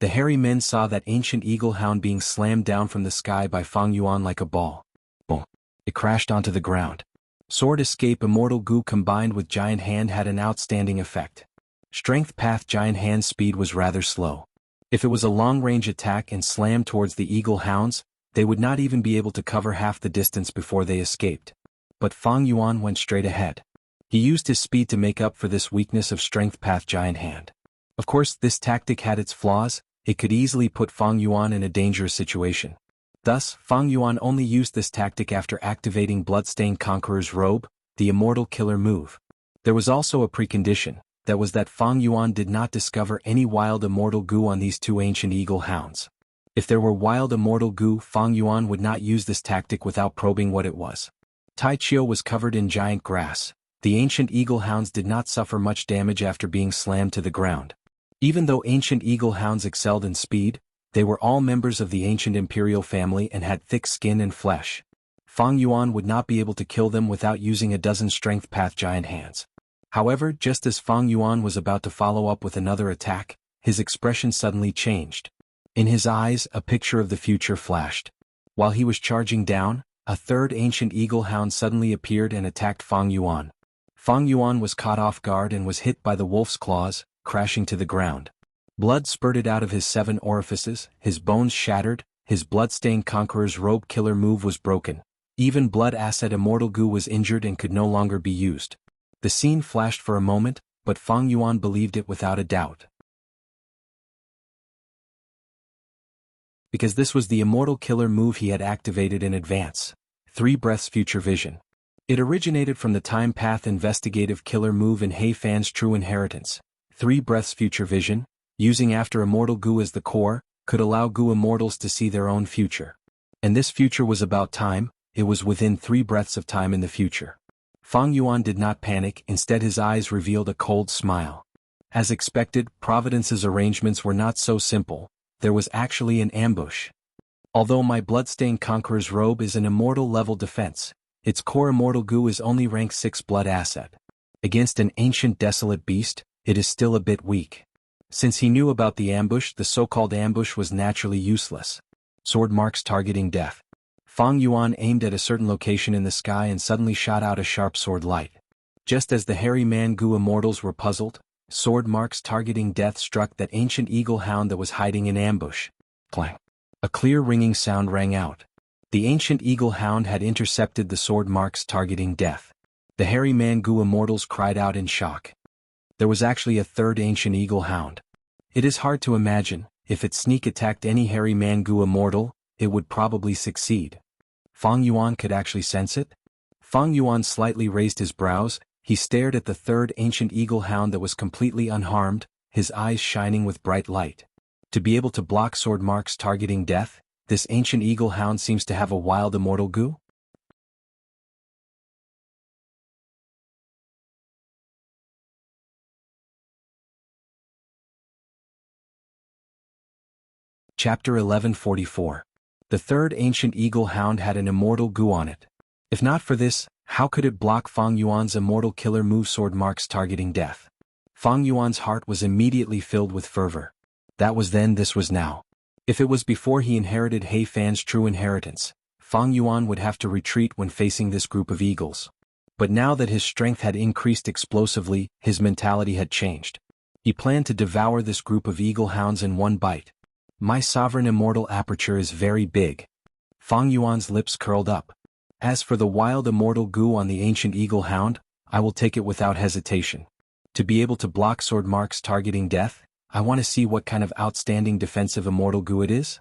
A: The hairy men saw that ancient eagle hound being slammed down from the sky by Fang Yuan like a ball. Boom. It crashed onto the ground. Sword escape immortal goo combined with giant hand had an outstanding effect. Strength path giant hand's speed was rather slow. If it was a long-range attack and slammed towards the eagle hounds, they would not even be able to cover half the distance before they escaped. But Fang Yuan went straight ahead. He used his speed to make up for this weakness of strength path giant hand. Of course, this tactic had its flaws. It could easily put Fang Yuan in a dangerous situation. Thus, Fang Yuan only used this tactic after activating Bloodstained Conqueror's robe, the immortal killer move. There was also a precondition. That was that Fang Yuan did not discover any wild immortal goo on these 2 ancient eagle hounds. If there were wild immortal goo, Fang Yuan would not use this tactic without probing what it was. Taichio was covered in giant grass. The ancient eagle hounds did not suffer much damage after being slammed to the ground. Even though ancient eagle hounds excelled in speed, they were all members of the ancient imperial family and had thick skin and flesh. Fang Yuan would not be able to kill them without using a dozen strength path giant hands. However, just as Fang Yuan was about to follow up with another attack, his expression suddenly changed. In his eyes, a picture of the future flashed. While he was charging down, a third ancient eagle hound suddenly appeared and attacked Fang Yuan. Fang Yuan was caught off guard and was hit by the wolf's claws, crashing to the ground. Blood spurted out of his 7 orifices, his bones shattered, his blood-stained conqueror's robe killer move was broken. Even blood asset Immortal Gu was injured and could no longer be used. The scene flashed for a moment, but Fang Yuan believed it without a doubt. Because this was the immortal killer move he had activated in advance. 3 Breaths Future Vision. It originated from the Time Path investigative killer move in He Fan's True Inheritance. 3 Breaths Future Vision, using after Immortal Gu as the core, could allow Gu immortals to see their own future. And this future was about time, it was within 3 breaths of time in the future. Fang Yuan did not panic, instead his eyes revealed a cold smile. As expected, Providence's arrangements were not so simple. There was actually an ambush. Although my bloodstained conqueror's robe is an immortal level defense, its core Immortal Gu is only rank 6 blood asset. Against an ancient desolate beast, it is still a bit weak. Since he knew about the ambush, the so-called ambush was naturally useless. Sword marks targeting death. Fang Yuan aimed at a certain location in the sky and suddenly shot out a sharp sword light. Just as the hairy man Gu immortals were puzzled, sword marks targeting death struck that ancient eagle hound that was hiding in ambush. Clang. A clear ringing sound rang out. The ancient eagle hound had intercepted the sword marks targeting death. The hairy man Gu immortals cried out in shock. There was actually a third ancient eagle hound. It is hard to imagine, if it sneak attacked any hairy man Gu immortal, it would probably succeed. Fang Yuan could actually sense it? Fang Yuan slightly raised his brows. He stared at the third ancient eagle hound that was completely unharmed, his eyes shining with bright light. To be able to block sword marks targeting death, this ancient eagle hound seems to have a wild immortal Gu? Chapter 1144. The third ancient eagle hound had an immortal Gu on it. If not for this, how could it block Fang Yuan's immortal killer move sword marks targeting death? Fang Yuan's heart was immediately filled with fervor. That was then, this was now. If it was before he inherited He Fan's True Inheritance, Fang Yuan would have to retreat when facing this group of eagles. But now that his strength had increased explosively, his mentality had changed. He planned to devour this group of eagle hounds in one bite. My sovereign immortal aperture is very big. Fang Yuan's lips curled up. As for the wild immortal Gu on the ancient eagle hound, I will take it without hesitation. To be able to block sword marks targeting death, I want to see what kind of outstanding defensive immortal Gu it is.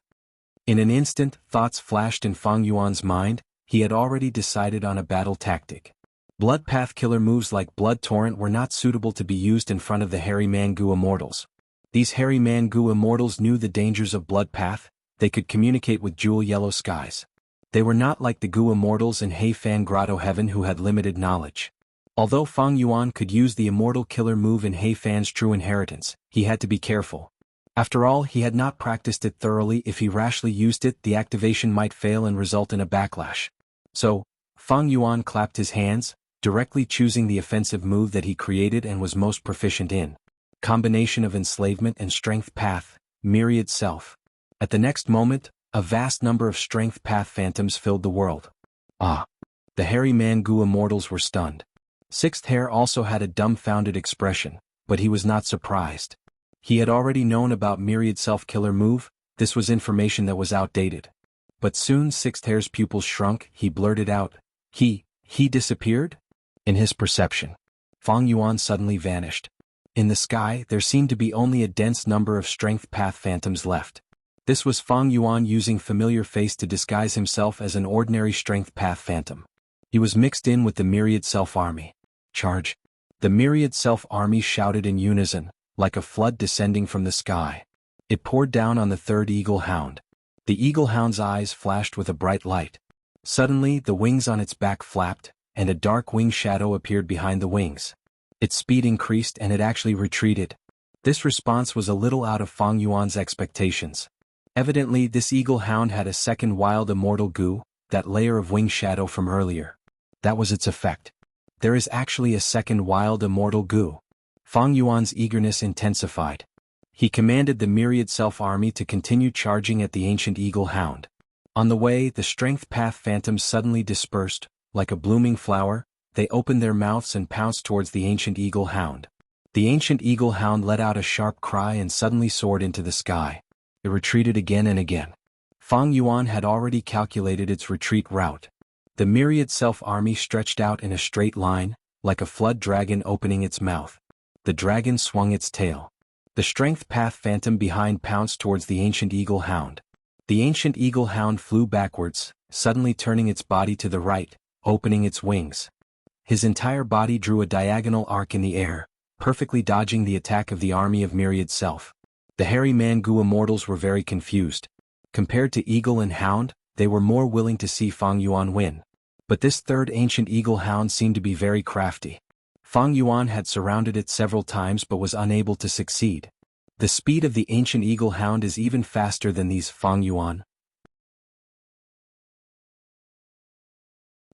A: In an instant, thoughts flashed in Fang Yuan's mind. He had already decided on a battle tactic. Blood path killer moves like Blood Torrent were not suitable to be used in front of the hairy man Gu immortals. These hairy man Gu immortals knew the dangers of blood path. They could communicate with jewel yellow skies. They were not like the Gu immortals in He Fan Grotto Heaven who had limited knowledge. Although Fang Yuan could use the immortal killer move in He Fan's True Inheritance, he had to be careful. After all, he had not practiced it thoroughly. If he rashly used it, the activation might fail and result in a backlash. So, Fang Yuan clapped his hands, directly choosing the offensive move that he created and was most proficient in. Combination of enslavement and strength path, myriad self. At the next moment, a vast number of strength path phantoms filled the world. Ah! The hairy man Gu immortals were stunned. Sixth Hair also had a dumbfounded expression, but he was not surprised. He had already known about myriad self-killer move. This was information that was outdated. But soon Sixth Hair's pupils shrunk. He blurted out, He disappeared? In his perception, Fang Yuan suddenly vanished. In the sky, there seemed to be only a dense number of strength path phantoms left. This was Fang Yuan using familiar face to disguise himself as an ordinary strength path phantom. He was mixed in with the myriad self army. Charge! The myriad self army shouted in unison, like a flood descending from the sky. It poured down on the third eagle hound. The eagle hound's eyes flashed with a bright light. Suddenly, the wings on its back flapped, and a dark wing shadow appeared behind the wings. Its speed increased and it actually retreated. This response was a little out of Fang Yuan's expectations. Evidently, this eagle hound had a second wild immortal goo, that layer of wing shadow from earlier. That was its effect. There is actually a second wild immortal goo. Fang Yuan's eagerness intensified. He commanded the myriad self-army to continue charging at the ancient eagle hound. On the way, the strength path phantoms suddenly dispersed, like a blooming flower. They opened their mouths and pounced towards the ancient eagle hound. The ancient eagle hound let out a sharp cry and suddenly soared into the sky. It retreated again and again. Fang Yuan had already calculated its retreat route. The myriad self-army stretched out in a straight line, like a flood dragon opening its mouth. The dragon swung its tail. The strength path phantom behind pounced towards the ancient eagle hound. The ancient eagle hound flew backwards, suddenly turning its body to the right, opening its wings. His entire body drew a diagonal arc in the air, perfectly dodging the attack of the army of myriad self. The hairy man-goo immortals were very confused. Compared to eagle and hound, they were more willing to see Fang Yuan win. But this third ancient eagle hound seemed to be very crafty. Fang Yuan had surrounded it several times but was unable to succeed. The speed of the ancient eagle hound is even faster than these Fang Yuan.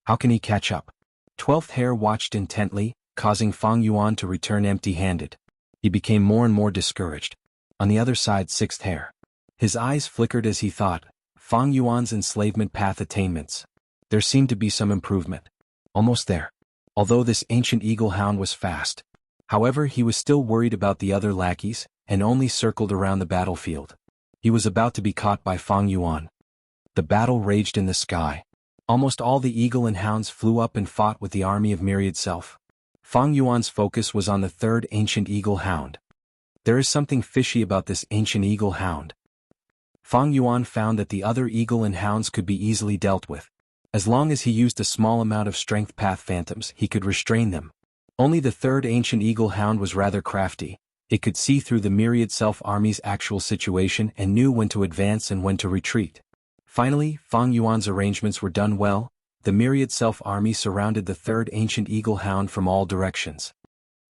A: How can he catch up? 12th Hare watched intently, causing Fang Yuan to return empty-handed. He became more and more discouraged. On the other side, 6th Hare. His eyes flickered as he thought, Fang Yuan's enslavement path attainments. There seemed to be some improvement. Almost there. Although this ancient eagle hound was fast. However, he was still worried about the other lackeys, and only circled around the battlefield. He was about to be caught by Fang Yuan. The battle raged in the sky. Almost all the eagle and hounds flew up and fought with the army of myriad self. Fang Yuan's focus was on the third ancient eagle hound. There is something fishy about this ancient eagle hound. Fang Yuan found that the other eagle and hounds could be easily dealt with. As long as he used a small amount of strength path phantoms, he could restrain them. Only the third ancient eagle hound was rather crafty. It could see through the myriad self-army's actual situation and knew when to advance and when to retreat. Finally, Fang Yuan's arrangements were done well. The myriad self-army surrounded the third ancient eagle hound from all directions.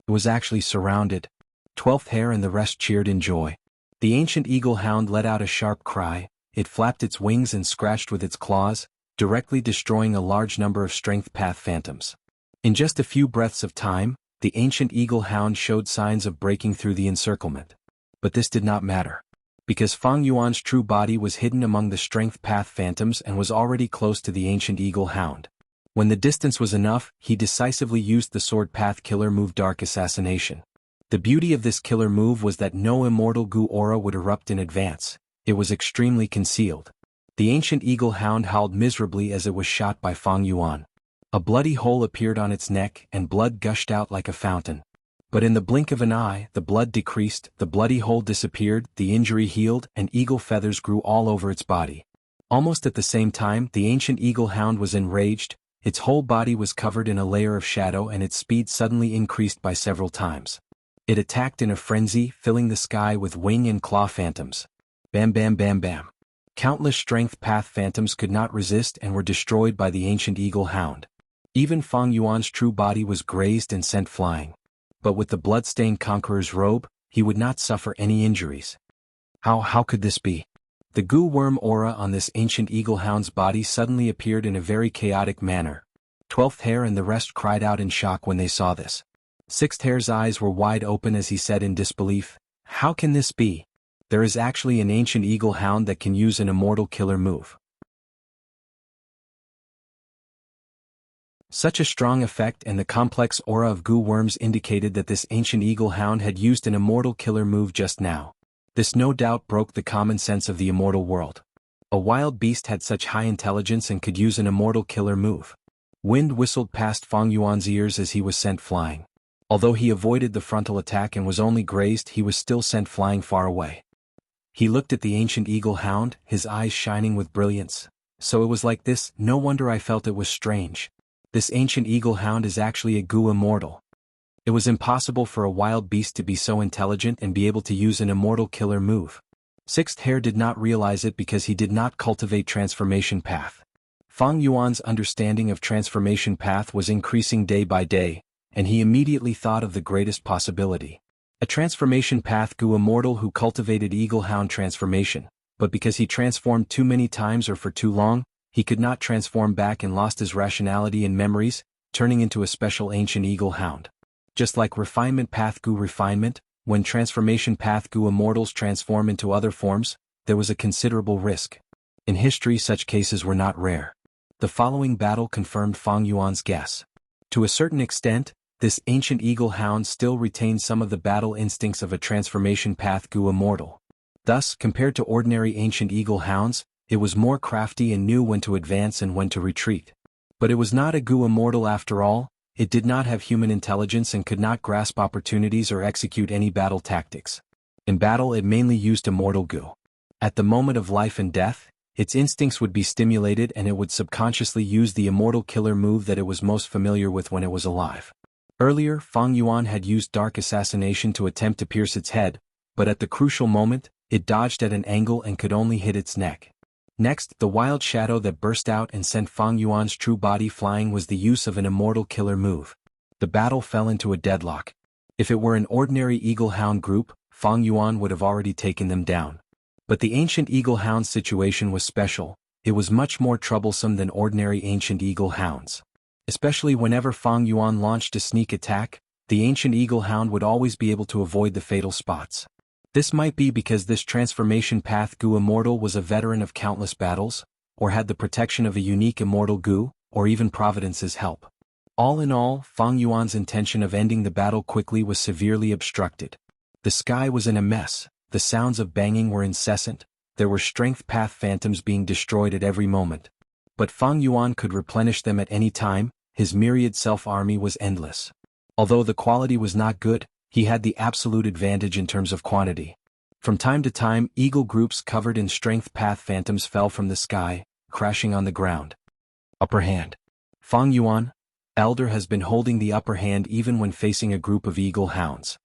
A: It was actually surrounded. 12th Hare and the rest cheered in joy. The ancient eagle hound let out a sharp cry. It flapped its wings and scratched with its claws, directly destroying a large number of strength path phantoms. In just a few breaths of time, the ancient eagle hound showed signs of breaking through the encirclement. But this did not matter. Because Fang Yuan's true body was hidden among the strength path phantoms and was already close to the ancient eagle hound. When the distance was enough, he decisively used the sword path killer move Dark Assassination. The beauty of this killer move was that no immortal goo aura would erupt in advance. It was extremely concealed. The ancient eagle hound howled miserably as it was shot by Fang Yuan. A bloody hole appeared on its neck and blood gushed out like a fountain. But in the blink of an eye, the blood decreased, the bloody hole disappeared, the injury healed, and eagle feathers grew all over its body. Almost at the same time, the ancient eagle hound was enraged. Its whole body was covered in a layer of shadow and its speed suddenly increased by several times. It attacked in a frenzy, filling the sky with wing and claw phantoms. Bam bam bam bam. Countless strength path phantoms could not resist and were destroyed by the ancient eagle hound. Even Fang Yuan's true body was grazed and sent flying. But with the blood-stained conqueror's robe, he would not suffer any injuries. How could this be? The goo worm aura on this ancient eagle hound's body suddenly appeared in a very chaotic manner. 12th Hare and the rest cried out in shock when they saw this. 6th Hare's eyes were wide open as he said in disbelief, "How can this be? There is actually an ancient eagle hound that can use an immortal killer move." Such a strong effect and the complex aura of goo worms indicated that this ancient eagle hound had used an immortal killer move just now. This no doubt broke the common sense of the immortal world. A wild beast had such high intelligence and could use an immortal killer move. Wind whistled past Fang Yuan's ears as he was sent flying. Although he avoided the frontal attack and was only grazed, he was still sent flying far away. He looked at the ancient eagle hound, his eyes shining with brilliance. So it was like this, no wonder I felt it was strange. This ancient eagle hound is actually a goo immortal. It was impossible for a wild beast to be so intelligent and be able to use an immortal killer move. 6th Hare did not realize it because he did not cultivate transformation path. Fang Yuan's understanding of transformation path was increasing day by day, and he immediately thought of the greatest possibility. A transformation path Gu immortal who cultivated eagle hound transformation, but because he transformed too many times or for too long, he could not transform back and lost his rationality and memories, turning into a special ancient eagle hound. Just like refinement path Gu refinement, when transformation path Gu immortals transform into other forms, there was a considerable risk. In history such cases were not rare. The following battle confirmed Fang Yuan's guess. To a certain extent, this ancient eagle hound still retained some of the battle instincts of a transformation path Gu immortal. Thus, compared to ordinary ancient eagle hounds, it was more crafty and knew when to advance and when to retreat. But it was not a Gu immortal after all. It did not have human intelligence and could not grasp opportunities or execute any battle tactics. In battle it mainly used immortal Gu. At the moment of life and death, its instincts would be stimulated and it would subconsciously use the immortal killer move that it was most familiar with when it was alive. Earlier, Fang Yuan had used dark assassination to attempt to pierce its head, but at the crucial moment, it dodged at an angle and could only hit its neck. Next, the wild shadow that burst out and sent Fang Yuan's true body flying was the use of an immortal killer move. The battle fell into a deadlock. If it were an ordinary eagle hound group, Fang Yuan would have already taken them down. But the ancient eagle hound situation was special. It was much more troublesome than ordinary ancient eagle hounds. Especially whenever Fang Yuan launched a sneak attack, the ancient eagle hound would always be able to avoid the fatal spots. This might be because this transformation path Gu immortal was a veteran of countless battles, or had the protection of a unique immortal Gu, or even Providence's help. All in all, Fang Yuan's intention of ending the battle quickly was severely obstructed. The sky was in a mess, the sounds of banging were incessant, there were strength path phantoms being destroyed at every moment. But Fang Yuan could replenish them at any time, his myriad self-army was endless. Although the quality was not good, he had the absolute advantage in terms of quantity. From time to time, eagle groups covered in strength path phantoms fell from the sky, crashing on the ground. Upper hand. Fang Yuan, Elder, has been holding the upper hand even when facing a group of eagle hounds.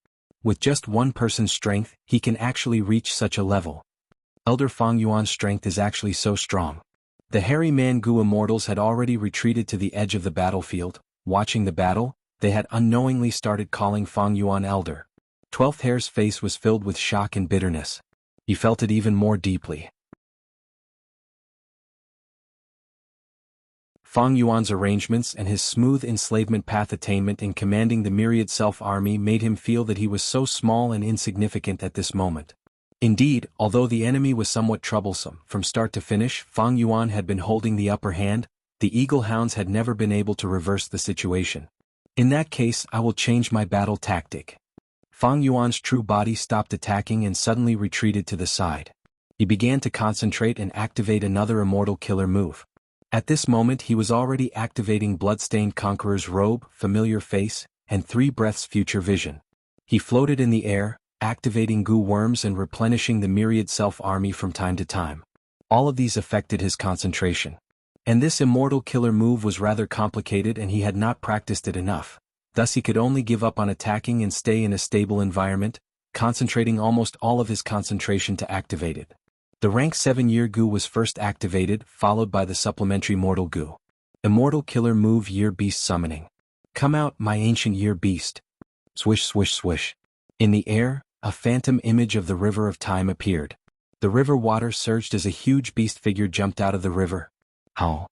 A: With just one person's strength, he can actually reach such a level. Elder Fang Yuan's strength is actually so strong. The hairy man Gu immortals had already retreated to the edge of the battlefield. Watching the battle, they had unknowingly started calling Fang Yuan Elder. 12th Hair's face was filled with shock and bitterness. He felt it even more deeply. Fang Yuan's arrangements and his smooth enslavement path attainment in commanding the myriad self-army made him feel that he was so small and insignificant at this moment. Indeed, although the enemy was somewhat troublesome, from start to finish, Fang Yuan had been holding the upper hand. The eagle hounds had never been able to reverse the situation. In that case, I will change my battle tactic. Fang Yuan's true body stopped attacking and suddenly retreated to the side. He began to concentrate and activate another immortal killer move. At this moment he was already activating Bloodstained Conqueror's robe, familiar face, and 3 breaths future vision. He floated in the air, activating Gu worms and replenishing the myriad self-army from time to time. All of these affected his concentration. And this immortal killer move was rather complicated and he had not practiced it enough. Thus he could only give up on attacking and stay in a stable environment, concentrating almost all of his concentration to activate it. The rank 7 Year Gu was first activated, followed by the supplementary Mortal Gu. Immortal killer move Year Beast summoning. Come out, my ancient Year Beast. Swish swish swish. In the air, a phantom image of the river of time appeared. The river water surged as a huge beast figure jumped out of the river. How?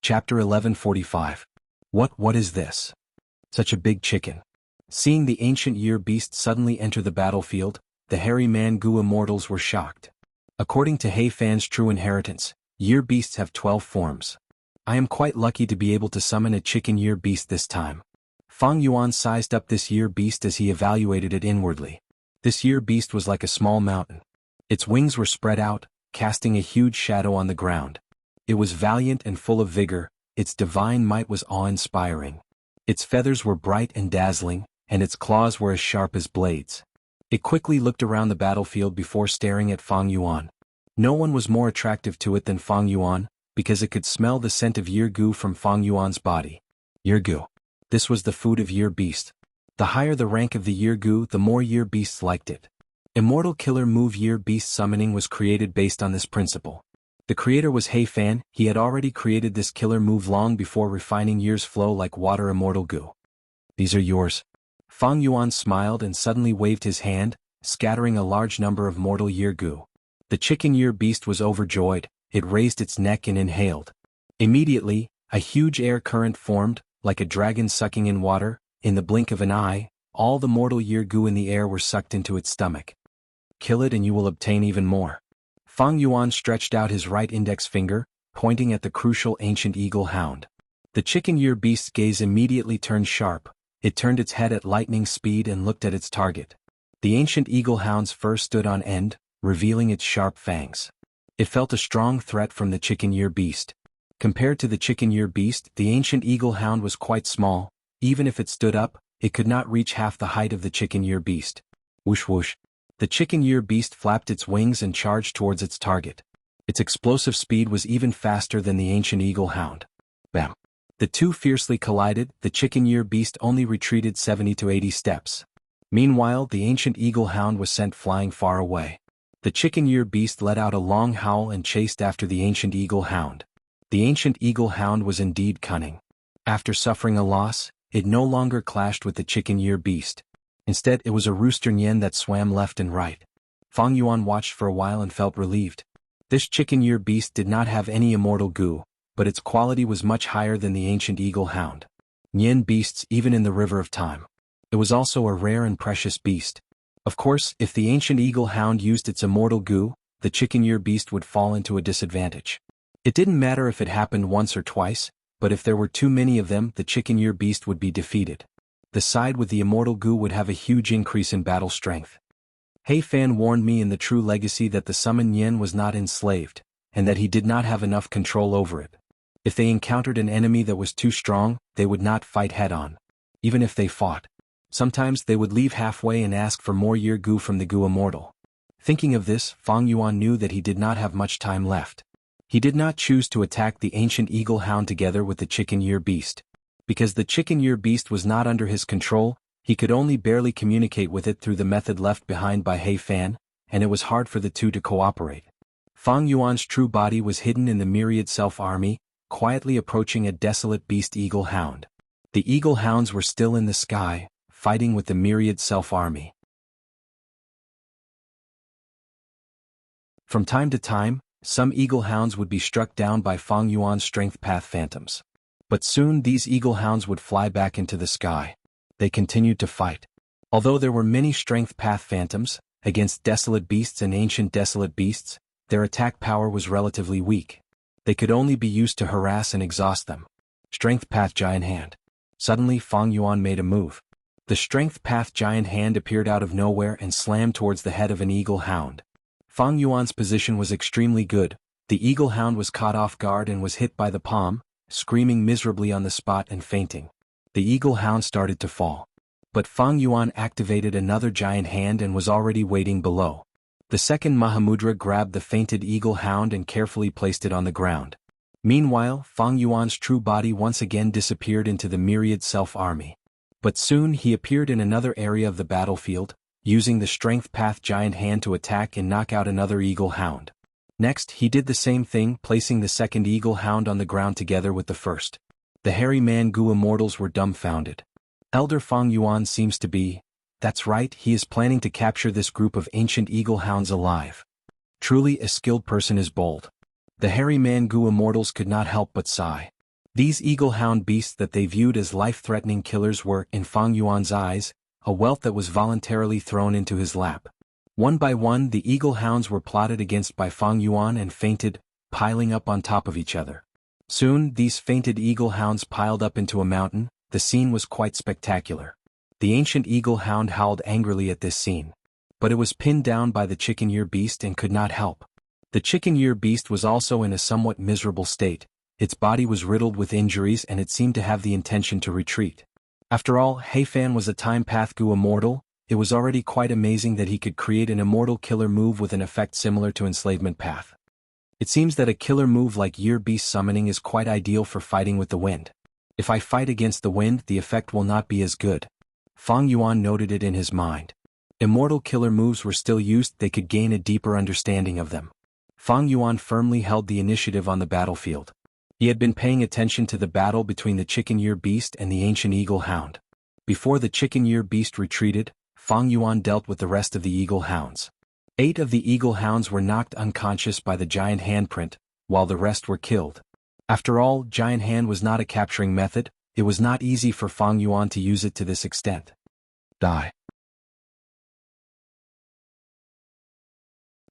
A: Chapter 1145. What is this? Such a big chicken. Seeing the ancient Year Beast suddenly enter the battlefield, the hairy man Gu immortals were shocked. According to He Fan's true inheritance, Year Beasts have 12 forms. I am quite lucky to be able to summon a chicken Year Beast this time. Fang Yuan sized up this Year Beast as he evaluated it inwardly. This Year Beast was like a small mountain. Its wings were spread out, casting a huge shadow on the ground. It was valiant and full of vigor, its divine might was awe-inspiring. Its feathers were bright and dazzling, and its claws were as sharp as blades. It quickly looked around the battlefield before staring at Fang Yuan. No one was more attractive to it than Fang Yuan, because it could smell the scent of Year Gu from Fang Yuan's body. Year Gu. This was the food of Year Beast. The higher the rank of the Year Gu, the more Year Beasts liked it. Immortal Killer Move Year Beast Summoning was created based on this principle. The creator was He Fan. He had already created this killer move long before refining Year's flow like water Immortal Gu. These are yours. Fang Yuan smiled and suddenly waved his hand, scattering a large number of mortal Year Gu. The chicken Year Beast was overjoyed. It raised its neck and inhaled. Immediately, a huge air current formed, like a dragon sucking in water. In the blink of an eye, all the mortal Year Gu in the air were sucked into its stomach. Kill it and you will obtain even more. Fang Yuan stretched out his right index finger, pointing at the crucial ancient eagle hound. The chicken Year Beast's gaze immediately turned sharp. It turned its head at lightning speed and looked at its target. The ancient eagle hound's fur stood on end, revealing its sharp fangs. It felt a strong threat from the chicken Year Beast. Compared to the chicken Year Beast, the ancient eagle hound was quite small. Even if it stood up, it could not reach half the height of the chicken Year Beast. Whoosh whoosh. The chicken Year Beast flapped its wings and charged towards its target. Its explosive speed was even faster than the ancient eagle hound. Bam! The two fiercely collided. The chicken Year Beast only retreated 70 to 80 steps. Meanwhile, the ancient eagle hound was sent flying far away. The chicken Year Beast let out a long howl and chased after the ancient eagle hound. The ancient eagle hound was indeed cunning. After suffering a loss, it no longer clashed with the chicken Year Beast. Instead, it was a rooster Nian that swam left and right. Fang Yuan watched for a while and felt relieved. This chicken Year Beast did not have any immortal Gu, but its quality was much higher than the ancient eagle hound. Nian beasts even in the river of time. It was also a rare and precious beast. Of course, if the ancient eagle hound used its immortal Gu, the chicken Year Beast would fall into a disadvantage. It didn't matter if it happened once or twice, but if there were too many of them, the chicken Year Beast would be defeated. The side with the immortal Gu would have a huge increase in battle strength. He Fan warned me in the True Legacy that the summoned Yen was not enslaved, and that he did not have enough control over it. If they encountered an enemy that was too strong, they would not fight head-on. Even if they fought. Sometimes they would leave halfway and ask for more Year Gu from the Gu Immortal. Thinking of this, Fang Yuan knew that he did not have much time left. He did not choose to attack the ancient eagle hound together with the chicken Year Beast. Because the chicken Year Beast was not under his control, he could only barely communicate with it through the method left behind by He Fan, and it was hard for the two to cooperate. Fang Yuan's true body was hidden in the myriad self-army, quietly approaching a desolate beast eagle hound. The eagle hounds were still in the sky, fighting with the myriad self-army. From time to time, some eagle hounds would be struck down by Fang Yuan's strength path phantoms. But soon these eagle hounds would fly back into the sky. They continued to fight. Although there were many strength path phantoms, against desolate beasts and ancient desolate beasts, their attack power was relatively weak. They could only be used to harass and exhaust them. Strength path giant hand. Suddenly Fang Yuan made a move. The strength path giant hand appeared out of nowhere and slammed towards the head of an eagle hound. Fang Yuan's position was extremely good. The eagle hound was caught off guard and was hit by the palm, screaming miserably on the spot and fainting. The eagle hound started to fall. But Fang Yuan activated another giant hand and was already waiting below. The second Mahamudra grabbed the fainted eagle hound and carefully placed it on the ground. Meanwhile, Fang Yuan's true body once again disappeared into the myriad self-army. But soon he appeared in another area of the battlefield, using the strength path giant hand to attack and knock out another eagle hound. Next, he did the same thing, placing the second eagle hound on the ground together with the first. The hairy man Gu immortals were dumbfounded. Elder Fang Yuan seems to be, that's right, he is planning to capture this group of ancient eagle hounds alive. Truly a skilled person is bold. The hairy man Gu immortals could not help but sigh. These eagle hound beasts that they viewed as life-threatening killers were, in Fang Yuan's eyes, a wealth that was voluntarily thrown into his lap. One by one the eagle hounds were plotted against by Fang Yuan and fainted, piling up on top of each other. Soon these fainted eagle hounds piled up into a mountain. The scene was quite spectacular. The ancient eagle hound howled angrily at this scene. But it was pinned down by the chicken ear beast and could not help. The chicken ear beast was also in a somewhat miserable state. Its body was riddled with injuries and it seemed to have the intention to retreat. After all, He Fan was a time path Gu immortal. It was already quite amazing that he could create an immortal killer move with an effect similar to enslavement path. It seems that a killer move like Year Beast summoning is quite ideal for fighting with the wind. If I fight against the wind, the effect will not be as good. Fang Yuan noted it in his mind. Immortal killer moves were still used, they could gain a deeper understanding of them. Fang Yuan firmly held the initiative on the battlefield. He had been paying attention to the battle between the chicken-ear beast and the ancient eagle hound. Before the chicken-ear beast retreated, Fang Yuan dealt with the rest of the eagle hounds. 8 of the eagle hounds were knocked unconscious by the giant handprint, while the rest were killed. After all, giant hand was not a capturing method, it was not easy for Fang Yuan to use it to this extent. Die.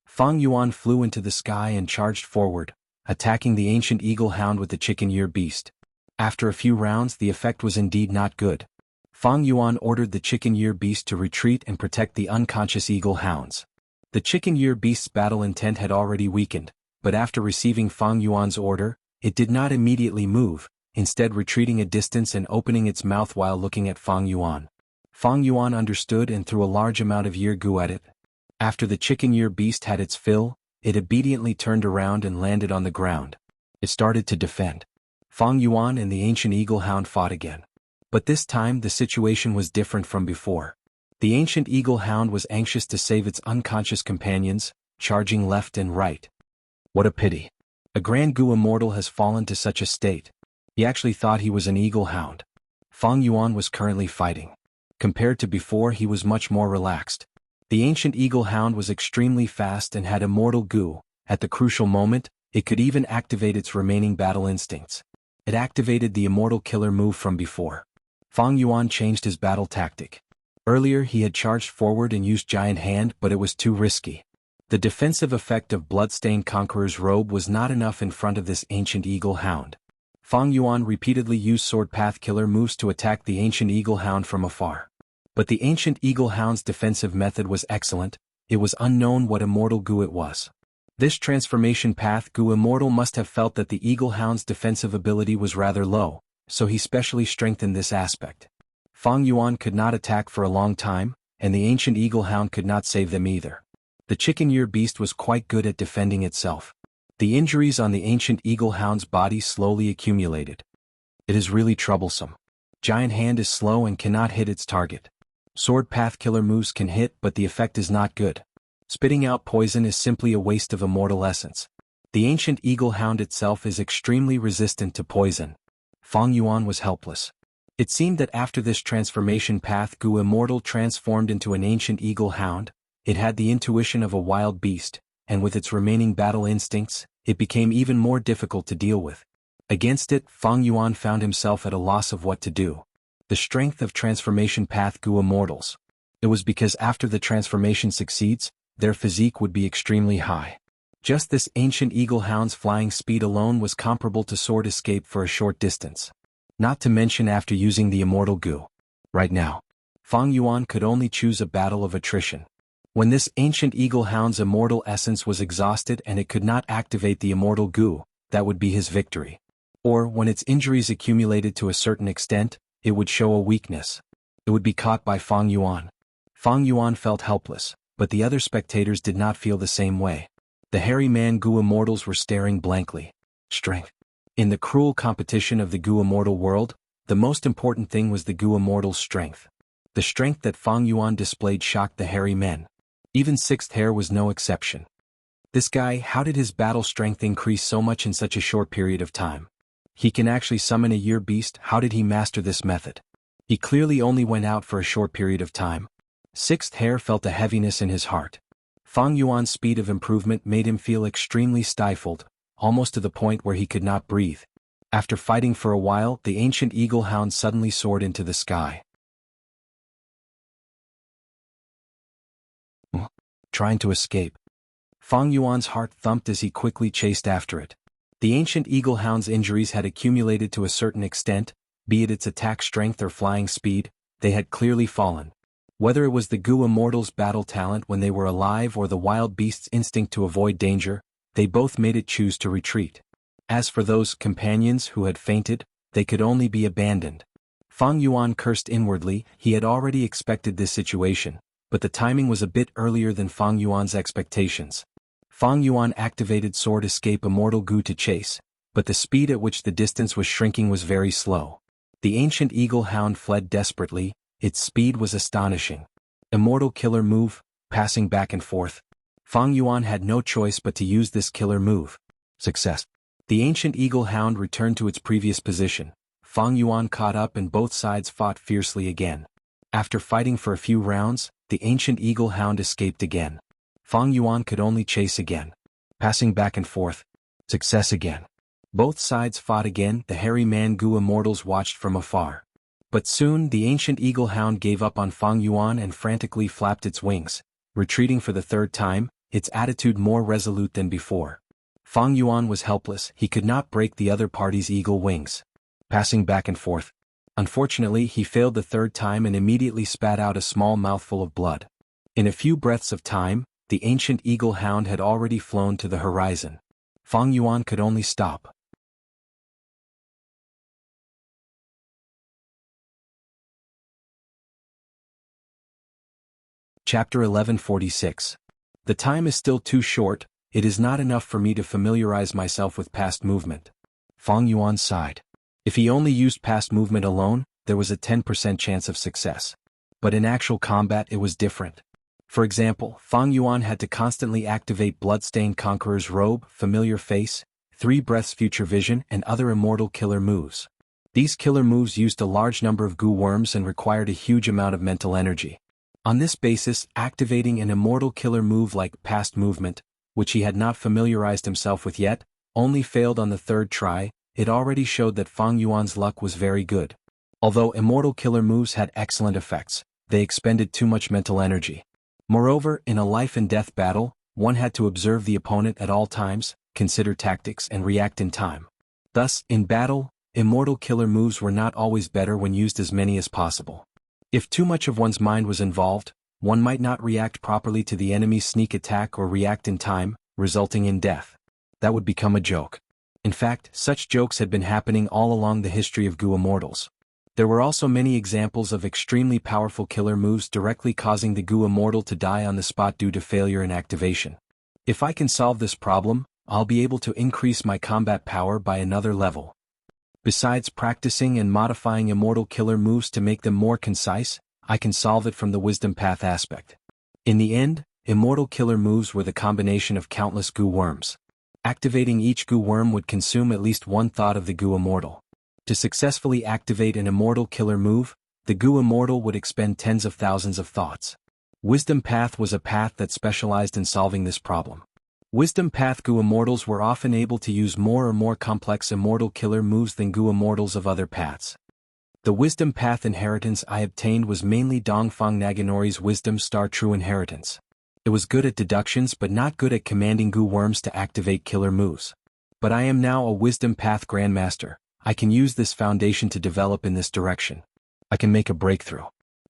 A: Fang Yuan flew into the sky and charged forward, attacking the ancient eagle hound with the chicken-ear beast. After a few rounds, the effect was indeed not good. Fang Yuan ordered the chicken-ear beast to retreat and protect the unconscious eagle hounds. The chicken-ear beast's battle intent had already weakened, but after receiving Fang Yuan's order, it did not immediately move, instead retreating a distance and opening its mouth while looking at Fang Yuan. Fang Yuan understood and threw a large amount of ear goo at it. After the chicken-ear beast had its fill, it obediently turned around and landed on the ground. It started to defend. Fang Yuan and the ancient eagle hound fought again. But this time the situation was different from before. The ancient eagle hound was anxious to save its unconscious companions, charging left and right. What a pity. A Grand Gu immortal has fallen to such a state. He actually thought he was an eagle hound. Fang Yuan was currently fighting. Compared to before, he was much more relaxed. The ancient eagle hound was extremely fast and had immortal Gu. At the crucial moment, it could even activate its remaining battle instincts. It activated the immortal killer move from before. Fang Yuan changed his battle tactic. Earlier he had charged forward and used Giant Hand, but it was too risky. The defensive effect of Bloodstained Conqueror's Robe was not enough in front of this ancient eagle hound. Fang Yuan repeatedly used Sword Path killer moves to attack the ancient eagle hound from afar. But the ancient eagle hound's defensive method was excellent, it was unknown what immortal Gu it was. This transformation path Gu immortal must have felt that the eagle hound's defensive ability was rather low, so he specially strengthened this aspect. Fang Yuan could not attack for a long time, and the ancient eagle hound could not save them either. The chicken-ear beast was quite good at defending itself. The injuries on the ancient eagle hound's body slowly accumulated. It is really troublesome. Giant Hand is slow and cannot hit its target. Sword Path killer moves can hit, but the effect is not good. Spitting out poison is simply a waste of immortal essence. The ancient eagle hound itself is extremely resistant to poison. Fang Yuan was helpless. It seemed that after this transformation path Gu immortal transformed into an ancient eagle hound, it had the intuition of a wild beast, and with its remaining battle instincts, it became even more difficult to deal with. Against it, Fang Yuan found himself at a loss of what to do. The strength of transformation path Gu immortals. It was because after the transformation succeeds, their physique would be extremely high. Just this ancient eagle hound's flying speed alone was comparable to sword escape for a short distance. Not to mention after using the immortal Gu. Right now, Fang Yuan could only choose a battle of attrition. When this ancient eagle hound's immortal essence was exhausted and it could not activate the immortal Gu, that would be his victory. Or when its injuries accumulated to a certain extent, it would show a weakness. It would be caught by Fang Yuan. Fang Yuan felt helpless, but the other spectators did not feel the same way. The hairy man Gu immortals were staring blankly. Strength. In the cruel competition of the Gu immortal world, the most important thing was the Gu immortal's strength. The strength that Fang Yuan displayed shocked the hairy men. Even Sixth Hair was no exception. This guy, how did his battle strength increase so much in such a short period of time? He can actually summon a year beast, how did he master this method? He clearly only went out for a short period of time. Sixth Hair felt a heaviness in his heart. Fang Yuan's speed of improvement made him feel extremely stifled, almost to the point where he could not breathe. After fighting for a while, the ancient eagle hound suddenly soared into the sky. Trying to escape. Fang Yuan's heart thumped as he quickly chased after it. The ancient eagle hound's injuries had accumulated to a certain extent, be it its attack strength or flying speed, they had clearly fallen. Whether it was the Gu immortal's battle talent when they were alive or the wild beast's instinct to avoid danger, they both made it choose to retreat. As for those companions who had fainted, they could only be abandoned. Fang Yuan cursed inwardly, he had already expected this situation, but the timing was a bit earlier than Fang Yuan's expectations. Fang Yuan activated Sword Escape Immortal Gu to chase, but the speed at which the distance was shrinking was very slow. The ancient eagle hound fled desperately, Its speed was astonishing. Immortal killer move, passing back and forth. Fang Yuan had no choice but to use this killer move. Success. The ancient eagle hound returned to its previous position. Fang Yuan caught up and both sides fought fiercely again. After fighting for a few rounds, the ancient eagle hound escaped again. Fang Yuan could only chase again. Passing back and forth. Success again. Both sides fought again. The hairy man-gu immortals watched from afar. But soon the ancient eagle hound gave up on Fang Yuan and frantically flapped its wings, retreating for the third time, its attitude more resolute than before. Fang Yuan was helpless. He could not break the other party's eagle wings. Passing back and forth. Unfortunately, he failed the third time and immediately spat out a small mouthful of blood. In a few breaths of time, the ancient eagle hound had already flown to the horizon. Fang Yuan could only stop. Chapter 1146. The time is still too short, it is not enough for me to familiarize myself with past movement. Fang Yuan sighed. If he only used past movement alone, there was a 10% chance of success. But in actual combat it was different. For example, Fang Yuan had to constantly activate Bloodstained Conqueror's Robe, Familiar Face, 3 Breaths Future Vision and other immortal killer moves. These killer moves used a large number of gu worms and required a huge amount of mental energy. On this basis, activating an immortal killer move like past movement, which he had not familiarized himself with yet, only failed on the third try. It already showed that Fang Yuan's luck was very good. Although immortal killer moves had excellent effects, they expended too much mental energy. Moreover, in a life-and-death battle, one had to observe the opponent at all times, consider tactics and react in time. Thus, in battle, immortal killer moves were not always better when used as many as possible. If too much of one's mind was involved, one might not react properly to the enemy's sneak attack or react in time, resulting in death. That would become a joke. In fact, such jokes had been happening all along the history of gu immortals. There were also many examples of extremely powerful killer moves directly causing the gu immortal to die on the spot due to failure in activation. If I can solve this problem, I'll be able to increase my combat power by another level. Besides practicing and modifying immortal killer moves to make them more concise, I can solve it from the wisdom path aspect. In the end, immortal killer moves were the combination of countless gu worms. Activating each gu worm would consume at least one thought of the gu immortal. To successfully activate an immortal killer move, the gu immortal would expend tens of thousands of thoughts. Wisdom path was a path that specialized in solving this problem. Wisdom path gu immortals were often able to use more or more complex immortal killer moves than gu immortals of other paths. The wisdom path inheritance I obtained was mainly Dongfang Naginori's wisdom star true inheritance. It was good at deductions but not good at commanding gu worms to activate killer moves. But I am now a wisdom path grandmaster. I can use this foundation to develop in this direction. I can make a breakthrough.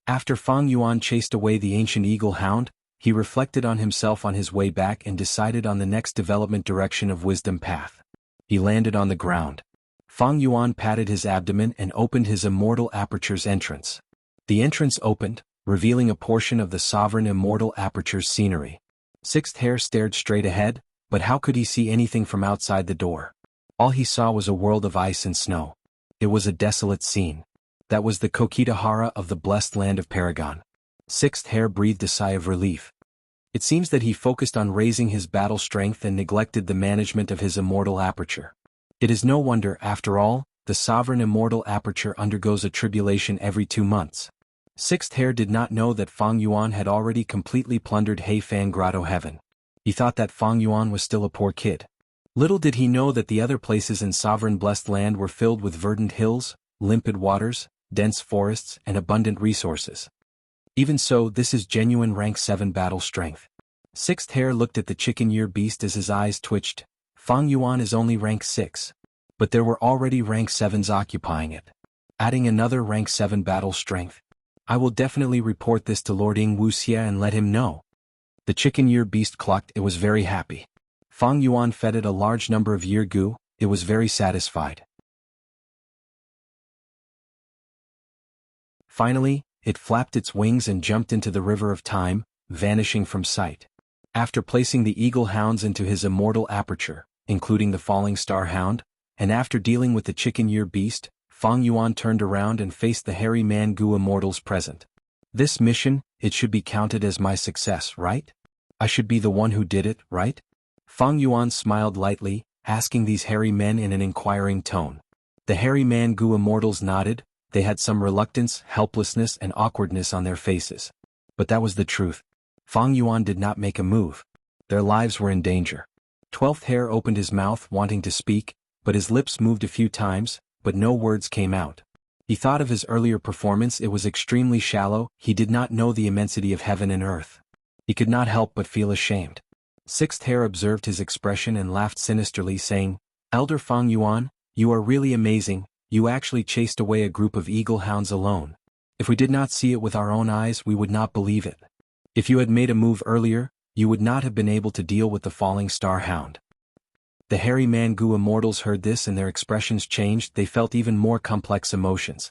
A: After Fang Yuan chased away the ancient eagle hound, he reflected on himself on his way back and decided on the next development direction of wisdom path. He landed on the ground. Fang Yuan patted his abdomen and opened his immortal aperture's entrance. The entrance opened, revealing a portion of the sovereign immortal aperture's scenery. Sixth Hair stared straight ahead, but how could he see anything from outside the door? All he saw was a world of ice and snow. It was a desolate scene. That was the Kokitahara of the blessed land of Paragon. Sixth Hair breathed a sigh of relief. It seems that he focused on raising his battle strength and neglected the management of his immortal aperture. It is no wonder, after all, the sovereign immortal aperture undergoes a tribulation every 2 months. Sixth Hair did not know that Fang Yuan had already completely plundered Heifan Grotto Heaven. He thought that Fang Yuan was still a poor kid. Little did he know that the other places in sovereign blessed land were filled with verdant hills, limpid waters, dense forests, and abundant resources. Even so, this is genuine rank 7 battle strength. Sixth Hair looked at the chicken-ear beast as his eyes twitched. Fang Yuan is only rank 6. But there were already rank 7s occupying it. Adding another rank 7 battle strength. I will definitely report this to Lord Wuxia and let him know. The chicken-ear beast clucked. It was very happy. Fang Yuan fed it a large number of year gu. It was very satisfied. Finally, it flapped its wings and jumped into the river of time, vanishing from sight. After placing the eagle hounds into his immortal aperture, including the falling star hound, and after dealing with the chicken-ear beast, Fang Yuan turned around and faced the hairy man Gu immortals present. This mission, it should be counted as my success, right? I should be the one who did it, right? Fang Yuan smiled lightly, asking these hairy men in an inquiring tone. The hairy man Gu immortals nodded. They had some reluctance, helplessness and awkwardness on their faces. But that was the truth. Fang Yuan did not make a move. Their lives were in danger. 12th Hair opened his mouth wanting to speak, but his lips moved a few times, but no words came out. He thought of his earlier performance. It was extremely shallow. He did not know the immensity of heaven and earth. He could not help but feel ashamed. 6th Hair observed his expression and laughed sinisterly, saying, "Elder Fang Yuan, you are really amazing. You actually chased away a group of eagle hounds alone. If we did not see it with our own eyes, we would not believe it. If you had made a move earlier, you would not have been able to deal with the falling star hound." The hairy man Gu immortals heard this and their expressions changed. They felt even more complex emotions.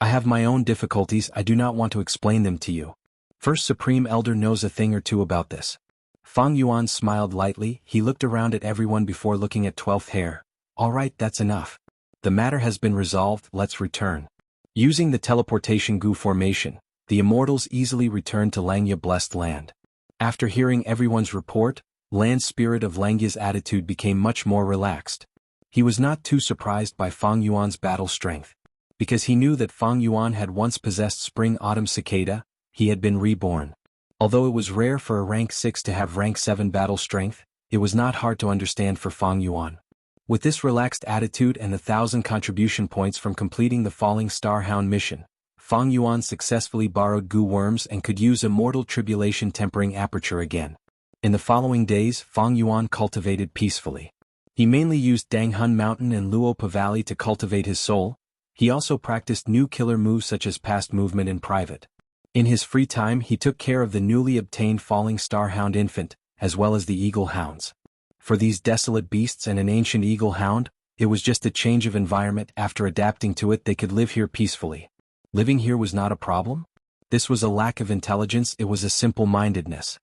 A: "I have my own difficulties. I do not want to explain them to you. First Supreme Elder knows a thing or two about this." Fang Yuan smiled lightly. He looked around at everyone before looking at 12th Hair. "All right, that's enough. The matter has been resolved. Let's return." Using the teleportation Gu formation, the immortals easily returned to Langya Blessed Land. After hearing everyone's report, Land Spirit of Langya's attitude became much more relaxed. He was not too surprised by Fang Yuan's battle strength. Because he knew that Fang Yuan had once possessed Spring Autumn Cicada, he had been reborn. Although it was rare for a rank 6 to have rank 7 battle strength, it was not hard to understand for Fang Yuan. With this relaxed attitude and the 1,000 contribution points from completing the Falling Star Hound mission, Fang Yuan successfully borrowed Gu worms and could use Immortal Tribulation Tempering Aperture again. In the following days, Fang Yuan cultivated peacefully. He mainly used Danghun Mountain and Luopa Valley to cultivate his soul. He also practiced new killer moves such as past movement in private. In his free time he took care of the newly obtained Falling Star Hound infant, as well as the Eagle Hounds. For these desolate beasts and an ancient Eagle Hound, it was just a change of environment. After adapting to it, they could live here peacefully. Living here was not a problem? This was a lack of intelligence. It was a simple-mindedness.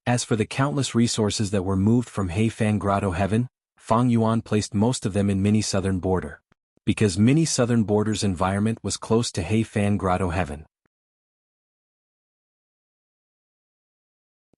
A: As for the countless resources that were moved from Heifan Grotto Heaven, Fang Yuan placed most of them in Mini Southern Border. Because Mini Southern Border's environment was close to Heifan Grotto Heaven.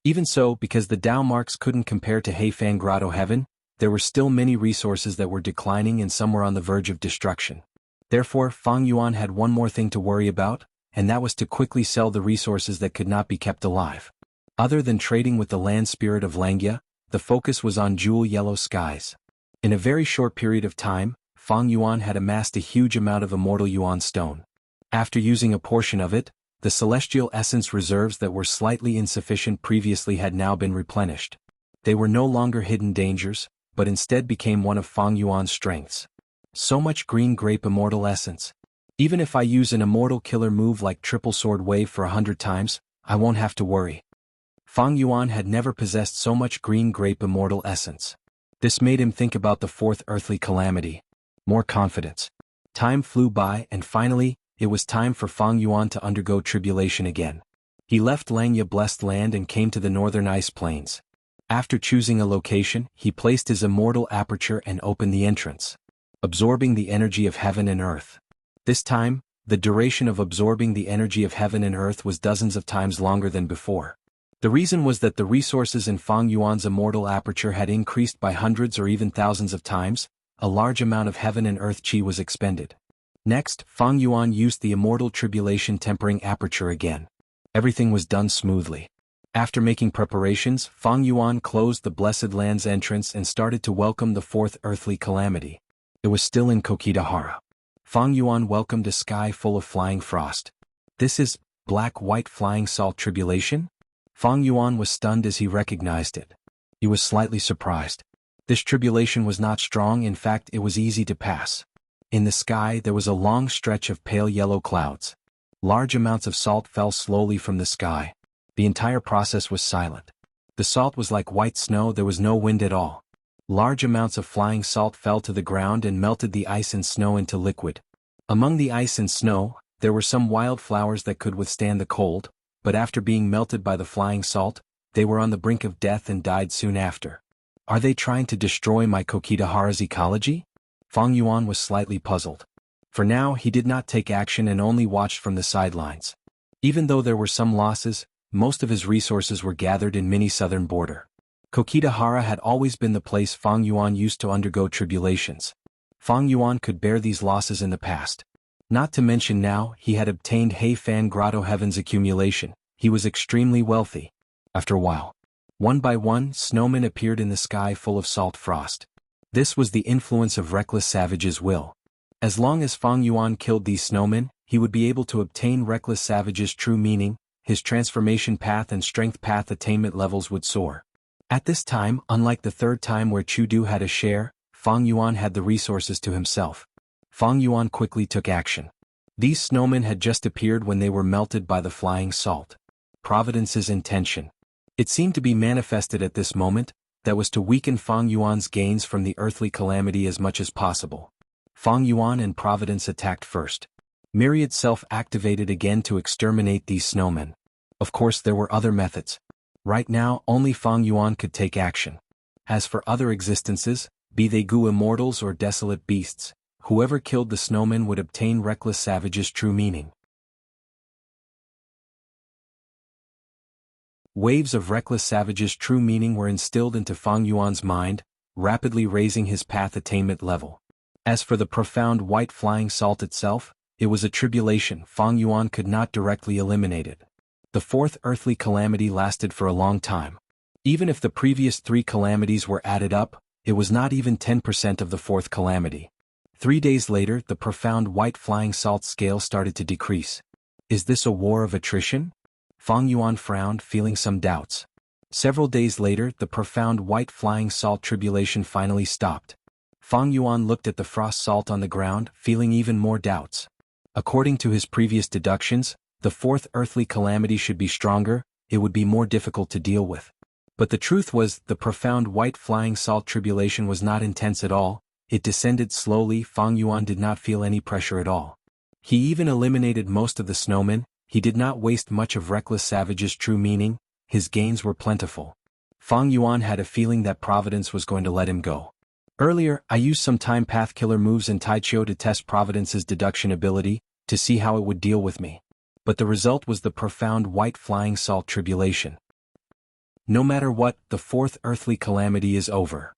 A: Even so, because the Dao marks couldn't compare to Heifan Grotto Heaven, there were still many resources that were declining and some were on the verge of destruction. Therefore, Fang Yuan had one more thing to worry about, and that was to quickly sell the resources that could not be kept alive. Other than trading with the Land Spirit of Langya, the focus was on Jewel Yellow Skies. In a very short period of time, Fang Yuan had amassed a huge amount of Immortal Yuan Stone. After using a portion of it, the Celestial Essence reserves that were slightly insufficient previously had now been replenished. They were no longer hidden dangers, but instead became one of Fang Yuan's strengths. So much Green Grape Immortal Essence. Even if I use an immortal killer move like Triple Sword Wave for 100 times, I won't have to worry. Fang Yuan had never possessed so much Green Grape Immortal Essence. This made him think about the 4th earthly calamity. More confidence. Time flew by and finally, it was time for Fang Yuan to undergo tribulation again. He left Langya Blessed Land and came to the northern ice plains. After choosing a location, he placed his immortal aperture and opened the entrance, absorbing the energy of heaven and earth. This time, the duration of absorbing the energy of heaven and earth was dozens of times longer than before. The reason was that the resources in Fang Yuan's immortal aperture had increased by hundreds or even thousands of times. A large amount of heaven and earth chi was expended. Next, Fang Yuan used the Immortal Tribulation Tempering Aperture again. Everything was done smoothly. After making preparations, Fang Yuan closed the Blessed Land's entrance and started to welcome the 4th earthly calamity. It was still in Kokidahara. Fang Yuan welcomed a sky full of flying frost. This is black-white flying salt tribulation? Fang Yuan was stunned as he recognized it. He was slightly surprised. This tribulation was not strong. In fact, it was easy to pass. In the sky there was a long stretch of pale yellow clouds. Large amounts of salt fell slowly from the sky. The entire process was silent. The salt was like white snow. There was no wind at all. Large amounts of flying salt fell to the ground and melted the ice and snow into liquid. Among the ice and snow, there were some wild flowers that could withstand the cold, but after being melted by the flying salt, they were on the brink of death and died soon after. Are they trying to destroy my Kokidahara's ecology? Fang Yuan was slightly puzzled. For now he did not take action and only watched from the sidelines. Even though there were some losses, most of his resources were gathered in mini-southern border. Kokitahara had always been the place Fang Yuan used to undergo tribulations. Fang Yuan could bear these losses in the past. Not to mention now he had obtained Heifan Grotto Heaven's accumulation. He was extremely wealthy. After a while, one by one, snowmen appeared in the sky full of salt frost. This was the influence of reckless savage's will. As long as Fang Yuan killed these snowmen, he would be able to obtain reckless savage's true meaning. His transformation path and strength path attainment levels would soar. At this time, unlike the third time where Chudu had a share, Fang Yuan had the resources to himself. Fang Yuan quickly took action. These snowmen had just appeared when they were melted by the flying salt. Providence's intention. It seemed to be manifested at this moment, that was to weaken Fang Yuan's gains from the earthly calamity as much as possible. Fang Yuan and Providence attacked first. Myriad self-activated again to exterminate these snowmen. Of course there were other methods. Right now only Fang Yuan could take action. As for other existences, be they Gu immortals or desolate beasts, whoever killed the snowmen would obtain reckless savage's true meaning. Waves of reckless savage's true meaning were instilled into Fang Yuan's mind, rapidly raising his path attainment level. As for the profound white flying salt itself, it was a tribulation Fang Yuan could not directly eliminate it. The fourth earthly calamity lasted for a long time. Even if the previous 3 calamities were added up, it was not even 10% of the fourth calamity. 3 days later, the profound white flying salt scale started to decrease. Is this a war of attrition? Fang Yuan frowned, feeling some doubts. Several days later, the profound white flying salt tribulation finally stopped. Fang Yuan looked at the frost salt on the ground, feeling even more doubts. According to his previous deductions, the fourth earthly calamity should be stronger, it would be more difficult to deal with. But the truth was, the profound white flying salt tribulation was not intense at all, it descended slowly. Fang Yuan did not feel any pressure at all. He even eliminated most of the snowmen, he did not waste much of reckless savage's true meaning, his gains were plentiful. Fang Yuan had a feeling that Providence was going to let him go. Earlier, I used some time path killer moves in Taichio to test Providence's deduction ability, to see how it would deal with me. But the result was the profound white flying salt tribulation. No matter what, the fourth earthly calamity is over.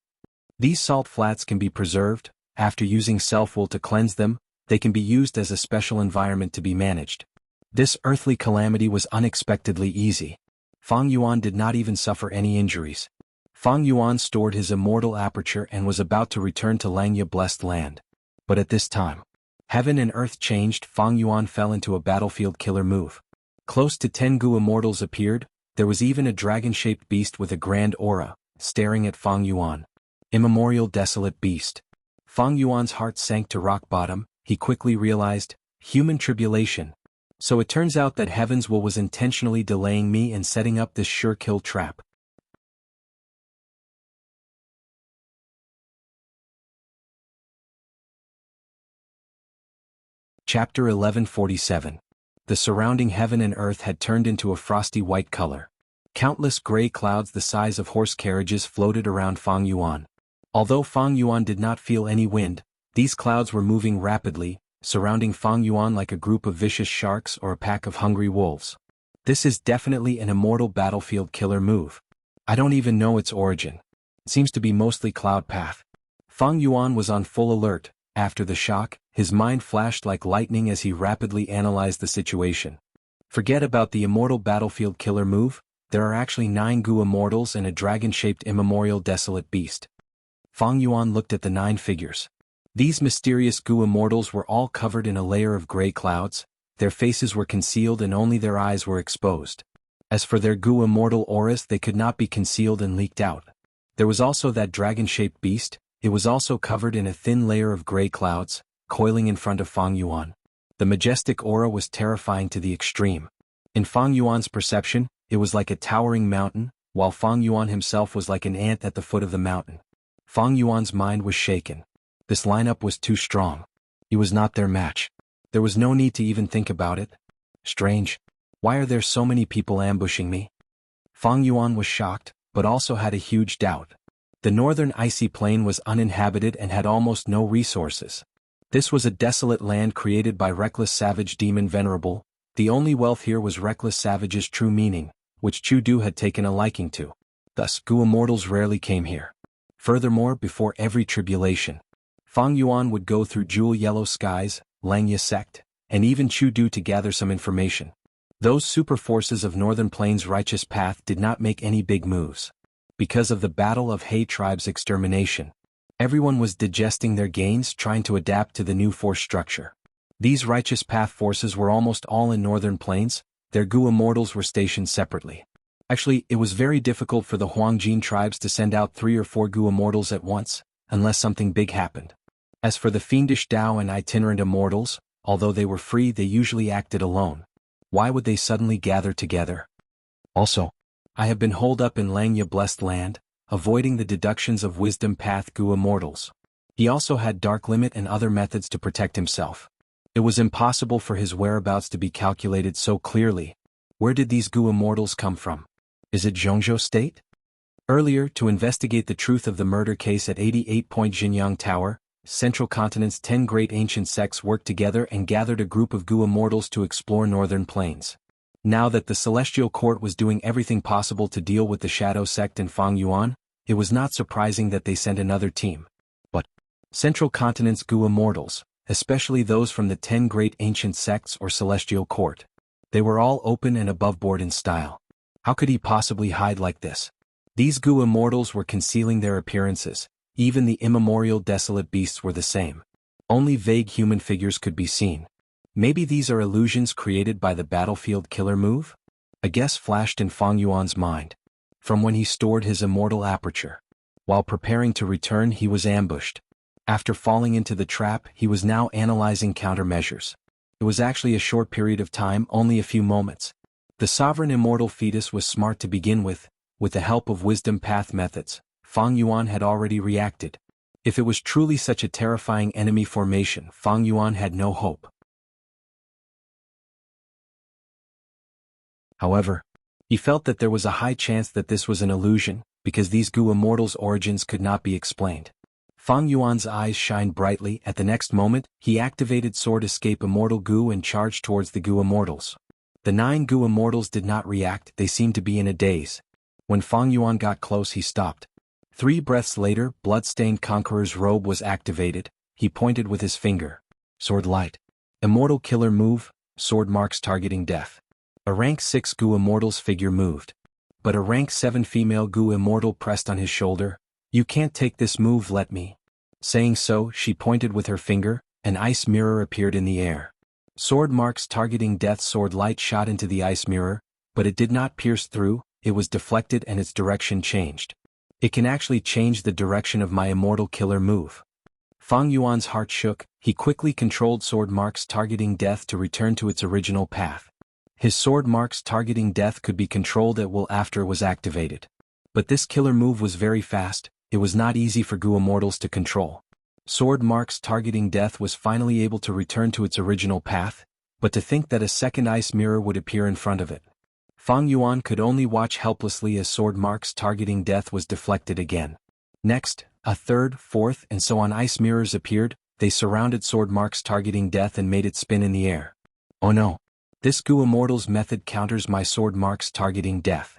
A: These salt flats can be preserved, after using self-will to cleanse them, they can be used as a special environment to be managed. This earthly calamity was unexpectedly easy. Fang Yuan did not even suffer any injuries. Fang Yuan stored his immortal aperture and was about to return to Langya blessed land. But at this time, heaven and earth changed. Fang Yuan fell into a battlefield killer move. Close to 10 Gu immortals appeared, there was even a dragon-shaped beast with a grand aura, staring at Fang Yuan. Immemorial desolate beast. Fang Yuan's heart sank to rock bottom, he quickly realized, human tribulation. So it turns out that heaven's will was intentionally delaying me and setting up this sure kill trap. Chapter 1147. The surrounding heaven and earth had turned into a frosty white color. Countless gray clouds the size of horse carriages floated around Fang Yuan. Although Fang Yuan did not feel any wind, these clouds were moving rapidly, surrounding Fang Yuan like a group of vicious sharks or a pack of hungry wolves. This is definitely an immortal battlefield killer move. I don't even know its origin. It seems to be mostly cloud path. Fang Yuan was on full alert. After the shock, his mind flashed like lightning as he rapidly analyzed the situation. Forget about the immortal battlefield killer move, there are actually 9 Gu immortals and a dragon-shaped immemorial desolate beast. Fang Yuan looked at the 9 figures. These mysterious Gu immortals were all covered in a layer of gray clouds, their faces were concealed and only their eyes were exposed. As for their Gu immortal auras, they could not be concealed and leaked out. There was also that dragon-shaped beast, it was also covered in a thin layer of gray clouds, coiling in front of Fang Yuan. The majestic aura was terrifying to the extreme. In Fang Yuan's perception, it was like a towering mountain, while Fang Yuan himself was like an ant at the foot of the mountain. Fang Yuan's mind was shaken. This lineup was too strong. He was not their match. There was no need to even think about it. Strange. Why are there so many people ambushing me? Fang Yuan was shocked, but also had a huge doubt. The northern icy plain was uninhabited and had almost no resources. This was a desolate land created by reckless savage demon Venerable. The only wealth here was reckless savage's true meaning, which Chu Du had taken a liking to. Thus, Gu immortals rarely came here. Furthermore, before every tribulation, Fang Yuan would go through jewel yellow skies, Langya sect, and even Chu Du to gather some information. Those super forces of Northern Plains' righteous path did not make any big moves. Because of the Battle of He tribe's extermination, everyone was digesting their gains, trying to adapt to the new force structure. These righteous path forces were almost all in Northern Plains. Their Gu immortals were stationed separately. Actually, it was very difficult for the Huangjin tribes to send out 3 or 4 Gu immortals at once, unless something big happened. As for the fiendish Dao and itinerant immortals, although they were free, they usually acted alone. Why would they suddenly gather together? Also, I have been holed up in Langya blessed land, avoiding the deductions of wisdom path Gu immortals. He also had dark limit and other methods to protect himself. It was impossible for his whereabouts to be calculated so clearly. Where did these Gu immortals come from? Is it Zhongzhou State? Earlier, to investigate the truth of the murder case at 88-point Jinyang Tower, Central Continent's 10 great ancient sects worked together and gathered a group of Gu immortals to explore Northern Plains. Now that the Celestial Court was doing everything possible to deal with the Shadow Sect and Fang Yuan, it was not surprising that they sent another team. But Central Continent's Gu immortals, especially those from the 10 great ancient sects or Celestial Court, they were all open and aboveboard in style. How could he possibly hide like this? These Gu immortals were concealing their appearances. Even the immemorial desolate beasts were the same. Only vague human figures could be seen. Maybe these are illusions created by the battlefield killer move? A guess flashed in Fang Yuan's mind. From when he stored his immortal aperture. While preparing to return, he was ambushed. After falling into the trap, he was now analyzing countermeasures. It was actually a short period of time, only a few moments. The sovereign immortal fetus was smart to begin with the help of wisdom path methods. Fang Yuan had already reacted. If it was truly such a terrifying enemy formation, Fang Yuan had no hope. However, he felt that there was a high chance that this was an illusion, because these Gu immortals' origins could not be explained. Fang Yuan's eyes shined brightly. At the next moment, he activated Sword Escape Immortal Gu and charged towards the Gu immortals. The 9 Gu immortals did not react, they seemed to be in a daze. When Fang Yuan got close, he stopped. 3 breaths later, Bloodstained Conqueror's robe was activated. He pointed with his finger. Sword Light. Immortal Killer Move, Sword Marks targeting death. A rank 6 Gu immortal's figure moved. But a rank 7 female Gu immortal pressed on his shoulder. You can't take this move, let me. Saying so, she pointed with her finger. An ice mirror appeared in the air. Sword Marks targeting death sword light shot into the ice mirror, but it did not pierce through. It was deflected and its direction changed. It can actually change the direction of my immortal killer move. Fang Yuan's heart shook. He quickly controlled Sword Marks targeting death to return to its original path. His Sword Marks targeting death could be controlled at will after it was activated. But this killer move was very fast. It was not easy for Gu immortals to control. Sword Marks targeting death was finally able to return to its original path, but to think that a second ice mirror would appear in front of it. Fang Yuan could only watch helplessly as Sword Marks targeting death was deflected again. Next, a third, fourth, and so on ice mirrors appeared. They surrounded Sword Marks targeting death and made it spin in the air. Oh no! This Gu immortal's method counters my Sword Marks targeting death.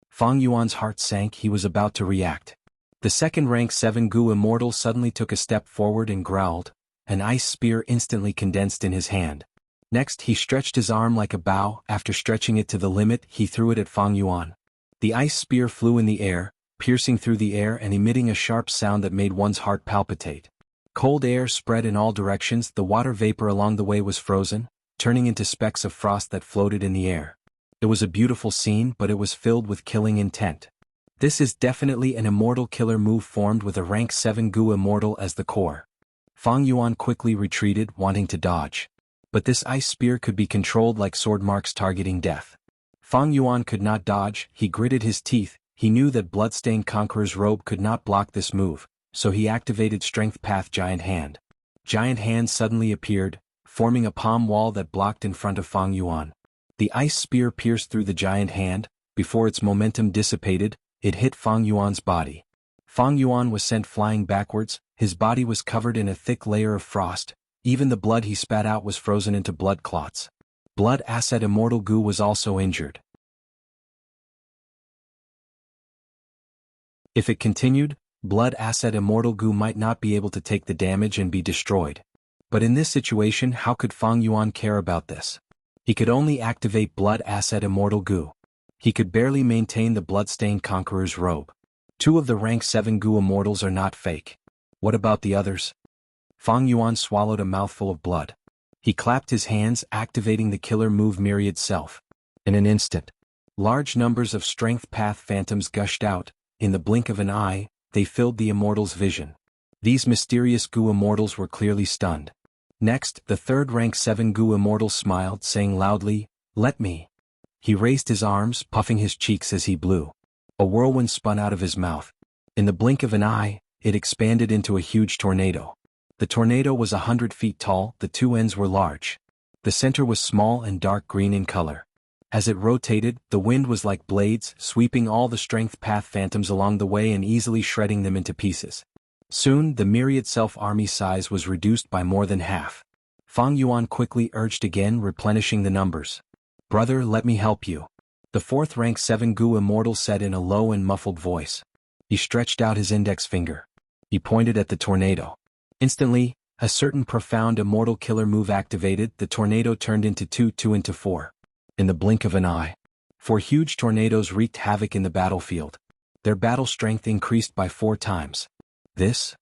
A: Fang Yuan's heart sank. He was about to react. The second rank 7 Gu immortal suddenly took a step forward and growled. An ice spear instantly condensed in his hand. Next, he stretched his arm like a bow. After stretching it to the limit, he threw it at Fang Yuan. The ice spear flew in the air, piercing through the air and emitting a sharp sound that made one's heart palpitate. Cold air spread in all directions. The water vapor along the way was frozen, turning into specks of frost that floated in the air. It was a beautiful scene, but it was filled with killing intent. This is definitely an immortal killer move formed with a rank 7 Gu immortal as the core. Fang Yuan quickly retreated, wanting to dodge. But this ice spear could be controlled like Sword Marks targeting death. Fang Yuan could not dodge. He gritted his teeth. He knew that Bloodstained Conqueror's robe could not block this move, so he activated Strength Path Giant Hand. Giant Hand suddenly appeared, forming a palm wall that blocked in front of Fang Yuan. The ice spear pierced through the giant hand. Before its momentum dissipated, it hit Fang Yuan's body. Fang Yuan was sent flying backwards. His body was covered in a thick layer of frost. Even the blood he spat out was frozen into blood clots. Blood Asset Immortal Gu was also injured. If it continued, Blood Asset Immortal Gu might not be able to take the damage and be destroyed. But in this situation, how could Fang Yuan care about this? He could only activate Blood Asset Immortal Gu. He could barely maintain the Bloodstained Conqueror's robe. 2 of the rank 7 Gu Immortals are not fake. What about the others? Fang Yuan swallowed a mouthful of blood. He clapped his hands, activating the killer move Myriad Self. In an instant, large numbers of Strength Path Phantoms gushed out. In the blink of an eye, they filled the Immortals' vision. These mysterious Gu Immortals were clearly stunned. Next, the 3rd rank 7 Gu Immortal smiled, saying loudly, "Let me." He raised his arms, puffing his cheeks as he blew. A whirlwind spun out of his mouth. In the blink of an eye, it expanded into a huge tornado. The tornado was 100 feet tall, the 2 ends were large. The center was small and dark green in color. As it rotated, the wind was like blades, sweeping all the Strength Path Phantoms along the way and easily shredding them into pieces. Soon, the Myriad Self army size was reduced by more than half. Fang Yuan quickly urged again, replenishing the numbers. "Brother, let me help you." The 4th rank 7 Gu Immortal said in a low and muffled voice. He stretched out his index finger. He pointed at the tornado. Instantly, a certain profound immortal killer move activated. The tornado turned into 2 into 4. In the blink of an eye, 4 huge tornadoes wreaked havoc in the battlefield. Their battle strength increased by 4 times. This?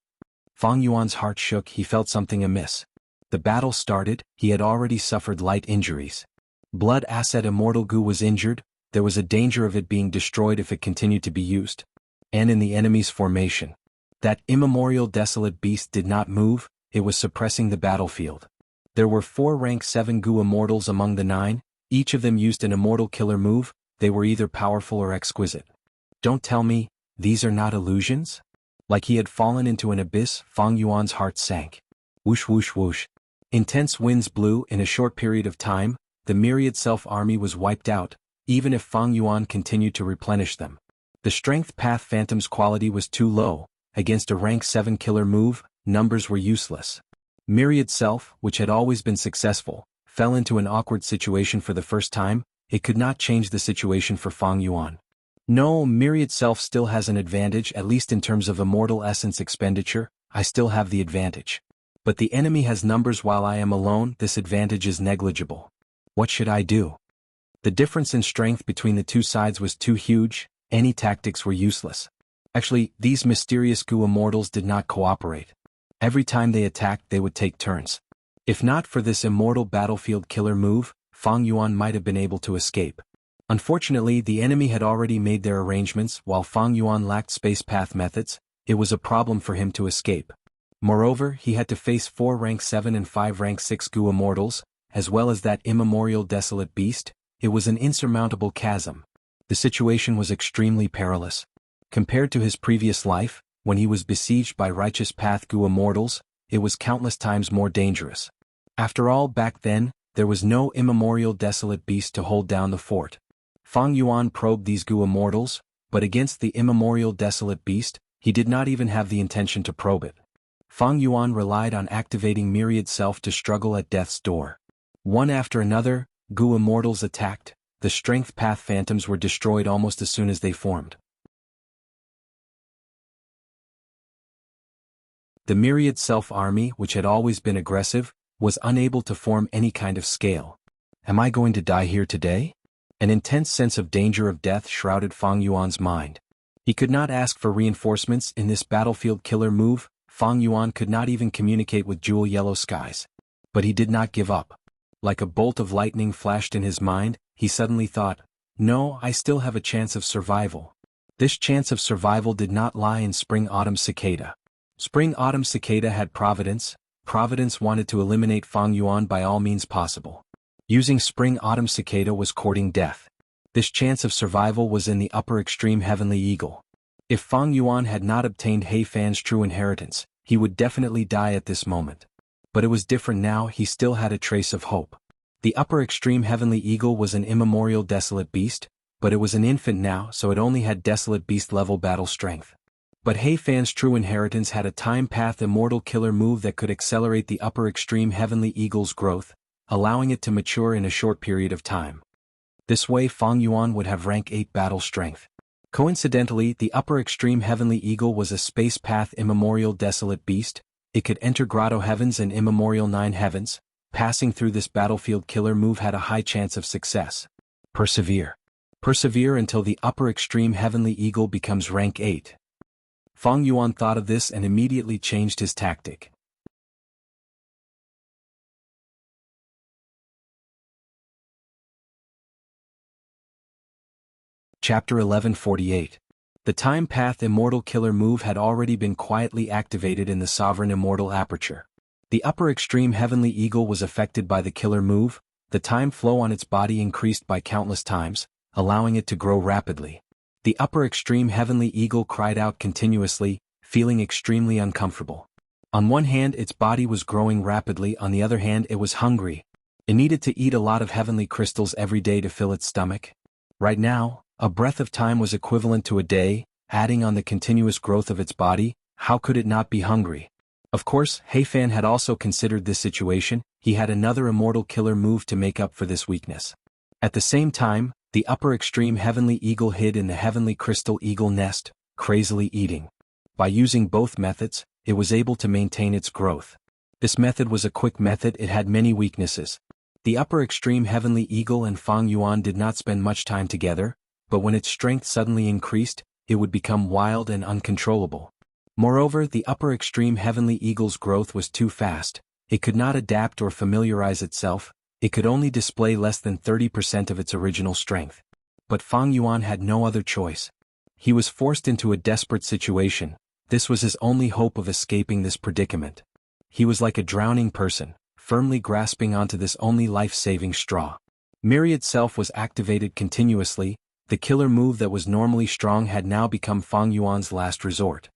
A: Fang Yuan's heart shook. He felt something amiss. The battle started. He had already suffered light injuries. Blood Asset Immortal Gu was injured. There was a danger of it being destroyed if it continued to be used. And in the enemy's formation, that immemorial desolate beast did not move. It was suppressing the battlefield. There were 4 rank 7 Gu Immortals among the 9. Each of them used an immortal killer move. They were either powerful or exquisite. Don't tell me, these are not illusions? Like he had fallen into an abyss, Fang Yuan's heart sank. Whoosh whoosh whoosh. Intense winds blew. In a short period of time, the Myriad Self army was wiped out, even if Fang Yuan continued to replenish them. The Strength Path Phantom's quality was too low. Against a rank 7 killer move, numbers were useless. Myriad Self, which had always been successful, fell into an awkward situation for the first time. It could not change the situation for Fang Yuan. No, Myriad Self still has an advantage, at least in terms of immortal essence expenditure. I still have the advantage. But the enemy has numbers while I am alone. This advantage is negligible. What should I do? The difference in strength between the 2 sides was too huge. Any tactics were useless. Actually, these mysterious Gu Immortals did not cooperate. Every time they attacked, they would take turns. If not for this immortal battlefield killer move, Fang Yuan might have been able to escape. Unfortunately, the enemy had already made their arrangements. While Fang Yuan lacked space path methods, it was a problem for him to escape. Moreover, he had to face 4 rank 7 and 5 rank 6 Gu Immortals, as well as that immemorial desolate beast. It was an insurmountable chasm. The situation was extremely perilous. Compared to his previous life, when he was besieged by righteous path Gu Immortals, it was countless times more dangerous. After all, back then, there was no immemorial desolate beast to hold down the fort. Fang Yuan probed these Gu Immortals, but against the immemorial desolate beast, he did not even have the intention to probe it. Fang Yuan relied on activating Myriad Self to struggle at death's door. One after another, Gu Immortals attacked. The Strength Path Phantoms were destroyed almost as soon as they formed. The Myriad Self army, which had always been aggressive, was unable to form any kind of scale. Am I going to die here today? An intense sense of danger of death shrouded Fang Yuan's mind. He could not ask for reinforcements in this battlefield killer move. Fang Yuan could not even communicate with jewel yellow skies. But he did not give up. Like a bolt of lightning flashed in his mind, he suddenly thought, no, I still have a chance of survival. This chance of survival did not lie in Spring-Autumn Cicada. Spring-Autumn Cicada had Providence. Providence wanted to eliminate Fang Yuan by all means possible. Using Spring-Autumn Cicada was courting death. This chance of survival was in the upper extreme Heavenly Eagle. If Fang Yuan had not obtained He Fan's true inheritance, he would definitely die at this moment. But it was different now. He still had a trace of hope. The upper extreme Heavenly Eagle was an immemorial desolate beast, but it was an infant now, so it only had desolate beast level battle strength. But He Fan's true inheritance had a time path immortal killer move that could accelerate the upper extreme heavenly eagle's growth, allowing it to mature in a short period of time. This way Fang Yuan would have rank 8 battle strength. Coincidentally, the upper extreme heavenly eagle was a space path immemorial desolate beast. It could enter grotto heavens and immemorial 9 heavens. Passing through this battlefield killer move had a high chance of success. Persevere. Persevere until the upper extreme heavenly eagle becomes rank 8. Fang Yuan thought of this and immediately changed his tactic. Chapter 1148. The Time Path Immortal Killer move had already been quietly activated in the Sovereign Immortal Aperture. The upper extreme heavenly eagle was affected by the killer move. The time flow on its body increased by countless times, allowing it to grow rapidly. The upper extreme heavenly eagle cried out continuously, feeling extremely uncomfortable. On one hand its body was growing rapidly, on the other hand it was hungry. It needed to eat a lot of heavenly crystals every day to fill its stomach. Right now, a breath of time was equivalent to a day. Adding on the continuous growth of its body, how could it not be hungry? Of course, He Fan had also considered this situation. He had another immortal killer move to make up for this weakness. At the same time, the upper extreme heavenly eagle hid in the heavenly crystal eagle nest, crazily eating. By using both methods, it was able to maintain its growth. This method was a quick method. It had many weaknesses. The upper extreme heavenly eagle and Fang Yuan did not spend much time together, but when its strength suddenly increased, it would become wild and uncontrollable. Moreover, the upper extreme heavenly eagle's growth was too fast. It could not adapt or familiarize itself. It could only display less than 30% of its original strength. But Fang Yuan had no other choice. He was forced into a desperate situation. This was his only hope of escaping this predicament. He was like a drowning person, firmly grasping onto this only life-saving straw. Myriad Self was activated continuously. The killer move that was normally strong had now become Fang Yuan's last resort.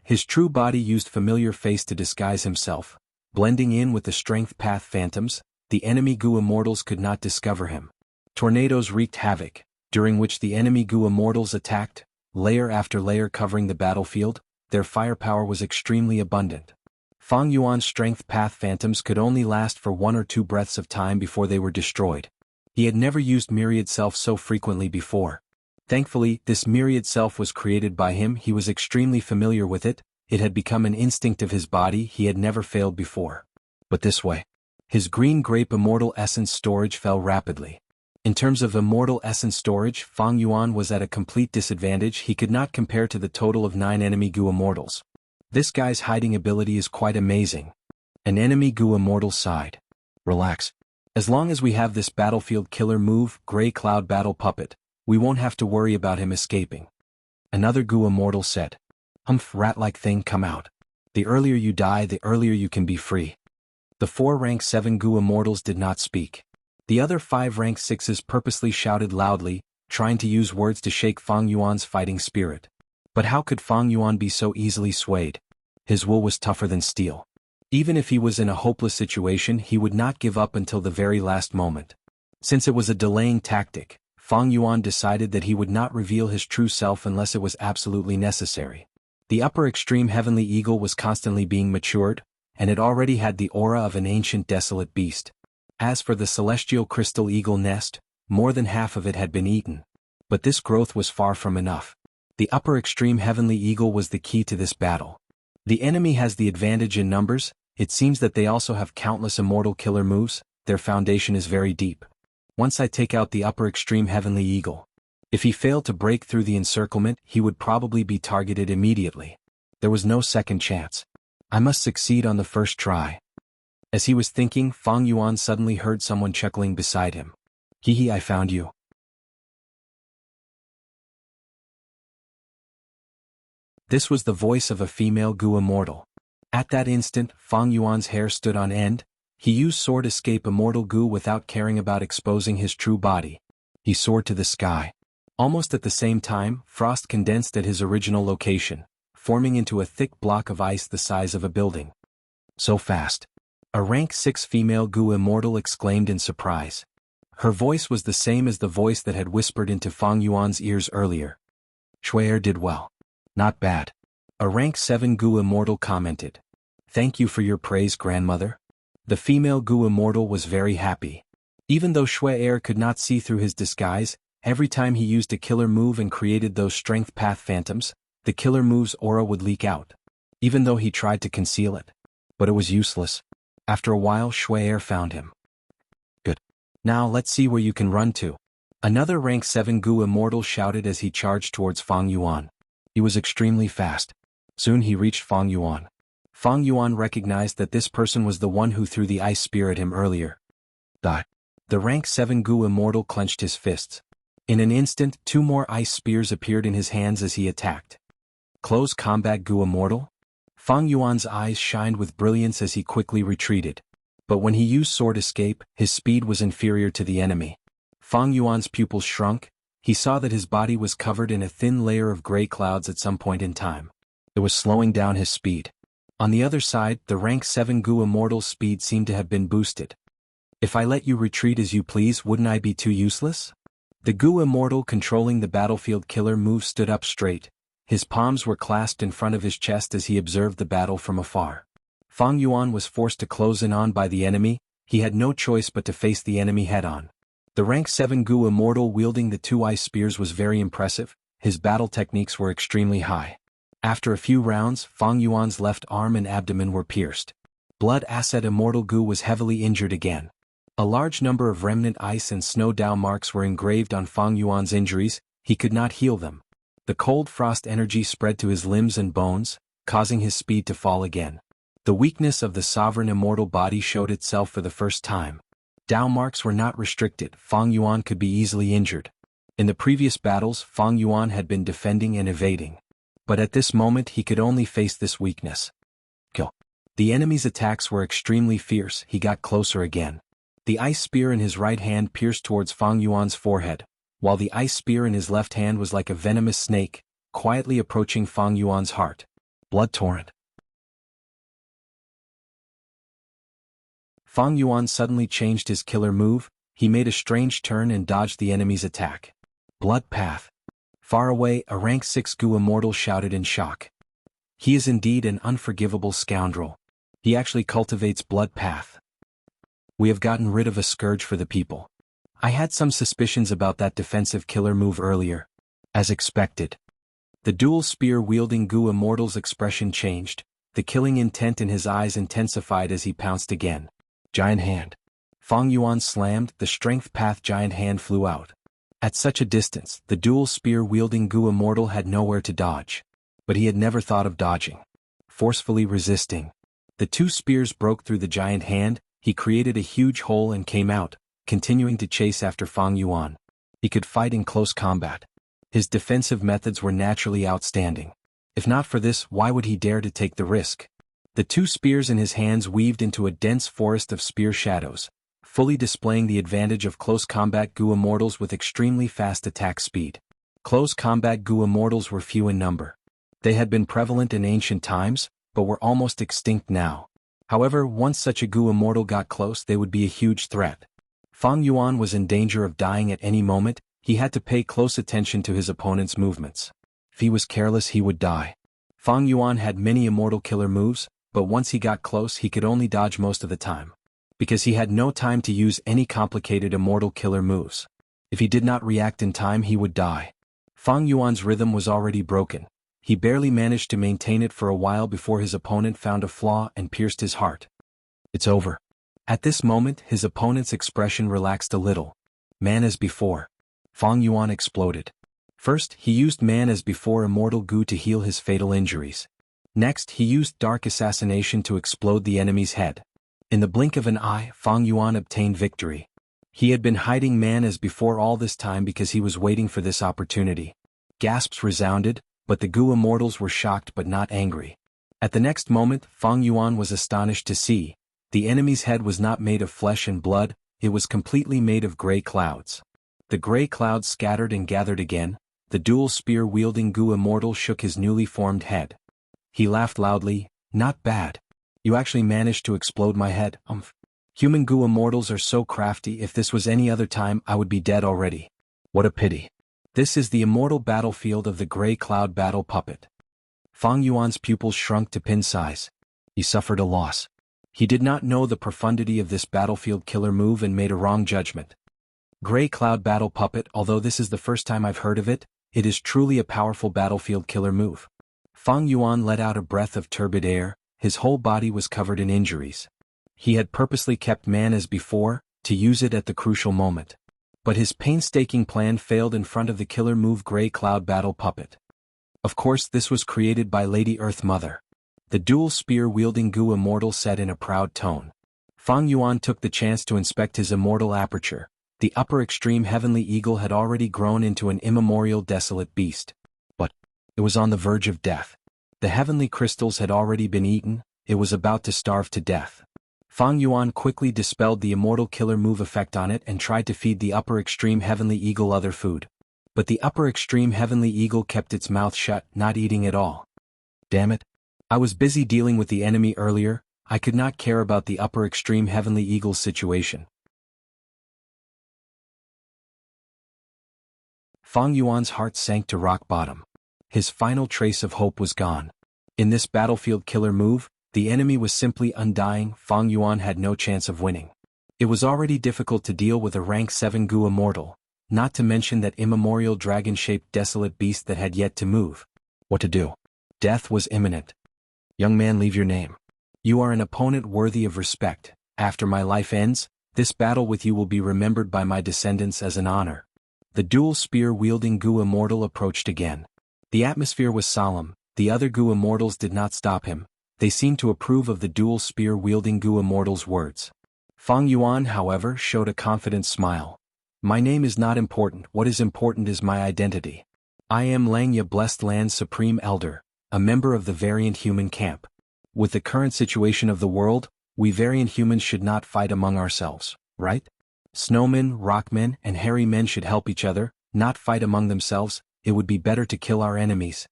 A: His true body used familiar face to disguise himself. Blending in with the strength path phantoms, the enemy Gu immortals could not discover him. Tornadoes wreaked havoc, during which the enemy Gu immortals attacked, layer after layer covering the battlefield. Their firepower was extremely abundant. Fang Yuan's strength path phantoms could only last for 1 or 2 breaths of time before they were destroyed. He had never used Myriad Self so frequently before. Thankfully, this Myriad Self was created by him. He was extremely familiar with it. It had become an instinct of his body. He had never failed before. But this way. His green grape immortal essence storage fell rapidly. In terms of immortal essence storage, Fang Yuan was at a complete disadvantage. He could not compare to the total of 9 enemy Gu immortals. This guy's hiding ability is quite amazing. An enemy Gu immortal sighed. Relax. As long as we have this battlefield killer move, Grey Cloud Battle Puppet, we won't have to worry about him escaping. Another Gu immortal said. Rat-like thing, come out. The earlier you die, the earlier you can be free. The 4 rank 7 Gu immortals did not speak. The other 5 rank 6s purposely shouted loudly, trying to use words to shake Fang Yuan's fighting spirit. But how could Fang Yuan be so easily swayed? His will was tougher than steel. Even if he was in a hopeless situation, he would not give up until the very last moment. Since it was a delaying tactic, Fang Yuan decided that he would not reveal his true self unless it was absolutely necessary. The upper extreme heavenly eagle was constantly being matured, and it already had the aura of an ancient desolate beast. As for the celestial crystal eagle nest, more than half of it had been eaten. But this growth was far from enough. The upper extreme heavenly eagle was the key to this battle. The enemy has the advantage in numbers. It seems that they also have countless immortal killer moves. Their foundation is very deep. Once I take out the upper extreme heavenly eagle, if he failed to break through the encirclement, he would probably be targeted immediately. There was no second chance. I must succeed on the first try. As he was thinking, Fang Yuan suddenly heard someone chuckling beside him. Hee, I found you. This was the voice of a female Gu immortal. At that instant, Fang Yuan's hair stood on end. He used sword escape immortal Gu without caring about exposing his true body. He soared to the sky. Almost at the same time, frost condensed at his original location, forming into a thick block of ice the size of a building. So fast. A rank 6 female Gu immortal exclaimed in surprise. Her voice was the same as the voice that had whispered into Fang Yuan's ears earlier. Shui'er did well. Not bad. A rank 7 Gu immortal commented. Thank you for your praise, grandmother. The female Gu immortal was very happy. Even though Shui Air could not see through his disguise, every time he used a killer move and created those strength path phantoms, the killer move's aura would leak out. Even though he tried to conceal it. But it was useless. After a while, Shui Air found him. Good. Now let's see where you can run to. Another rank 7 Gu immortal shouted as he charged towards Fang Yuan. He was extremely fast. Soon he reached Fang Yuan. Fang Yuan recognized that this person was the one who threw the ice spear at him earlier. Die. The rank 7 Gu immortal clenched his fists. In an instant, 2 more ice spears appeared in his hands as he attacked. Close combat Gu immortal? Fang Yuan's eyes shined with brilliance as he quickly retreated. But when he used sword escape, his speed was inferior to the enemy. Fang Yuan's pupils shrunk. He saw that his body was covered in a thin layer of gray clouds at some point in time. It was slowing down his speed. On the other side, the rank 7 Gu immortal's speed seemed to have been boosted. If I let you retreat as you please, wouldn't I be too useless? The Gu immortal controlling the battlefield killer move stood up straight. His palms were clasped in front of his chest as he observed the battle from afar. Fang Yuan was forced to close in on by the enemy. He had no choice but to face the enemy head-on. The rank 7 Gu immortal wielding the 2 ice spears was very impressive. His battle techniques were extremely high. After a few rounds, Fang Yuan's left arm and abdomen were pierced. Blood Asset Immortal Gu was heavily injured again. A large number of remnant ice and snow Dao marks were engraved on Fang Yuan's injuries. He could not heal them. The cold frost energy spread to his limbs and bones, causing his speed to fall again. The weakness of the sovereign immortal body showed itself for the first time. Dao marks were not restricted. Fang Yuan could be easily injured. In the previous battles, Fang Yuan had been defending and evading. But at this moment he could only face this weakness. Kill. The enemy's attacks were extremely fierce. He got closer again. The ice spear in his right hand pierced towards Fang Yuan's forehead, while the ice spear in his left hand was like a venomous snake, quietly approaching Fang Yuan's heart. Blood torrent. Fang Yuan suddenly changed his killer move. He made a strange turn and dodged the enemy's attack. Blood path. Far away, a rank 6 Gu immortal shouted in shock. He is indeed an unforgivable scoundrel. He actually cultivates blood path. We have gotten rid of a scourge for the people. I had some suspicions about that defensive killer move earlier. As expected. The dual spear-wielding Gu immortal's expression changed. The killing intent in his eyes intensified as he pounced again. Giant hand. Fang Yuan slammed. The strength path giant hand flew out. At such a distance, the dual spear-wielding Gu immortal had nowhere to dodge. But he had never thought of dodging. Forcefully resisting. The 2 spears broke through the giant hand. He created a huge hole and came out, continuing to chase after Fang Yuan. He could fight in close combat. His defensive methods were naturally outstanding. If not for this, why would he dare to take the risk? The 2 spears in his hands weaved into a dense forest of spear shadows, fully displaying the advantage of close combat Gu immortals with extremely fast attack speed. Close combat Gu immortals were few in number. They had been prevalent in ancient times, but were almost extinct now. However, once such a Gu immortal got close, they would be a huge threat. Fang Yuan was in danger of dying at any moment. He had to pay close attention to his opponent's movements. If he was careless, he would die. Fang Yuan had many immortal killer moves, but once he got close, he could only dodge most of the time. Because he had no time to use any complicated immortal killer moves. If he did not react in time, he would die. Fang Yuan's rhythm was already broken. He barely managed to maintain it for a while before his opponent found a flaw and pierced his heart. It's over. At this moment, his opponent's expression relaxed a little. Man as before. Fang Yuan exploded. First, he used Man as before Immortal Gu to heal his fatal injuries. Next, he used Dark Assassination to explode the enemy's head. In the blink of an eye, Fang Yuan obtained victory. He had been hiding Man as before all this time because he was waiting for this opportunity. Gasps resounded, but the Gu immortals were shocked but not angry. At the next moment, Fang Yuan was astonished to see. The enemy's head was not made of flesh and blood, it was completely made of gray clouds. The gray clouds scattered and gathered again. The dual spear-wielding Gu immortal shook his newly formed head. He laughed loudly. Not bad. You actually managed to explode my head, Human Gu immortals are so crafty. If this was any other time, I would be dead already. What a pity. This is the immortal battlefield of the gray cloud battle puppet. Fang Yuan's pupils shrunk to pin size. He suffered a loss. He did not know the profundity of this battlefield killer move and made a wrong judgment. Gray Cloud Battle Puppet. Although this is the first time I've heard of it, it is truly a powerful battlefield killer move. Fang Yuan let out a breath of turbid air, his whole body was covered in injuries. He had purposely kept man as before, to use it at the crucial moment. But his painstaking plan failed in front of the killer move Gray Cloud Battle Puppet. Of course this was created by Lady Earth Mother. The dual spear-wielding Gu Immortal said in a proud tone. Fang Yuan took the chance to inspect his immortal aperture. The upper extreme heavenly eagle had already grown into an immemorial desolate beast. But it was on the verge of death. The heavenly crystals had already been eaten, it was about to starve to death. Fang Yuan quickly dispelled the immortal killer move effect on it and tried to feed the upper extreme heavenly eagle other food. But the upper extreme heavenly eagle kept its mouth shut, not eating at all. Damn it. I was busy dealing with the enemy earlier, I could not care about the upper extreme heavenly eagle's situation. Fang Yuan's heart sank to rock bottom. His final trace of hope was gone. In this battlefield killer move, the enemy was simply undying. Fang Yuan had no chance of winning. It was already difficult to deal with a rank 7 Gu Immortal, not to mention that immemorial dragon-shaped desolate beast that had yet to move. What to do? Death was imminent. Young man, leave your name. You are an opponent worthy of respect. After my life ends, this battle with you will be remembered by my descendants as an honor. The dual spear-wielding Gu Immortal approached again. The atmosphere was solemn, the other Gu Immortals did not stop him, they seemed to approve of the dual spear-wielding Gu Immortal's words. Fang Yuan, however, showed a confident smile. My name is not important, what is important is my identity. I am Langya Blessed Land's Supreme Elder, a member of the variant human camp. With the current situation of the world, we variant humans should not fight among ourselves, right? Snowmen, rockmen, and hairy men should help each other, not fight among themselves. It would be better to kill our enemies.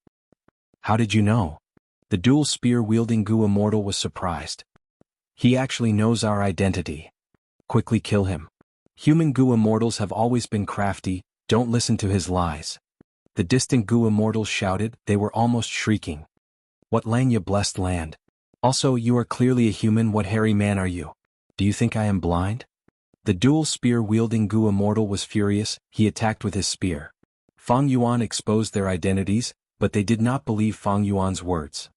A: How did you know? The dual spear-wielding Gu Immortal was surprised. He actually knows our identity. Quickly kill him. Human Gu Immortals have always been crafty, don't listen to his lies. The distant Gu Immortals shouted, they were almost shrieking. What Langya Blessed Land? Also, you are clearly a human, what hairy man are you? Do you think I am blind? The dual spear-wielding Gu Immortal was furious, he attacked with his spear. Fang Yuan exposed their identities, but they did not believe Fang Yuan's words.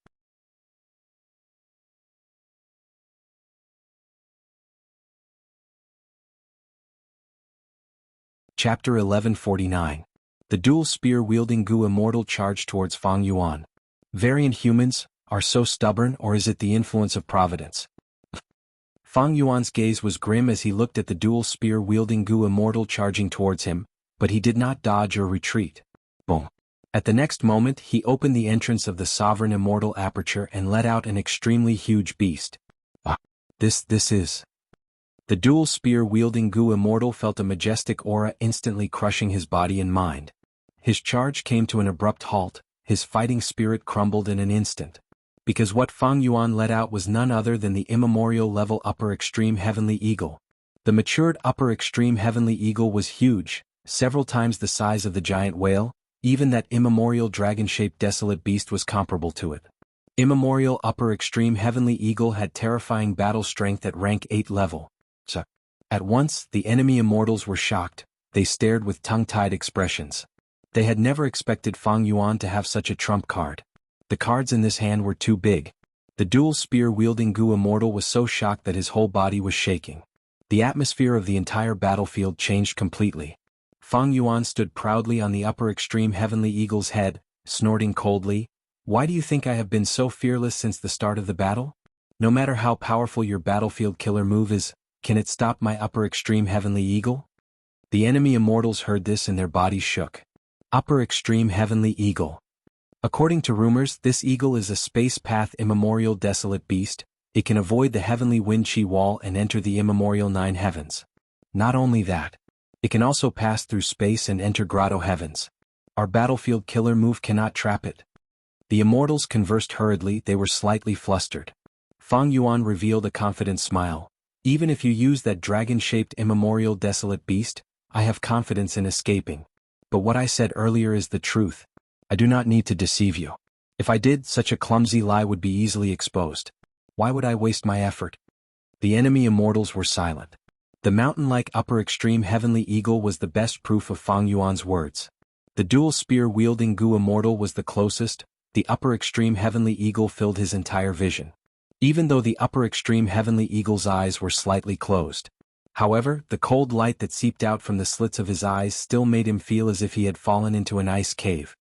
A: Chapter 1149. The dual spear-wielding Gu Immortal charged towards Fang Yuan. Variant humans are so stubborn, or is it the influence of Providence? Fang Yuan's gaze was grim as he looked at the dual spear-wielding Gu Immortal charging towards him, but he did not dodge or retreat. Boom. At the next moment he opened the entrance of the sovereign immortal aperture and let out an extremely huge beast. This is... The dual spear-wielding Gu Immortal felt a majestic aura instantly crushing his body and mind. His charge came to an abrupt halt, his fighting spirit crumbled in an instant. Because what Fang Yuan let out was none other than the immemorial level upper extreme heavenly eagle. The matured upper extreme heavenly eagle was huge, several times the size of the giant whale, even that immemorial dragon-shaped desolate beast was comparable to it. Immemorial upper extreme heavenly eagle had terrifying battle strength at rank 8 level. At once, the enemy immortals were shocked, they stared with tongue-tied expressions. They had never expected Fang Yuan to have such a trump card. The cards in this hand were too big. The dual spear-wielding Gu Immortal was so shocked that his whole body was shaking. The atmosphere of the entire battlefield changed completely. Fang Yuan stood proudly on the upper extreme heavenly eagle's head, snorting coldly. Why do you think I have been so fearless since the start of the battle? No matter how powerful your battlefield killer move is, can it stop my upper extreme heavenly eagle? The enemy immortals heard this and their bodies shook. Upper extreme heavenly eagle. According to rumors, this eagle is a space path immemorial desolate beast. It can avoid the heavenly wind chi wall and enter the immemorial 9 heavens. Not only that, it can also pass through space and enter grotto heavens. Our battlefield killer move cannot trap it. The immortals conversed hurriedly, they were slightly flustered. Fang Yuan revealed a confident smile. Even if you use that dragon-shaped immemorial desolate beast, I have confidence in escaping. But what I said earlier is the truth. I do not need to deceive you. If I did, such a clumsy lie would be easily exposed. Why would I waste my effort? The enemy immortals were silent. The mountain-like upper extreme heavenly eagle was the best proof of Fang Yuan's words. The dual spear-wielding Gu immortal was the closest. The upper extreme heavenly eagle filled his entire vision. Even though the upper extreme heavenly eagle's eyes were slightly closed. However, the cold light that seeped out from the slits of his eyes still made him feel as if he had fallen into an ice cave.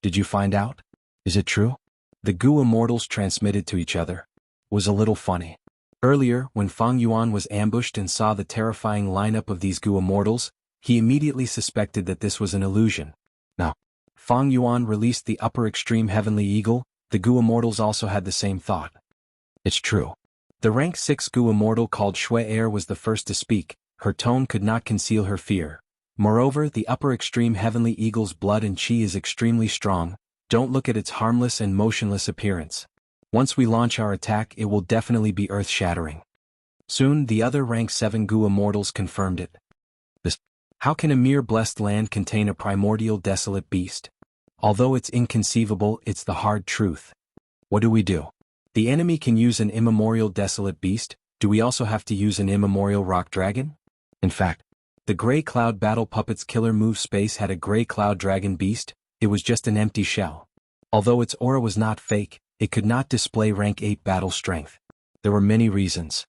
A: Did you find out? Is it true? The Gu immortals transmitted to each other. Was a little funny. Earlier, when Fang Yuan was ambushed and saw the terrifying lineup of these Gu immortals, he immediately suspected that this was an illusion. Now, Fang Yuan released the upper extreme heavenly eagle. The Gu immortals also had the same thought. It's true. The rank 6 Gu immortal called Shui Air was the first to speak. Her tone could not conceal her fear. Moreover, the upper extreme heavenly eagle's blood and chi is extremely strong. Don't look at its harmless and motionless appearance. Once we launch our attack, it will definitely be earth-shattering. Soon, the other rank 7 Gu immortals confirmed it. How can a mere blessed land contain a primordial desolate beast? Although it's inconceivable, it's the hard truth. What do? The enemy can use an immemorial desolate beast. Do we also have to use an immemorial rock dragon? In fact, the Grey Cloud Battle Puppet's killer move space had a Grey Cloud Dragon beast. It was just an empty shell. Although its aura was not fake, it could not display rank 8 battle strength. There were many reasons.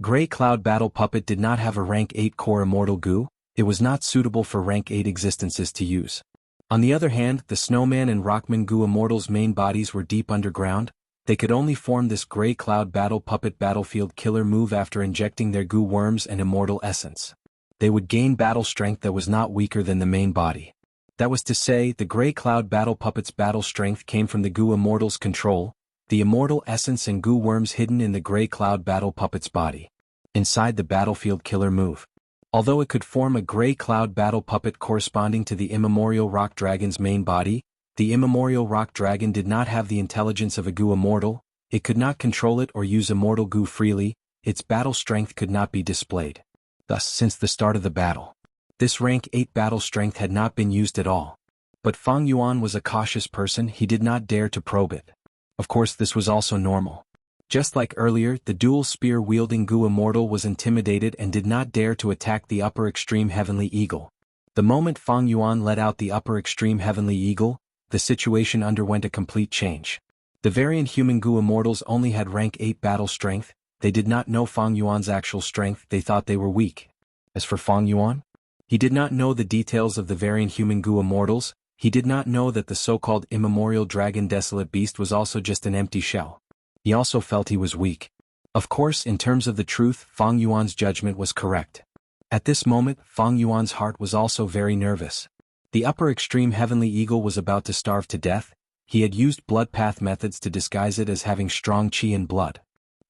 A: Grey Cloud Battle Puppet did not have a rank 8 core immortal Gu. It was not suitable for rank 8 existences to use. On the other hand, the Snowman and Rockman Gu immortals' main bodies were deep underground. They could only form this Grey Cloud Battle Puppet battlefield killer move after injecting their Gu worms and immortal essence. They would gain battle strength that was not weaker than the main body. That was to say, the Grey Cloud Battle Puppet's battle strength came from the Gu immortal's control, the immortal essence and Gu worms hidden in the Grey Cloud Battle Puppet's body. Inside the battlefield killer move. Although it could form a Grey Cloud Battle Puppet corresponding to the immemorial Rock Dragon's main body, the immemorial Rock Dragon did not have the intelligence of a Gu immortal. It could not control it or use immortal Gu freely. Its battle strength could not be displayed. Thus, since the start of the battle, this rank 8 battle strength had not been used at all. But Fang Yuan was a cautious person. He did not dare to probe it. Of course, this was also normal. Just like earlier, the dual spear-wielding Gu immortal was intimidated and did not dare to attack the upper extreme heavenly eagle. The moment Fang Yuan let out the upper extreme heavenly eagle, the situation underwent a complete change. The variant human Gu immortals only had rank 8 battle strength. They did not know Fang Yuan's actual strength. They thought they were weak. As for Fang Yuan, he did not know the details of the variant human Gu immortals. He did not know that the so-called immemorial dragon desolate beast was also just an empty shell. He also felt he was weak. Of course, in terms of the truth, Fang Yuan's judgment was correct. At this moment, Fang Yuan's heart was also very nervous. The upper extreme heavenly eagle was about to starve to death. He had used blood path methods to disguise it as having strong chi and blood.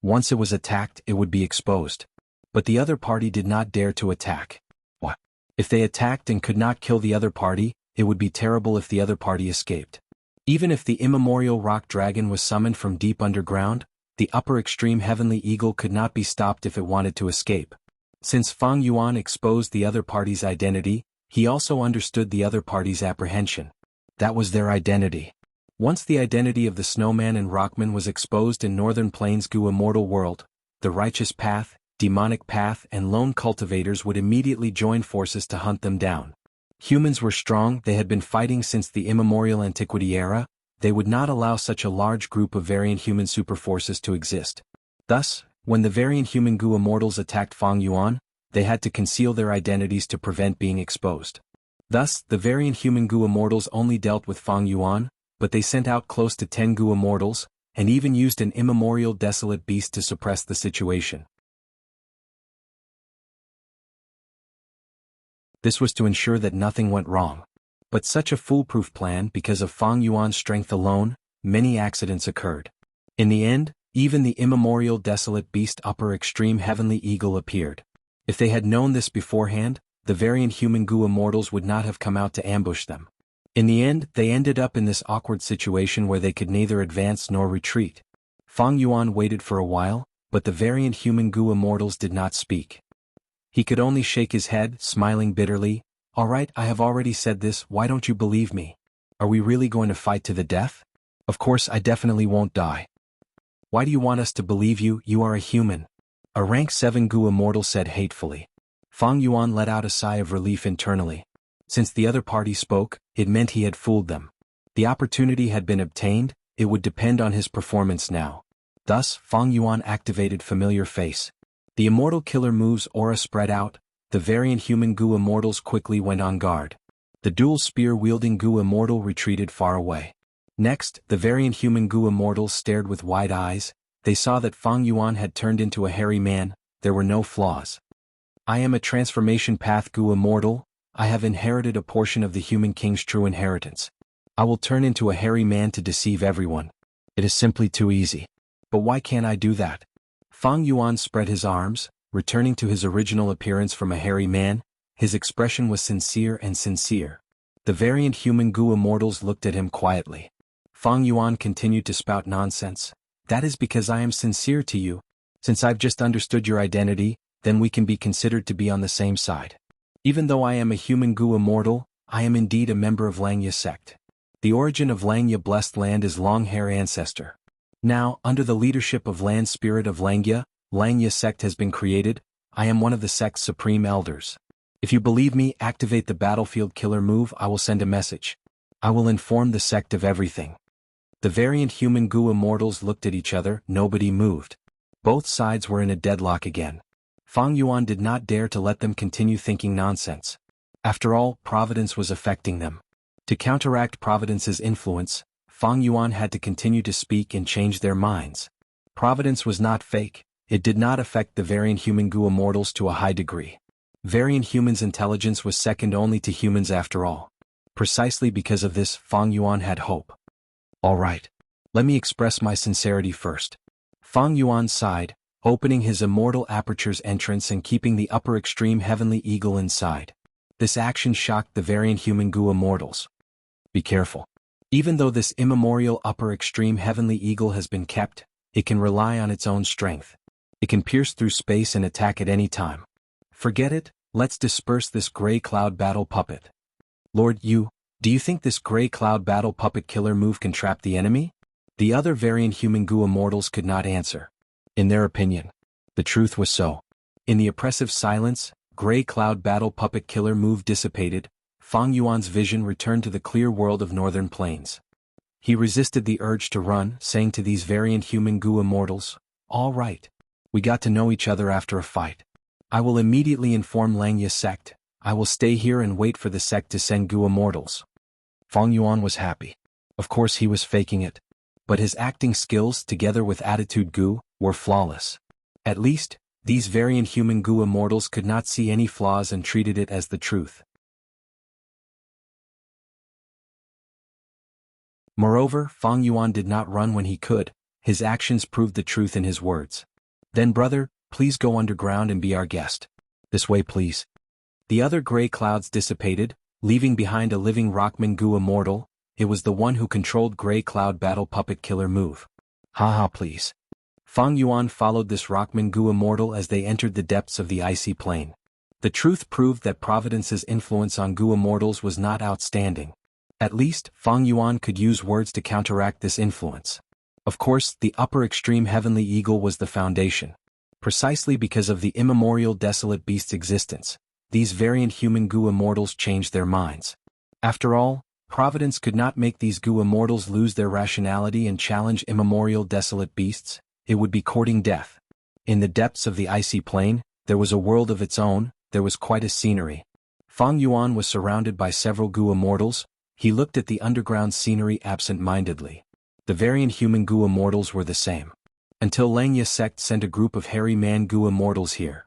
A: Once it was attacked, it would be exposed. But the other party did not dare to attack. What? If they attacked and could not kill the other party, it would be terrible if the other party escaped. Even if the immemorial rock dragon was summoned from deep underground, the upper extreme heavenly eagle could not be stopped if it wanted to escape. Since Fang Yuan exposed the other party's identity, he also understood the other party's apprehension. That was their identity. Once the identity of the Snowman and Rockman was exposed in Northern Plains Gu immortal world, the Righteous Path, Demonic Path and Lone Cultivators would immediately join forces to hunt them down. Humans were strong. They had been fighting since the immemorial antiquity era. They would not allow such a large group of variant human superforces to exist. Thus, when the variant human Gu immortals attacked Fang Yuan, they had to conceal their identities to prevent being exposed. Thus, the variant human Gu immortals only dealt with Fang Yuan, but they sent out close to 10 Gu immortals, and even used an immemorial desolate beast to suppress the situation. This was to ensure that nothing went wrong. But such a foolproof plan, because of Fang Yuan's strength alone, many accidents occurred. In the end, even the immemorial desolate beast upper extreme heavenly eagle appeared. If they had known this beforehand, the variant human Gu immortals would not have come out to ambush them. In the end, they ended up in this awkward situation where they could neither advance nor retreat. Fang Yuan waited for a while, but the variant human Gu immortals did not speak. He could only shake his head, smiling bitterly. Alright, I have already said this, why don't you believe me? Are we really going to fight to the death? Of course I definitely won't die. Why do you want us to believe you? You are a human. A rank 7 Gu immortal said hatefully. Fang Yuan let out a sigh of relief internally. Since the other party spoke, it meant he had fooled them. The opportunity had been obtained, it would depend on his performance now. Thus, Fang Yuan activated Familiar Face. The Immortal Killer move's aura spread out, the variant human Gu immortals quickly went on guard. The dual spear-wielding Gu immortal retreated far away. Next, the variant human Gu immortals stared with wide eyes. They saw that Fang Yuan had turned into a hairy man, there were no flaws. I am a transformation path Gu immortal, I have inherited a portion of the human king's true inheritance. I will turn into a hairy man to deceive everyone. It is simply too easy. But why can't I do that? Fang Yuan spread his arms, returning to his original appearance from a hairy man. His expression was sincere and sincere. The variant human Gu immortals looked at him quietly. Fang Yuan continued to spout nonsense. That is because I am sincere to you. Since I've just understood your identity, then we can be considered to be on the same side. Even though I am a human Gu immortal, I am indeed a member of Langya sect. The origin of Langya blessed land is long-hair ancestor. Now, under the leadership of land spirit of Langya, Langya sect has been created. I am one of the sect's supreme elders. If you believe me, activate the battlefield killer move. I will send a message. I will inform the sect of everything. The variant human Gu immortals looked at each other, nobody moved. Both sides were in a deadlock again. Fang Yuan did not dare to let them continue thinking nonsense. After all, Providence was affecting them. To counteract Providence's influence, Fang Yuan had to continue to speak and change their minds. Providence was not fake, it did not affect the variant human Gu immortals to a high degree. Variant humans' intelligence was second only to humans after all. Precisely because of this, Fang Yuan had hope. Alright. Let me express my sincerity first. Fang Yuan sighed, opening his immortal aperture's entrance and keeping the upper extreme heavenly eagle inside. This action shocked the variant human Gu immortals. Be careful. Even though this immemorial upper extreme heavenly eagle has been kept, it can rely on its own strength. It can pierce through space and attack at any time. Forget it, let's disperse this gray cloud battle puppet. Lord Yu, do you think this gray cloud battle puppet killer move can trap the enemy? The other variant human Gu immortals could not answer. In their opinion, the truth was so. In the oppressive silence, gray cloud battle puppet killer move dissipated. Fang Yuan's vision returned to the clear world of northern plains. He resisted the urge to run, saying to these variant human Gu immortals, all right. We got to know each other after a fight. I will immediately inform Langya sect. I will stay here and wait for the sect to send Gu immortals. Fang Yuan was happy. Of course he was faking it. But his acting skills, together with attitude Gu, were flawless. At least, these variant human Gu immortals could not see any flaws and treated it as the truth. Moreover, Fang Yuan did not run when he could. His actions proved the truth in his words. Then brother, please go underground and be our guest. This way please. The other gray clouds dissipated, leaving behind a living Rockman Gu immortal. It was the one who controlled gray cloud battle puppet killer move. Haha please. Fang Yuan followed this Rockman Gu immortal as they entered the depths of the icy plain. The truth proved that Providence's influence on Gu immortals was not outstanding. At least, Fang Yuan could use words to counteract this influence. Of course, the upper extreme heavenly eagle was the foundation. Precisely because of the immemorial desolate beast's existence, these variant human Gu immortals changed their minds. After all, Providence could not make these Gu immortals lose their rationality and challenge immemorial desolate beasts. It would be courting death. In the depths of the icy plain, there was a world of its own, there was quite a scenery. Fang Yuan was surrounded by several Gu immortals. He looked at the underground scenery absent-mindedly. The variant human Gu immortals were the same. Until Langya sect sent a group of hairy man Gu immortals here.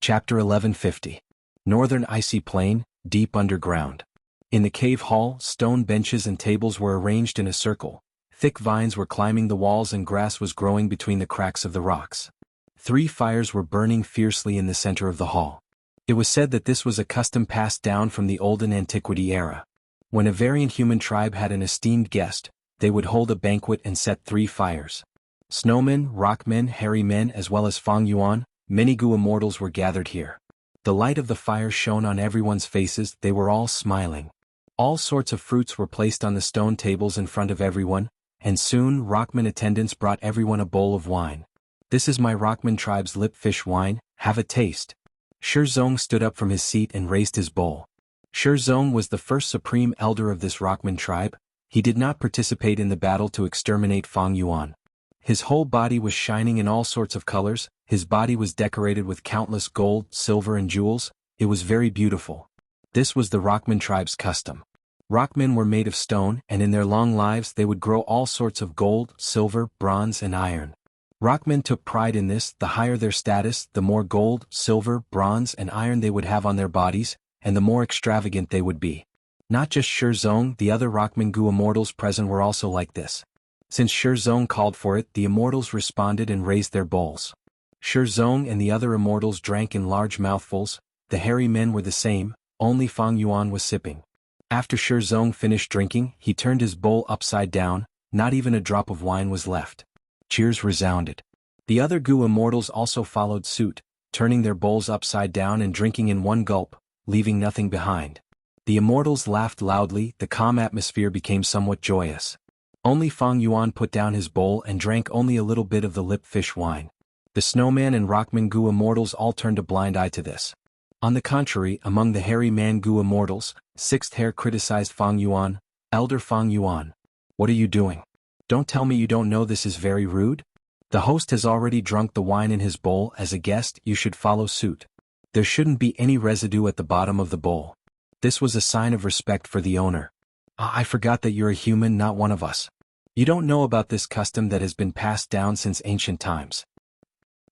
A: Chapter 1150. Northern Icy Plain, Deep Underground. In the cave hall, stone benches and tables were arranged in a circle. Thick vines were climbing the walls and grass was growing between the cracks of the rocks. 3 fires were burning fiercely in the center of the hall. It was said that this was a custom passed down from the olden antiquity era. When a variant human tribe had an esteemed guest, they would hold a banquet and set 3 fires. Snowmen, rockmen, hairy men as well as Fang Yuan, many Gu immortals were gathered here. The light of the fire shone on everyone's faces, they were all smiling. All sorts of fruits were placed on the stone tables in front of everyone, and soon rockman attendants brought everyone a bowl of wine. This is my rockman tribe's lip fish wine, have a taste. Shizong stood up from his seat and raised his bowl. Shizong was the first supreme elder of this rockman tribe. He did not participate in the battle to exterminate Fang Yuan. His whole body was shining in all sorts of colors, his body was decorated with countless gold, silver and jewels, it was very beautiful. This was the rockman tribe's custom. Rockmen were made of stone and in their long lives they would grow all sorts of gold, silver, bronze and iron. Rockmen took pride in this, the higher their status, the more gold, silver, bronze and iron they would have on their bodies, and the more extravagant they would be. Not just Shizong, the other rockman Gu immortals present were also like this. Since Shizong called for it, the immortals responded and raised their bowls. Shizong and the other immortals drank in large mouthfuls, the hairy men were the same, only Fang Yuan was sipping. After Shizong finished drinking, he turned his bowl upside down, not even a drop of wine was left. Cheers resounded. The other Gu immortals also followed suit, turning their bowls upside down and drinking in one gulp, leaving nothing behind. The immortals laughed loudly, the calm atmosphere became somewhat joyous. Only Fang Yuan put down his bowl and drank only a little bit of the lip fish wine. The snowman and rockman Gu immortals all turned a blind eye to this. On the contrary, among the hairy man Gu immortals, Sixth Hair criticized Fang Yuan. Elder Fang Yuan, what are you doing? Don't tell me you don't know this is very rude? The host has already drunk the wine in his bowl. As a guest, you should follow suit. There shouldn't be any residue at the bottom of the bowl. This was a sign of respect for the owner. I forgot that you're a human, not one of us. You don't know about this custom that has been passed down since ancient times.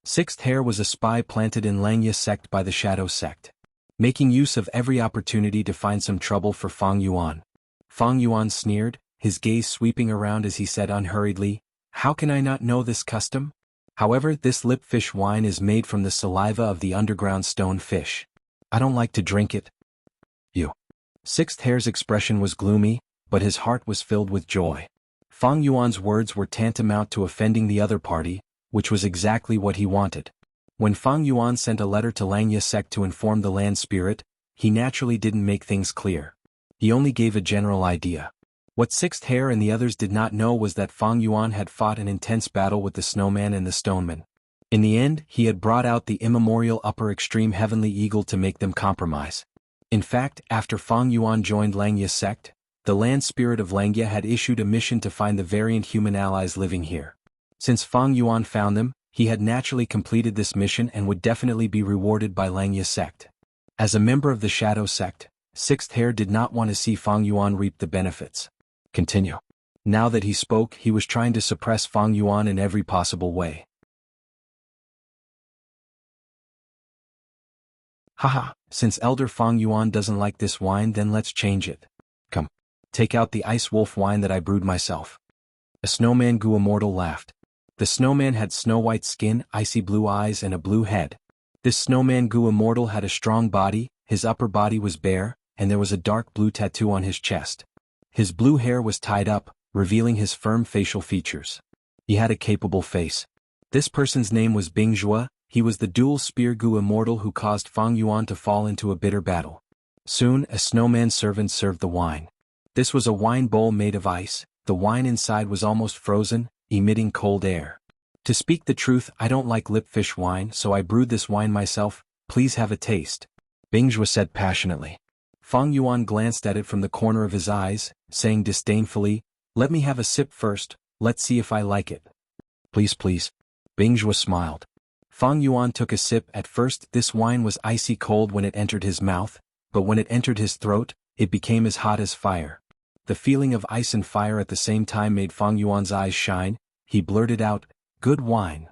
A: Sixth Hair was a spy planted in Langya sect by the Shadow sect, making use of every opportunity to find some trouble for Fang Yuan. Fang Yuan sneered, his gaze sweeping around as he said unhurriedly, "How can I not know this custom? However, this lip fish wine is made from the saliva of the underground stone fish. I don't like to drink it." You. Sixth Hair's expression was gloomy, but his heart was filled with joy. Fang Yuan's words were tantamount to offending the other party, which was exactly what he wanted. When Fang Yuan sent a letter to Langya sect to inform the land spirit, he naturally didn't make things clear. He only gave a general idea. What Sixth Hair and the others did not know was that Fang Yuan had fought an intense battle with the snowman and the stoneman. In the end, he had brought out the immemorial upper extreme heavenly eagle to make them compromise. In fact, after Fang Yuan joined Langya sect, the land spirit of Langya had issued a mission to find the variant human allies living here. Since Fang Yuan found them, he had naturally completed this mission and would definitely be rewarded by Langya sect. As a member of the Shadow sect, Sixth Hair did not want to see Fang Yuan reap the benefits. Continue. Now that he spoke, he was trying to suppress Fang Yuan in every possible way. Haha, since Elder Fang Yuan doesn't like this wine, then let's change it. Come. Take out the ice wolf wine that I brewed myself. A snowman Gu immortal laughed. The snowman had snow-white skin, icy blue eyes and a blue head. This snowman Gu immortal had a strong body, his upper body was bare, and there was a dark blue tattoo on his chest. His blue hair was tied up, revealing his firm facial features. He had a capable face. This person's name was Bingjue, he was the dual spear Gu immortal who caused Fang Yuan to fall into a bitter battle. Soon, a snowman servant served the wine. This was a wine bowl made of ice, the wine inside was almost frozen, emitting cold air. To speak the truth, I don't like lip fish wine, so I brewed this wine myself, please have a taste. Bingjue said passionately. Fang Yuan glanced at it from the corner of his eyes, saying disdainfully, "Let me have a sip first, let's see if I like it." "Please, please." Bingjue smiled. Fang Yuan took a sip. At first, this wine was icy cold when it entered his mouth, but when it entered his throat, it became as hot as fire. The feeling of ice and fire at the same time made Fang Yuan's eyes shine. He blurted out, "Good wine."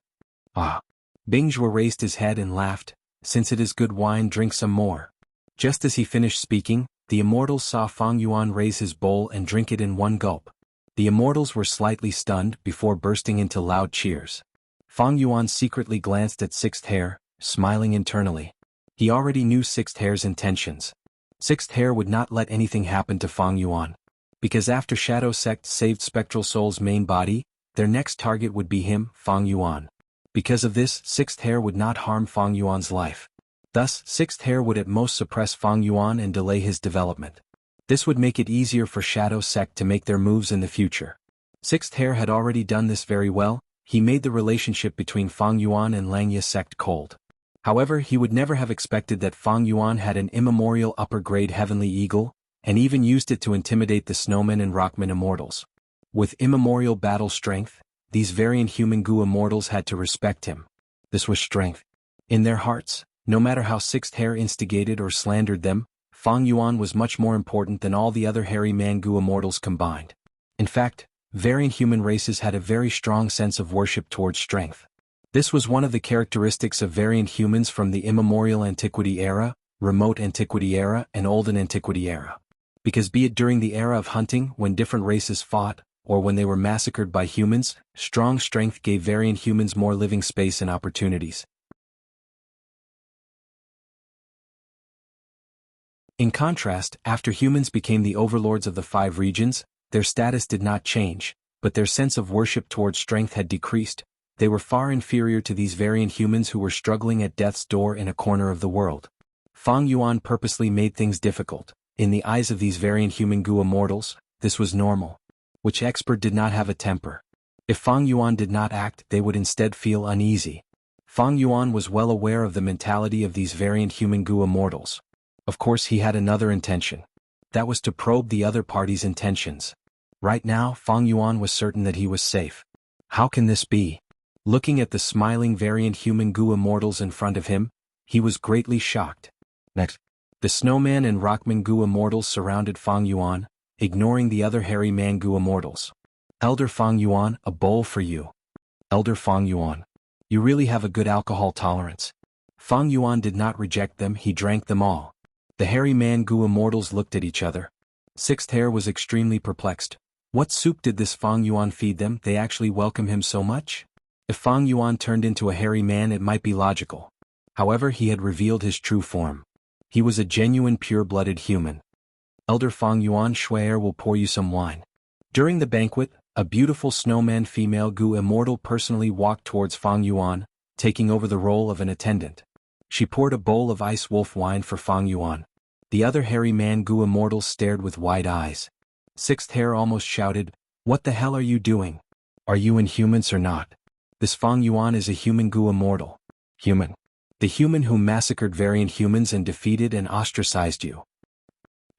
A: "Ah." Bingjue raised his head and laughed, "Since it is good wine, drink some more." Just as he finished speaking, the immortals saw Fang Yuan raise his bowl and drink it in one gulp. The immortals were slightly stunned before bursting into loud cheers. Fang Yuan secretly glanced at Sixth Hair, smiling internally. He already knew Sixth Hair's intentions. Sixth Hair would not let anything happen to Fang Yuan. Because after Shadow Sect saved Spectral Soul's main body, their next target would be him, Fang Yuan. Because of this, Sixth Heir would not harm Fang Yuan's life. Thus, Sixth Heir would at most suppress Fang Yuan and delay his development. This would make it easier for Shadow Sect to make their moves in the future. Sixth Heir had already done this very well. He made the relationship between Fang Yuan and Langya sect cold. However, he would never have expected that Fang Yuan had an immemorial upper-grade heavenly eagle, and even used it to intimidate the snowmen and rockmen immortals. With immemorial battle strength, these variant human Gu immortals had to respect him. This was strength. In their hearts, no matter how Sixth Heir instigated or slandered them, Fang Yuan was much more important than all the other hairy man Gu immortals combined. In fact, variant human races had a very strong sense of worship towards strength. This was one of the characteristics of variant humans from the immemorial antiquity era, remote antiquity era, and olden antiquity era. Because be it during the era of hunting when different races fought, or when they were massacred by humans, strong strength gave variant humans more living space and opportunities. In contrast, after humans became the overlords of the 5 regions, their status did not change, but their sense of worship towards strength had decreased. They were far inferior to these variant humans who were struggling at death's door in a corner of the world. Fang Yuan purposely made things difficult. In the eyes of these variant human Gu immortals, this was normal. Which expert did not have a temper? If Fang Yuan did not act, they would instead feel uneasy. Fang Yuan was well aware of the mentality of these variant human Gu immortals. Of course, he had another intention. That was to probe the other party's intentions. Right now, Fang Yuan was certain that he was safe. How can this be? Looking at the smiling variant human Gu immortals in front of him, he was greatly shocked. Next, the snowman and rockman Gu immortals surrounded Fang Yuan, ignoring the other hairy man Gu immortals. Elder Fang Yuan, a bowl for you. Elder Fang Yuan, you really have a good alcohol tolerance. Fang Yuan did not reject them, he drank them all. The hairy man Gu immortals looked at each other. Sixth Heir was extremely perplexed. What soup did this Fang Yuan feed them? They actually welcome him so much? If Fang Yuan turned into a hairy man, it might be logical. However, he had revealed his true form. He was a genuine pure-blooded human. Elder Fang Yuan, Shuai will pour you some wine. During the banquet, a beautiful snowman female Gu immortal personally walked towards Fang Yuan, taking over the role of an attendant. She poured a bowl of ice wolf wine for Fang Yuan. The other hairy man Gu immortals stared with wide eyes. Sixth Heir almost shouted, "What the hell are you doing? Are you inhumans or not? This Fang Yuan is a human Gu immortal." Human. The human who massacred variant humans and defeated and ostracized you.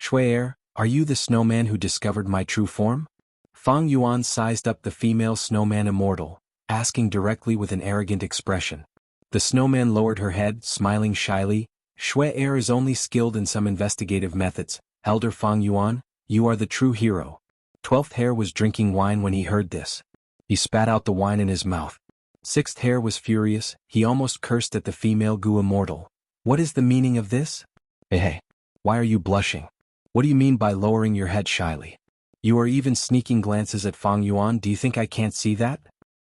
A: Shuai, are you the snowman who discovered my true form? Fang Yuan sized up the female snowman immortal, asking directly with an arrogant expression. The snowman lowered her head, smiling shyly. Shuai is only skilled in some investigative methods. Elder Fang Yuan, you are the true hero. 12th Heir was drinking wine when he heard this. He spat out the wine in his mouth. 6th Heir was furious, he almost cursed at the female Gu immortal. What is the meaning of this? Hey, why are you blushing? What do you mean by lowering your head shyly? You are even sneaking glances at Fang Yuan. Do you think I can't see that?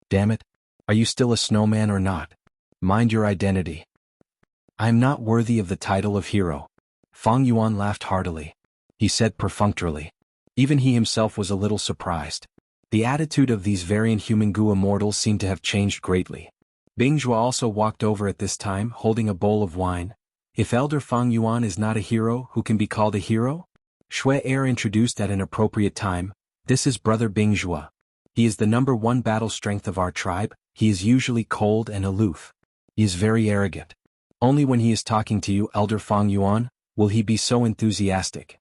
A: Damn it. Are you still a snowman or not? Mind your identity. I am not worthy of the title of hero. Fang Yuan laughed heartily. He said perfunctorily. Even he himself was a little surprised. The attitude of these variant human Gu immortals seemed to have changed greatly. Bingjua also walked over at this time, holding a bowl of wine. If Elder Fang Yuan is not a hero, who can be called a hero? Shuai introduced at an appropriate time. This is Brother Bingjua. He is the #1 battle strength of our tribe. He is usually cold and aloof. He is very arrogant. Only when he is talking to you, Elder Fang Yuan, will he be so enthusiastic.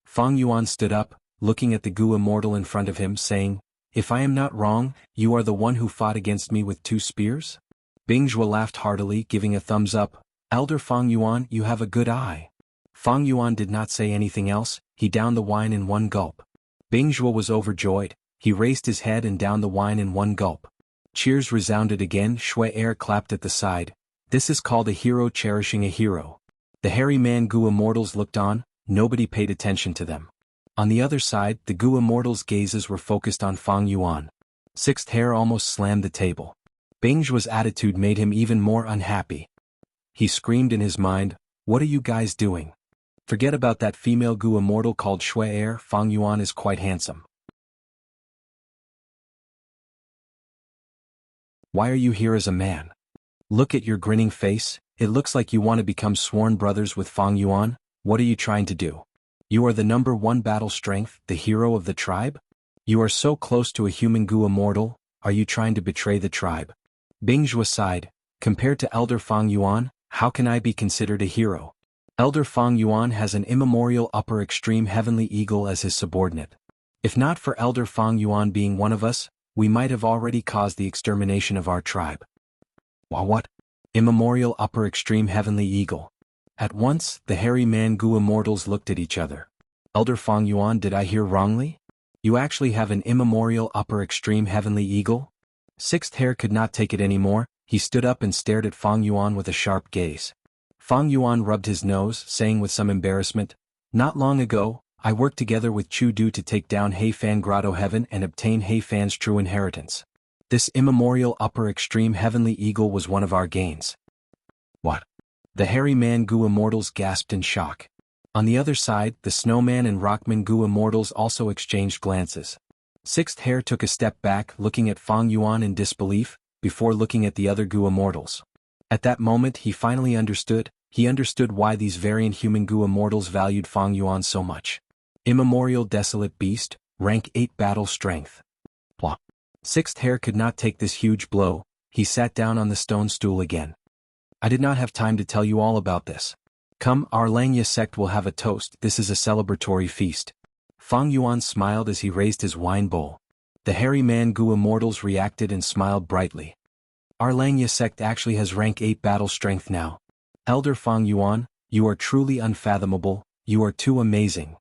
A: Fang Yuan stood up, looking at the Gu immortal in front of him, saying, "If I am not wrong, you are the one who fought against me with 2 spears?" Bingjua laughed heartily, giving a thumbs up. Elder Fang Yuan, you have a good eye. Fang Yuan did not say anything else, he downed the wine in 1 gulp. Bingjua was overjoyed, he raised his head and downed the wine in 1 gulp. Cheers resounded again. Shuai clapped at the side. This is called a hero cherishing a hero. The hairy man Gu immortals looked on, nobody paid attention to them. On the other side, the Gu immortals' gazes were focused on Fang Yuan. 6th Heir almost slammed the table. Bingjua's attitude made him even more unhappy. He screamed in his mind, "What are you guys doing? Forget about that female Gu immortal called Shui Air. Fang Yuan is quite handsome. Why are you here as a man? Look at your grinning face, it looks like you want to become sworn brothers with Fang Yuan. What are you trying to do? You are the #1 battle strength, the hero of the tribe? You are so close to a human Gu immortal, are you trying to betray the tribe? Bing Zhuo sighed, compared to Elder Fang Yuan, how can I be considered a hero? Elder Fang Yuan has an immemorial upper extreme heavenly eagle as his subordinate. If not for Elder Fang Yuan being one of us, we might have already caused the extermination of our tribe. What? Immemorial upper extreme heavenly eagle. At once, the hairy man Gu immortals looked at each other. Elder Fang Yuan, did I hear wrongly? You actually have an immemorial upper extreme heavenly eagle? Sixth Hair could not take it anymore, he stood up and stared at Fang Yuan with a sharp gaze. Fang Yuan rubbed his nose, saying with some embarrassment, not long ago, I worked together with Chu Du to take down He Fan Grotto Heaven and obtain He Fan's true inheritance. This immemorial upper extreme heavenly eagle was one of our gains. What? The hairy man Gu immortals gasped in shock. On the other side, the snowman and rockman Gu immortals also exchanged glances. Sixth Hair took a step back, looking at Fang Yuan in disbelief, before looking at the other Gu immortals. At that moment he finally understood, why these variant human Gu immortals valued Fang Yuan so much. Immemorial desolate beast, rank 8 battle strength. Blah. Sixth Hair could not take this huge blow, he sat down on the stone stool again. I did not have time to tell you all about this. Come, our Langya sect will have a toast, this is a celebratory feast. Fang Yuan smiled as he raised his wine bowl. The hairy man Gu immortals reacted and smiled brightly. Our Langya sect actually has rank 8 battle strength now. Elder Fang Yuan, you are truly unfathomable, you are too amazing.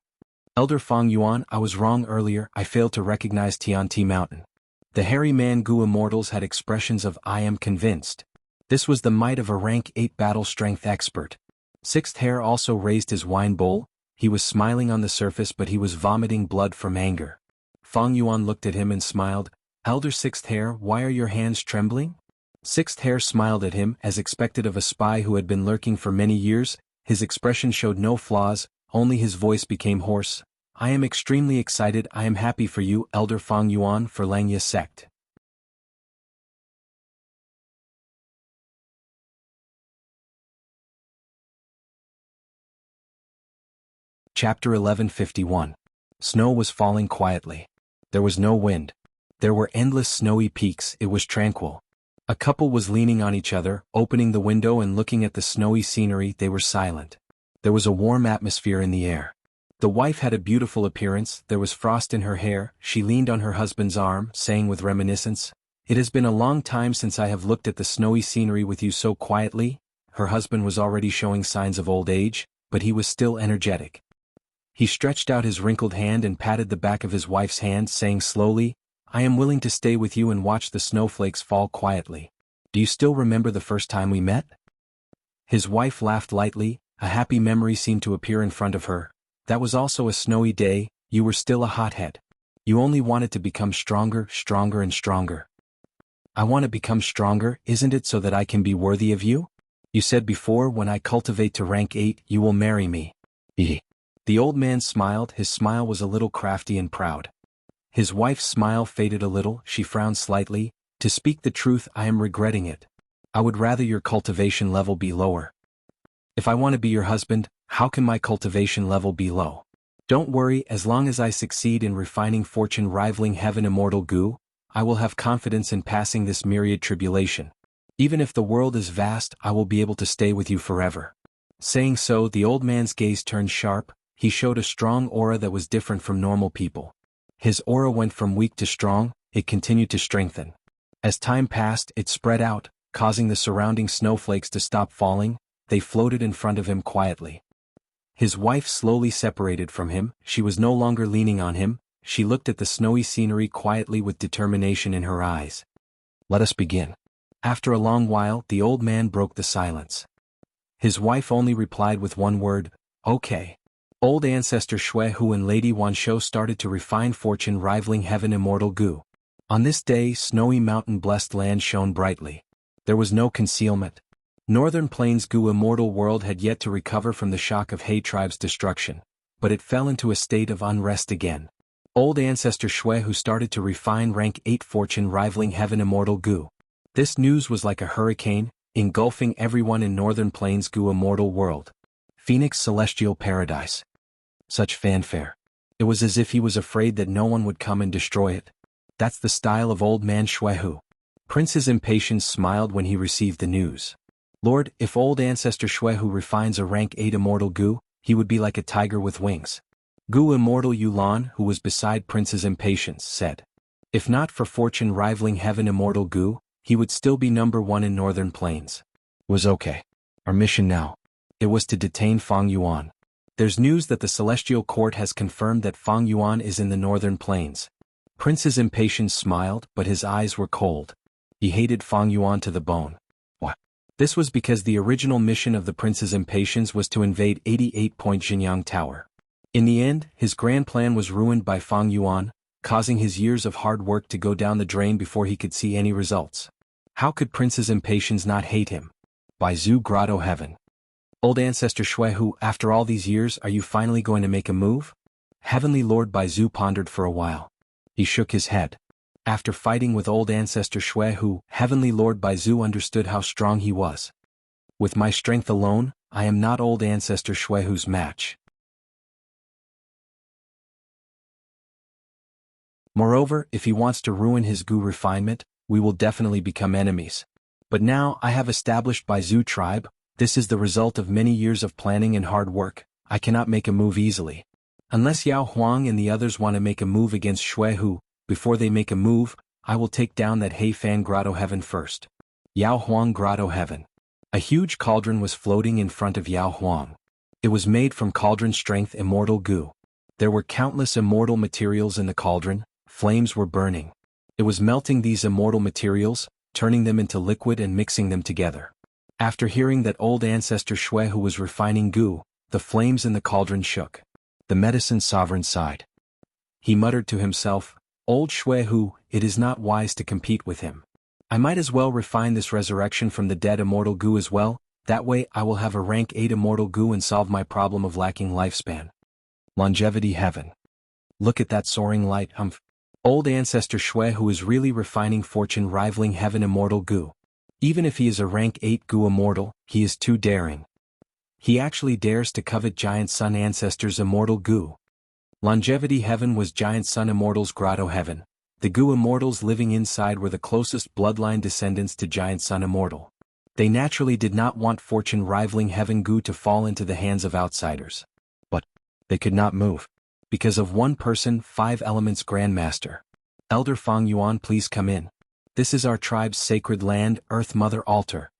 A: Elder Fang Yuan, I was wrong earlier, I failed to recognize Tianti Mountain. The hairy man Gu immortals had expressions of I am convinced. This was the might of a rank 8 battle strength expert. Sixth Hair also raised his wine bowl, he was smiling on the surface but he was vomiting blood from anger. Fang Yuan looked at him and smiled, Elder Sixth Hair, why are your hands trembling? Sixth Hair smiled at him as expected of a spy who had been lurking for many years, his expression showed no flaws, only his voice became hoarse. I am extremely excited, I am happy for you, Elder Fang Yuan, for Langya sect. Chapter 1151. Snow was falling quietly. There was no wind. There were endless snowy peaks, it was tranquil. A couple was leaning on each other, opening the window and looking at the snowy scenery, they were silent. There was a warm atmosphere in the air. The wife had a beautiful appearance, there was frost in her hair, she leaned on her husband's arm, saying with reminiscence, It has been a long time since I have looked at the snowy scenery with you so quietly. Her husband was already showing signs of old age, but he was still energetic. He stretched out his wrinkled hand and patted the back of his wife's hand, saying slowly, I am willing to stay with you and watch the snowflakes fall quietly. Do you still remember the first time we met? His wife laughed lightly, a happy memory seemed to appear in front of her. That was also a snowy day, you were still a hothead. You only wanted to become stronger, stronger and stronger. I want to become stronger, isn't it, so that I can be worthy of you? You said before, when I cultivate to rank 8, you will marry me. The old man smiled, his smile was a little crafty and proud. His wife's smile faded a little, she frowned slightly. To speak the truth, I am regretting it. I would rather your cultivation level be lower. If I want to be your husband, how can my cultivation level be low? Don't worry, as long as I succeed in refining fortune rivaling heaven immortal Gu, I will have confidence in passing this myriad tribulation. Even if the world is vast, I will be able to stay with you forever. Saying so, the old man's gaze turned sharp, he showed a strong aura that was different from normal people. His aura went from weak to strong, it continued to strengthen. As time passed, it spread out, causing the surrounding snowflakes to stop falling, they floated in front of him quietly. His wife slowly separated from him, she was no longer leaning on him, she looked at the snowy scenery quietly with determination in her eyes. Let us begin. After a long while, the old man broke the silence. His wife only replied with one word, okay. Old ancestor Shui Hu and Lady Wanshou started to refine fortune rivaling heaven immortal Gu. On this day, snowy mountain blessed land shone brightly. There was no concealment. Northern Plains Gu immortal world had yet to recover from the shock of He tribe's destruction, but it fell into a state of unrest again. Old ancestor Shui who started to refine rank 8 fortune rivaling heaven immortal Gu. This news was like a hurricane, engulfing everyone in Northern Plains Gu immortal world. Phoenix celestial paradise. Such fanfare. It was as if he was afraid that no one would come and destroy it. That's the style of old man Shui Hu. Prince's impatience smiled when he received the news. Lord, if old ancestor Shui Hu refines a rank 8 immortal Gu, he would be like a tiger with wings. Gu immortal Yulan, who was beside Prince's impatience, said. If not for fortune rivaling heaven immortal Gu, he would still be number 1 in Northern Plains. Was okay. Our mission now. It was to detain Fang Yuan. There's news that the Celestial Court has confirmed that Fang Yuan is in the Northern Plains. Prince's impatience smiled, but his eyes were cold. He hated Fang Yuan to the bone. What? This was because the original mission of the Prince's impatience was to invade 88-point Jianghu Tower. In the end, his grand plan was ruined by Fang Yuan, causing his years of hard work to go down the drain before he could see any results. How could Prince's impatience not hate him? By Zhu Grotto Heaven. Old ancestor Shui Hu, after all these years, are you finally going to make a move? Heavenly Lord Baizu pondered for a while. He shook his head. After fighting with old ancestor Shui Hu, Heavenly Lord Baizu understood how strong he was. With my strength alone, I am not old ancestor Shui Hu's match. Moreover, if he wants to ruin his Gu refinement, we will definitely become enemies. But now I have established Baizu tribe. This is the result of many years of planning and hard work. I cannot make a move easily. Unless Yao Huang and the others want to make a move against Shui Hu, before they make a move, I will take down that He Fan Grotto Heaven first. Yao Huang Grotto Heaven. A huge cauldron was floating in front of Yao Huang. It was made from cauldron strength immortal Gu. There were countless immortal materials in the cauldron. Flames were burning. It was melting these immortal materials, turning them into liquid and mixing them together. After hearing that old ancestor Shui Hu was refining Gu, the flames in the cauldron shook. The medicine sovereign sighed. He muttered to himself, Old Shui Hu, it is not wise to compete with him. I might as well refine this resurrection from the dead immortal Gu as well, that way I will have a rank 8 immortal Gu and solve my problem of lacking lifespan. Longevity Heaven. Look at that soaring light, Old ancestor Shui Hu is really refining fortune rivaling heaven immortal Gu. Even if he is a rank 8 Gu immortal, he is too daring. He actually dares to covet Giant Sun ancestors immortal Gu. Longevity Heaven was Giant Sun Immortals Grotto Heaven. The Gu immortals living inside were the closest bloodline descendants to Giant Sun Immortal. They naturally did not want fortune rivaling heaven Gu to fall into the hands of outsiders. But they could not move. Because of one person, 5 elements Grandmaster. Elder Fang Yuan, please come in. This is our tribe's sacred land, Earth Mother Altar.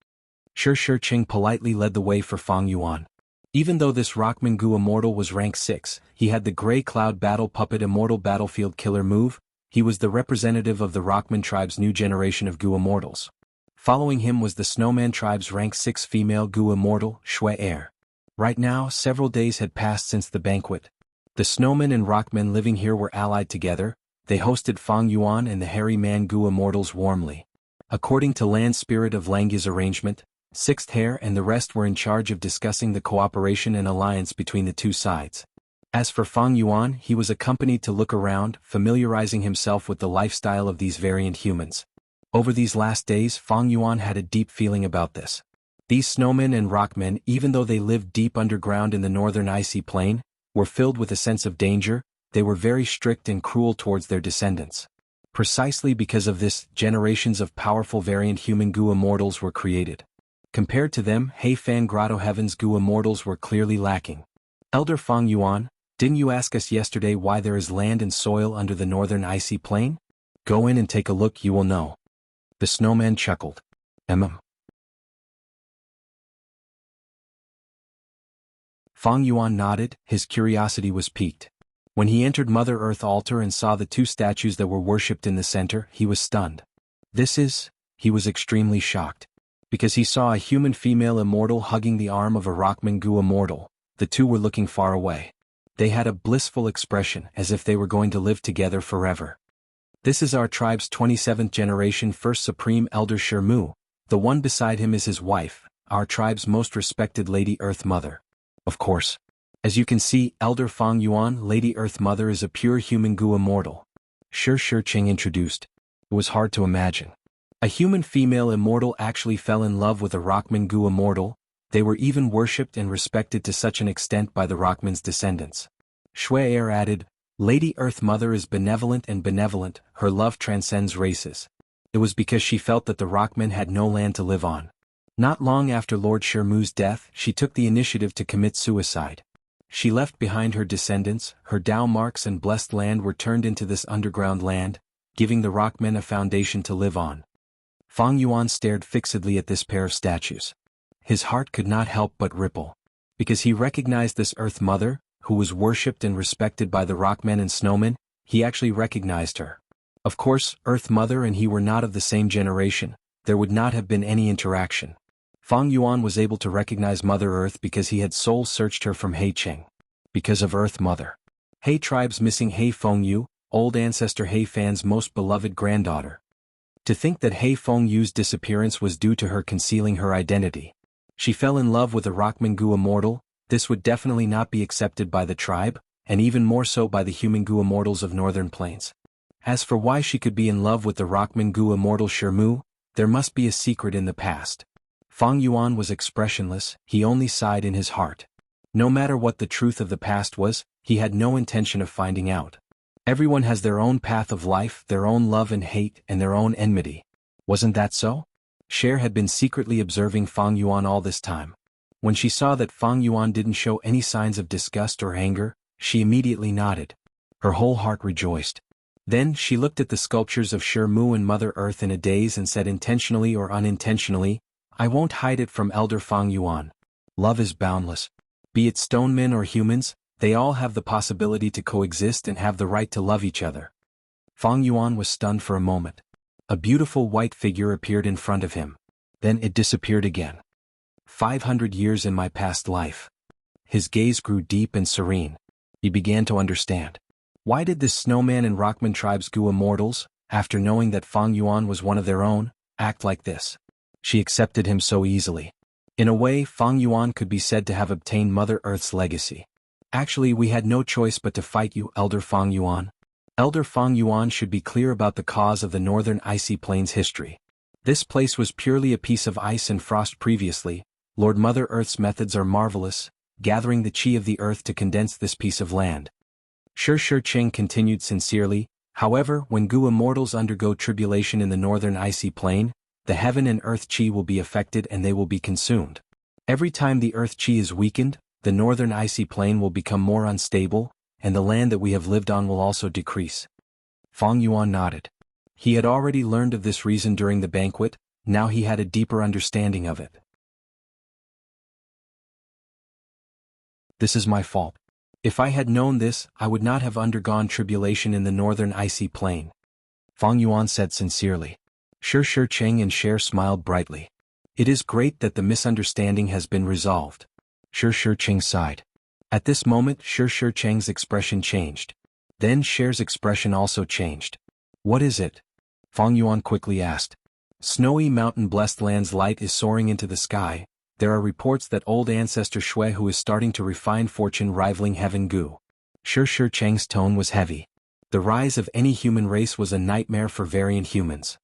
A: Shi Ching politely led the way for Fang Yuan. Even though this Rockman Gu immortal was rank 6, he had the Grey Cloud Battle Puppet immortal battlefield killer move. He was the representative of the Rockman tribe's new generation of Gu immortals. Following him was the Snowman tribe's rank 6 female Gu immortal, Shui Air. Right now, several days had passed since the banquet. The Snowmen and Rockmen living here were allied together. They hosted Fang Yuan and the Hairy Man Gu immortals warmly. According to Land Spirit of Langya's arrangement, Sixth Hair and the rest were in charge of discussing the cooperation and alliance between the two sides. As for Fang Yuan, he was accompanied to look around, familiarizing himself with the lifestyle of these variant humans. Over these last days, Fang Yuan had a deep feeling about this. These snowmen and rockmen, even though they lived deep underground in the northern icy plain, were filled with a sense of danger. They were very strict and cruel towards their descendants. Precisely because of this, generations of powerful variant human Gu immortals were created. Compared to them, He Fan Grotto Heaven's Gu immortals were clearly lacking. Elder Fang Yuan, didn't you ask us yesterday why there is land and soil under the northern icy plain? Go in and take a look, you will know. The snowman chuckled. Fang Yuan nodded, his curiosity was piqued. When he entered Mother Earth altar and saw the 2 statues that were worshipped in the center, he was stunned. He was extremely shocked. Because he saw a human female immortal hugging the arm of a Rockman Gu immortal. The 2 were looking far away. They had a blissful expression, as if they were going to live together forever. This is our tribe's 27th generation First Supreme Elder Shermu. The one beside him is his wife, our tribe's most respected Lady Earth Mother. Of course. As you can see, Elder Fang Yuan, Lady Earth Mother is a pure human Gu immortal. Shi Ching introduced. It was hard to imagine. A human female immortal actually fell in love with a Rockman Gu immortal. They were even worshipped and respected to such an extent by the Rockman's descendants. Shui Er added, Lady Earth Mother is benevolent and benevolent, her love transcends races. It was because she felt that the Rockman had no land to live on. Not long after Lord Shermu's death, she took the initiative to commit suicide. She left behind her descendants, her Dao marks and blessed land were turned into this underground land, giving the Rockmen a foundation to live on. Fang Yuan stared fixedly at this pair of statues. His heart could not help but ripple. Because he recognized this Earth Mother, who was worshipped and respected by the Rockmen and Snowmen, he actually recognized her. Of course, Earth Mother and he were not of the same generation, there would not have been any interaction. Fang Yuan was able to recognize Mother Earth because he had soul-searched her from Heicheng. Because of Earth Mother. He tribe's missing He Fengyu, old ancestor He Fan's most beloved granddaughter. To think that He Fengyu's disappearance was due to her concealing her identity. She fell in love with a Rockman Gu immortal, this would definitely not be accepted by the tribe, and even more so by the human Gu immortals of Northern Plains. As for why she could be in love with the Rockman Gu immortal Shermu, there must be a secret in the past. Fang Yuan was expressionless, he only sighed in his heart. No matter what the truth of the past was, he had no intention of finding out. Everyone has their own path of life, their own love and hate, and their own enmity. Wasn't that so? Cher had been secretly observing Fang Yuan all this time. When she saw that Fang Yuan didn't show any signs of disgust or anger, she immediately nodded. Her whole heart rejoiced. Then she looked at the sculptures of Shermu and Mother Earth in a daze and said intentionally or unintentionally, I won't hide it from Elder Fang Yuan. Love is boundless. Be it stonemen or humans, they all have the possibility to coexist and have the right to love each other. Fang Yuan was stunned for a moment. A beautiful white figure appeared in front of him. Then it disappeared again. 500 years in my past life. His gaze grew deep and serene. He began to understand. Why did this Snowman and Rockman tribes Gu immortals, after knowing that Fang Yuan was one of their own, act like this? She accepted him so easily. In a way, Fang Yuan could be said to have obtained Mother Earth's legacy. Actually, we had no choice but to fight you, Elder Fang Yuan. Elder Fang Yuan should be clear about the cause of the Northern Icy Plains history. This place was purely a piece of ice and frost previously. Lord Mother Earth's methods are marvelous, gathering the chi of the earth to condense this piece of land. Shi Ching continued sincerely, however, when Gu immortals undergo tribulation in the Northern Icy Plain, the heaven and earth chi will be affected and they will be consumed. Every time the earth chi is weakened, the Northern Icy Plain will become more unstable, and the land that we have lived on will also decrease. Fang Yuan nodded. He had already learned of this reason during the banquet, now he had a deeper understanding of it. This is my fault. If I had known this, I would not have undergone tribulation in the Northern Icy Plain. Fang Yuan said sincerely. Shi Ching and Cher smiled brightly. It is great that the misunderstanding has been resolved. Shi Ching sighed. At this moment, Shi Ching's expression changed. Then Cher's expression also changed. What is it? Fang Yuan quickly asked. Snowy mountain blessed land's light is soaring into the sky. There are reports that old ancestor Shui who is starting to refine fortune rivaling heaven Gu. Shi Cheng's tone was heavy. The rise of any human race was a nightmare for variant humans.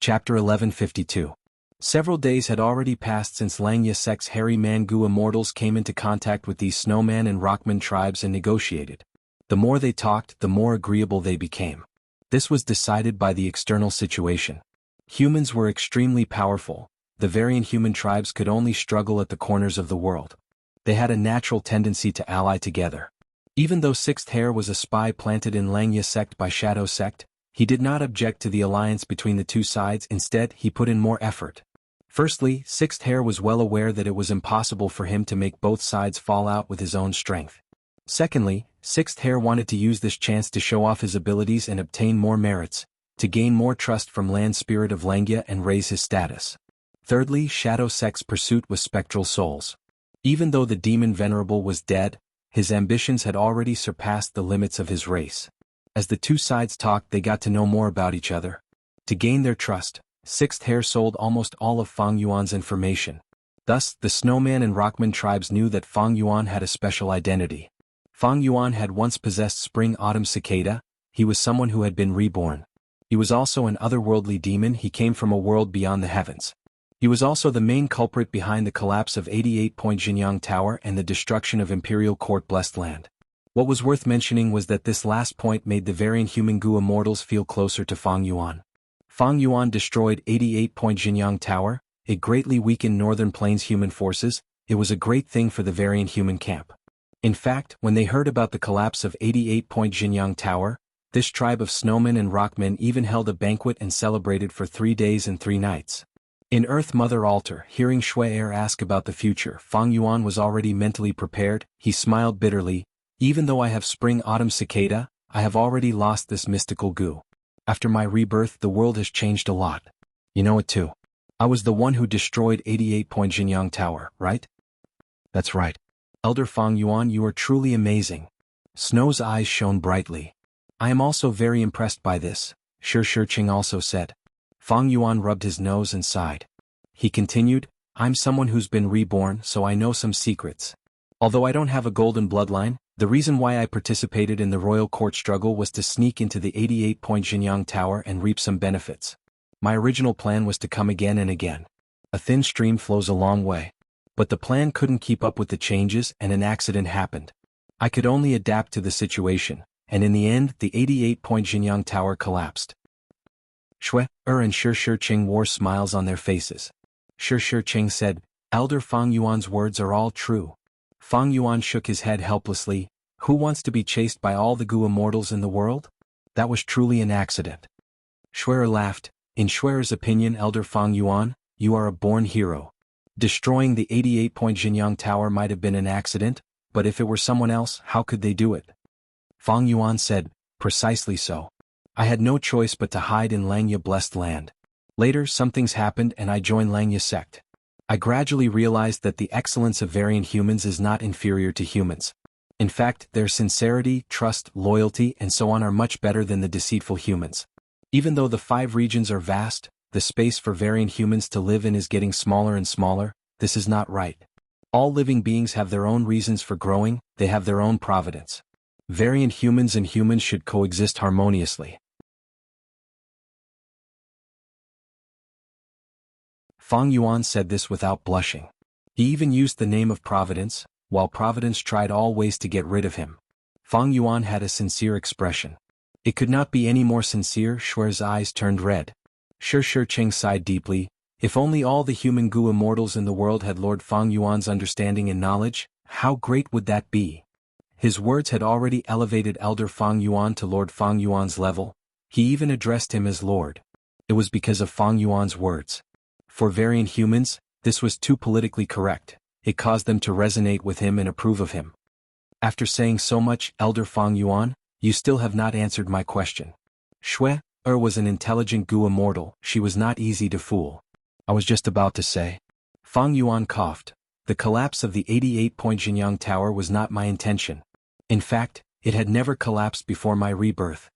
A: Chapter 1152. Several days had already passed since Langya Sect's hairy man Gu immortals came into contact with these Snowman and Rockman tribes and negotiated. The more they talked, the more agreeable they became. This was decided by the external situation. Humans were extremely powerful. The variant human tribes could only struggle at the corners of the world. They had a natural tendency to ally together. Even though Sixth Hair was a spy planted in Langya Sect by Shadow Sect, he did not object to the alliance between the two sides, instead he put in more effort. Firstly, Sixth Hair was well aware that it was impossible for him to make both sides fall out with his own strength. Secondly, Sixth Hair wanted to use this chance to show off his abilities and obtain more merits, to gain more trust from Land Spirit of Langya and raise his status. Thirdly, Shadow Sect's pursuit was spectral souls. Even though the demon Venerable was dead, His ambitions had already surpassed the limits of his race. As the two sides talked, they got to know more about each other. To gain their trust, Sixth Hair sold almost all of Fang Yuan's information. Thus, the Snowman and Rockman tribes knew that Fang Yuan had a special identity. Fang Yuan had once possessed Spring-Autumn Cicada. He was someone who had been reborn. He was also an otherworldly demon. He came from a world beyond the heavens. He was also the main culprit behind the collapse of 88-point Jinyang Tower and the destruction of Imperial Court Blessed Land. What was worth mentioning was that this last point made the variant human Gu immortals feel closer to Fang Yuan. Fang Yuan destroyed 88-point Jinyang Tower. It greatly weakened Northern Plains human forces. It was a great thing for the variant human camp. In fact, when they heard about the collapse of 88-point Jinyang Tower, this tribe of snowmen and rockmen even held a banquet and celebrated for 3 days and 3 nights. In Earth Mother Altar, hearing Shui-Er ask about the future, Fang Yuan was already mentally prepared. He smiled bitterly. Even though I have Spring-Autumn Cicada, I have already lost this mystical Gu. After my rebirth, the world has changed a lot. You know it too. I was the one who destroyed 88-point Jinyang Tower, right? That's right. Elder Fang Yuan, you are truly amazing. Snow's eyes shone brightly. I am also very impressed by this, Shi Shiqing also said. Fang Yuan rubbed his nose and sighed. He continued, I'm someone who's been reborn, so I know some secrets. Although I don't have a golden bloodline, the reason why I participated in the royal court struggle was to sneak into the 88-point Jinyang Tower and reap some benefits. My original plan was to come again and again. A thin stream flows a long way. But the plan couldn't keep up with the changes and an accident happened. I could only adapt to the situation, and in the end the 88-point Jinyang Tower collapsed. Shui-Er and Shi Shiqing wore smiles on their faces. Shi Shiqing said, Elder Fang Yuan's words are all true. Fang Yuan shook his head helplessly. Who wants to be chased by all the Gu immortals in the world? That was truly an accident. Shui-Er laughed. In Shui-Er's opinion, Elder Fang Yuan, you are a born hero. Destroying the 88-point Jinyang Tower might have been an accident, but if it were someone else, how could they do it? Fang Yuan said, precisely so. I had no choice but to hide in Langya Blessed Land. Later, some things happened and I joined Langya sect. I gradually realized that the excellence of variant humans is not inferior to humans. In fact, their sincerity, trust, loyalty, and so on are much better than the deceitful humans. Even though the 5 regions are vast, the space for variant humans to live in is getting smaller and smaller. This is not right. All living beings have their own reasons for growing, they have their own providence. Variant humans and humans should coexist harmoniously. Fang Yuan said this without blushing. He even used the name of Providence, while Providence tried all ways to get rid of him. Fang Yuan had a sincere expression. It could not be any more sincere. Shui's eyes turned red. Shi Shiqing sighed deeply. If only all the human Gu immortals in the world had Lord Fang Yuan's understanding and knowledge, how great would that be? His words had already elevated Elder Fang Yuan to Lord Fang Yuan's level. He even addressed him as Lord. It was because of Fang Yuan's words. For variant humans, this was too politically correct. It caused them to resonate with him and approve of him. After saying so much, Elder Fang Yuan, you still have not answered my question. Shui-Er was an intelligent Gu immortal. She was not easy to fool. I was just about to say. Fang Yuan coughed. The collapse of the 88-point Jinyang Tower was not my intention. In fact, it had never collapsed before my rebirth.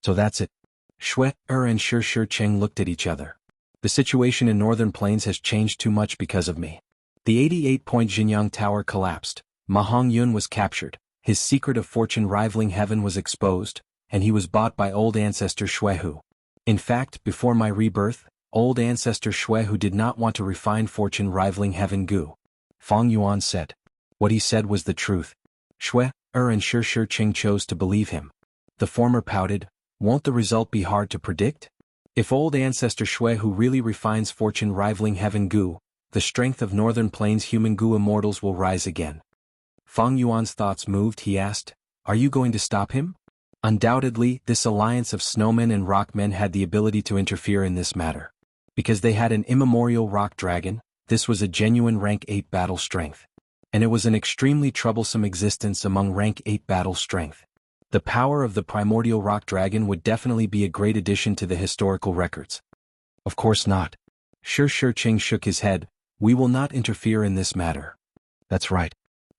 A: So that's it. Shui-Er and Shi Shiqing looked at each other. The situation in Northern Plains has changed too much because of me. The 88-point Jinyang Tower collapsed. Ma Hongyun was captured. His secret of fortune rivaling heaven was exposed, and he was bought by old ancestor Shuihu. In fact, before my rebirth, old ancestor Shuihu did not want to refine fortune rivaling heaven Gu. Fang Yuan said. What he said was the truth. Shui-Er and Shi Shiqing chose to believe him. The former pouted, won't the result be hard to predict? If old ancestor Shuihu really refines fortune rivaling heaven Gu, the strength of Northern Plains human Gu immortals will rise again. Fang Yuan's thoughts moved. He asked, are you going to stop him? Undoubtedly, this alliance of snowmen and rockmen had the ability to interfere in this matter. Because they had an immemorial rock dragon, this was a genuine rank 8 battle strength. And it was an extremely troublesome existence among rank 8 battle strength. The power of the primordial rock dragon would definitely be a great addition to the historical records. Of course not. Shi Shiqing shook his head. We will not interfere in this matter. That's right.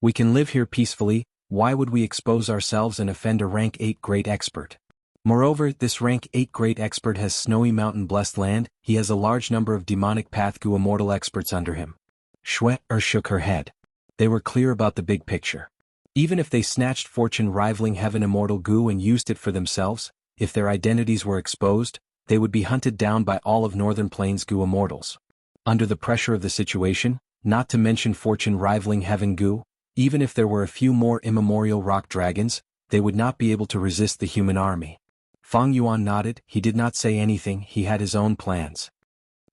A: We can live here peacefully, why would we expose ourselves and offend a rank 8 great expert? Moreover, this rank 8 great expert has snowy mountain-blessed land, he has a large number of demonic Pathgu immortal experts under him. Shui shook her head. They were clear about the big picture. Even if they snatched fortune rivaling heaven immortal Gu and used it for themselves, if their identities were exposed, they would be hunted down by all of Northern Plains Gu immortals. Under the pressure of the situation, not to mention fortune rivaling heaven Gu, even if there were a few more immemorial rock dragons, they would not be able to resist the human army. Fang Yuan nodded, he did not say anything, he had his own plans.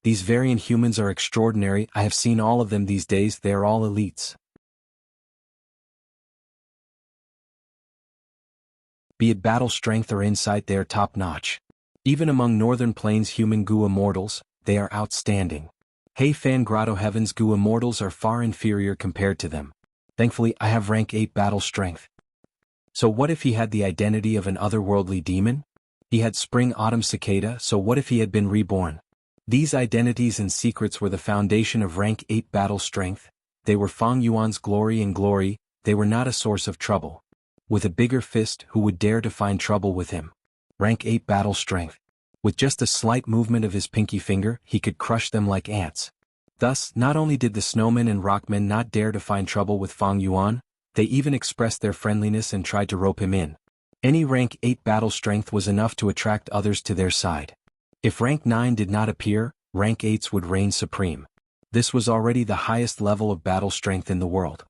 A: These variant humans are extraordinary, I have seen all of them these days, they are all elites. Be it battle strength or insight, they are top-notch. Even among Northern Plains human Gu immortals, they are outstanding. Hey Fan Grotto Heavens Gu immortals are far inferior compared to them. Thankfully I have rank 8 battle strength. So what if he had the identity of an otherworldly demon? He had spring-autumn cicada, so what if he had been reborn? These identities and secrets were the foundation of rank 8 battle strength, they were Fang Yuan's glory and glory, they were not a source of trouble. With a bigger fist, who would dare to find trouble with him? Rank 8 battle strength. With just a slight movement of his pinky finger, he could crush them like ants. Thus, not only did the snowmen and rockmen not dare to find trouble with Fang Yuan, they even expressed their friendliness and tried to rope him in. Any rank 8 battle strength was enough to attract others to their side. If rank 9 did not appear, rank 8s would reign supreme. This was already the highest level of battle strength in the world.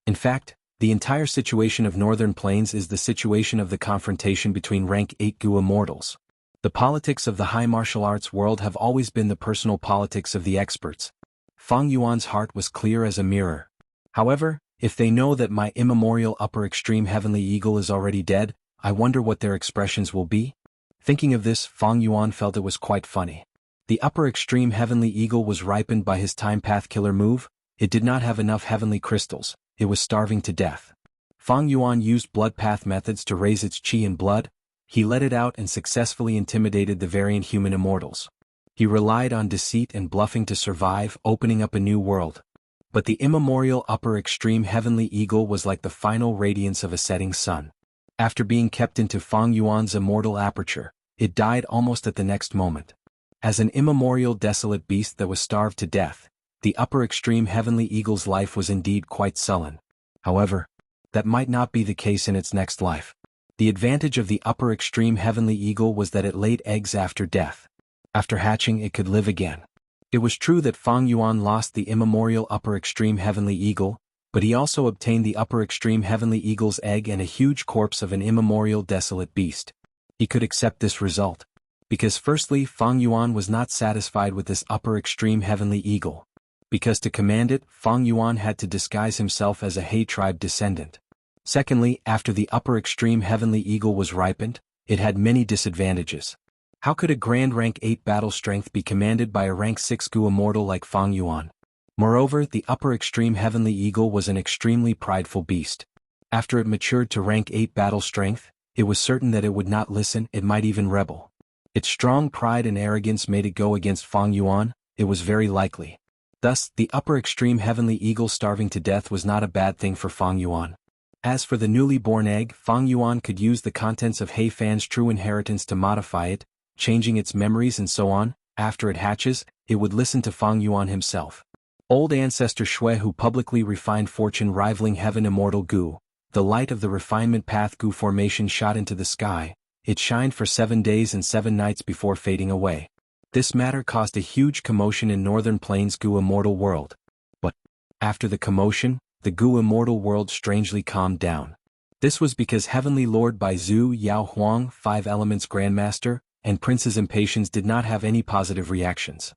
A: In fact, the entire situation of Northern Plains is the situation of the confrontation between rank 8 Gu immortals. The politics of the high martial arts world have always been the personal politics of the experts. Fang Yuan's heart was clear as a mirror. However, if they know that my immemorial upper extreme heavenly eagle is already dead, I wonder what their expressions will be? Thinking of this, Fang Yuan felt it was quite funny. The upper extreme heavenly eagle was ripened by his time path killer move, it did not have enough heavenly crystals, it was starving to death. Fang Yuan used blood path methods to raise its chi and blood, he let it out and successfully intimidated the variant human immortals. He relied on deceit and bluffing to survive, opening up a new world. But the immemorial upper extreme heavenly eagle was like the final radiance of a setting sun. After being kept into Fang Yuan's immortal aperture, it died almost at the next moment. As an immemorial desolate beast that was starved to death, the upper extreme heavenly eagle's life was indeed quite sullen. However, that might not be the case in its next life. The advantage of the upper extreme heavenly eagle was that it laid eggs after death. After hatching it could live again. It was true that Fang Yuan lost the immemorial upper extreme heavenly eagle, but he also obtained the upper extreme heavenly eagle's egg and a huge corpse of an immemorial desolate beast. He could accept this result. Because firstly, Fang Yuan was not satisfied with this upper extreme heavenly eagle. Because to command it, Fang Yuan had to disguise himself as a He tribe descendant. Secondly, after the upper extreme heavenly eagle was ripened, it had many disadvantages. How could a grand rank 8 battle strength be commanded by a rank 6 Gu immortal like Fang Yuan? Moreover, the upper extreme heavenly eagle was an extremely prideful beast. After it matured to rank 8 battle strength, it was certain that it would not listen, it might even rebel. Its strong pride and arrogance made it go against Fang Yuan, it was very likely. Thus, the upper extreme heavenly eagle starving to death was not a bad thing for Fang Yuan. As for the newly born egg, Fang Yuan could use the contents of He Fan's true inheritance to modify it, changing its memories and so on. After it hatches, it would listen to Fang Yuan himself. Old ancestor Shui who publicly refined fortune rivaling heaven immortal Gu, the light of the refinement path Gu formation shot into the sky, it shined for 7 days and 7 nights before fading away. This matter caused a huge commotion in Northern Plains Gu immortal world. But, after the commotion, the Gu immortal world strangely calmed down. This was because Heavenly Lord Bai Zhu Yao Huang, 5 Elements Grandmaster, and Prince's Impatience did not have any positive reactions.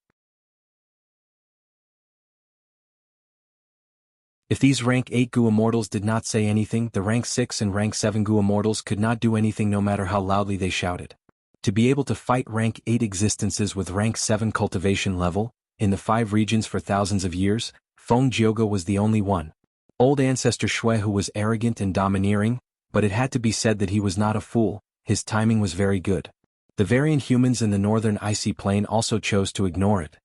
A: If these rank 8 Gu immortals did not say anything, the rank 6 and rank 7 Gu immortals could not do anything no matter how loudly they shouted. To be able to fight rank 8 existences with rank 7 cultivation level, in the 5 regions for thousands of years, Feng Jioge was the only one. Old ancestor Shui who was arrogant and domineering, but it had to be said that he was not a fool, his timing was very good. The variant humans in the northern icy plain also chose to ignore it.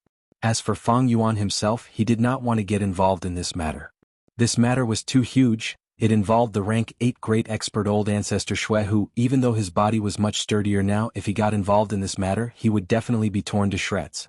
A: As for Fang Yuan himself, he did not want to get involved in this matter. This matter was too huge. It involved the rank 8 great expert old ancestor Shui who, even though his body was much sturdier now, if he got involved in this matter, he would definitely be torn to shreds.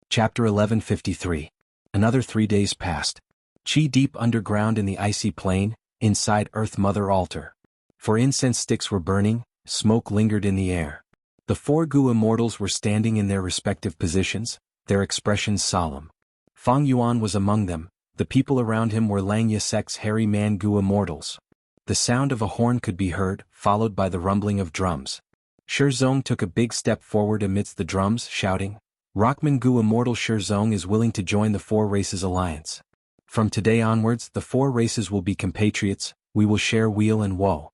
A: Chapter 1153. Another 3 days passed. Qi deep underground in the icy plain, inside Earth Mother altar. For incense sticks were burning, smoke lingered in the air. The 4 Gu immortals were standing in their respective positions, their expressions solemn. Fang Yuan was among them. The people around him were Langya sect's hairy man Gu immortals. The sound of a horn could be heard, followed by the rumbling of drums. Shizong took a big step forward amidst the drums, shouting, Rockman Gu immortal Shizong is willing to join the 4 races alliance. From today onwards, the 4 races will be compatriots, we will share weal and woe.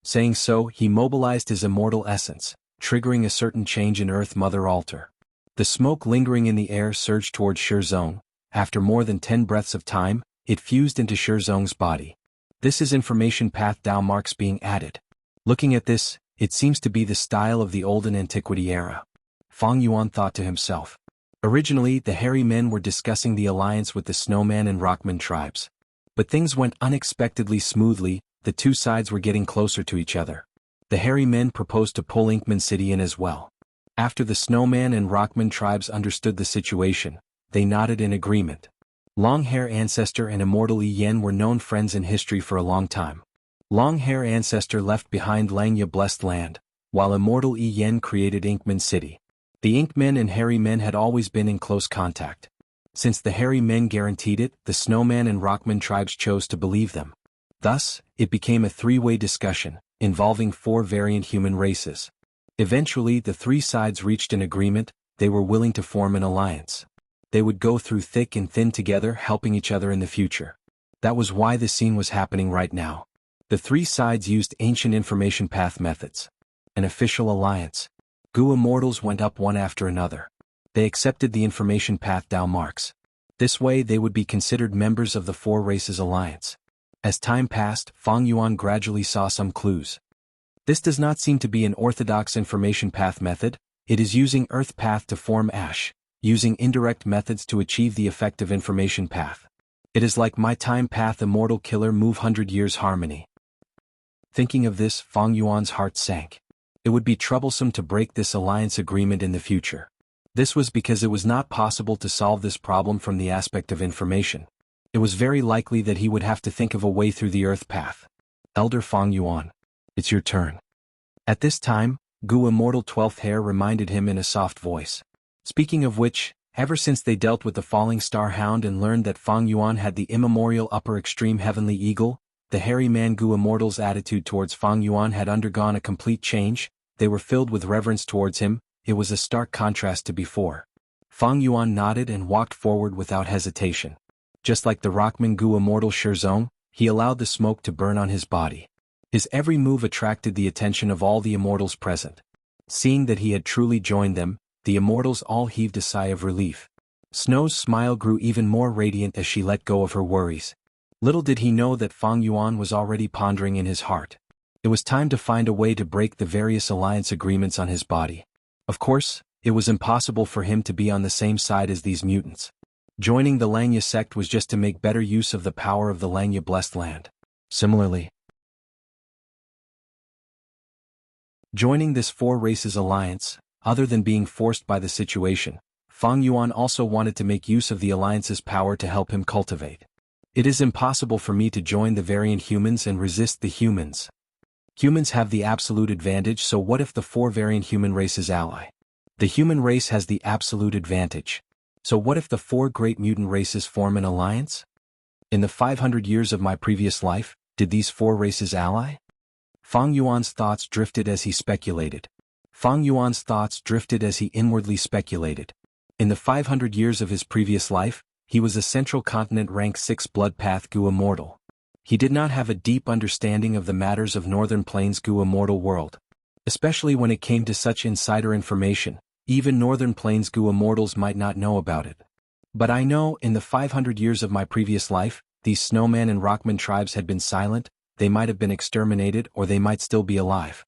A: Saying so, he mobilized his immortal essence, triggering a certain change in Earth Mother altar. The smoke lingering in the air surged toward Shizong. After more than 10 breaths of time, it fused into Shizong's body. This is information path Dao marks being added. Looking at this, it seems to be the style of the olden antiquity era. Fang Yuan thought to himself. Originally, the hairy men were discussing the alliance with the Snowman and Rockman tribes. But things went unexpectedly smoothly, the 2 sides were getting closer to each other. The hairy men proposed to pull Inkman City in as well. After the Snowman and Rockman tribes understood the situation, they nodded in agreement. Long-Hair Ancestor and Immortal Yi Yen were known friends in history for a long time. Long-Hair Ancestor left behind Langya Blessed Land, while Immortal Yi Yen created Inkman City. The Inkmen and Hairy Men had always been in close contact. Since the Hairy Men guaranteed it, the Snowman and Rockman tribes chose to believe them. Thus, it became a 3-way discussion, involving 4 variant human races. Eventually, the 3 sides reached an agreement. They were willing to form an alliance. They would go through thick and thin together, helping each other in the future. That was why the scene was happening right now. The 3 sides used ancient information path methods. An official alliance. Gu immortals went up one after another. They accepted the information path Dao marks. This way they would be considered members of the 4 races alliance. As time passed, Fang Yuan gradually saw some clues. This does not seem to be an orthodox information path method. It is using Earth Path to form Ash, using indirect methods to achieve the effect of information path. It is like my time path immortal killer move 100 years harmony. Thinking of this, Fang Yuan's heart sank. It would be troublesome to break this alliance agreement in the future. This was because it was not possible to solve this problem from the aspect of information. It was very likely that he would have to think of a way through the Earth Path. Elder Fang Yuan, it's your turn. At this time, Gu Immortal 12th Hair reminded him in a soft voice. Speaking of which, ever since they dealt with the Falling Star Hound and learned that Fang Yuan had the immemorial upper extreme heavenly eagle, the hairy man Gu Immortal's attitude towards Fang Yuan had undergone a complete change. They were filled with reverence towards him. It was a stark contrast to before. Fang Yuan nodded and walked forward without hesitation. Just like the Rockman Gu immortal Shizong, he allowed the smoke to burn on his body. His every move attracted the attention of all the immortals present. Seeing that he had truly joined them, the immortals all heaved a sigh of relief. Snow's smile grew even more radiant as she let go of her worries. Little did he know that Fang Yuan was already pondering in his heart. It was time to find a way to break the various alliance agreements on his body. Of course, it was impossible for him to be on the same side as these mutants. Joining the Langya sect was just to make better use of the power of the Langya Blessed Land. Similarly, joining this 4 races alliance, other than being forced by the situation, Fang Yuan also wanted to make use of the alliance's power to help him cultivate. It is impossible for me to join the variant humans and resist the humans. Humans have the absolute advantage, so what if the 4 variant human races ally? The human race has the absolute advantage. So what if the 4 great mutant races form an alliance? In the 500 years of my previous life, did these 4 races ally? Fang Yuan's thoughts drifted as he speculated. Fang Yuan's thoughts drifted as he inwardly speculated. In the 500 years of his previous life, he was a Central Continent rank 6 Blood Path Gu Immortal. He did not have a deep understanding of the matters of Northern Plains Gu Immortal world. Especially when it came to such insider information, even Northern Plains Gu Immortals might not know about it. But I know, in the 500 years of my previous life, these Snowman and Rockman tribes had been silent. They might have been exterminated or they might still be alive.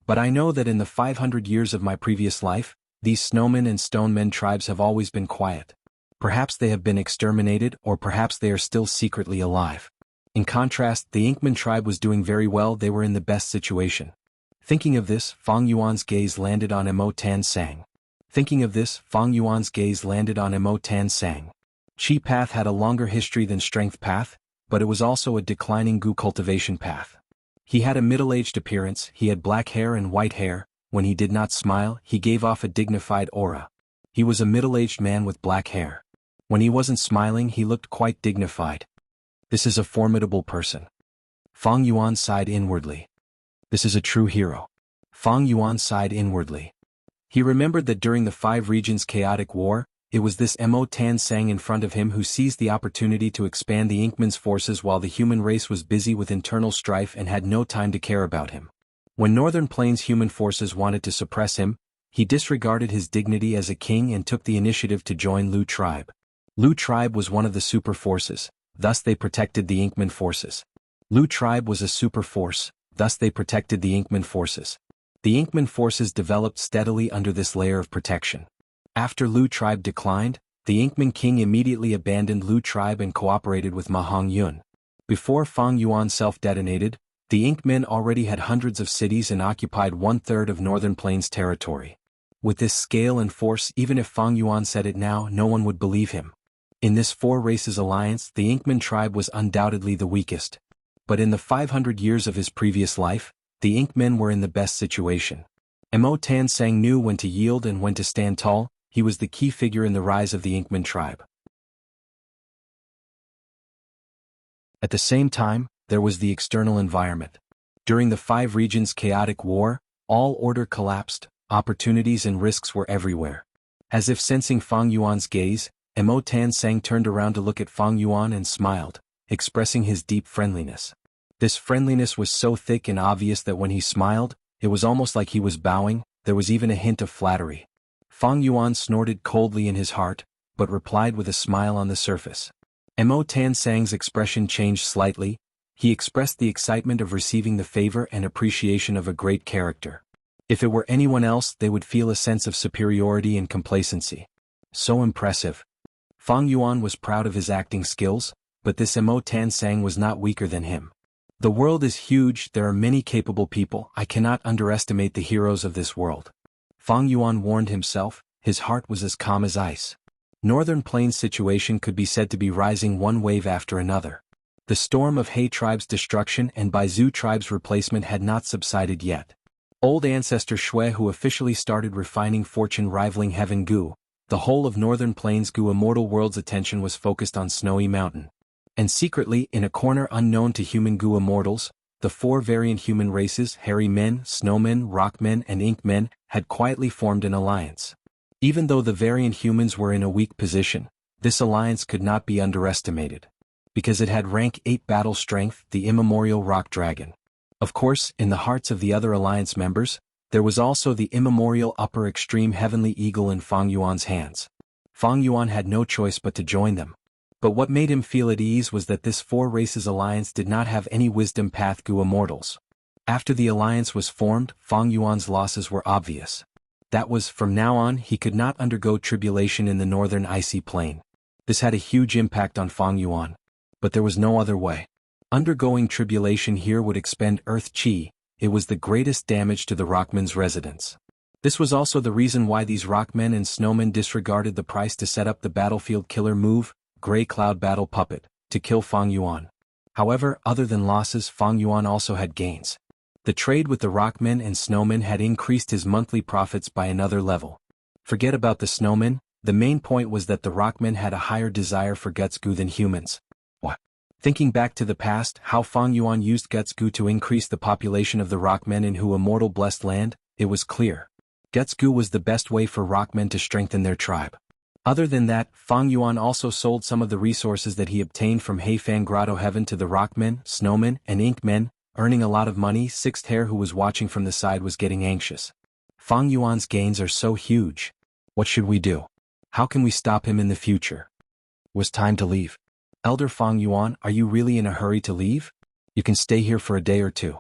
A: But I know that in the 500 years of my previous life, these snowmen and stonemen tribes have always been quiet. Perhaps they have been exterminated, or perhaps they are still secretly alive. In contrast, the Inkman tribe was doing very well. They were in the best situation. Thinking of this, Fang Yuan's gaze landed on Emo Tan Sang. Thinking of this, Fang Yuan's gaze landed on Emo Tan Sang. Qi path had a longer history than strength path, but it was also a declining Gu cultivation path. He had a middle-aged appearance, he had black hair and white hair. When he did not smile, he gave off a dignified aura. He was a middle-aged man with black hair. When he wasn't smiling, he looked quite dignified. This is a formidable person. Fang Yuan sighed inwardly. This is a true hero. Fang Yuan sighed inwardly. He remembered that during the 5 regions chaotic war, it was this Emo Tan Sang in front of him who seized the opportunity to expand the Inkman's forces while the human race was busy with internal strife and had no time to care about him. When Northern Plains human forces wanted to suppress him, he disregarded his dignity as a king and took the initiative to join Lu tribe. Lu tribe was one of the super forces, thus they protected the Inkman forces. Lu tribe was a super force, thus they protected the Inkman forces. The Inkman forces developed steadily under this layer of protection. After Lu tribe declined, the Inkman king immediately abandoned Lu tribe and cooperated with Ma Hongyun. Before Fang Yuan self-detonated, the Inkmen already had hundreds of cities and occupied 1/3 of Northern Plains territory. With this scale and force, even if Fang Yuan said it now, no one would believe him. In this 4 races alliance, the Inkman tribe was undoubtedly the weakest. But in the 500 years of his previous life, the Inkmen were in the best situation. Emo Tan Sang knew when to yield and when to stand tall. He was the key figure in the rise of the Inkman tribe. At the same time, there was the external environment. During the 5 regions chaotic war, all order collapsed, opportunities and risks were everywhere. As if sensing Fang Yuan's gaze, Emo Tan Sang turned around to look at Fang Yuan and smiled, expressing his deep friendliness. This friendliness was so thick and obvious that when he smiled, it was almost like he was bowing. There was even a hint of flattery. Fang Yuan snorted coldly in his heart, but replied with a smile on the surface. Emo Tan Sang's expression changed slightly. He expressed the excitement of receiving the favor and appreciation of a great character. If it were anyone else, they would feel a sense of superiority and complacency. So impressive. Fang Yuan was proud of his acting skills, but this Emo Tan Sang was not weaker than him. The world is huge, there are many capable people, I cannot underestimate the heroes of this world. Fang Yuan warned himself, his heart was as calm as ice. Northern Plains situation could be said to be rising one wave after another. The storm of He tribe's destruction and Baizu tribe's replacement had not subsided yet. Old ancestor Shui who officially started refining fortune rivaling Heaven Gu, the whole of Northern Plains Gu immortal world's attention was focused on Snowy Mountain. And secretly, in a corner unknown to human Gu immortals, the 4 variant human races, hairy men, snowmen, rockmen and inkmen, had quietly formed an alliance. Even though the variant humans were in a weak position, this alliance could not be underestimated. Because it had rank 8 battle strength, the immemorial rock dragon. Of course, in the hearts of the other alliance members, there was also the immemorial upper extreme heavenly eagle in Fang Yuan's hands. Fang Yuan had no choice but to join them. But what made him feel at ease was that this 4 races alliance did not have any wisdom path Gu immortals. After the alliance was formed, Fang Yuan's losses were obvious. That was, from now on, he could not undergo tribulation in the northern icy plain. This had a huge impact on Fang Yuan. But there was no other way. Undergoing tribulation here would expend earth chi. It was the greatest damage to the Rockmen's residence. This was also the reason why these Rockmen and Snowmen disregarded the price to set up the battlefield killer move, Grey Cloud Battle Puppet, to kill Fang Yuan. However, other than losses, Fang Yuan also had gains. The trade with the Rockmen and Snowmen had increased his monthly profits by another level. Forget about the Snowmen, the main point was that the Rockmen had a higher desire for Gutsgu than humans. What? Thinking back to the past, how Fang Yuan used Gutsgu to increase the population of the Rockmen in Hu immortal blessed land, it was clear. Gutsgu was the best way for Rockmen to strengthen their tribe. Other than that, Fang Yuan also sold some of the resources that he obtained from Heifan Grotto Heaven to the Rockmen, Snowmen, and Inkmen, earning a lot of money. Sixth Hair, who was watching from the side, was getting anxious. Fang Yuan's gains are so huge. What should we do? How can we stop him in the future? Was time to leave. Elder Fang Yuan, are you really in a hurry to leave? You can stay here for a day or two.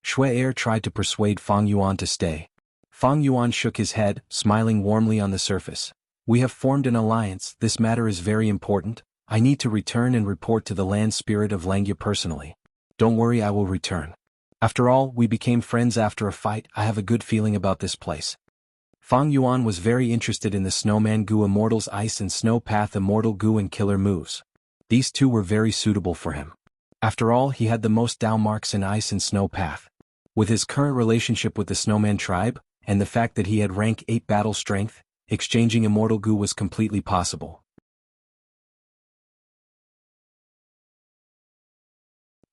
A: Shui Er tried to persuade Fang Yuan to stay. Fang Yuan shook his head, smiling warmly on the surface. We have formed an alliance, this matter is very important. I need to return and report to the land spirit of Langya personally. Don't worry, I will return. After all, we became friends after a fight, I have a good feeling about this place. Fang Yuan was very interested in the Snowman Gu Immortal's Ice and Snow Path Immortal Gu and Killer moves. These two were very suitable for him. After all, he had the most Dao marks in Ice and Snow Path. With his current relationship with the Snowman tribe, and the fact that he had rank 8 battle strength, exchanging Immortal Gu was completely possible.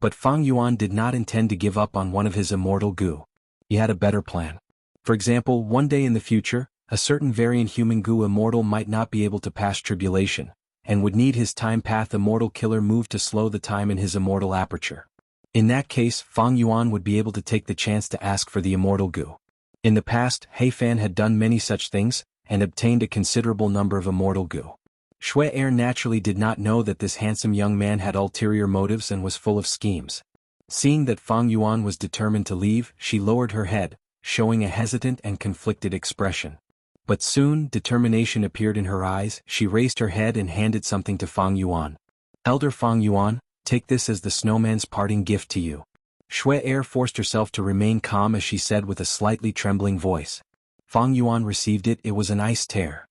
A: But Fang Yuan did not intend to give up on one of his Immortal Gu. He had a better plan. For example, one day in the future, a certain variant human Gu Immortal might not be able to pass tribulation, and would need his Time Path Immortal Killer move to slow the time in his Immortal Aperture. In that case, Fang Yuan would be able to take the chance to ask for the Immortal Gu. In the past, He Fan had done many such things, and obtained a considerable number of Immortal Gu. Shui Er naturally did not know that this handsome young man had ulterior motives and was full of schemes. Seeing that Fang Yuan was determined to leave, she lowered her head, showing a hesitant and conflicted expression. But soon, determination appeared in her eyes, she raised her head and handed something to Fang Yuan. Elder Fang Yuan, take this as the snowman's parting gift to you. Shui Er forced herself to remain calm as she said with a slightly trembling voice. Fang Yuan received it, it was an ice tear.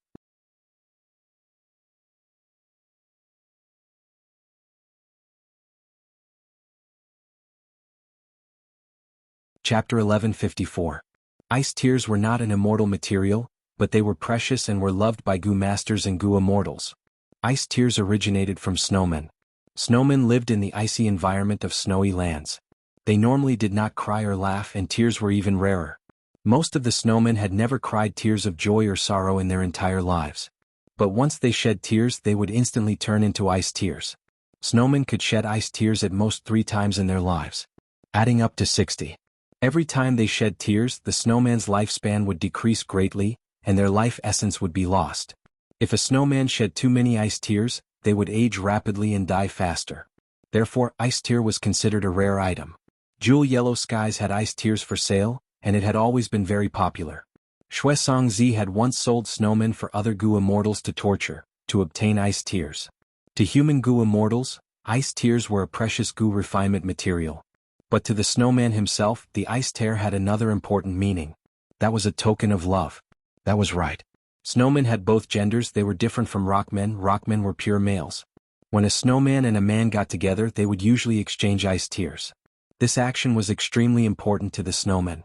A: Chapter 1154. Ice tears were not an immortal material, but they were precious and were loved by Gu masters and Gu immortals. Ice tears originated from snowmen. Snowmen lived in the icy environment of snowy lands. They normally did not cry or laugh, and tears were even rarer. Most of the snowmen had never cried tears of joy or sorrow in their entire lives. But once they shed tears, they would instantly turn into ice tears. Snowmen could shed ice tears at most 3 times in their lives, adding up to 60. Every time they shed tears, the snowman's lifespan would decrease greatly, and their life essence would be lost. If a snowman shed too many ice tears, they would age rapidly and die faster. Therefore, ice tear was considered a rare item. Jewel Yellow Skies had ice tears for sale, and it had always been very popular. Shui Songzi had once sold snowmen for other Gu immortals to torture, to obtain ice tears. To human Gu immortals, ice tears were a precious Gu refinement material. But to the snowman himself, the ice tear had another important meaning. That was a token of love. That was right. Snowmen had both genders, they were different from rockmen. Rockmen were pure males. When a snowman and a man got together, they would usually exchange ice tears. This action was extremely important to the snowmen.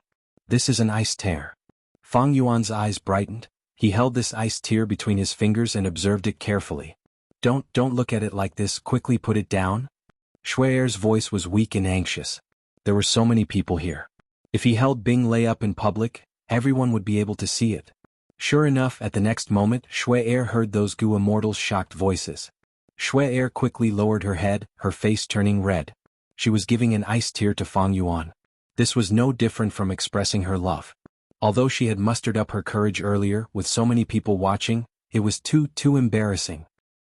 A: This is an ice tear. Fang Yuan's eyes brightened. He held this ice tear between his fingers and observed it carefully. Don't look at it like this, quickly put it down. Shui Er's voice was weak and anxious. There were so many people here. If he held Bing Lei up in public, everyone would be able to see it. Sure enough, at the next moment, Shui Er heard those Gu immortals' shocked voices. Shui Er quickly lowered her head, her face turning red. She was giving an ice tear to Fang Yuan. This was no different from expressing her love. Although she had mustered up her courage earlier, with so many people watching, it was too embarrassing.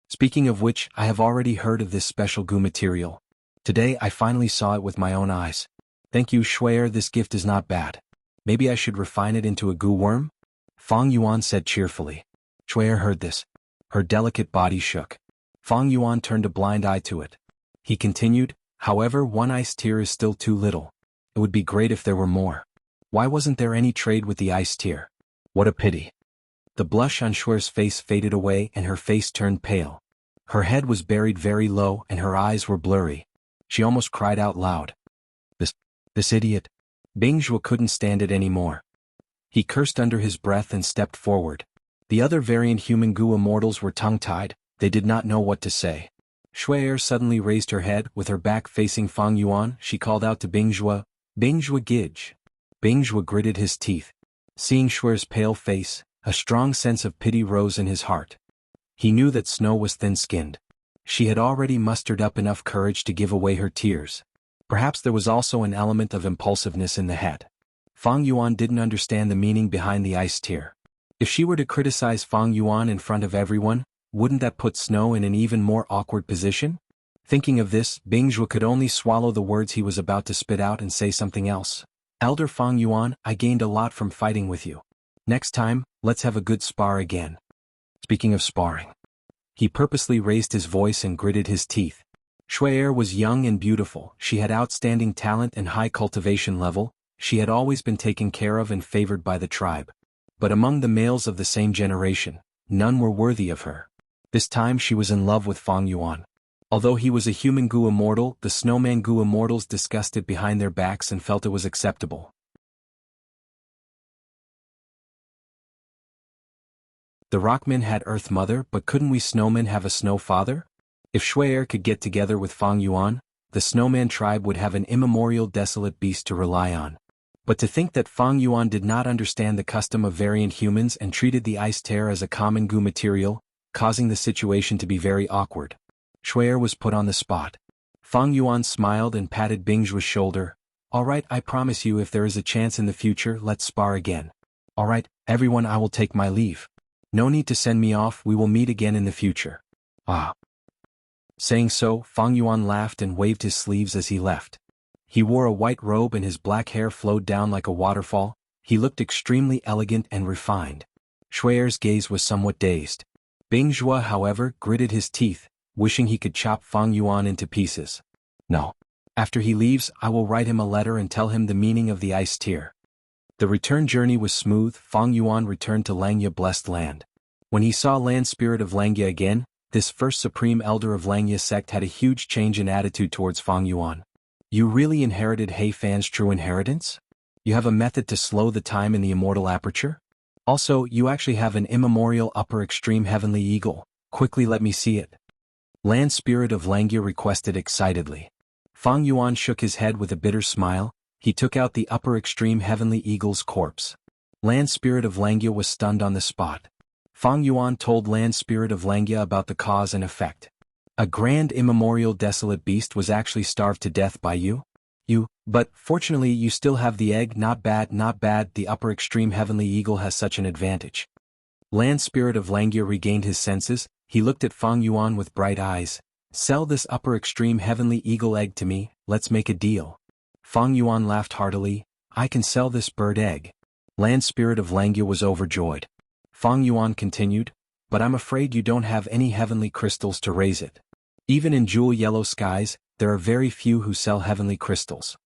A: Speaking of which, I have already heard of this special Gu material. Today I finally saw it with my own eyes. Thank you, Shui Er, this gift is not bad. Maybe I should refine it into a Gu worm? Fang Yuan said cheerfully. Shui Er heard this. Her delicate body shook. Fang Yuan turned a blind eye to it. He continued, however, 1 ice tear is still too little. It would be great if there were more. Why wasn't there any trade with the ice tear? What a pity. The blush on Shui's face faded away and her face turned pale. Her head was buried very low and her eyes were blurry. She almost cried out loud. This idiot. Bing Zhuo couldn't stand it anymore. He cursed under his breath and stepped forward. The other variant human Gu immortals were tongue-tied, they did not know what to say. Shui Er suddenly raised her head, with her back facing Fang Yuan, she called out to Bing Zhuo Gij. Bing Zhuo gritted his teeth. Seeing Shui's pale face, a strong sense of pity rose in his heart. He knew that Snow was thin-skinned. She had already mustered up enough courage to give away her tears. Perhaps there was also an element of impulsiveness in the head. Fang Yuan didn't understand the meaning behind the ice tear. If she were to criticize Fang Yuan in front of everyone, wouldn't that put Snow in an even more awkward position? Thinking of this, Bingzhou could only swallow the words he was about to spit out and say something else. Elder Fang Yuan, I gained a lot from fighting with you. Next time, let's have a good spar again. Speaking of sparring. He purposely raised his voice and gritted his teeth. Shui'er was young and beautiful, she had outstanding talent and high cultivation level, she had always been taken care of and favored by the tribe. But among the males of the same generation, none were worthy of her. This time she was in love with Fang Yuan. Although he was a human Gu immortal, the snowman Gu immortals discussed it behind their backs and felt it was acceptable. The Rockmen had Earth Mother, but couldn't we snowmen have a Snow Father? If Shui'er could get together with Fang Yuan, the snowman tribe would have an immemorial desolate beast to rely on. But to think that Fang Yuan did not understand the custom of variant humans and treated the ice tear as a common Gu material, causing the situation to be very awkward. Shui'er was put on the spot. Fang Yuan smiled and patted Bingzhu's shoulder. Alright, I promise you if there is a chance in the future, let's spar again. Alright, everyone, I will take my leave. No need to send me off, we will meet again in the future. Ah. Saying so, Fang Yuan laughed and waved his sleeves as he left. He wore a white robe and his black hair flowed down like a waterfall. He looked extremely elegant and refined. Shui'er's gaze was somewhat dazed. Bingzhou, however, gritted his teeth, wishing he could chop Fang Yuan into pieces. No. After he leaves, I will write him a letter and tell him the meaning of the ice tear. The return journey was smooth. Fang Yuan returned to Langya blessed land. When he saw Land Spirit of Langya again, this first supreme elder of Langya sect had a huge change in attitude towards Fang Yuan. You really inherited He Fan's true inheritance? You have a method to slow the time in the immortal aperture? Also, you actually have an immemorial upper extreme heavenly eagle. Quickly let me see it. Land Spirit of Langya requested excitedly. Fang Yuan shook his head with a bitter smile. He took out the upper extreme heavenly eagle's corpse. Land Spirit of Langya was stunned on the spot. Fang Yuan told Land Spirit of Langya about the cause and effect. A grand immemorial desolate beast was actually starved to death by you? But fortunately you still have the egg, not bad, the upper extreme heavenly eagle has such an advantage. Land Spirit of Langya regained his senses, he looked at Fang Yuan with bright eyes. Sell this upper extreme heavenly eagle egg to me, let's make a deal. Fang Yuan laughed heartily, I can sell this bird egg. Land Spirit of Langya was overjoyed. Fang Yuan continued, but I'm afraid you don't have any heavenly crystals to raise it. Even in jewel yellow skies, there are very few who sell heavenly crystals.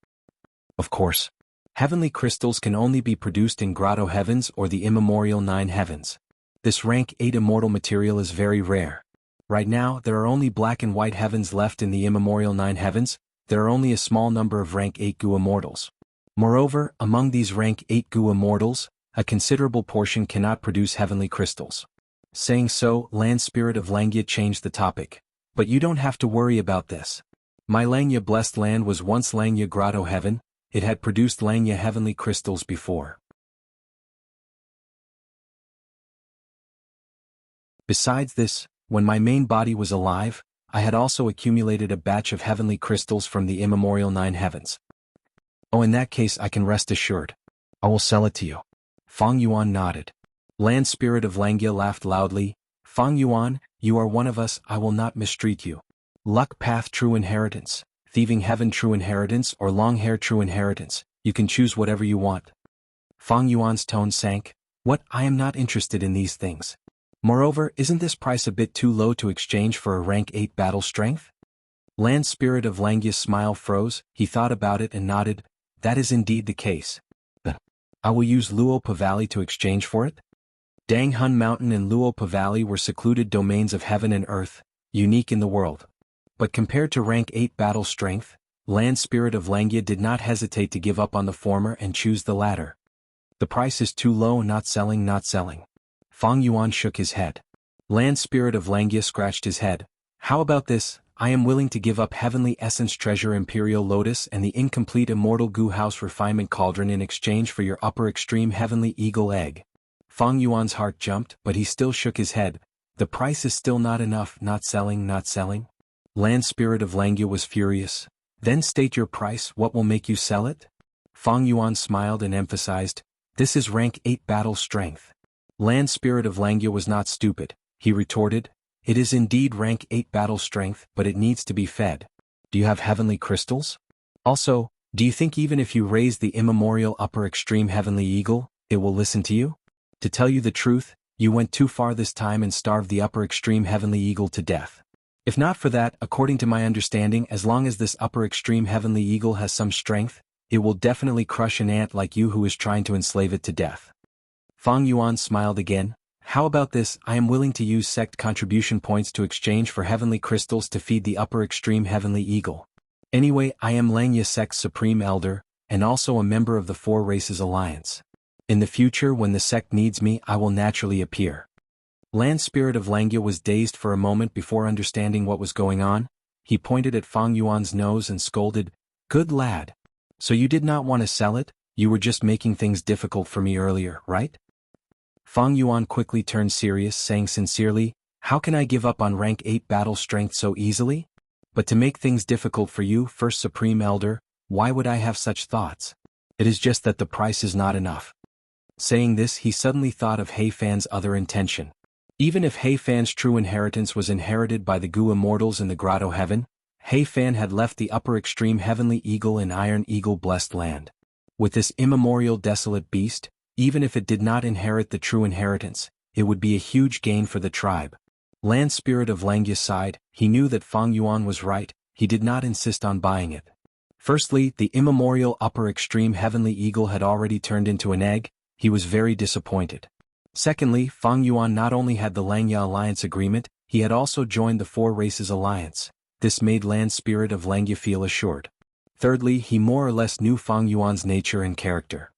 A: Of course. Heavenly crystals can only be produced in Grotto Heavens or the immemorial 9 heavens. This rank 8 immortal material is very rare. Right now, there are only black and white heavens left in the immemorial 9 heavens, there are only a small number of rank 8 Gu immortals. Moreover, among these rank 8 Gu immortals, a considerable portion cannot produce heavenly crystals. Saying so, Land Spirit of Langya changed the topic. But you don't have to worry about this. My Langya blessed land was once Langya Grotto Heaven, it had produced Langya heavenly crystals before. Besides this, when my main body was alive, I had also accumulated a batch of heavenly crystals from the immemorial 9 heavens. Oh, in that case I can rest assured. I will sell it to you. Fang Yuan nodded. Land Spirit of Langya laughed loudly. Fang Yuan, you are one of us, I will not mistreat you. Luck Path True Inheritance, Thieving Heaven True Inheritance or Long Hair True Inheritance, you can choose whatever you want. Fang Yuan's tone sank. What, I am not interested in these things. Moreover, isn't this price a bit too low to exchange for a rank 8 battle strength? Land Spirit of Langya's smile froze, he thought about it and nodded. That is indeed the case. I will use Luopa Valley to exchange for it? Dang Hun Mountain and Luopa Valley were secluded domains of heaven and earth, unique in the world. But compared to rank 8 battle strength, Land Spirit of Langya did not hesitate to give up on the former and choose the latter. The price is too low, not selling. Fang Yuan shook his head. Land Spirit of Langya scratched his head. How about this? I am willing to give up Heavenly Essence Treasure Imperial Lotus and the incomplete Immortal Gu House Refinement Cauldron in exchange for your upper extreme Heavenly Eagle Egg. Fang Yuan's heart jumped, but he still shook his head. The price is still not enough, not selling. Land Spirit of Langya was furious. Then state your price, what will make you sell it? Fang Yuan smiled and emphasized, this is rank 8 battle strength. Land Spirit of Langya was not stupid, he retorted, It is indeed rank 8 battle strength, but it needs to be fed. Do you have heavenly crystals? Also, do you think even if you raise the immemorial upper extreme heavenly eagle, it will listen to you? To tell you the truth, you went too far this time and starved the upper extreme heavenly eagle to death. If not for that, according to my understanding, as long as this upper extreme heavenly eagle has some strength, it will definitely crush an ant like you who is trying to enslave it to death. Fang Yuan smiled again. How about this? I am willing to use sect contribution points to exchange for heavenly crystals to feed the upper extreme heavenly eagle. Anyway, I am Langya sect's supreme elder, and also a member of the Four Races Alliance. In the future when the sect needs me, I will naturally appear. Land Spirit of Langya was dazed for a moment before understanding what was going on. He pointed at Fang Yuan's nose and scolded, "Good lad. So you did not want to sell it? You were just making things difficult for me earlier, right?" Fang Yuan quickly turned serious, saying sincerely, "How can I give up on rank 8 battle strength so easily? But to make things difficult for you, First Supreme Elder, why would I have such thoughts? It is just that the price is not enough." Saying this, he suddenly thought of He Fan's other intention. Even if He Fan's true inheritance was inherited by the Gu immortals in the Grotto Heaven, He Fan had left the upper extreme heavenly eagle in Iron Eagle blessed land. With this immemorial desolate beast, even if it did not inherit the true inheritance, it would be a huge gain for the tribe. Land Spirit of Langya sighed. He knew that Fang Yuan was right. He did not insist on buying it. Firstly, the immemorial upper extreme heavenly eagle had already turned into an egg. He was very disappointed. Secondly, Fang Yuan not only had the Langya Alliance agreement, he had also joined the Four Races Alliance. This made Land Spirit of Langya feel assured. Thirdly, he more or less knew Fang Yuan's nature and character.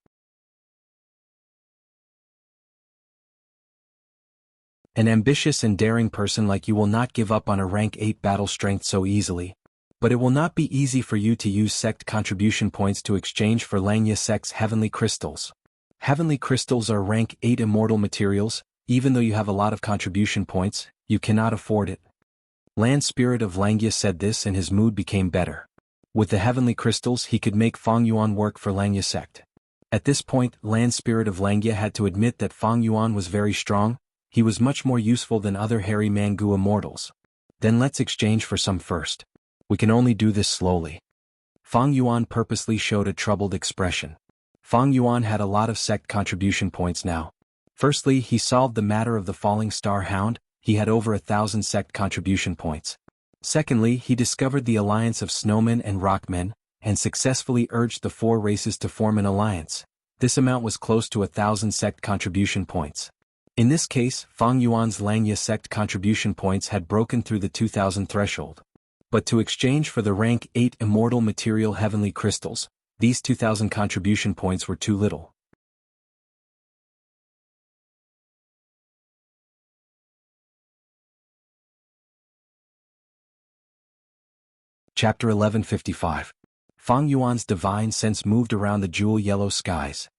A: An ambitious and daring person like you will not give up on a rank 8 battle strength so easily. But it will not be easy for you to use sect contribution points to exchange for Langya sect's heavenly crystals. Heavenly crystals are rank 8 immortal materials. Even though you have a lot of contribution points, you cannot afford it. Land Spirit of Langya said this and his mood became better. With the heavenly crystals he could make Fang Yuan work for Langya sect. At this point, Land Spirit of Langya had to admit that Fang Yuan was very strong. He was much more useful than other hairy Mangu immortals. Then let's exchange for some first. We can only do this slowly. Fang Yuan purposely showed a troubled expression. Fang Yuan had a lot of sect contribution points now. Firstly, he solved the matter of the falling star hound. He had over 1,000 sect contribution points. Secondly, he discovered the alliance of snowmen and rockmen, and successfully urged the four races to form an alliance. This amount was close to 1,000 sect contribution points. In this case, Fang Yuan's Langya sect contribution points had broken through the 2,000 threshold. But to exchange for the rank 8 immortal material heavenly crystals, these 2,000 contribution points were too little. Chapter 1155. Fang Yuan's divine sense moved around the jewel-yellow skies.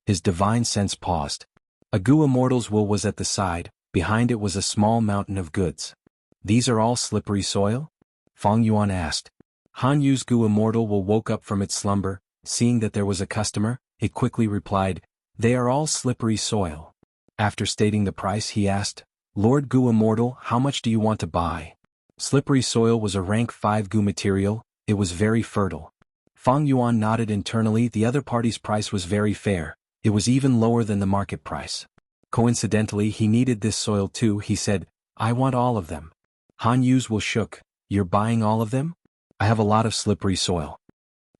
A: His divine sense paused. A Gu immortal's wool was at the side, behind it was a small mountain of goods. "These are all slippery soil?" Fang Yuan asked. Han Yu's Gu immortal wool woke up from its slumber, seeing that there was a customer, it quickly replied, "They are all slippery soil." After stating the price he asked, "Lord Gu immortal, how much do you want to buy?" Slippery soil was a rank 5 Gu material, it was very fertile. Fang Yuan nodded internally. The other party's price was very fair. It was even lower than the market price. Coincidentally, he needed this soil too. He said, "I want all of them." Han Yu's will shook. "You're buying all of them?" "I have a lot of slippery soil."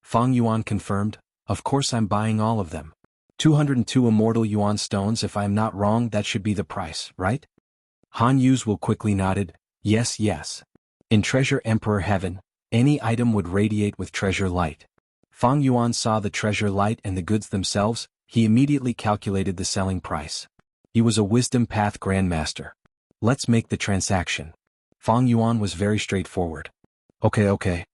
A: Fang Yuan confirmed, "Of course I'm buying all of them. 202 immortal yuan stones, if I am not wrong, that should be the price, right?" Han Yu's will quickly nodded, "Yes, yes. In Treasure Emperor Heaven, any item would radiate with treasure light." Fang Yuan saw the treasure light and the goods themselves. He immediately calculated the selling price. He was a Wisdom Path Grandmaster. "Let's make the transaction." Fang Yuan was very straightforward. Okay.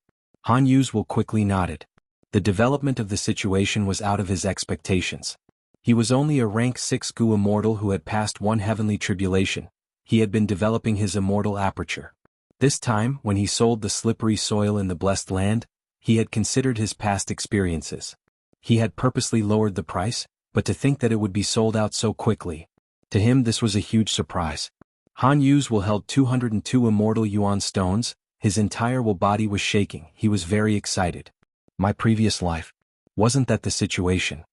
A: Han Yu's will quickly nodded. The development of the situation was out of his expectations. He was only a rank 6 Gu immortal who had passed one heavenly tribulation. He had been developing his immortal aperture. This time, when he sold the slippery soil in the blessed land, he had considered his past experiences. He had purposely lowered the price, but to think that it would be sold out so quickly. To him this was a huge surprise. Han Yu's will held 202 immortal yuan stones. His entire will body was shaking. He was very excited. My previous life. Wasn't that the situation?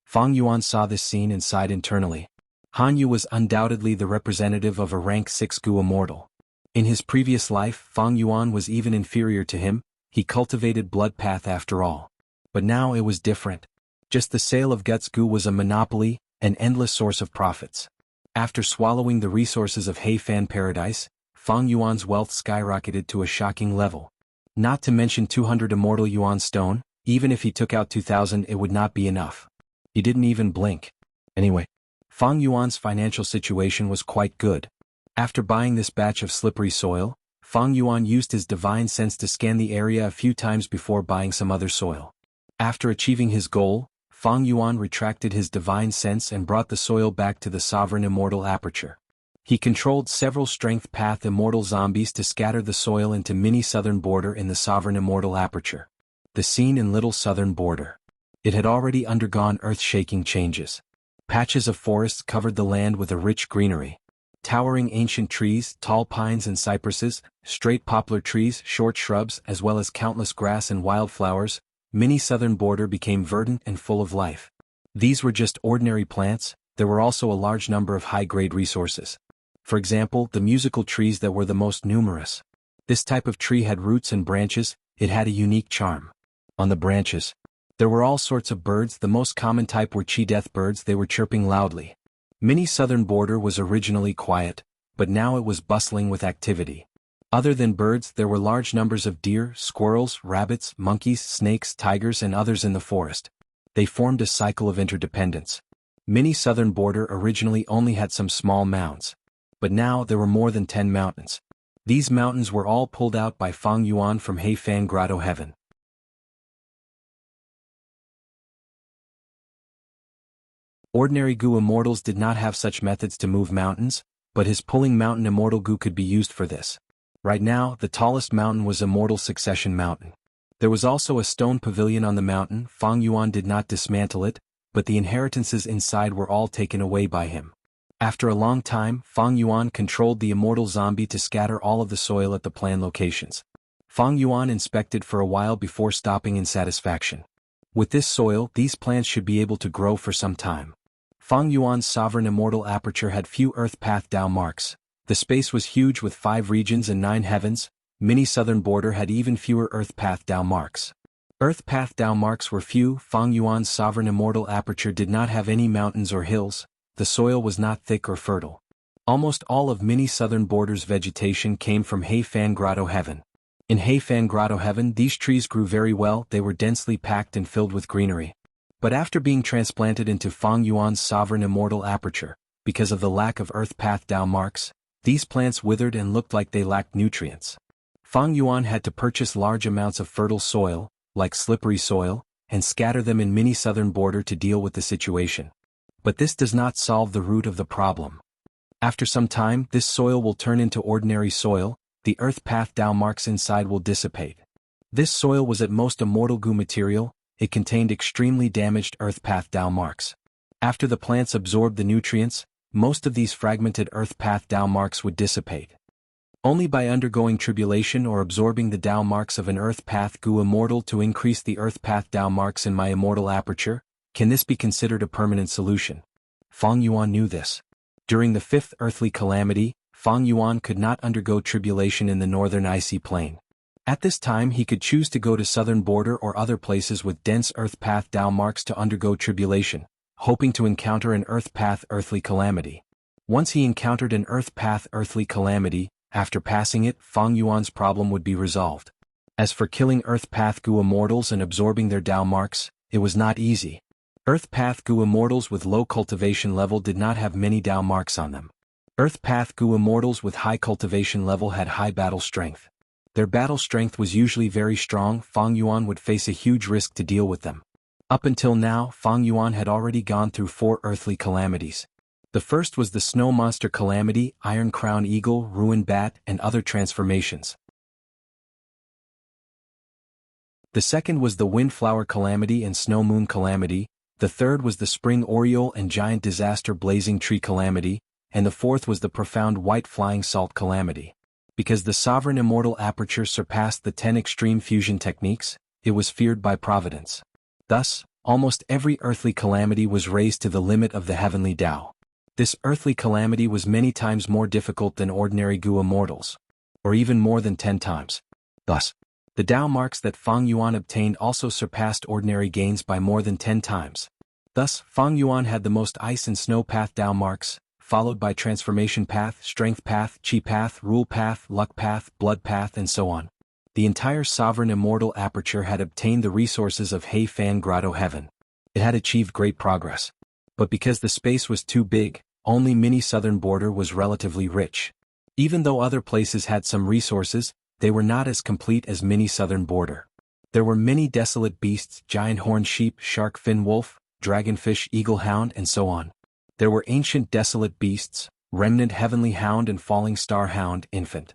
A: Fang Yuan saw this scene and sighed internally. Han Yu was undoubtedly the representative of a rank 6 Gu immortal. In his previous life, Fang Yuan was even inferior to him. He cultivated blood path after all. But now it was different. Just the sale of Guts Gu was a monopoly, an endless source of profits. After swallowing the resources of Heifan Paradise, Fang Yuan's wealth skyrocketed to a shocking level. Not to mention 200 immortal yuan stone, even if he took out 2,000 it would not be enough. He didn't even blink. Anyway, Fang Yuan's financial situation was quite good. After buying this batch of slippery soil, Fang Yuan used his divine sense to scan the area a few times before buying some other soil. After achieving his goal, Fang Yuan retracted his divine sense and brought the soil back to the sovereign immortal aperture. He controlled several strength path immortal zombies to scatter the soil into mini southern border in the sovereign immortal aperture. The scene in little southern border. It had already undergone earth-shaking changes. Patches of forests covered the land with a rich greenery. Towering ancient trees, tall pines and cypresses, straight poplar trees, short shrubs, as well as countless grass and wildflowers, mini southern border became verdant and full of life. These were just ordinary plants, there were also a large number of high-grade resources. For example, the musical trees that were the most numerous. This type of tree had roots and branches, it had a unique charm. On the branches, there were all sorts of birds. The most common type were chi-death birds. They were chirping loudly. Mini southern border was originally quiet, but now it was bustling with activity. Other than birds, there were large numbers of deer, squirrels, rabbits, monkeys, snakes, tigers and others in the forest. They formed a cycle of interdependence. Mini southern border originally only had some small mounds. But now there were more than 10 mountains. These mountains were all pulled out by Fang Yuan from Heifan Grotto Heaven. Ordinary Gu immortals did not have such methods to move mountains, but his pulling mountain immortal Gu could be used for this. Right now, the tallest mountain was Immortal Succession Mountain. There was also a stone pavilion on the mountain. Fang Yuan did not dismantle it, but the inheritances inside were all taken away by him. After a long time, Fang Yuan controlled the immortal zombie to scatter all of the soil at the planned locations. Fang Yuan inspected for a while before stopping in satisfaction. With this soil, these plants should be able to grow for some time. Fang Yuan's sovereign immortal aperture had few earth path Dao marks. The space was huge with 5 regions and 9 heavens. Mini southern border had even fewer earth path Dao marks. Earth path Dao marks were few. Fang Yuan's sovereign immortal aperture did not have any mountains or hills. The soil was not thick or fertile. Almost all of mini southern border's vegetation came from Heifan Grotto Heaven. In Heifan Grotto Heaven, these trees grew very well. They were densely packed and filled with greenery. But after being transplanted into Fang Yuan's sovereign immortal aperture, because of the lack of earth path Dao marks, these plants withered and looked like they lacked nutrients. Fang Yuan had to purchase large amounts of fertile soil, like slippery soil, and scatter them in mini southern border to deal with the situation. But this does not solve the root of the problem. After some time, this soil will turn into ordinary soil, the earth path Dao marks inside will dissipate. This soil was at most immortal Gu material, it contained extremely damaged earth path Dao marks. After the plants absorbed the nutrients, most of these fragmented earth path Dao marks would dissipate. Only by undergoing tribulation or absorbing the Dao marks of an earth path Gu immortal to increase the earth path Dao marks in my immortal aperture, can this be considered a permanent solution. Fang Yuan knew this. During the 5th earthly calamity, Fang Yuan could not undergo tribulation in the northern icy plain. At this time he could choose to go to southern border or other places with dense earth path Dao marks to undergo tribulation, hoping to encounter an earth path earthly calamity. Once he encountered an earth path earthly calamity, after passing it, Fang Yuan's problem would be resolved. As for killing earth path Gu immortals and absorbing their Dao marks, it was not easy. Earth path Gu immortals with low cultivation level did not have many Dao marks on them. Earth path Gu immortals with high cultivation level had high battle strength. Their battle strength was usually very strong. Fang Yuan would face a huge risk to deal with them. Up until now, Fang Yuan had already gone through 4 earthly calamities. The first was the Snow Monster Calamity, Iron Crown Eagle, Ruin Bat, and other transformations. The second was the Windflower Calamity and Snow Moon Calamity. The third was the Spring Oriole and Giant Disaster Blazing Tree Calamity. and the fourth was the profound white flying salt calamity. Because the sovereign immortal aperture surpassed the 10 extreme fusion techniques, it was feared by Providence. Thus, almost every earthly calamity was raised to the limit of the heavenly Tao. This earthly calamity was many times more difficult than ordinary Gu immortals, or even more than 10 times. Thus, the Tao marks that Fang Yuan obtained also surpassed ordinary gains by more than 10 times. Thus, Fang Yuan had the most ice and snow path Tao marks, followed by transformation path, strength path, chi path, rule path, luck path, blood path, and so on. The entire sovereign immortal aperture had obtained the resources of Hei Fan Grotto Heaven. It had achieved great progress. But because the space was too big, only mini southern border was relatively rich. Even though other places had some resources, they were not as complete as mini southern border. There were many desolate beasts, giant horned sheep, shark fin wolf, dragonfish, eagle hound, and so on. There were ancient desolate beasts, remnant heavenly hound and falling star hound, infant.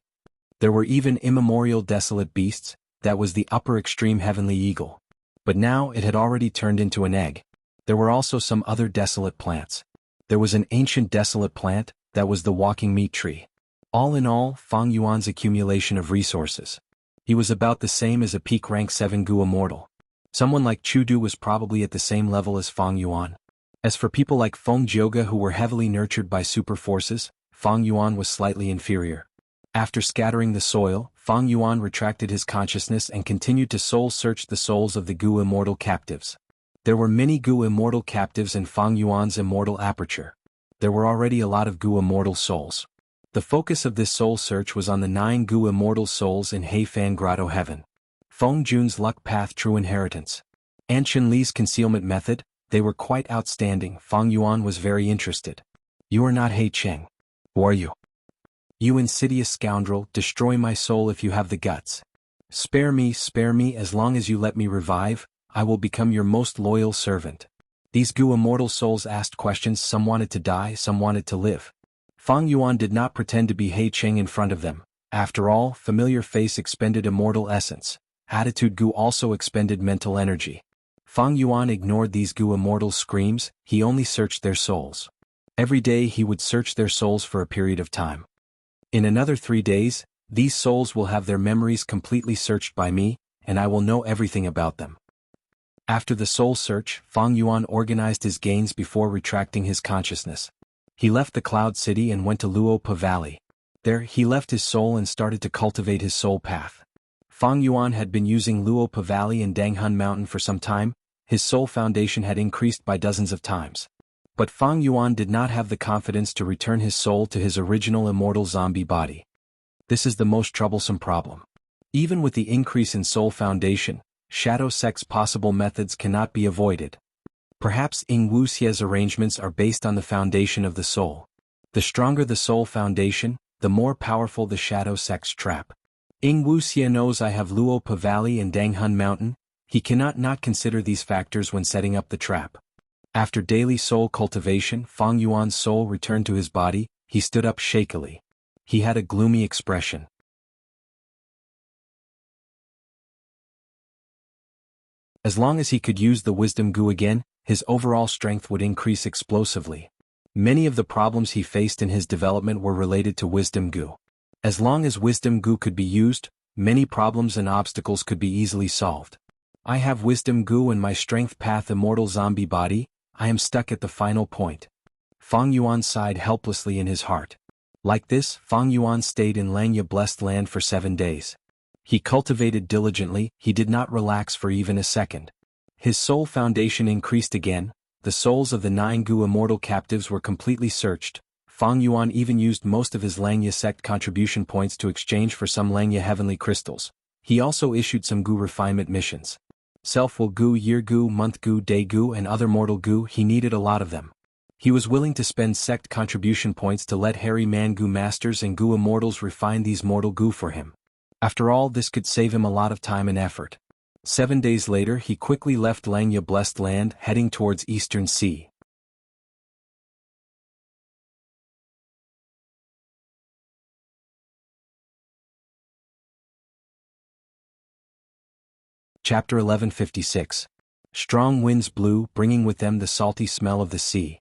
A: There were even immemorial desolate beasts, that was the upper extreme heavenly eagle. But now it had already turned into an egg. There were also some other desolate plants. There was an ancient desolate plant, that was the walking meat tree. All in all, Fang Yuan's accumulation of resources. He was about the same as a peak rank 7 Gu immortal. Someone like Chu Du was probably at the same level as Fang Yuan. As for people like Feng Jioge who were heavily nurtured by super forces, Fang Yuan was slightly inferior. After scattering the soil, Fang Yuan retracted his consciousness and continued to soul-search the souls of the Gu immortal captives. There were many Gu immortal captives in Fang Yuan's immortal aperture. There were already a lot of Gu immortal souls. The focus of this soul search was on the 9 Gu immortal souls in Hei Fan Grotto Heaven. Feng Jun's luck path true inheritance. And Chen Li's concealment method, they were quite outstanding. Fang Yuan was very interested. You are not Hei Cheng. Who are you? You insidious scoundrel, destroy my soul if you have the guts. Spare me, as long as you let me revive, I will become your most loyal servant. These Gu immortal souls asked questions, some wanted to die, some wanted to live. Fang Yuan did not pretend to be Hei Cheng in front of them. After all, familiar face expended immortal essence. Attitude Gu also expended mental energy. Fang Yuan ignored these Gu immortals' screams, he only searched their souls. Every day he would search their souls for a period of time. In another 3 days, these souls will have their memories completely searched by me, and I will know everything about them. After the soul search, Fang Yuan organized his gains before retracting his consciousness. He left the Cloud City and went to Luopa Valley. There, he left his soul and started to cultivate his soul path. Fang Yuan had been using Luopa Valley and Danghun Mountain for some time, his soul foundation had increased by dozens of times. But Fang Yuan did not have the confidence to return his soul to his original immortal zombie body. This is the most troublesome problem. Even with the increase in soul foundation, shadow sect's possible methods cannot be avoided. Perhaps Wuxia's arrangements are based on the foundation of the soul. The stronger the soul foundation, the more powerful the shadow sect's trap. Wuxia knows I have Luopa Valley and Danghun Mountain, he cannot not consider these factors when setting up the trap. After daily soul cultivation, Fang Yuan's soul returned to his body, he stood up shakily. He had a gloomy expression. As long as he could use the wisdom Gu again, his overall strength would increase explosively. Many of the problems he faced in his development were related to wisdom Gu. As long as wisdom Gu could be used, many problems and obstacles could be easily solved. I have wisdom Gu and my strength path immortal zombie body, I am stuck at the final point. Fang Yuan sighed helplessly in his heart. Like this, Fang Yuan stayed in Langya blessed land for 7 days. He cultivated diligently, he did not relax for even a second. His soul foundation increased again, the souls of the 9 Gu immortal captives were completely searched. Fang Yuan even used most of his Langya sect contribution points to exchange for some Langya heavenly crystals. He also issued some Gu refinement missions. Self-will Gu, year Gu, month Gu, day Gu, and other mortal Gu, he needed a lot of them. He was willing to spend sect contribution points to let hairy man Gu masters and Gu immortals refine these mortal Gu for him. After all, this could save him a lot of time and effort. 7 days later, he quickly left Langya blessed land, heading towards Eastern Sea. Chapter 1156. Strong winds blew, bringing with them the salty smell of the sea.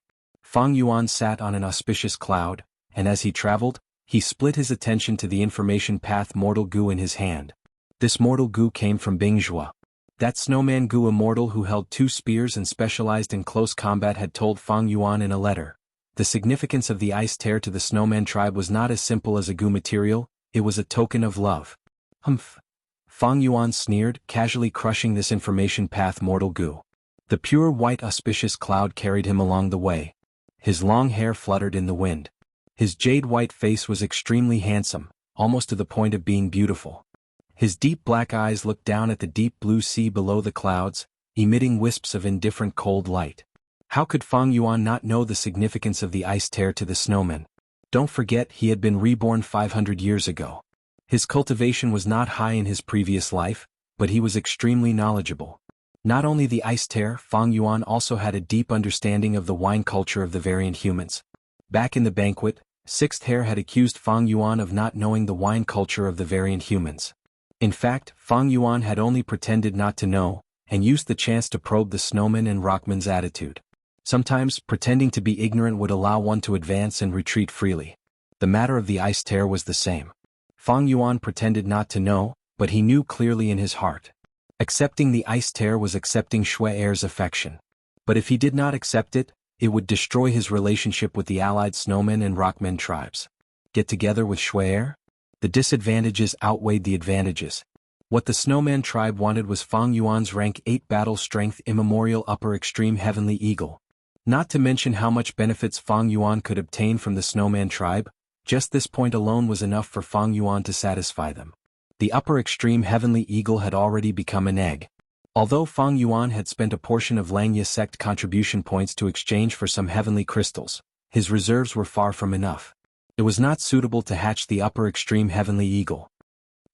A: Fang Yuan sat on an auspicious cloud, and as he traveled, he split his attention to the information path Mortal Gu in his hand. This Mortal Gu came from Bingzhua. That snowman Gu immortal who held 2 spears and specialized in close combat had told Fang Yuan in a letter. The significance of the ice tear to the snowman tribe was not as simple as a Gu material, it was a token of love. Humph. Fang Yuan sneered, casually crushing this information path Mortal Gu. The pure white auspicious cloud carried him along the way. His long hair fluttered in the wind. His jade-white face was extremely handsome, almost to the point of being beautiful. His deep black eyes looked down at the deep blue sea below the clouds, emitting wisps of indifferent cold light. How could Fang Yuan not know the significance of the ice tear to the snowman? Don't forget he had been reborn 500 years ago. His cultivation was not high in his previous life, but he was extremely knowledgeable. Not only the ice tear, Fang Yuan also had a deep understanding of the wine culture of the variant humans. Back in the banquet, Sixth Hair had accused Fang Yuan of not knowing the wine culture of the variant humans. In fact, Fang Yuan had only pretended not to know, and used the chance to probe the snowman and rockman's attitude. Sometimes, pretending to be ignorant would allow one to advance and retreat freely. The matter of the ice tear was the same. Fang Yuan pretended not to know, but he knew clearly in his heart. Accepting the ice tear was accepting Shui Air's affection. But if he did not accept it, it would destroy his relationship with the allied snowmen and rockmen tribes. Get together with Shui Air? The disadvantages outweighed the advantages. What the snowman tribe wanted was Fang Yuan's rank 8 battle strength immemorial upper extreme heavenly eagle. Not to mention how much benefits Fang Yuan could obtain from the snowman tribe, just this point alone was enough for Fang Yuan to satisfy them. The upper extreme heavenly eagle had already become an egg. Although Fang Yuan had spent a portion of Langya sect contribution points to exchange for some heavenly crystals, his reserves were far from enough. It was not suitable to hatch the upper extreme heavenly eagle.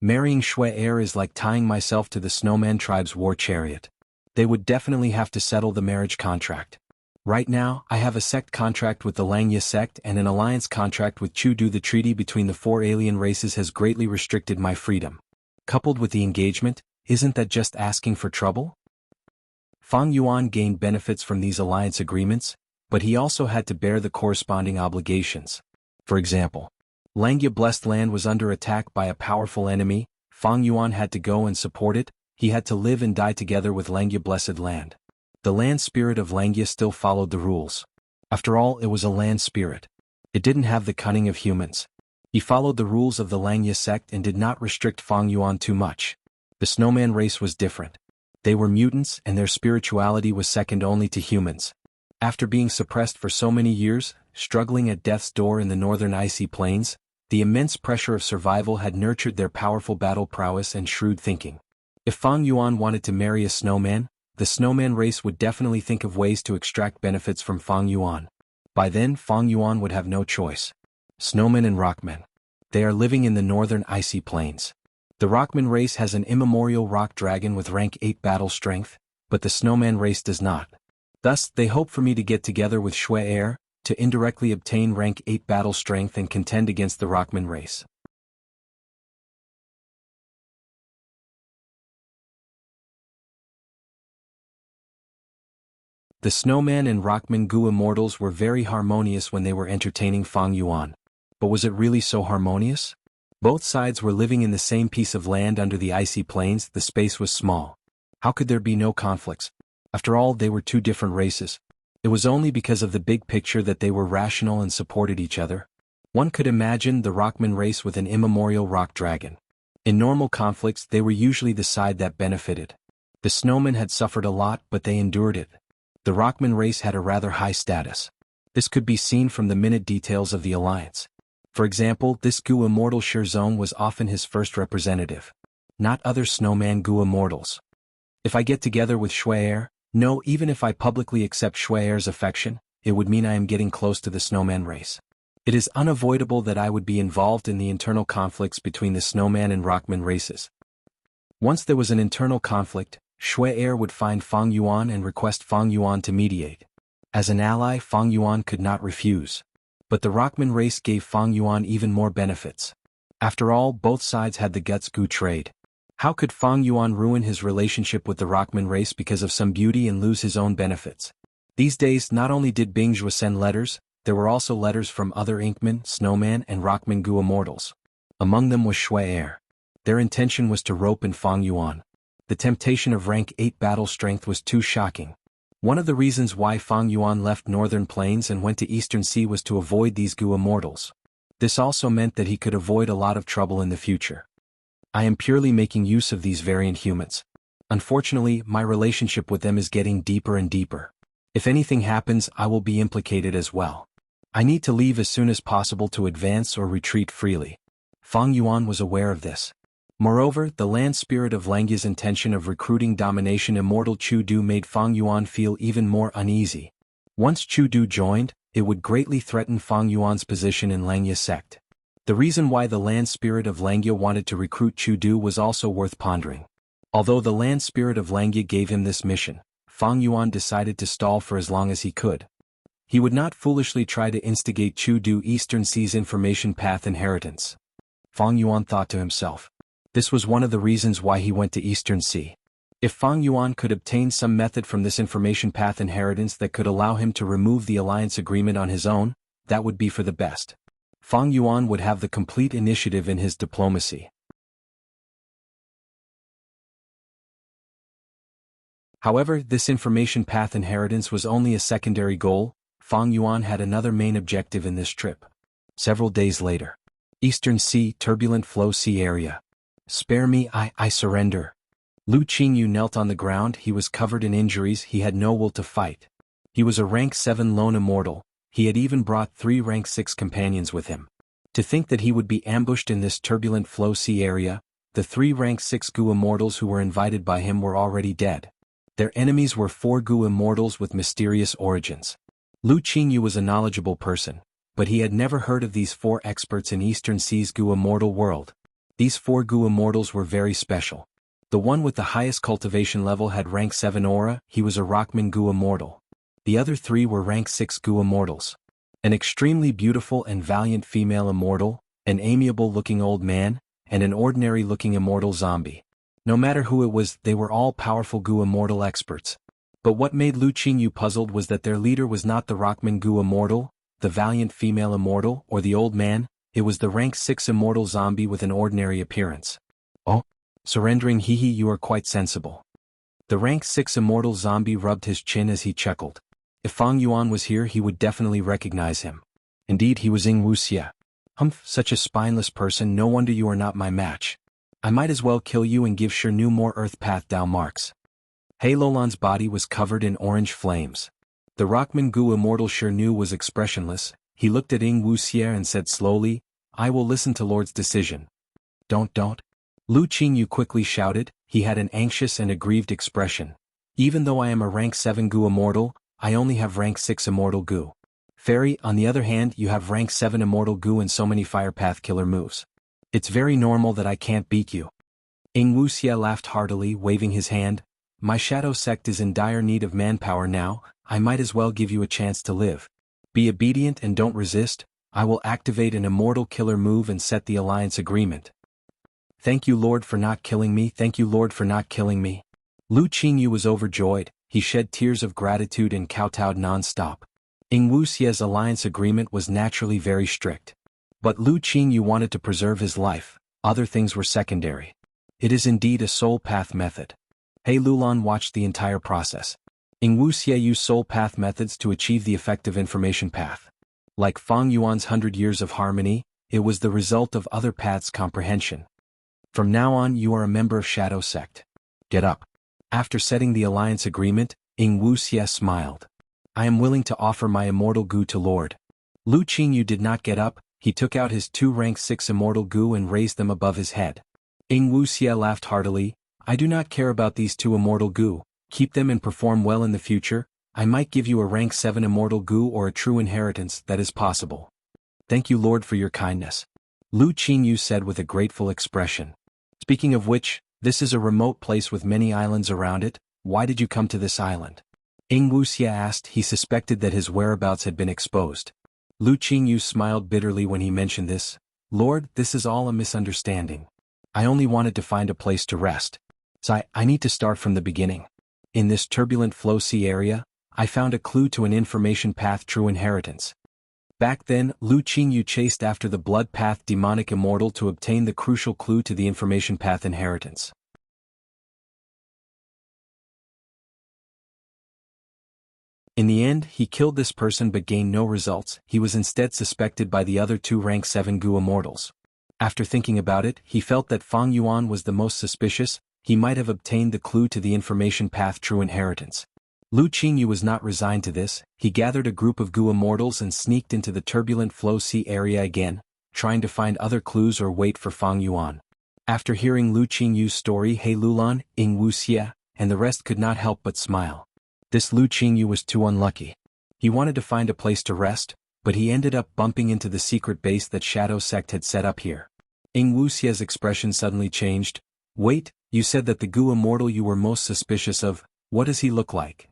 A: Marrying Shui Air is like tying myself to the snowman tribe's war chariot. They would definitely have to settle the marriage contract. Right now, I have a sect contract with the Langya sect and an alliance contract with Chudu. The treaty between the 4 alien races has greatly restricted my freedom. Coupled with the engagement, isn't that just asking for trouble? Fang Yuan gained benefits from these alliance agreements, but he also had to bear the corresponding obligations. For example, Langya Blessed Land was under attack by a powerful enemy. Fang Yuan had to go and support it. He had to live and die together with Langya Blessed Land. The land spirit of Langya still followed the rules. After all, it was a land spirit. It didn't have the cunning of humans. He followed the rules of the Langya sect and did not restrict Fang Yuan too much. The snowman race was different. They were mutants and their spirituality was second only to humans. After being suppressed for so many years, struggling at death's door in the northern icy plains, the immense pressure of survival had nurtured their powerful battle prowess and shrewd thinking. If Fang Yuan wanted to marry a snowman, the snowman race would definitely think of ways to extract benefits from Fang Yuan. By then, Fang Yuan would have no choice. Snowmen and rockmen. They are living in the northern icy plains. The rockman race has an immemorial rock dragon with rank 8 battle strength, but the snowman race does not. Thus, they hope for me to get together with Shui Air, to indirectly obtain rank 8 battle strength and contend against the rockman race. The snowman and rockman Gu immortals were very harmonious when they were entertaining Fang Yuan. But was it really so harmonious? Both sides were living in the same piece of land under the icy plains. The space was small. How could there be no conflicts? After all, they were 2 different races. It was only because of the big picture that they were rational and supported each other. One could imagine the rockman race with an immemorial rock dragon. In normal conflicts, they were usually the side that benefited. The snowmen had suffered a lot, but they endured it. The rockman race had a rather high status. This could be seen from the minute details of the alliance. For example, this Gu immortal Shirzone was often his first representative. Not other snowman Gu immortals. If I get together with Shui Air, no, even if I publicly accept Shui Air's affection, it would mean I am getting close to the snowman race. It is unavoidable that I would be involved in the internal conflicts between the snowman and rockman races. Once there was an internal conflict, Shui Air would find Fang Yuan and request Fang Yuan to mediate. As an ally, Fang Yuan could not refuse. But the rockman race gave Fang Yuan even more benefits. After all, both sides had the guts Gu trade. How could Fang Yuan ruin his relationship with the rockman race because of some beauty and lose his own benefits? These days not only did Bingzhou send letters, there were also letters from other Inkman, Snowman and Rockman Gu immortals. Among them was Shui Er. Their intention was to rope in Fang Yuan. The temptation of rank 8 battle strength was too shocking. One of the reasons why Fang Yuan left Northern Plains and went to Eastern Sea was to avoid these Gu immortals. This also meant that he could avoid a lot of trouble in the future. I am purely making use of these variant humans. Unfortunately, my relationship with them is getting deeper and deeper. If anything happens, I will be implicated as well. I need to leave as soon as possible to advance or retreat freely. Fang Yuan was aware of this. Moreover, the land spirit of Langya's intention of recruiting domination immortal Chu Du made Fang Yuan feel even more uneasy. Once Chu Du joined, it would greatly threaten Fang Yuan's position in Langya's sect. The reason why the land spirit of Langya wanted to recruit Chu Du was also worth pondering. Although the land spirit of Langya gave him this mission, Fang Yuan decided to stall for as long as he could. He would not foolishly try to instigate Chu Du Eastern Sea's information path inheritance. Fang Yuan thought to himself. This was one of the reasons why he went to Eastern Sea. If Fang Yuan could obtain some method from this information path inheritance that could allow him to remove the alliance agreement on his own, that would be for the best. Fang Yuan would have the complete initiative in his diplomacy. However, this information path inheritance was only a secondary goal. Fang Yuan had another main objective in this trip. Several days later. Eastern Sea, turbulent flow sea area. Spare me, I surrender. Lu Qingyu knelt on the ground. He was covered in injuries. He had no will to fight. He was a rank 7 lone immortal. He had even brought 3 rank 6 companions with him. To think that he would be ambushed in this turbulent flow sea area, the 3 rank 6 Gu immortals who were invited by him were already dead. Their enemies were 4 Gu immortals with mysterious origins. Lu Qingyu was a knowledgeable person, but he had never heard of these 4 experts in Eastern Sea's Gu immortal world. These 4 Gu immortals were very special. The one with the highest cultivation level had rank 7 aura. He was a Rockman Gu immortal. The other 3 were rank 6 Gu immortals. An extremely beautiful and valiant female immortal, an amiable-looking old man, and an ordinary-looking immortal zombie. No matter who it was, they were all powerful Gu immortal experts. But what made Lu Qingyu puzzled was that their leader was not the Rockman Gu immortal, the valiant female immortal, or the old man. It was the rank 6 immortal zombie with an ordinary appearance. Oh, surrendering, hee, you are quite sensible. The rank 6 immortal zombie rubbed his chin as he chuckled. If Fang Yuan was here, he would definitely recognize him. Indeed, he was Wuxia. Humph, such a spineless person, no wonder you are not my match. I might as well kill you and give Shirnu more earth path down marks. He Lolan's body was covered in orange flames. The Rockman Gu immortal Shirnu was expressionless. He looked at Wuxia and said slowly, I will listen to Lord's decision. Don't. Lu Qingyu quickly shouted. He had an anxious and aggrieved expression. Even though I am a rank 7 Gu immortal, I only have rank 6 immortal Gu. Fairy, on the other hand, you have rank 7 immortal Gu and so many fire path killer moves. It's very normal that I can't beat you. Wuxia laughed heartily, waving his hand. My shadow sect is in dire need of manpower now. I might as well give you a chance to live. Be obedient and don't resist. I will activate an immortal killer move and set the alliance agreement. Thank you, Lord, for not killing me. Thank you, Lord, for not killing me. Lu Qingyu was overjoyed. He shed tears of gratitude and kowtowed non-stop. Wuxia's alliance agreement was naturally very strict. But Lu Qingyu wanted to preserve his life. Other things were secondary. It is indeed a soul path method. He Lulan watched the entire process. Wuxia used soul path methods to achieve the effective information path. Like Fang Yuan's 100 years of harmony, it was the result of other paths' comprehension. From now on, you are a member of Shadow Sect. Get up. After setting the alliance agreement, Wuxia smiled. I am willing to offer my immortal Gu to Lord. Lu Qingyu did not get up. He took out his 2 rank 6 immortal Gu and raised them above his head. Wuxia laughed heartily. I do not care about these 2 immortal Gu. Keep them and perform well in the future. I might give you a rank 7 immortal Gu or a true inheritance. That is possible. Thank you, Lord, for your kindness. Lu Qingyu said with a grateful expression. Speaking of which, this is a remote place with many islands around it. Why did you come to this island? Wuxia asked. He suspected that his whereabouts had been exposed. Lu Qingyu smiled bitterly when he mentioned this. Lord, this is all a misunderstanding. I only wanted to find a place to rest. So I need to start from the beginning. In this turbulent flow sea area, I found a clue to an information path true inheritance. Back then, Lu Qingyu chased after the blood path demonic immortal to obtain the crucial clue to the information path inheritance. In the end, he killed this person but gained no results. He was instead suspected by the other two rank 7 Gu immortals. After thinking about it, he felt that Fang Yuan was the most suspicious. He might have obtained the clue to the information path true inheritance. Lu Qingyu was not resigned to this. He gathered a group of Gu immortals and sneaked into the turbulent flow sea area again, trying to find other clues or wait for Fang Yuan. After hearing Lu Qingyu's story, He Lulan, Wuxia, and the rest could not help but smile. This Lu Qingyu was too unlucky. He wanted to find a place to rest, but he ended up bumping into the secret base that Shadow Sect had set up here. Wuxia's expression suddenly changed. Wait, you said that the Gu immortal you were most suspicious of, what does he look like?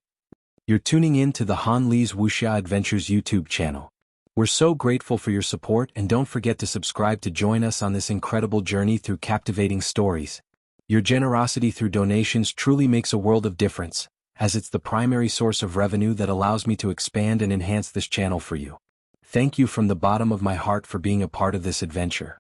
A: You're tuning in to the Han Li's Wuxia Adventures YouTube channel. We're so grateful for your support, and don't forget to subscribe to join us on this incredible journey through captivating stories. Your generosity through donations truly makes a world of difference, as it's the primary source of revenue that allows me to expand and enhance this channel for you. Thank you from the bottom of my heart for being a part of this adventure.